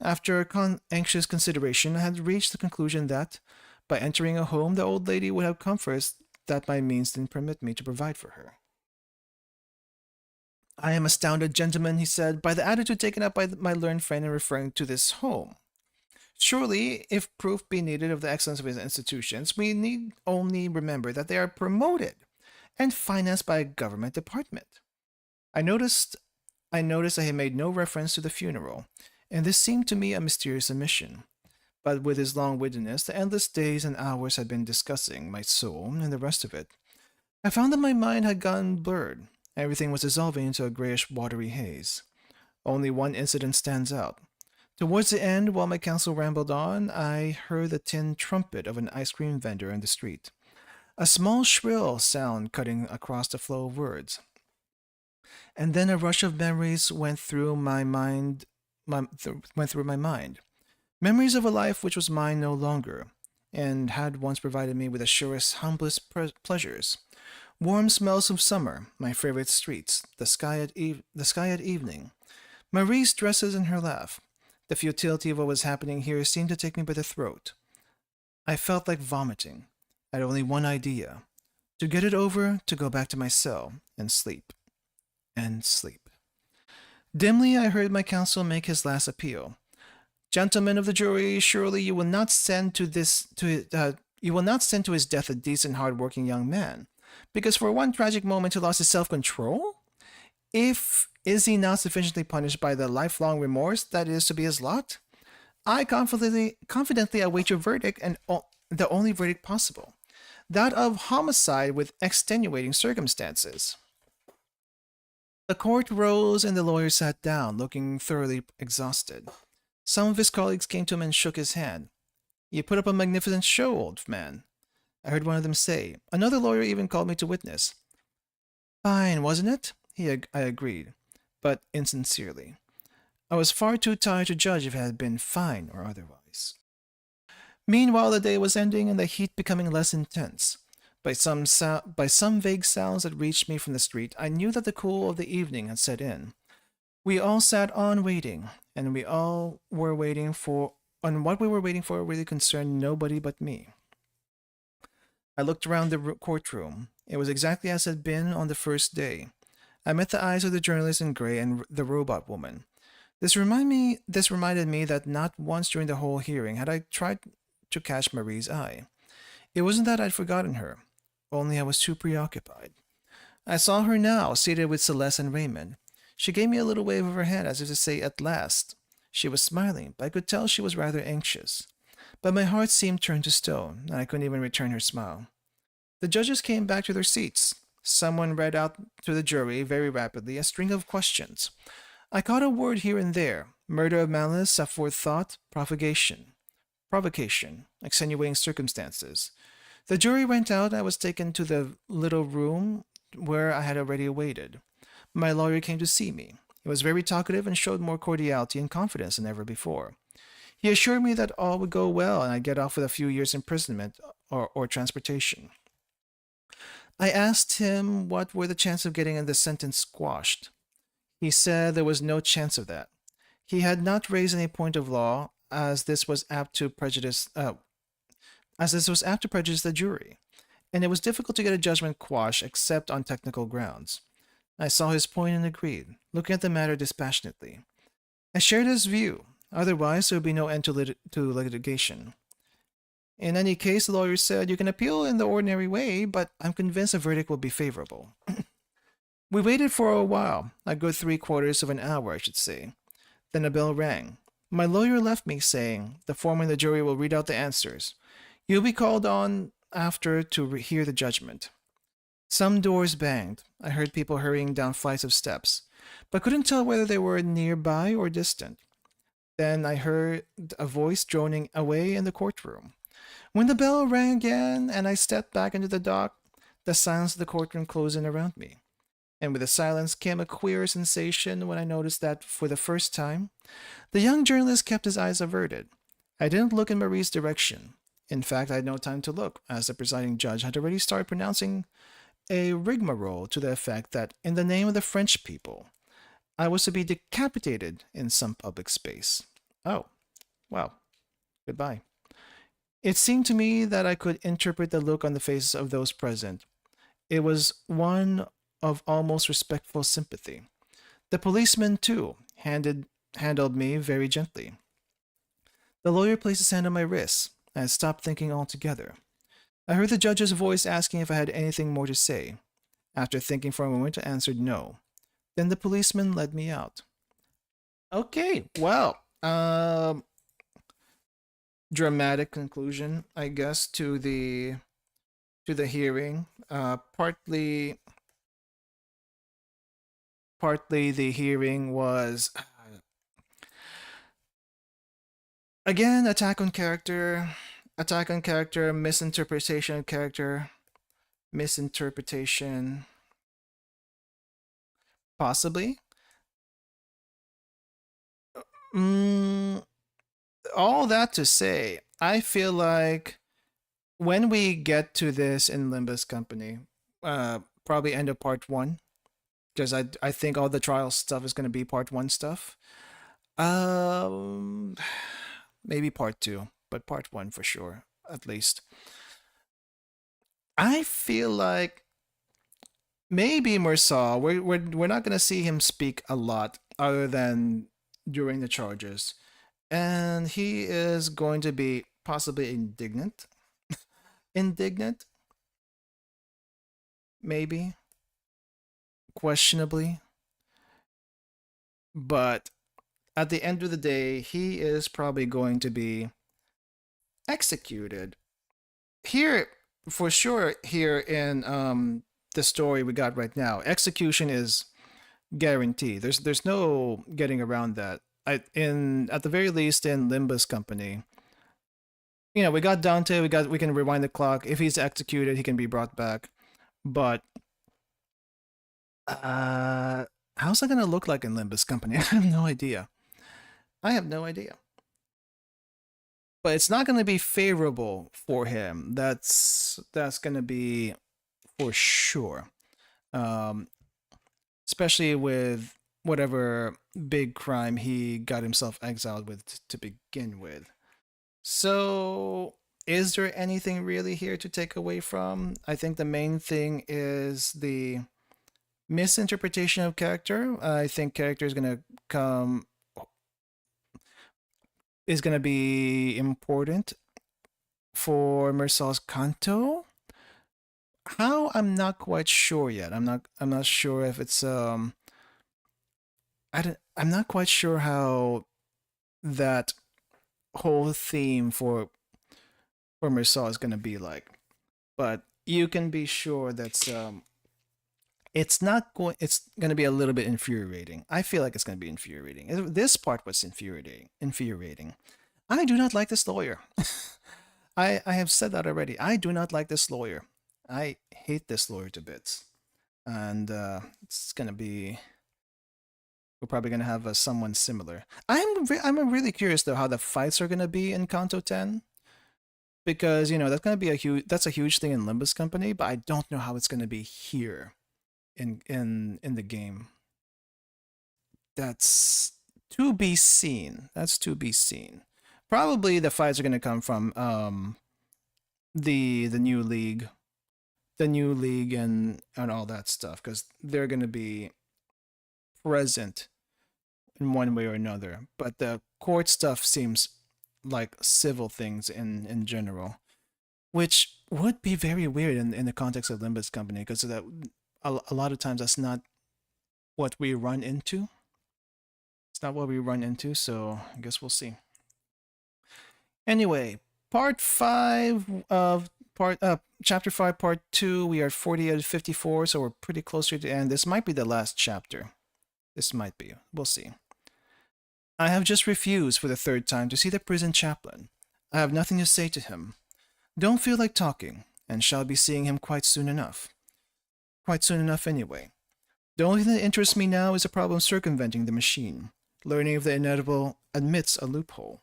After anxious consideration, I had reached the conclusion that, by entering a home, the old lady would have comforts that my means didn't permit me to provide for her. "I am astounded, gentlemen," he said, "by the attitude taken up by my learned friend in referring to this home. Surely, if proof be needed of the excellence of his institutions, we need only remember that they are promoted and financed by a government department." I noticed I had made no reference to the funeral, and this seemed to me a mysterious omission. But with his long-windedness, the endless days and hours had been discussing my soul and the rest of it. I found that my mind had gone blurred. Everything was dissolving into a grayish, watery haze. Only one incident stands out. Towards the end, while my counsel rambled on, I heard the tin trumpet of an ice cream vendor in the street. A small, shrill sound cutting across the flow of words. And then a rush of memories went through my mind. Memories of a life which was mine no longer, and had once provided me with the surest, humblest pleasures. Warm smells of summer, my favorite streets, the sky at evening, Marie's dresses and her laugh. The futility of what was happening here seemed to take me by the throat. I felt like vomiting. I had only one idea: to get it over, to go back to my cell, and sleep. And sleep. Dimly I heard my counsel make his last appeal. "Gentlemen of the jury, surely you will not send to his death a decent, hard-working young man, because for one tragic moment he lost his self-control? Is he not sufficiently punished by the lifelong remorse that is to be his lot? I confidently await your verdict, and the only verdict possible, that of homicide with extenuating circumstances." The court rose and the lawyer sat down, looking thoroughly exhausted. Some of his colleagues came to him and shook his hand. "You put up a magnificent show, old man," I heard one of them say. Another lawyer even called me to witness. "Fine, wasn't it?" I agreed, but insincerely. I was far too tired to judge if it had been fine or otherwise. Meanwhile, the day was ending and the heat becoming less intense. By some vague sounds that reached me from the street, I knew that the cool of the evening had set in. We all sat on waiting, and what we were waiting for really concerned nobody but me. I looked around the courtroom. It was exactly as it had been on the first day. I met the eyes of the journalist in gray and the robot woman. This reminded me that not once during the whole hearing had I tried to catch Marie's eye. It wasn't that I'd forgotten her, only I was too preoccupied. I saw her now, seated with Celeste and Raymond. She gave me a little wave of her hand as if to say, "At last." She was smiling, but I could tell she was rather anxious. But my heart seemed turned to stone, and I couldn't even return her smile. The judges came back to their seats. Someone read out to the jury very rapidly a string of questions. I caught a word here and there: murder of malice, aforethought, provocation, extenuating circumstances. The jury went out. I was taken to the little room where I had already waited. My lawyer came to see me. He was very talkative and showed more cordiality and confidence than ever before. He assured me that all would go well and I'd get off with a few years' imprisonment or transportation. I asked him what were the chances of getting the sentence squashed. He said there was no chance of that. He had not raised any point of law, as this was apt to prejudice the jury, and it was difficult to get a judgment quashed except on technical grounds. I saw his point and agreed, looking at the matter dispassionately. I shared his view. Otherwise, there would be no end to litigation. In any case, the lawyer said, you can appeal in the ordinary way, but I'm convinced the verdict will be favorable. We waited for a while, a good 3/4 of an hour, I should say. Then a bell rang. My lawyer left me, saying, the foreman of the jury will read out the answers. You'll be called on after to hear the judgment. Some doors banged. I heard people hurrying down flights of steps, but couldn't tell whether they were nearby or distant. Then I heard a voice droning away in the courtroom. When the bell rang again and I stepped back into the dock, the silence of the courtroom closed in around me. And with the silence came a queer sensation when I noticed that, for the first time, the young journalist kept his eyes averted. I didn't look in Marie's direction. In fact, I had no time to look, as the presiding judge had already started pronouncing a rigmarole to the effect that, in the name of the French people, I was to be decapitated in some public space. Oh, well, goodbye. It seemed to me that I could interpret the look on the faces of those present. It was one of almost respectful sympathy. The policeman, too, handled me very gently. The lawyer placed his hand on my wrist, and I stopped thinking altogether. I heard the judge's voice asking if I had anything more to say. After thinking for a moment, I answered no. Then the policeman led me out. Okay, well, dramatic conclusion, I guess, to the hearing. Partly the hearing was again attack on character, misinterpretation of character, misinterpretation, possibly. All that to say, I feel like when we get to this in Limbus Company, probably end of part 1, because I think all the trial stuff is going to be part 1 stuff. Maybe part 2, but part 1 for sure, at least. I feel like maybe Mersal, we're not going to see him speak a lot other than during the charges. And he is going to be possibly indignant. Maybe. Questionably. But at the end of the day, he is probably going to be executed. Here, for sure, here in the story we got right now, execution is guaranteed. There's no getting around that. At the very least in Limbus Company, we got Dante. We can rewind the clock. If he's executed, he can be brought back. But how's that gonna look like in Limbus Company? I have no idea. But it's not gonna be favorable for him. That's gonna be for sure. Especially with whatever big crime he got himself exiled with to begin with. So, is there anything really here to take away from? I think the main thing is the misinterpretation of character. I think character is going to be important for Mersal's Canto. How? I'm not quite sure yet. I'm not sure if it's I'm not quite sure how that whole theme for Mersal is going to be like. But you can be sure that's it's not going. It's going to be a little bit infuriating. I feel like it's going to be infuriating. This part was infuriating. Infuriating. I do not like this lawyer. I have said that already. I do not like this lawyer. I hate this lawyer to bits, and it's gonna be. We're probably gonna have someone similar. I'm really curious though how the fights are gonna be in Canto 10, because that's gonna be a huge thing in Limbus Company, but I don't know how it's gonna be here in the game. That's to be seen. That's to be seen. Probably the fights are gonna come from the new league, and all that stuff, because they're gonna be present in one way or another. But the court stuff seems like civil things in general, which would be very weird in the context of Limbus Company, because that a lot of times that's not what we run into. It's not what we run into, so I guess we'll see. Anyway, part 5 of chapter 5 part 2, we are 40 out of 54, so we're pretty close to the end. This might be the last chapter. This might be. We'll see. I have just refused for the 3rd time to see the prison chaplain. I have nothing to say to him. Don't feel like talking, and shall be seeing him quite soon enough. Quite soon enough anyway. The only thing that interests me now is the problem circumventing the machine. Learning of the inevitable admits a loophole.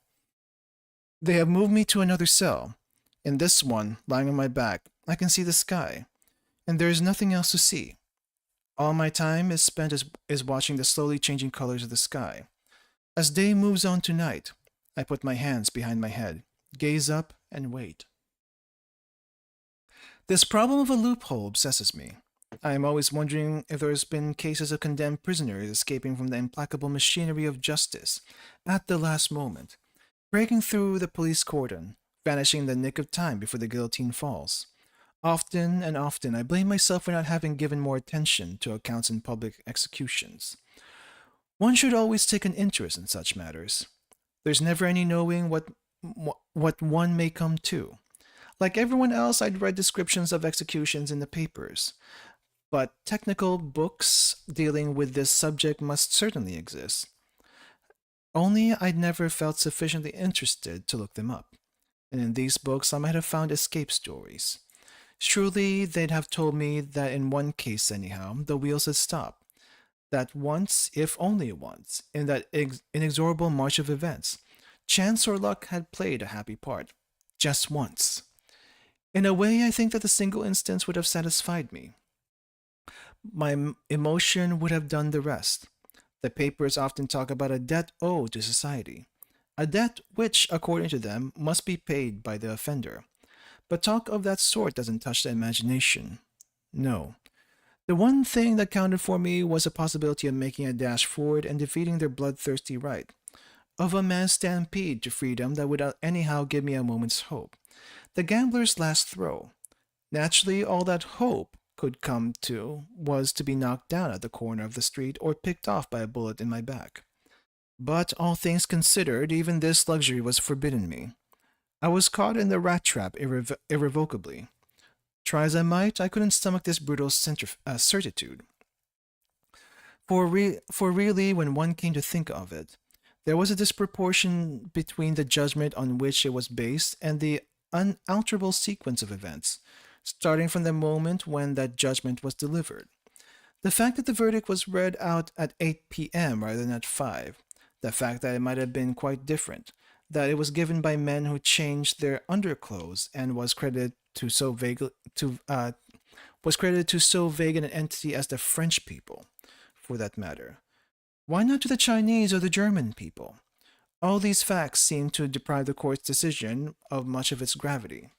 They have moved me to another cell. In this one, lying on my back, I can see the sky, and there is nothing else to see. All my time is spent is watching the slowly changing colors of the sky. As day moves on to night, I put my hands behind my head, gaze up, and wait. This problem of a loophole obsesses me. I am always wondering if there has been cases of condemned prisoners escaping from the implacable machinery of justice at the last moment, breaking through the police cordon, vanishing in the nick of time before the guillotine falls. Often and often I blame myself for not having given more attention to accounts in public executions. One should always take an interest in such matters. There's never any knowing what one may come to. Like everyone else, I'd read descriptions of executions in the papers, but technical books dealing with this subject must certainly exist. Only I'd never felt sufficiently interested to look them up, and in these books I might have found escape stories. Surely they'd have told me that in one case anyhow, the wheels had stopped. That once, if only once, in that inexorable march of events, chance or luck had played a happy part. Just once. In a way, I think that a single instance would have satisfied me. My emotion would have done the rest. The papers often talk about a debt owed to society. A debt which, according to them, must be paid by the offender. But talk of that sort doesn't touch the imagination. No. The one thing that counted for me was a possibility of making a dash forward and defeating their bloodthirsty right. Of a man's stampede to freedom that would anyhow give me a moment's hope. The gambler's last throw. Naturally, all that hope could come to was to be knocked down at the corner of the street or picked off by a bullet in my back. But all things considered, even this luxury was forbidden me. I was caught in the rat trap irrevocably. Try as I might, I couldn't stomach this brutal certitude. For really, when one came to think of it, there was a disproportion between the judgment on which it was based and the unalterable sequence of events, starting from the moment when that judgment was delivered. The fact that the verdict was read out at 8 p.m. rather than at 5, the fact that it might have been quite different, that it was given by men who changed their underclothes and was credited to so vague an entity as the French people, for that matter. Why not to the Chinese or the German people? All these facts seemed to deprive the court's decision of much of its gravity.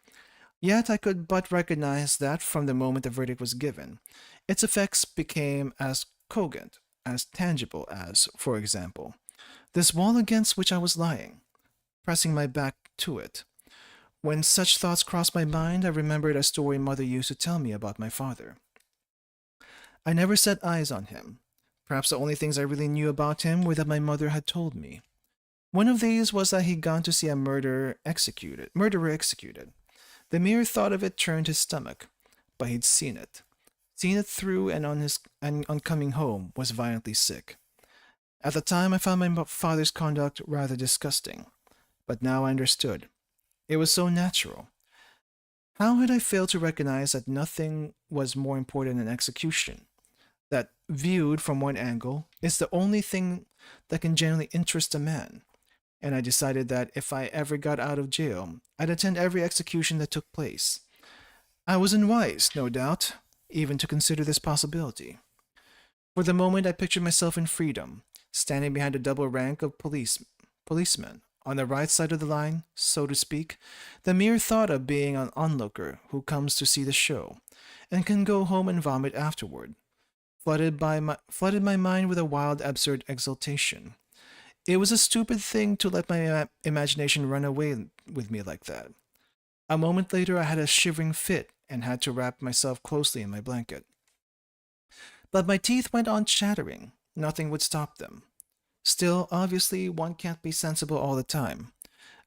Yet I could but recognize that from the moment the verdict was given, its effects became as cogent, as tangible as, for example, this wall against which I was lying, pressing my back to it. When such thoughts crossed my mind, I remembered a story Mother used to tell me about my father. I never set eyes on him. Perhaps the only things I really knew about him were that my mother had told me. One of these was that he'd gone to see a murderer executed. The mere thought of it turned his stomach. but he'd seen it. Seen it through and on coming home was violently sick. At the time I found my father's conduct rather disgusting, but now I understood. It was so natural. How had I failed to recognize that nothing was more important than execution? That, viewed from one angle, is the only thing that can genuinely interest a man. And I decided that if I ever got out of jail, I'd attend every execution that took place. I was unwise, no doubt, even to consider this possibility. For the moment I pictured myself in freedom, standing behind a double rank of policemen, on the right side of the line, so to speak, the mere thought of being an onlooker who comes to see the show, and can go home and vomit afterward, flooded my mind with a wild, absurd exultation. It was a stupid thing to let my imagination run away with me like that. A moment later I had a shivering fit and had to wrap myself closely in my blanket. But my teeth went on chattering. Nothing would stop them. Still, obviously, one can't be sensible all the time.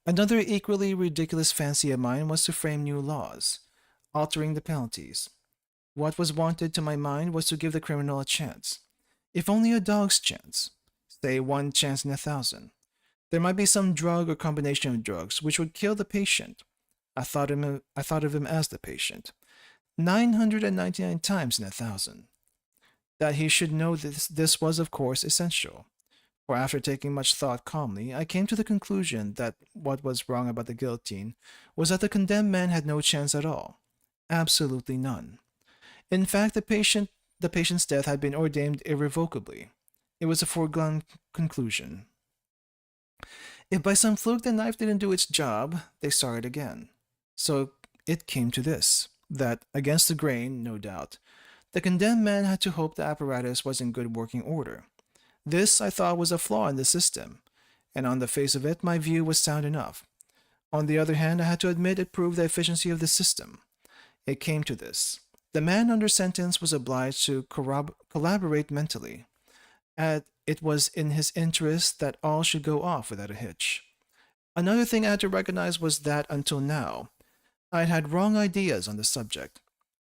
Another equally ridiculous fancy of mine was to frame new laws, altering the penalties. What was wanted to my mind was to give the criminal a chance. If only a dog's chance. Say 1 chance in 1,000. There might be some drug or combination of drugs which would kill the patient. I thought of him as the patient. 999 times in 1,000. That he should know this was, of course, essential. For after taking much thought calmly, I came to the conclusion that what was wrong about the guillotine was that the condemned man had no chance at all. Absolutely none. In fact, the patient's death had been ordained irrevocably. It was a foregone conclusion. If by some fluke the knife didn't do its job, they started again. So it came to this, that, against the grain, no doubt, the condemned man had to hope the apparatus was in good working order. This, I thought, was a flaw in the system, and on the face of it my view was sound enough. On the other hand, I had to admit it proved the efficiency of the system. It came to this. The man under sentence was obliged to collaborate mentally. It was in his interest that all should go off without a hitch. Another thing I had to recognize was that, until now, I had had wrong ideas on the subject.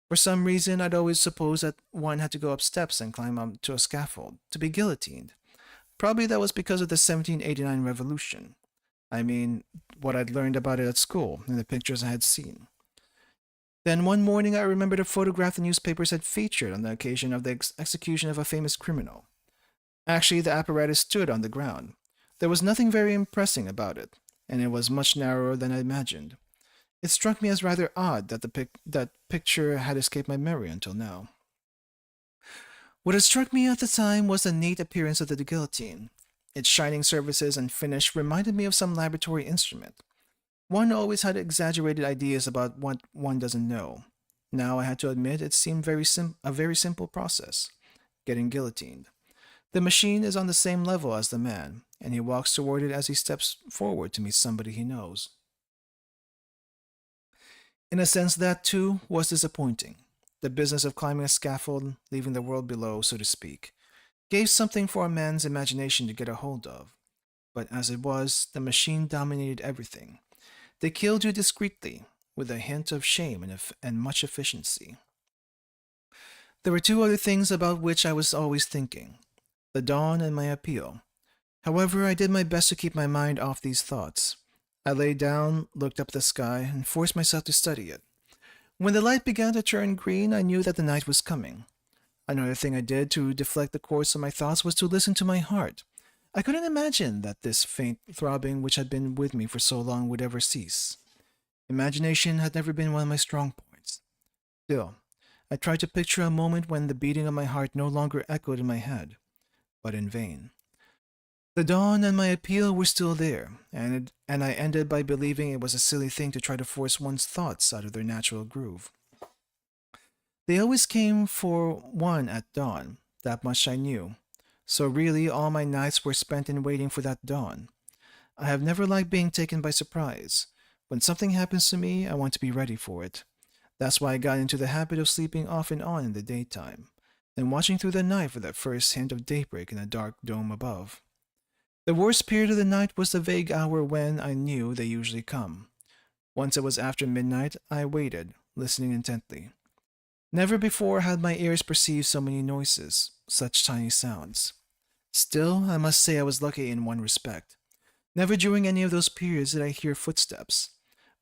For some reason, I'd always supposed that one had to go up steps and climb up to a scaffold, to be guillotined. Probably that was because of the 1789 revolution. I mean, what I'd learned about it at school, and the pictures I had seen. Then one morning I remembered a photograph the newspapers had featured on the occasion of the execution of a famous criminal. Actually, the apparatus stood on the ground. There was nothing very impressive about it, and it was much narrower than I imagined. It struck me as rather odd that that picture had escaped my memory until now. What had struck me at the time was the neat appearance of the guillotine. Its shining surfaces and finish reminded me of some laboratory instrument. One always had exaggerated ideas about what one doesn't know. Now I had to admit it seemed a very simple process, getting guillotined. The machine is on the same level as the man, and he walks toward it as he steps forward to meet somebody he knows. In a sense, that, too, was disappointing. The business of climbing a scaffold, leaving the world below, so to speak, gave something for a man's imagination to get a hold of. But as it was, the machine dominated everything. They killed you discreetly, with a hint of shame and much efficiency. There were 2 other things about which I was always thinking: the dawn and my appeal. However, I did my best to keep my mind off these thoughts. I lay down, looked up at the sky, and forced myself to study it. When the light began to turn green, I knew that the night was coming. Another thing I did to deflect the course of my thoughts was to listen to my heart. I couldn't imagine that this faint throbbing which had been with me for so long would ever cease. Imagination had never been one of my strong points. Still, I tried to picture a moment when the beating of my heart no longer echoed in my head, but in vain. The dawn and my appeal were still there, and I ended by believing it was a silly thing to try to force one's thoughts out of their natural groove. They always came for one at dawn, that much I knew. So really all my nights were spent in waiting for that dawn. I have never liked being taken by surprise. When something happens to me, I want to be ready for it. That's why I got into the habit of sleeping off and on in the daytime, and watching through the night for that first hint of daybreak in the dark dome above. The worst period of the night was the vague hour when I knew they usually come. Once it was after midnight, I waited, listening intently. Never before had my ears perceived so many noises, such tiny sounds. Still, I must say I was lucky in one respect. Never during any of those periods did I hear footsteps.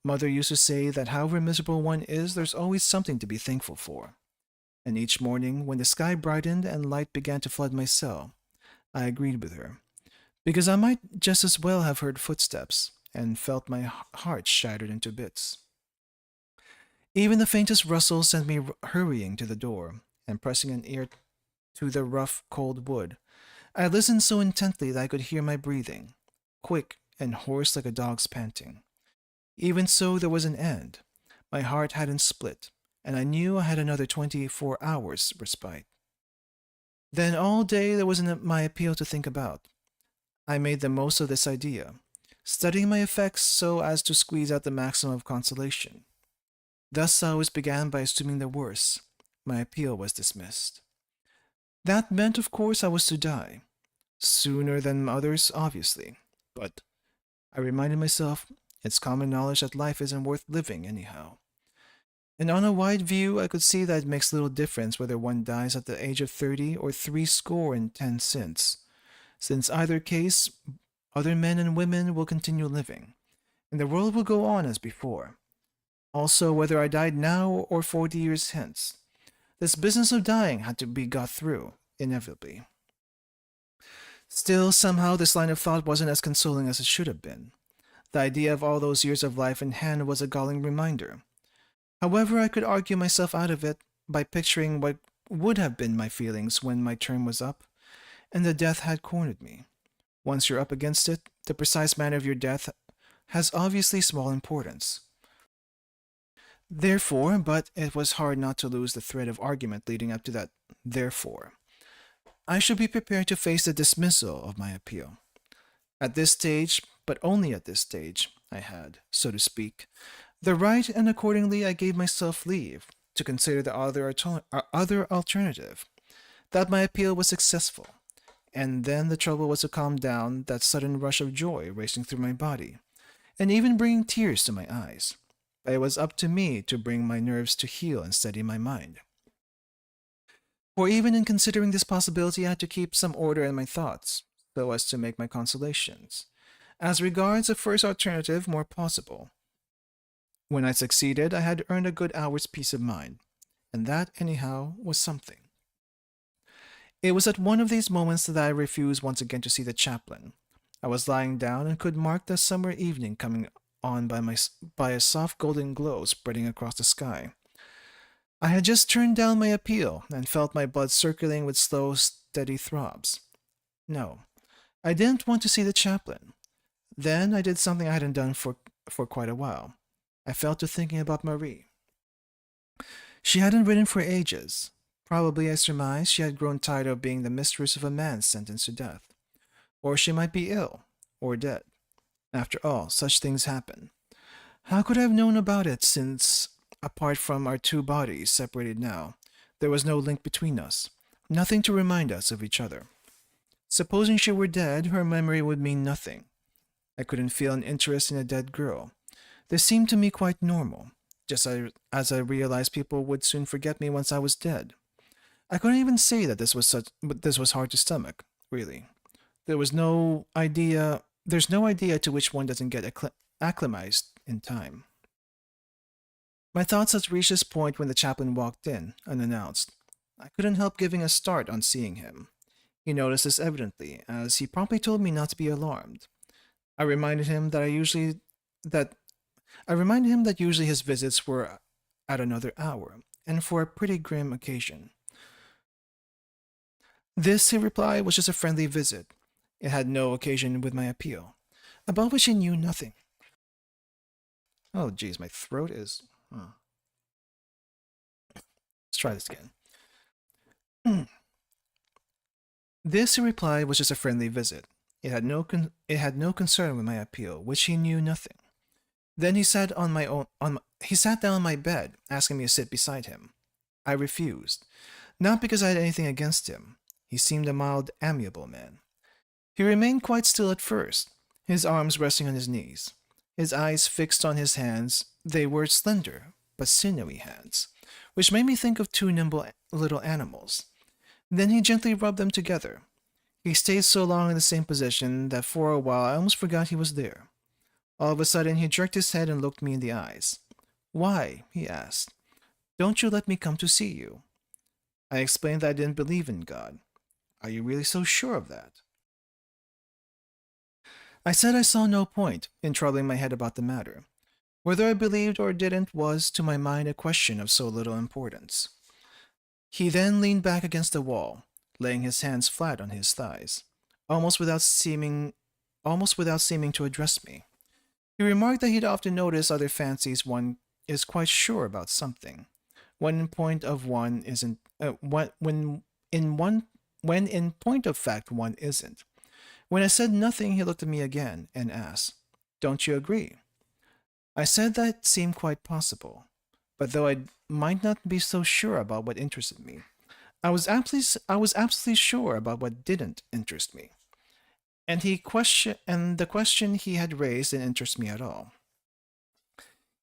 Mother used to say that however miserable one is, there's always something to be thankful for. And each morning, when the sky brightened and light began to flood my cell, I agreed with her, because I might just as well have heard footsteps and felt my heart shattered into bits. Even the faintest rustle sent me hurrying to the door and pressing an ear to the rough, cold wood. I listened so intently that I could hear my breathing, quick and hoarse like a dog's panting. Even so, there was an end. My heart hadn't split, and I knew I had another 24 hours respite. Then all day there was my appeal to think about. I made the most of this idea, studying my effects so as to squeeze out the maximum of consolation. Thus I always began by assuming the worst. My appeal was dismissed. That meant, of course, I was to die. Sooner than others, obviously. But I reminded myself it's common knowledge that life isn't worth living anyhow. And on a wide view, I could see that it makes little difference whether one dies at the age of 30 or 60 since either case, other men and women will continue living, and the world will go on as before. Also, whether I died now or 40 years hence, this business of dying had to be got through, inevitably. Still, somehow, this line of thought wasn't as consoling as it should have been. The idea of all those years of life in hand was a galling reminder. However, I could argue myself out of it by picturing what would have been my feelings when my term was up, and the death had cornered me. Once you're up against it, the precise manner of your death has obviously small importance. Therefore, but it was hard not to lose the thread of argument leading up to that therefore. I should be prepared to face the dismissal of my appeal. At this stage, but only at this stage, I had, so to speak, the right, and accordingly I gave myself leave to consider the other alternative, that my appeal was successful, and then the trouble was to calm down that sudden rush of joy racing through my body, and even bringing tears to my eyes. But it was up to me to bring my nerves to heel and steady my mind. For even in considering this possibility, I had to keep some order in my thoughts, so as to make my consolations, as regards the first alternative, more possible. When I succeeded, I had earned a good hour's peace of mind, and that, anyhow, was something. It was at one of these moments that I refused once again to see the chaplain. I was lying down and could mark the summer evening coming on by a soft golden glow spreading across the sky. I had just turned down my appeal and felt my blood circulating with slow, steady throbs. No, I didn't want to see the chaplain. Then I did something I hadn't done for quite a while. I fell to thinking about Marie. She hadn't written for ages. Probably, I surmised, she had grown tired of being the mistress of a man sentenced to death. Or she might be ill, or dead. After all, such things happen. How could I have known about it since, apart from our two bodies separated now, there was no link between us, nothing to remind us of each other? Supposing she were dead, her memory would mean nothing. I couldn't feel an interest in a dead girl. This seemed to me quite normal, just as I realized people would soon forget me once I was dead. I couldn't even say that this was hard to stomach, really. There's no idea to which one doesn't get acclimatized in time. My thoughts had reached this point when the chaplain walked in, unannounced. I couldn't help giving a start on seeing him. He noticed this evidently, as he promptly told me not to be alarmed. I reminded him that usually his visits were at another hour, and for a pretty grim occasion. This, he replied, was just a friendly visit. It had no occasion with my appeal, about which he knew nothing. Oh, geez, my throat is... Let's try this again. This, he replied, was just a friendly visit. It had no concern with my appeal, which he knew nothing. Then he sat down on my bed, asking me to sit beside him. I refused, not because I had anything against him. He seemed a mild, amiable man. He remained quite still at first, his arms resting on his knees, his eyes fixed on his hands. They were slender, but sinewy hands, which made me think of two nimble little animals. Then he gently rubbed them together. He stayed so long in the same position that for a while I almost forgot he was there. All of a sudden, he jerked his head and looked me in the eyes. "Why?" he asked. "Don't you let me come to see you?" I explained that I didn't believe in God. "Are you really so sure of that?" I said I saw no point in troubling my head about the matter. Whether I believed or didn't was, to my mind, a question of so little importance. He then leaned back against the wall, laying his hands flat on his thighs, almost without seeming to address me. He remarked that he'd often noticed other fancies one is quite sure about something, when in point of one isn't. When in point of fact one isn't. When I said nothing, he looked at me again and asked, "Don't you agree?" I said that seemed quite possible, but though I might not be so sure about what interested me, I was absolutely sure about what didn't interest me. And the question he had raised didn't interest me at all.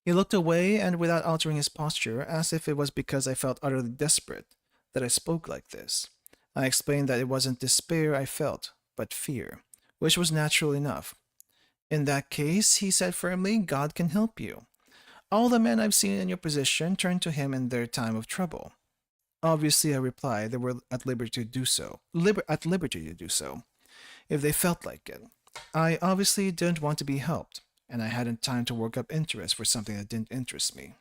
He looked away and, without altering his posture, asked if it was because I felt utterly desperate that I spoke like this. I explained that it wasn't despair I felt, but fear, which was natural enough. "In that case," he said firmly, "God can help you. All the men I've seen in your position turn to him in their time of trouble." Obviously, I replied, they were at liberty to do so. If they felt like it. I obviously didn't want to be helped, and I hadn't time to work up interest for something that didn't interest me.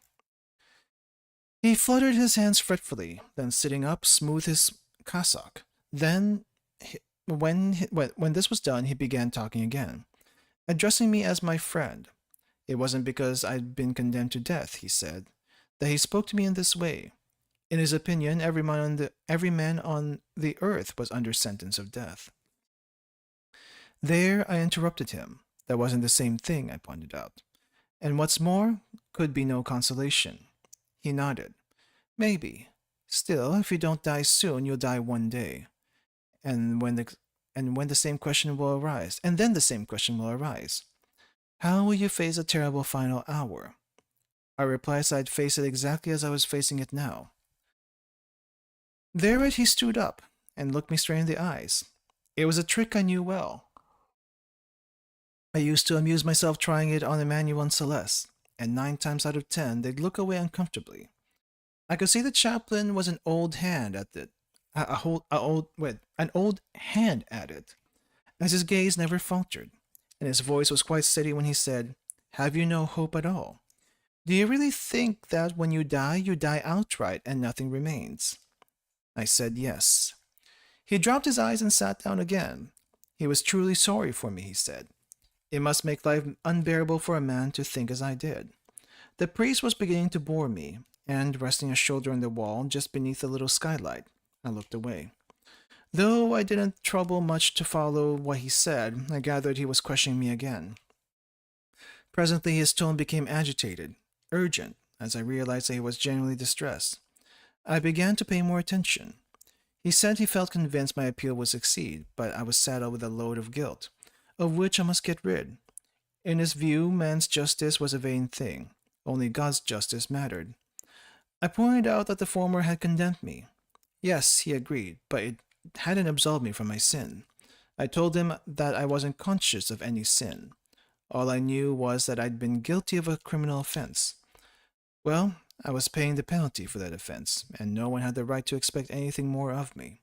He fluttered his hands fretfully, then sitting up, smoothed his cassock. Then, when this was done, he began talking again, addressing me as my friend. It wasn't because I'd been condemned to death, he said, that he spoke to me in this way. In his opinion, every man on the earth was under sentence of death. There I interrupted him. That wasn't the same thing, I pointed out. And what's more, could be no consolation. He nodded. Maybe. Still, if you don't die soon, you'll die one day. And when the same question will arise, and then the same question will arise. How will you face a terrible final hour? I replied I'd face it exactly as I was facing it now. Thereat he stood up and looked me straight in the eyes. It was a trick I knew well. I used to amuse myself trying it on Emmanuel and Celeste, and 9 times out of 10 they'd look away uncomfortably. I could see the chaplain was an old hand at it, an old hand at it, as his gaze never faltered, and his voice was quite steady when he said, "Have you no hope at all? Do you really think that when you die outright and nothing remains?" I said yes. He dropped his eyes and sat down again. He was truly sorry for me, he said. It must make life unbearable for a man to think as I did. The priest was beginning to bore me, and resting a shoulder on the wall just beneath the little skylight, I looked away. Though I didn't trouble much to follow what he said, I gathered he was questioning me again. Presently his tone became agitated, urgent, as I realized that he was genuinely distressed. I began to pay more attention. He said he felt convinced my appeal would succeed, but I was saddled with a load of guilt, of which I must get rid. In his view, man's justice was a vain thing. Only God's justice mattered. I pointed out that the former had condemned me. Yes, he agreed, but it hadn't absolved me from my sin. I told him that I wasn't conscious of any sin. All I knew was that I'd been guilty of a criminal offense. Well, I was paying the penalty for that offense, and no one had the right to expect anything more of me.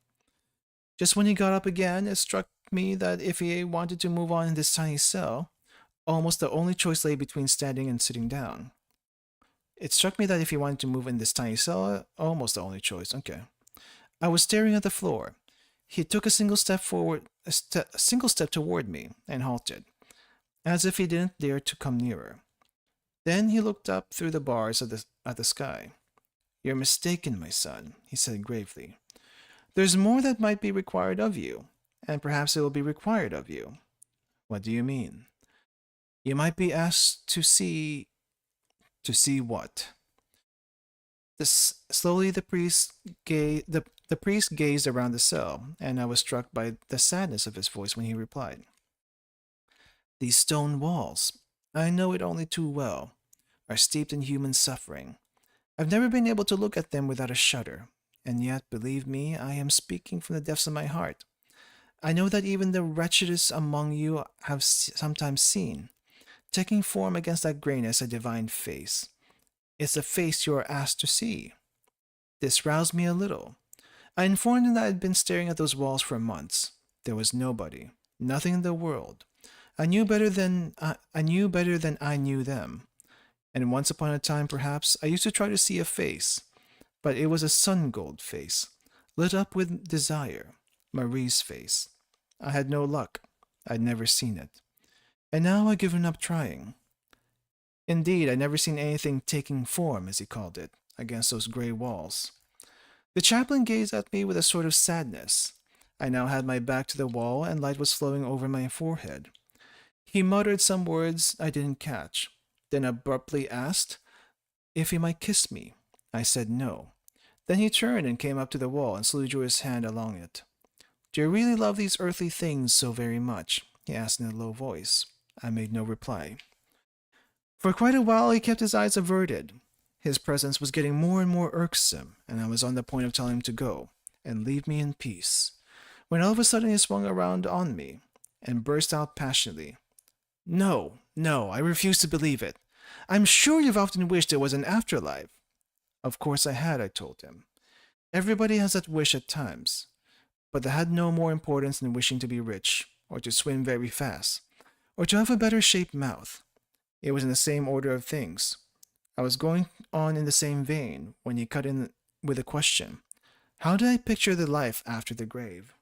Just when he got up again, it struck me that if he wanted to move on in this tiny cell, almost the only choice lay between standing and sitting down. Almost the only choice. Okay. I was staring at the floor. He took a single step toward me, and halted, as if he didn't dare to come nearer. Then he looked up through the bars at the sky. "You're mistaken, my son," he said gravely. "There's more that might be required of you, and perhaps it will be required of you." "What do you mean?" "You might be asked to see..." "To see what?" Slowly the priest gazed around the cell, and I was struck by the sadness of his voice when he replied. "These stone walls, I know it only too well, are steeped in human suffering. I've never been able to look at them without a shudder, and yet, believe me, I am speaking from the depths of my heart. I know that even the wretchedest among you have sometimes seen, taking form against that grayness, a divine face. It's a face you are asked to see. This roused me a little. I informed him that I had been staring at those walls for months. There was nobody, nothing in the world. I knew better than I knew them. And once upon a time, perhaps, I used to try to see a face, but it was a sun gold face, lit up with desire. Marie's face. I had no luck. I'd never seen it. And now I'd given up trying. Indeed, I'd never seen anything taking form, as he called it, against those grey walls. The chaplain gazed at me with a sort of sadness. I now had my back to the wall, and light was flowing over my forehead. He muttered some words I didn't catch, then abruptly asked if he might kiss me. I said no. Then he turned and came up to the wall and slowly drew his hand along it. "Do you really love these earthly things so very much?" he asked in a low voice. I made no reply. For quite a while he kept his eyes averted. His presence was getting more and more irksome, and I was on the point of telling him to go and leave me in peace, when all of a sudden he swung around on me and burst out passionately. "No, no, I refuse to believe it. I'm sure you've often wished there was an afterlife." Of course I had, I told him. Everybody has that wish at times, but that had no more importance than wishing to be rich, or to swim very fast, or to have a better shaped mouth. It was in the same order of things. I was going on in the same vein when he cut in with a question. How did I picture the life after the grave?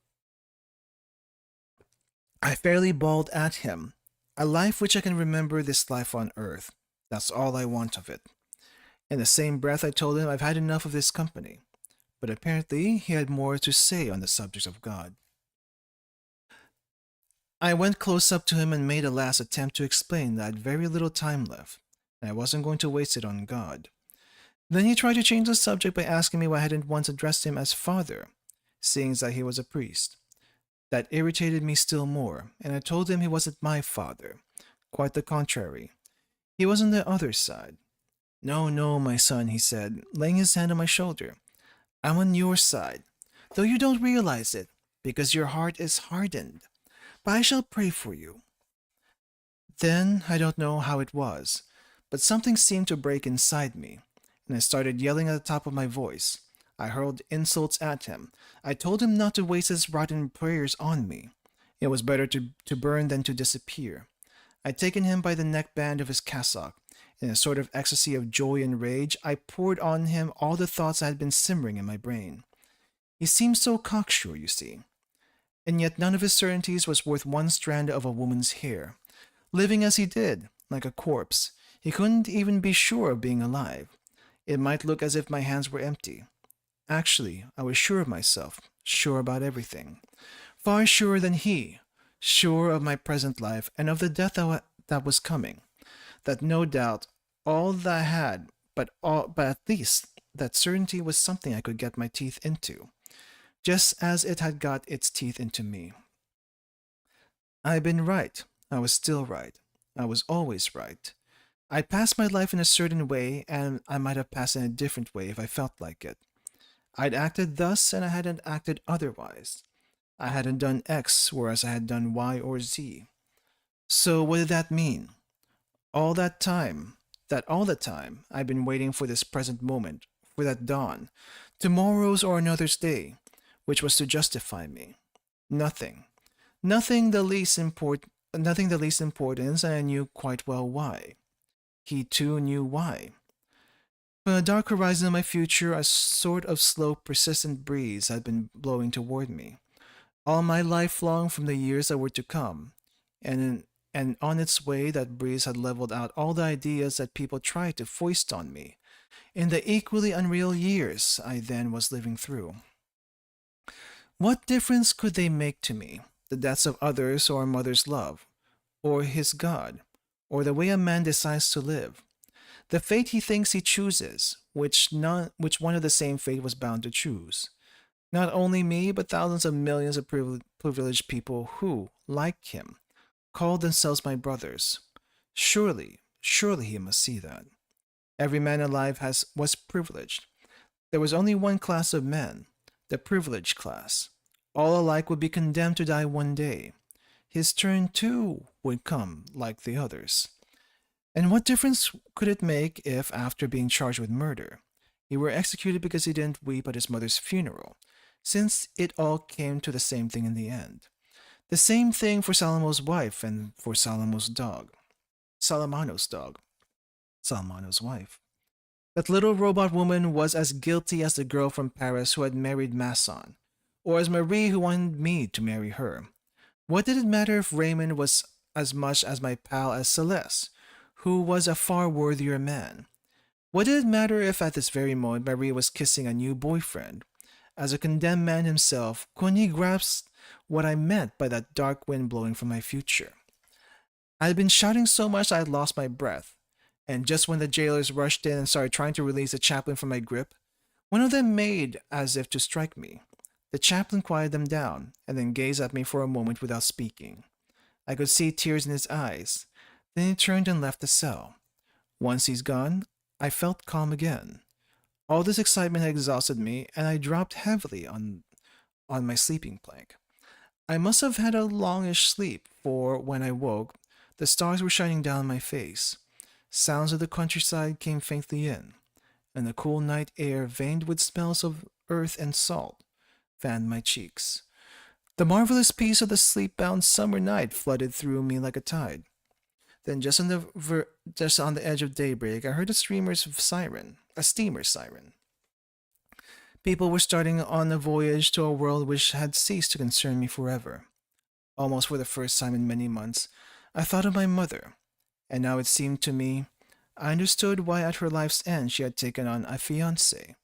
I fairly bawled at him. A life which I can remember this life on earth. That's all I want of it. In the same breath I told him I've had enough of this company. But apparently he had more to say on the subject of God. I went close up to him and made a last attempt to explain that I had very little time left, and I wasn't going to waste it on God. Then he tried to change the subject by asking me why I hadn't once addressed him as father, seeing that he was a priest. That irritated me still more, and I told him he wasn't my father. Quite the contrary. He was on the other side. "No, no, my son," he said, laying his hand on my shoulder. "I'm on your side, though you don't realize it, because your heart is hardened. But I shall pray for you." Then, I don't know how it was, but something seemed to break inside me, and I started yelling at the top of my voice. I hurled insults at him. I told him not to waste his rotten prayers on me. It was better to burn than to disappear. I'd taken him by the neckband of his cassock. In a sort of ecstasy of joy and rage, I poured on him all the thoughts that had been simmering in my brain. He seemed so cocksure, you see. And yet none of his certainties was worth one strand of a woman's hair. Living as he did, like a corpse, he couldn't even be sure of being alive. It might look as if my hands were empty. Actually, I was sure of myself, sure about everything. Far surer than he, sure of my present life and of the death that was coming. That no doubt all that I had, but at least that certainty was something I could get my teeth into, just as it had got its teeth into me. I'd been right. I was still right. I was always right. I'd passed my life in a certain way, and I might have passed in a different way if I felt like it. I'd acted thus, and I hadn't acted otherwise. I hadn't done X, whereas I had done Y or Z. So what did that mean? All the time, I've been waiting for this present moment, for that dawn, tomorrow's or another's day, which was to justify me. Nothing. Nothing the least importance, and I knew quite well why. He too knew why. From the dark horizon of my future, a sort of slow, persistent breeze had been blowing toward me. All my life long from the years that were to come, and on its way that breeze had leveled out all the ideas that people tried to foist on me, in the equally unreal years I then was living through. What difference could they make to me, the deaths of others or a mother's love, or his God, or the way a man decides to live? The fate he thinks he chooses, which one of the same fate was bound to choose. Not only me, but thousands of millions of privileged people who, like him, called themselves my brothers. Surely he must see that. Every man alive was privileged. There was only one class of men, the privileged class. All alike would be condemned to die one day. His turn too would come like the others. And what difference could it make if, after being charged with murder, he were executed because he didn't weep at his mother's funeral, since it all came to the same thing in the end? The same thing for Salomo's wife and for Salomo's dog. Salamano's dog. Salamano's wife. That little robot woman was as guilty as the girl from Paris who had married Masson, or as Marie who wanted me to marry her. What did it matter if Raymond was as much as my pal as Celeste, who was a far worthier man? What did it matter if at this very moment Marie was kissing a new boyfriend? As a condemned man himself, couldn't he grasp what I meant by that dark wind blowing from my future? I had been shouting so much I had lost my breath, and just when the jailers rushed in and started trying to release the chaplain from my grip, one of them made as if to strike me. The chaplain quieted them down, and then gazed at me for a moment without speaking. I could see tears in his eyes. Then he turned and left the cell. Once he's gone, I felt calm again. All this excitement had exhausted me, and I dropped heavily on my sleeping plank. I must have had a longish sleep, for when I woke, the stars were shining down my face. Sounds of the countryside came faintly in, and the cool night air, veined with smells of earth and salt, fanned my cheeks. The marvelous peace of the sleep-bound summer night flooded through me like a tide. Then, just on the edge of daybreak, I heard a steamer's siren. People were starting on a voyage to a world which had ceased to concern me forever. Almost for the first time in many months, I thought of my mother, and now it seemed to me I understood why at her life's end she had taken on a fiancé,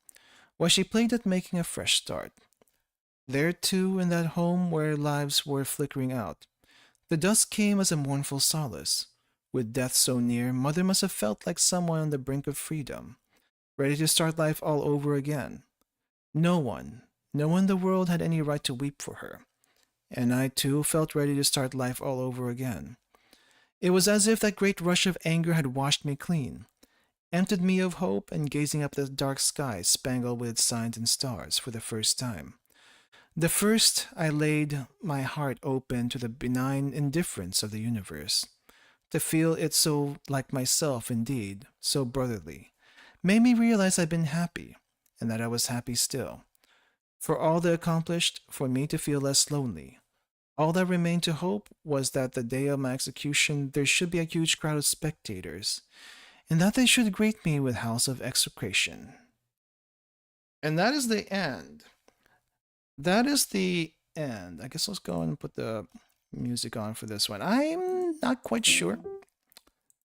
why she played at making a fresh start. There, too, in that home where lives were flickering out, the dusk came as a mournful solace. With death so near, Mother must have felt like someone on the brink of freedom, ready to start life all over again. No one in the world had any right to weep for her, and I too felt ready to start life all over again. It was as if that great rush of anger had washed me clean, emptied me of hope, and gazing up the dark sky spangled with its signs and stars for the first time. The first I laid my heart open to the benign indifference of the universe. To feel it so like myself indeed, so brotherly, made me realize I'd been happy, and that I was happy still. For all the accomplished, for me to feel less lonely. All that remained to hope was that the day of my execution there should be a huge crowd of spectators, and that they should greet me with howls of execration. And that is the end. That is the end. I guess let's go and put the music on for this one. I'm not quite sure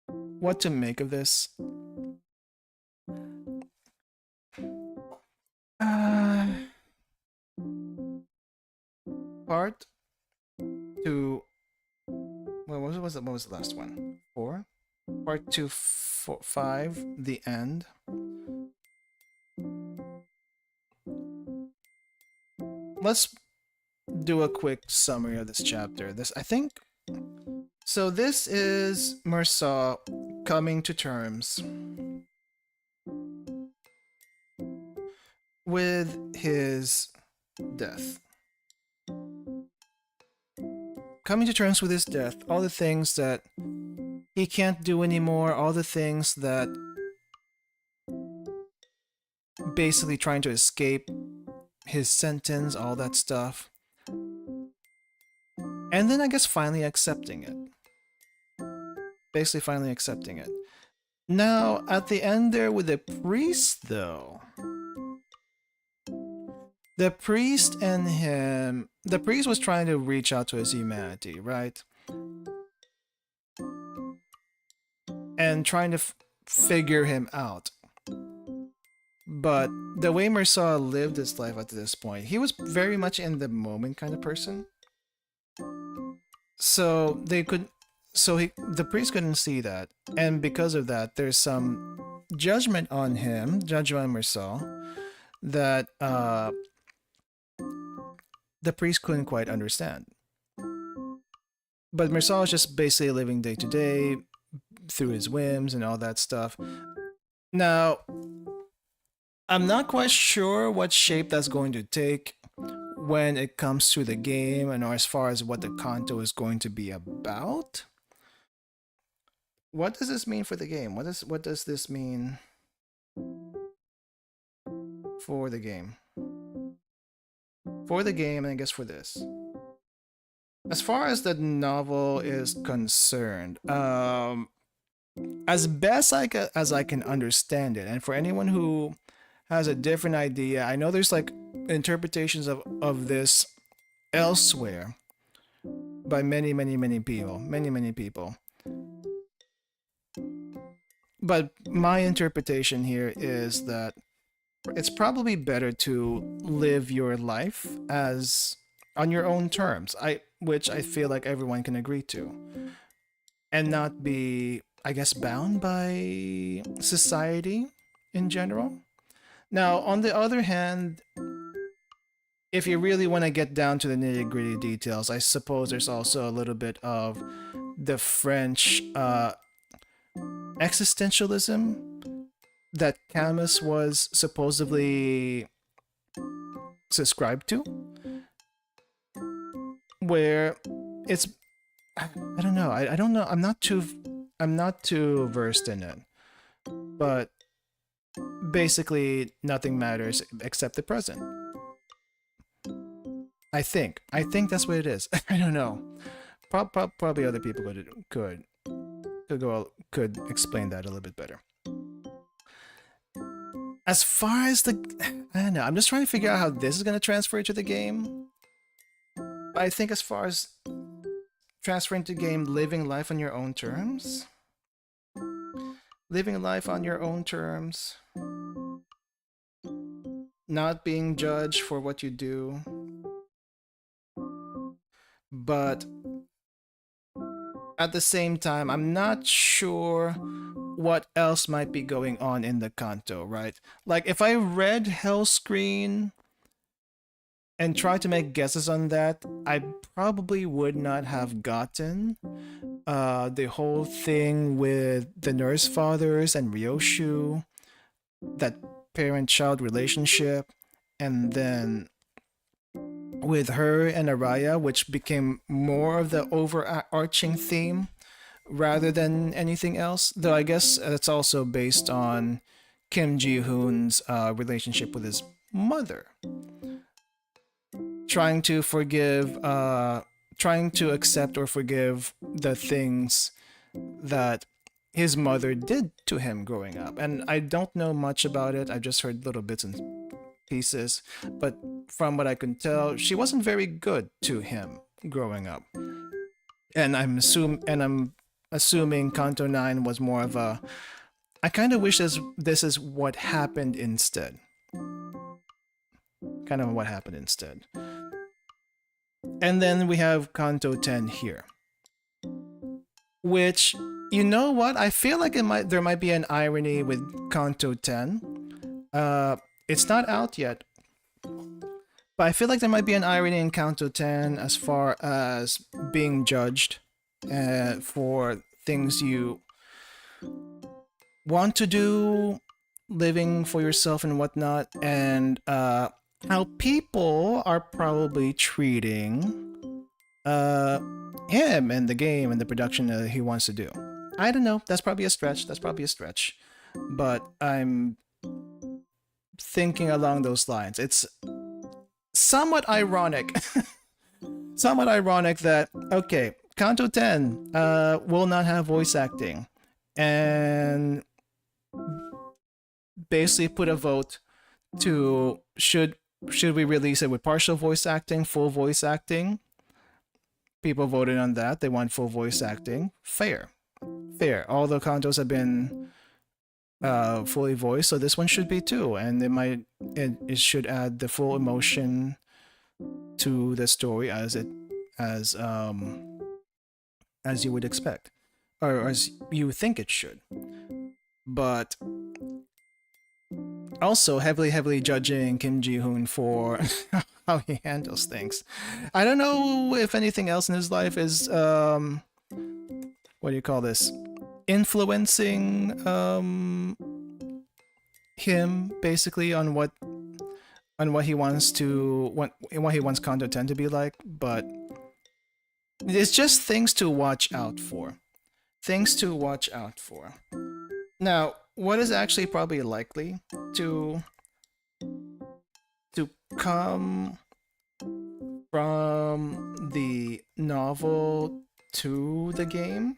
what to make of this. Part 2. What was the last one? 4? Part 2, 5, the end. Let's do a quick summary of this chapter. This is Mersault coming to terms with his death. Coming to terms with his death, all the things that he can't do anymore, all the things that basically trying to escape his sentence, all that stuff. And then I guess finally accepting it. Basically finally accepting it. Now, at the end there with the priest, though. The priest and him... The priest was trying to reach out to his humanity, right? And trying to figure him out. But the way Mersault lived his life up to this point, he was very much in the moment kind of person. So the priest couldn't see that, and because of that, there's some judgment on Mersault, that the priest couldn't quite understand. But Mersault is just basically living day to day through his whims and all that stuff. Now, I'm not quite sure what shape that's going to take when it comes to the game and as far as what the Canto is going to be about. What does this mean for the game? What does this mean for the game? For the game, and I guess for this. As far as the novel is concerned, as best as I can understand it, and for anyone who has a different idea, I know there's like interpretations of this elsewhere by many people. But my interpretation here is that it's probably better to live your life as on your own terms. Which I feel like everyone can agree to, and not be, I guess, bound by society in general. Now, on the other hand, if you really want to get down to the nitty gritty details, I suppose there's also a little bit of the French existentialism that Camus was supposedly subscribed to, where it's, I don't know, I don't know, I'm not too versed in it, but basically nothing matters except the present. I think that's what it is. I don't know. Probably other people could explain that a little bit better. As far as the, I don't know, I'm just trying to figure out how this is going to transfer to the game. I think as far as transferring to game, living life on your own terms, not being judged for what you do, but at the same time, I'm not sure what else might be going on in the Canto, right? Like, if I read Hellscreen and tried to make guesses on that, I probably would not have gotten the whole thing with the nurse fathers and Ryoshu, that parent-child relationship, and then with her and Araya, which became more of the overarching theme rather than anything else. Though I guess it's also based on Kim Ji-hoon's relationship with his mother. Trying to accept or forgive the things that his mother did to him growing up. And I don't know much about it. I just heard little bits and pieces, but from what I can tell, she wasn't very good to him growing up. And I'm assuming Kanto 9 was more of a, I kind of wish this is what happened instead. Kind of what happened instead. And then we have Kanto 10 here, which, you know what? I feel like there might be an irony with Kanto 10. It's not out yet, but I feel like there might be an irony in Kanto 10 as far as being judged for things you want to do, living for yourself and whatnot, and how people are probably treating him and the game and the production that he wants to do. I don't know. That's probably a stretch. But I'm thinking along those lines. It's somewhat ironic. That, okay, Kanto 10 will not have voice acting, and basically put a vote to should we release it with partial voice acting, full voice acting. People voted on that. They want full voice acting. Fair. All the Kantos have been fully voiced, so this one should be too, and it should add the full emotion to the story as you would expect, or as you think it should. But also heavily judging Kim Ji-hoon for how he handles things. I don't know if anything else in his life is what do you call this? Influencing him basically on what he wants to what he wants Canto 10 to be like, but it's just things to watch out for. Things to watch out for. Now, what is actually probably likely to come from the novel to the game?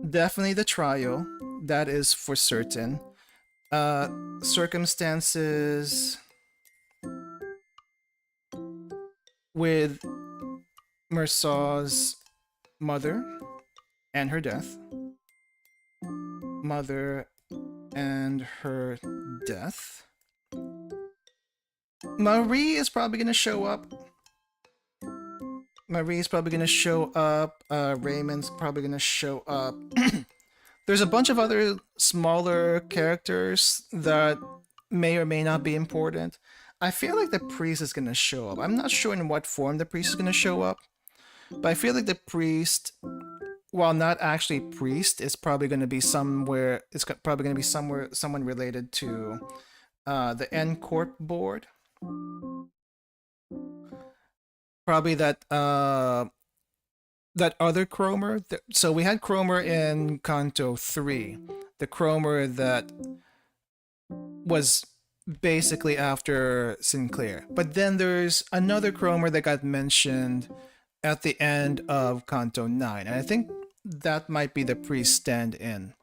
Definitely the trial, that is for certain. Circumstances with Mersaw's mother and her death. Mother and her death. Marie is probably gonna show up. Marie's probably gonna show up. Raymond's probably gonna show up. There's a bunch of other smaller characters that may or may not be important. I feel like the priest is gonna show up. I'm not sure in what form the priest is gonna show up, but I feel like the priest, while not actually priest, is probably gonna be somewhere. It's probably gonna be someone related to the N Corp board. Probably that other Cromer. So we had Cromer in Canto 3. The Cromer that was basically after Sinclair. But then there's another Cromer that got mentioned at the end of Canto 9. And I think that might be the priest stand-in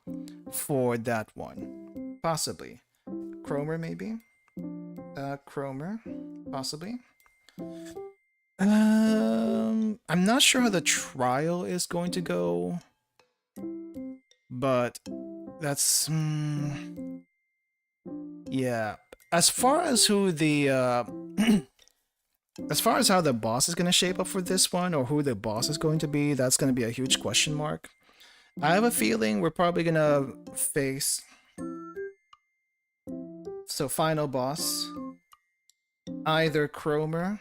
for that one. Possibly. Cromer, maybe? Cromer, possibly. I'm not sure how the trial is going to go, but that's yeah. As far as who the as far as how the boss is going to shape up for this one, or who the boss is going to be, that's going to be a huge question mark. I have a feeling we're probably going to face final boss, either Cromer,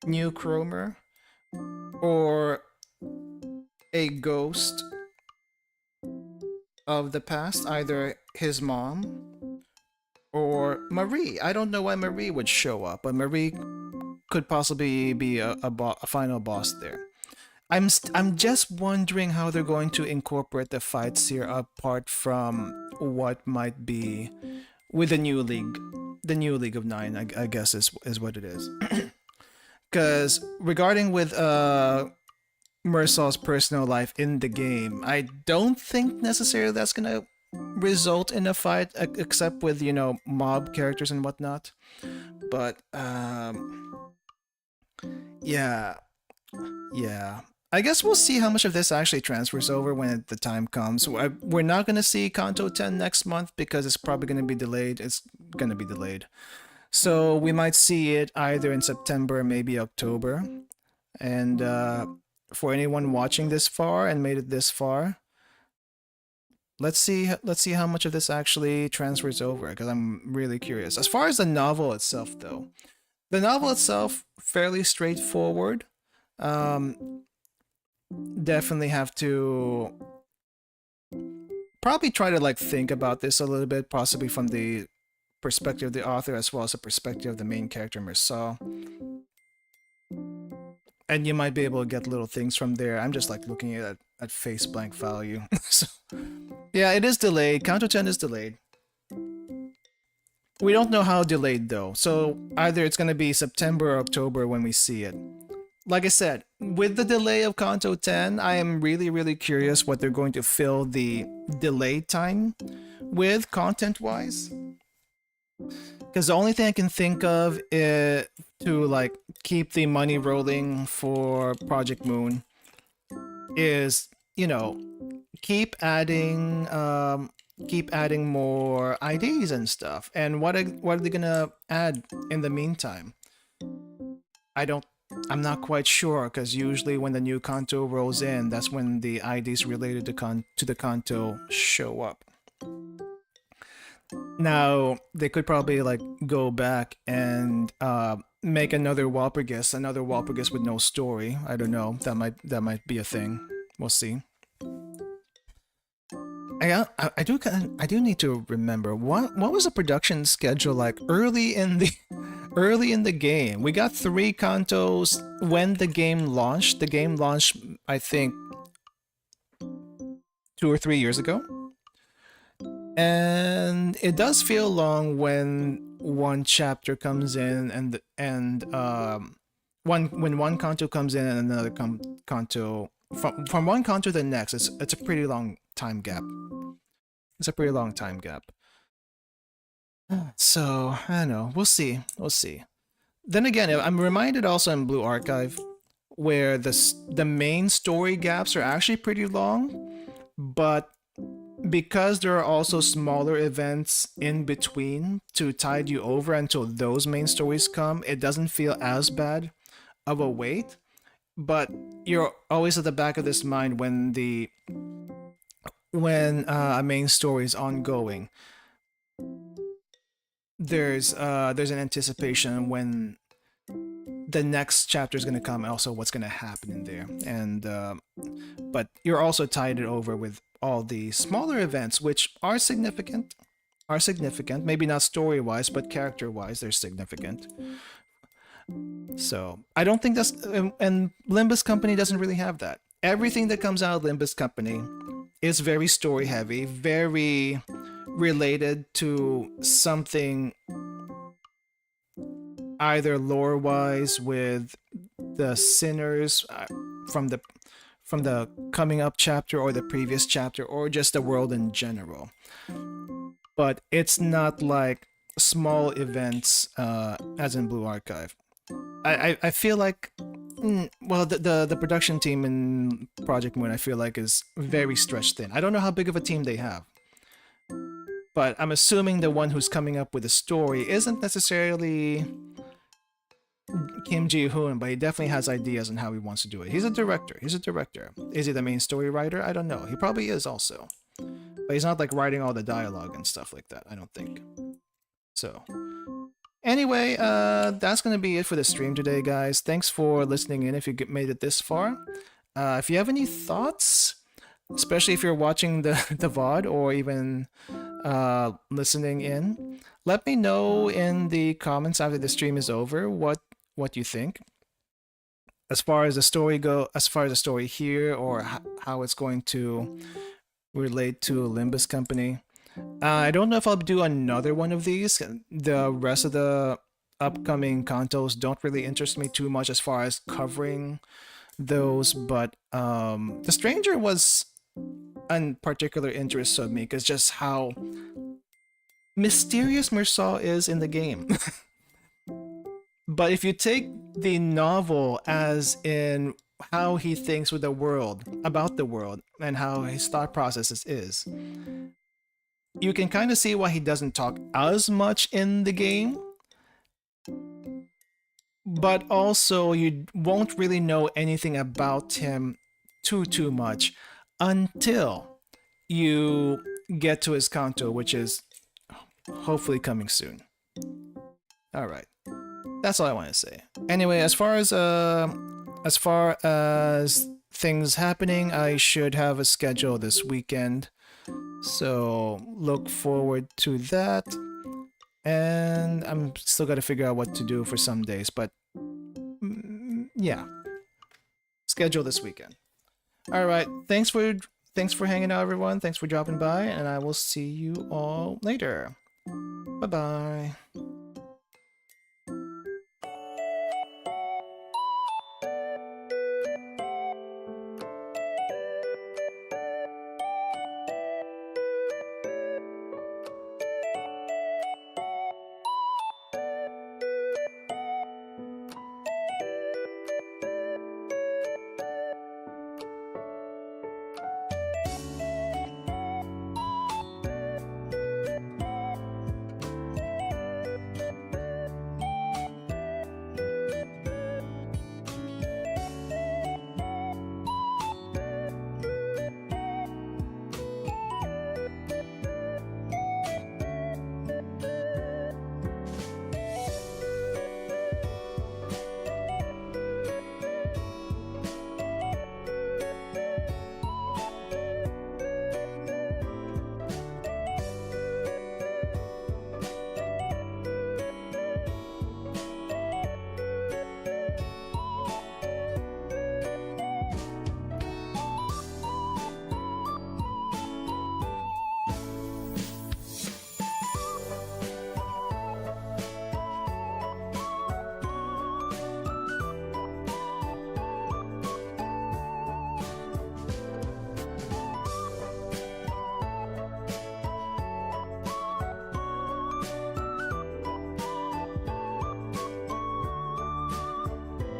new Cromer, or a ghost of the past, either his mom or Marie. I don't know why Marie would show up, but Marie could possibly be a final boss there. I'm just wondering how they're going to incorporate the fights here apart from what might be with the new league. The new League of Nine, I guess is what it is. Because regarding with Mersaw's personal life in the game, I don't think necessarily that's gonna result in a fight, except with, you know, mob characters and whatnot. But yeah. I guess we'll see how much of this actually transfers over when the time comes. We're not gonna see Canto 10 next month because it's probably gonna be delayed. It's gonna be delayed. So we might see it either in September, maybe October. And for anyone watching this far and made it this far, let's see how much of this actually transfers over, because I'm really curious. As far as the novel itself, though, the novel itself fairly straightforward. Definitely have to probably try to like think about this a little bit, possibly from the perspective of the author as well as the perspective of the main character Mersaw. And you might be able to get little things from there. I'm just like looking at face blank value. So, yeah, it is delayed. Canto 10 is delayed. We don't know how delayed though. So either it's going to be September or October when we see it. Like I said, with the delay of Canto 10, I am really curious what they're going to fill the delay time with content-wise. Because the only thing I can think of is to like keep the money rolling for Project Moon is, you know, keep adding more IDs and stuff. And what are they gonna add in the meantime? I'm not quite sure, because usually when the new Canto rolls in, that's when the IDs related to the Canto show up. Now, they could probably like go back and make another Walpurgis with no story. I don't know. That might be a thing. We'll see. I do need to remember what was the production schedule like early in the early in the game. We got 3 Cantos when the game launched. The game launched, I think, 2 or 3 years ago. And it does feel long when one chapter comes in when one Canto comes in and another Canto from one Canto to the next. It's a pretty long time gap. It's a pretty long time gap. So I don't know. We'll see. We'll see. Then again, I'm reminded also in Blue Archive where the main story gaps are actually pretty long, but because there are also smaller events in between to tide you over until those main stories come, it doesn't feel as bad of a wait. But you're always at the back of this mind when a main story is ongoing. There's an anticipation when the next chapter is going to come, and also what's going to happen in there. And but you're also tied it over with all the smaller events, which are significant. Maybe not story wise, but character wise, they're significant. So I don't think that's and Limbus Company doesn't really have that. Everything that comes out of Limbus Company is very story heavy, very related to something either lore wise with the sinners from the coming up chapter or the previous chapter, or just the world in general. But it's not like small events as in Blue Archive. I feel like well, the production team in Project Moon, I feel like, is very stretched thin. I don't know how big of a team they have, but I'm assuming the one who's coming up with the story isn't necessarily Kim Ji-hoon, but he definitely has ideas on how he wants to do it. He's a director. Is he the main story writer? I don't know. He probably is also, but he's not like writing all the dialogue and stuff like that, I don't think. So anyway, that's gonna be it for the stream today, guys. Thanks for listening in if you made it this far. If you have any thoughts, especially if you're watching the VOD or even listening in, let me know in the comments after the stream is over what you think. As far as the story here, or how it's going to relate to Limbus Company. I don't know if I'll do another one of these. The rest of the upcoming Cantos don't really interest me too much as far as covering those, but the Stranger was a particular interest of me because just how mysterious Mirsaw is in the game. But if you take the novel as in how he thinks with the world, about the world, and how his thought processes is, you can kind of see why he doesn't talk as much in the game. But also, you won't really know anything about him too much until you get to his Canto, which is hopefully coming soon. Alright. That's all I want to say. Anyway, as far as things happening, I should have a schedule this weekend. So look forward to that. And I'm still got to figure out what to do for some days, but yeah. Schedule this weekend. Alright, thanks for hanging out, everyone. Thanks for dropping by, and I will see you all later. Bye-bye.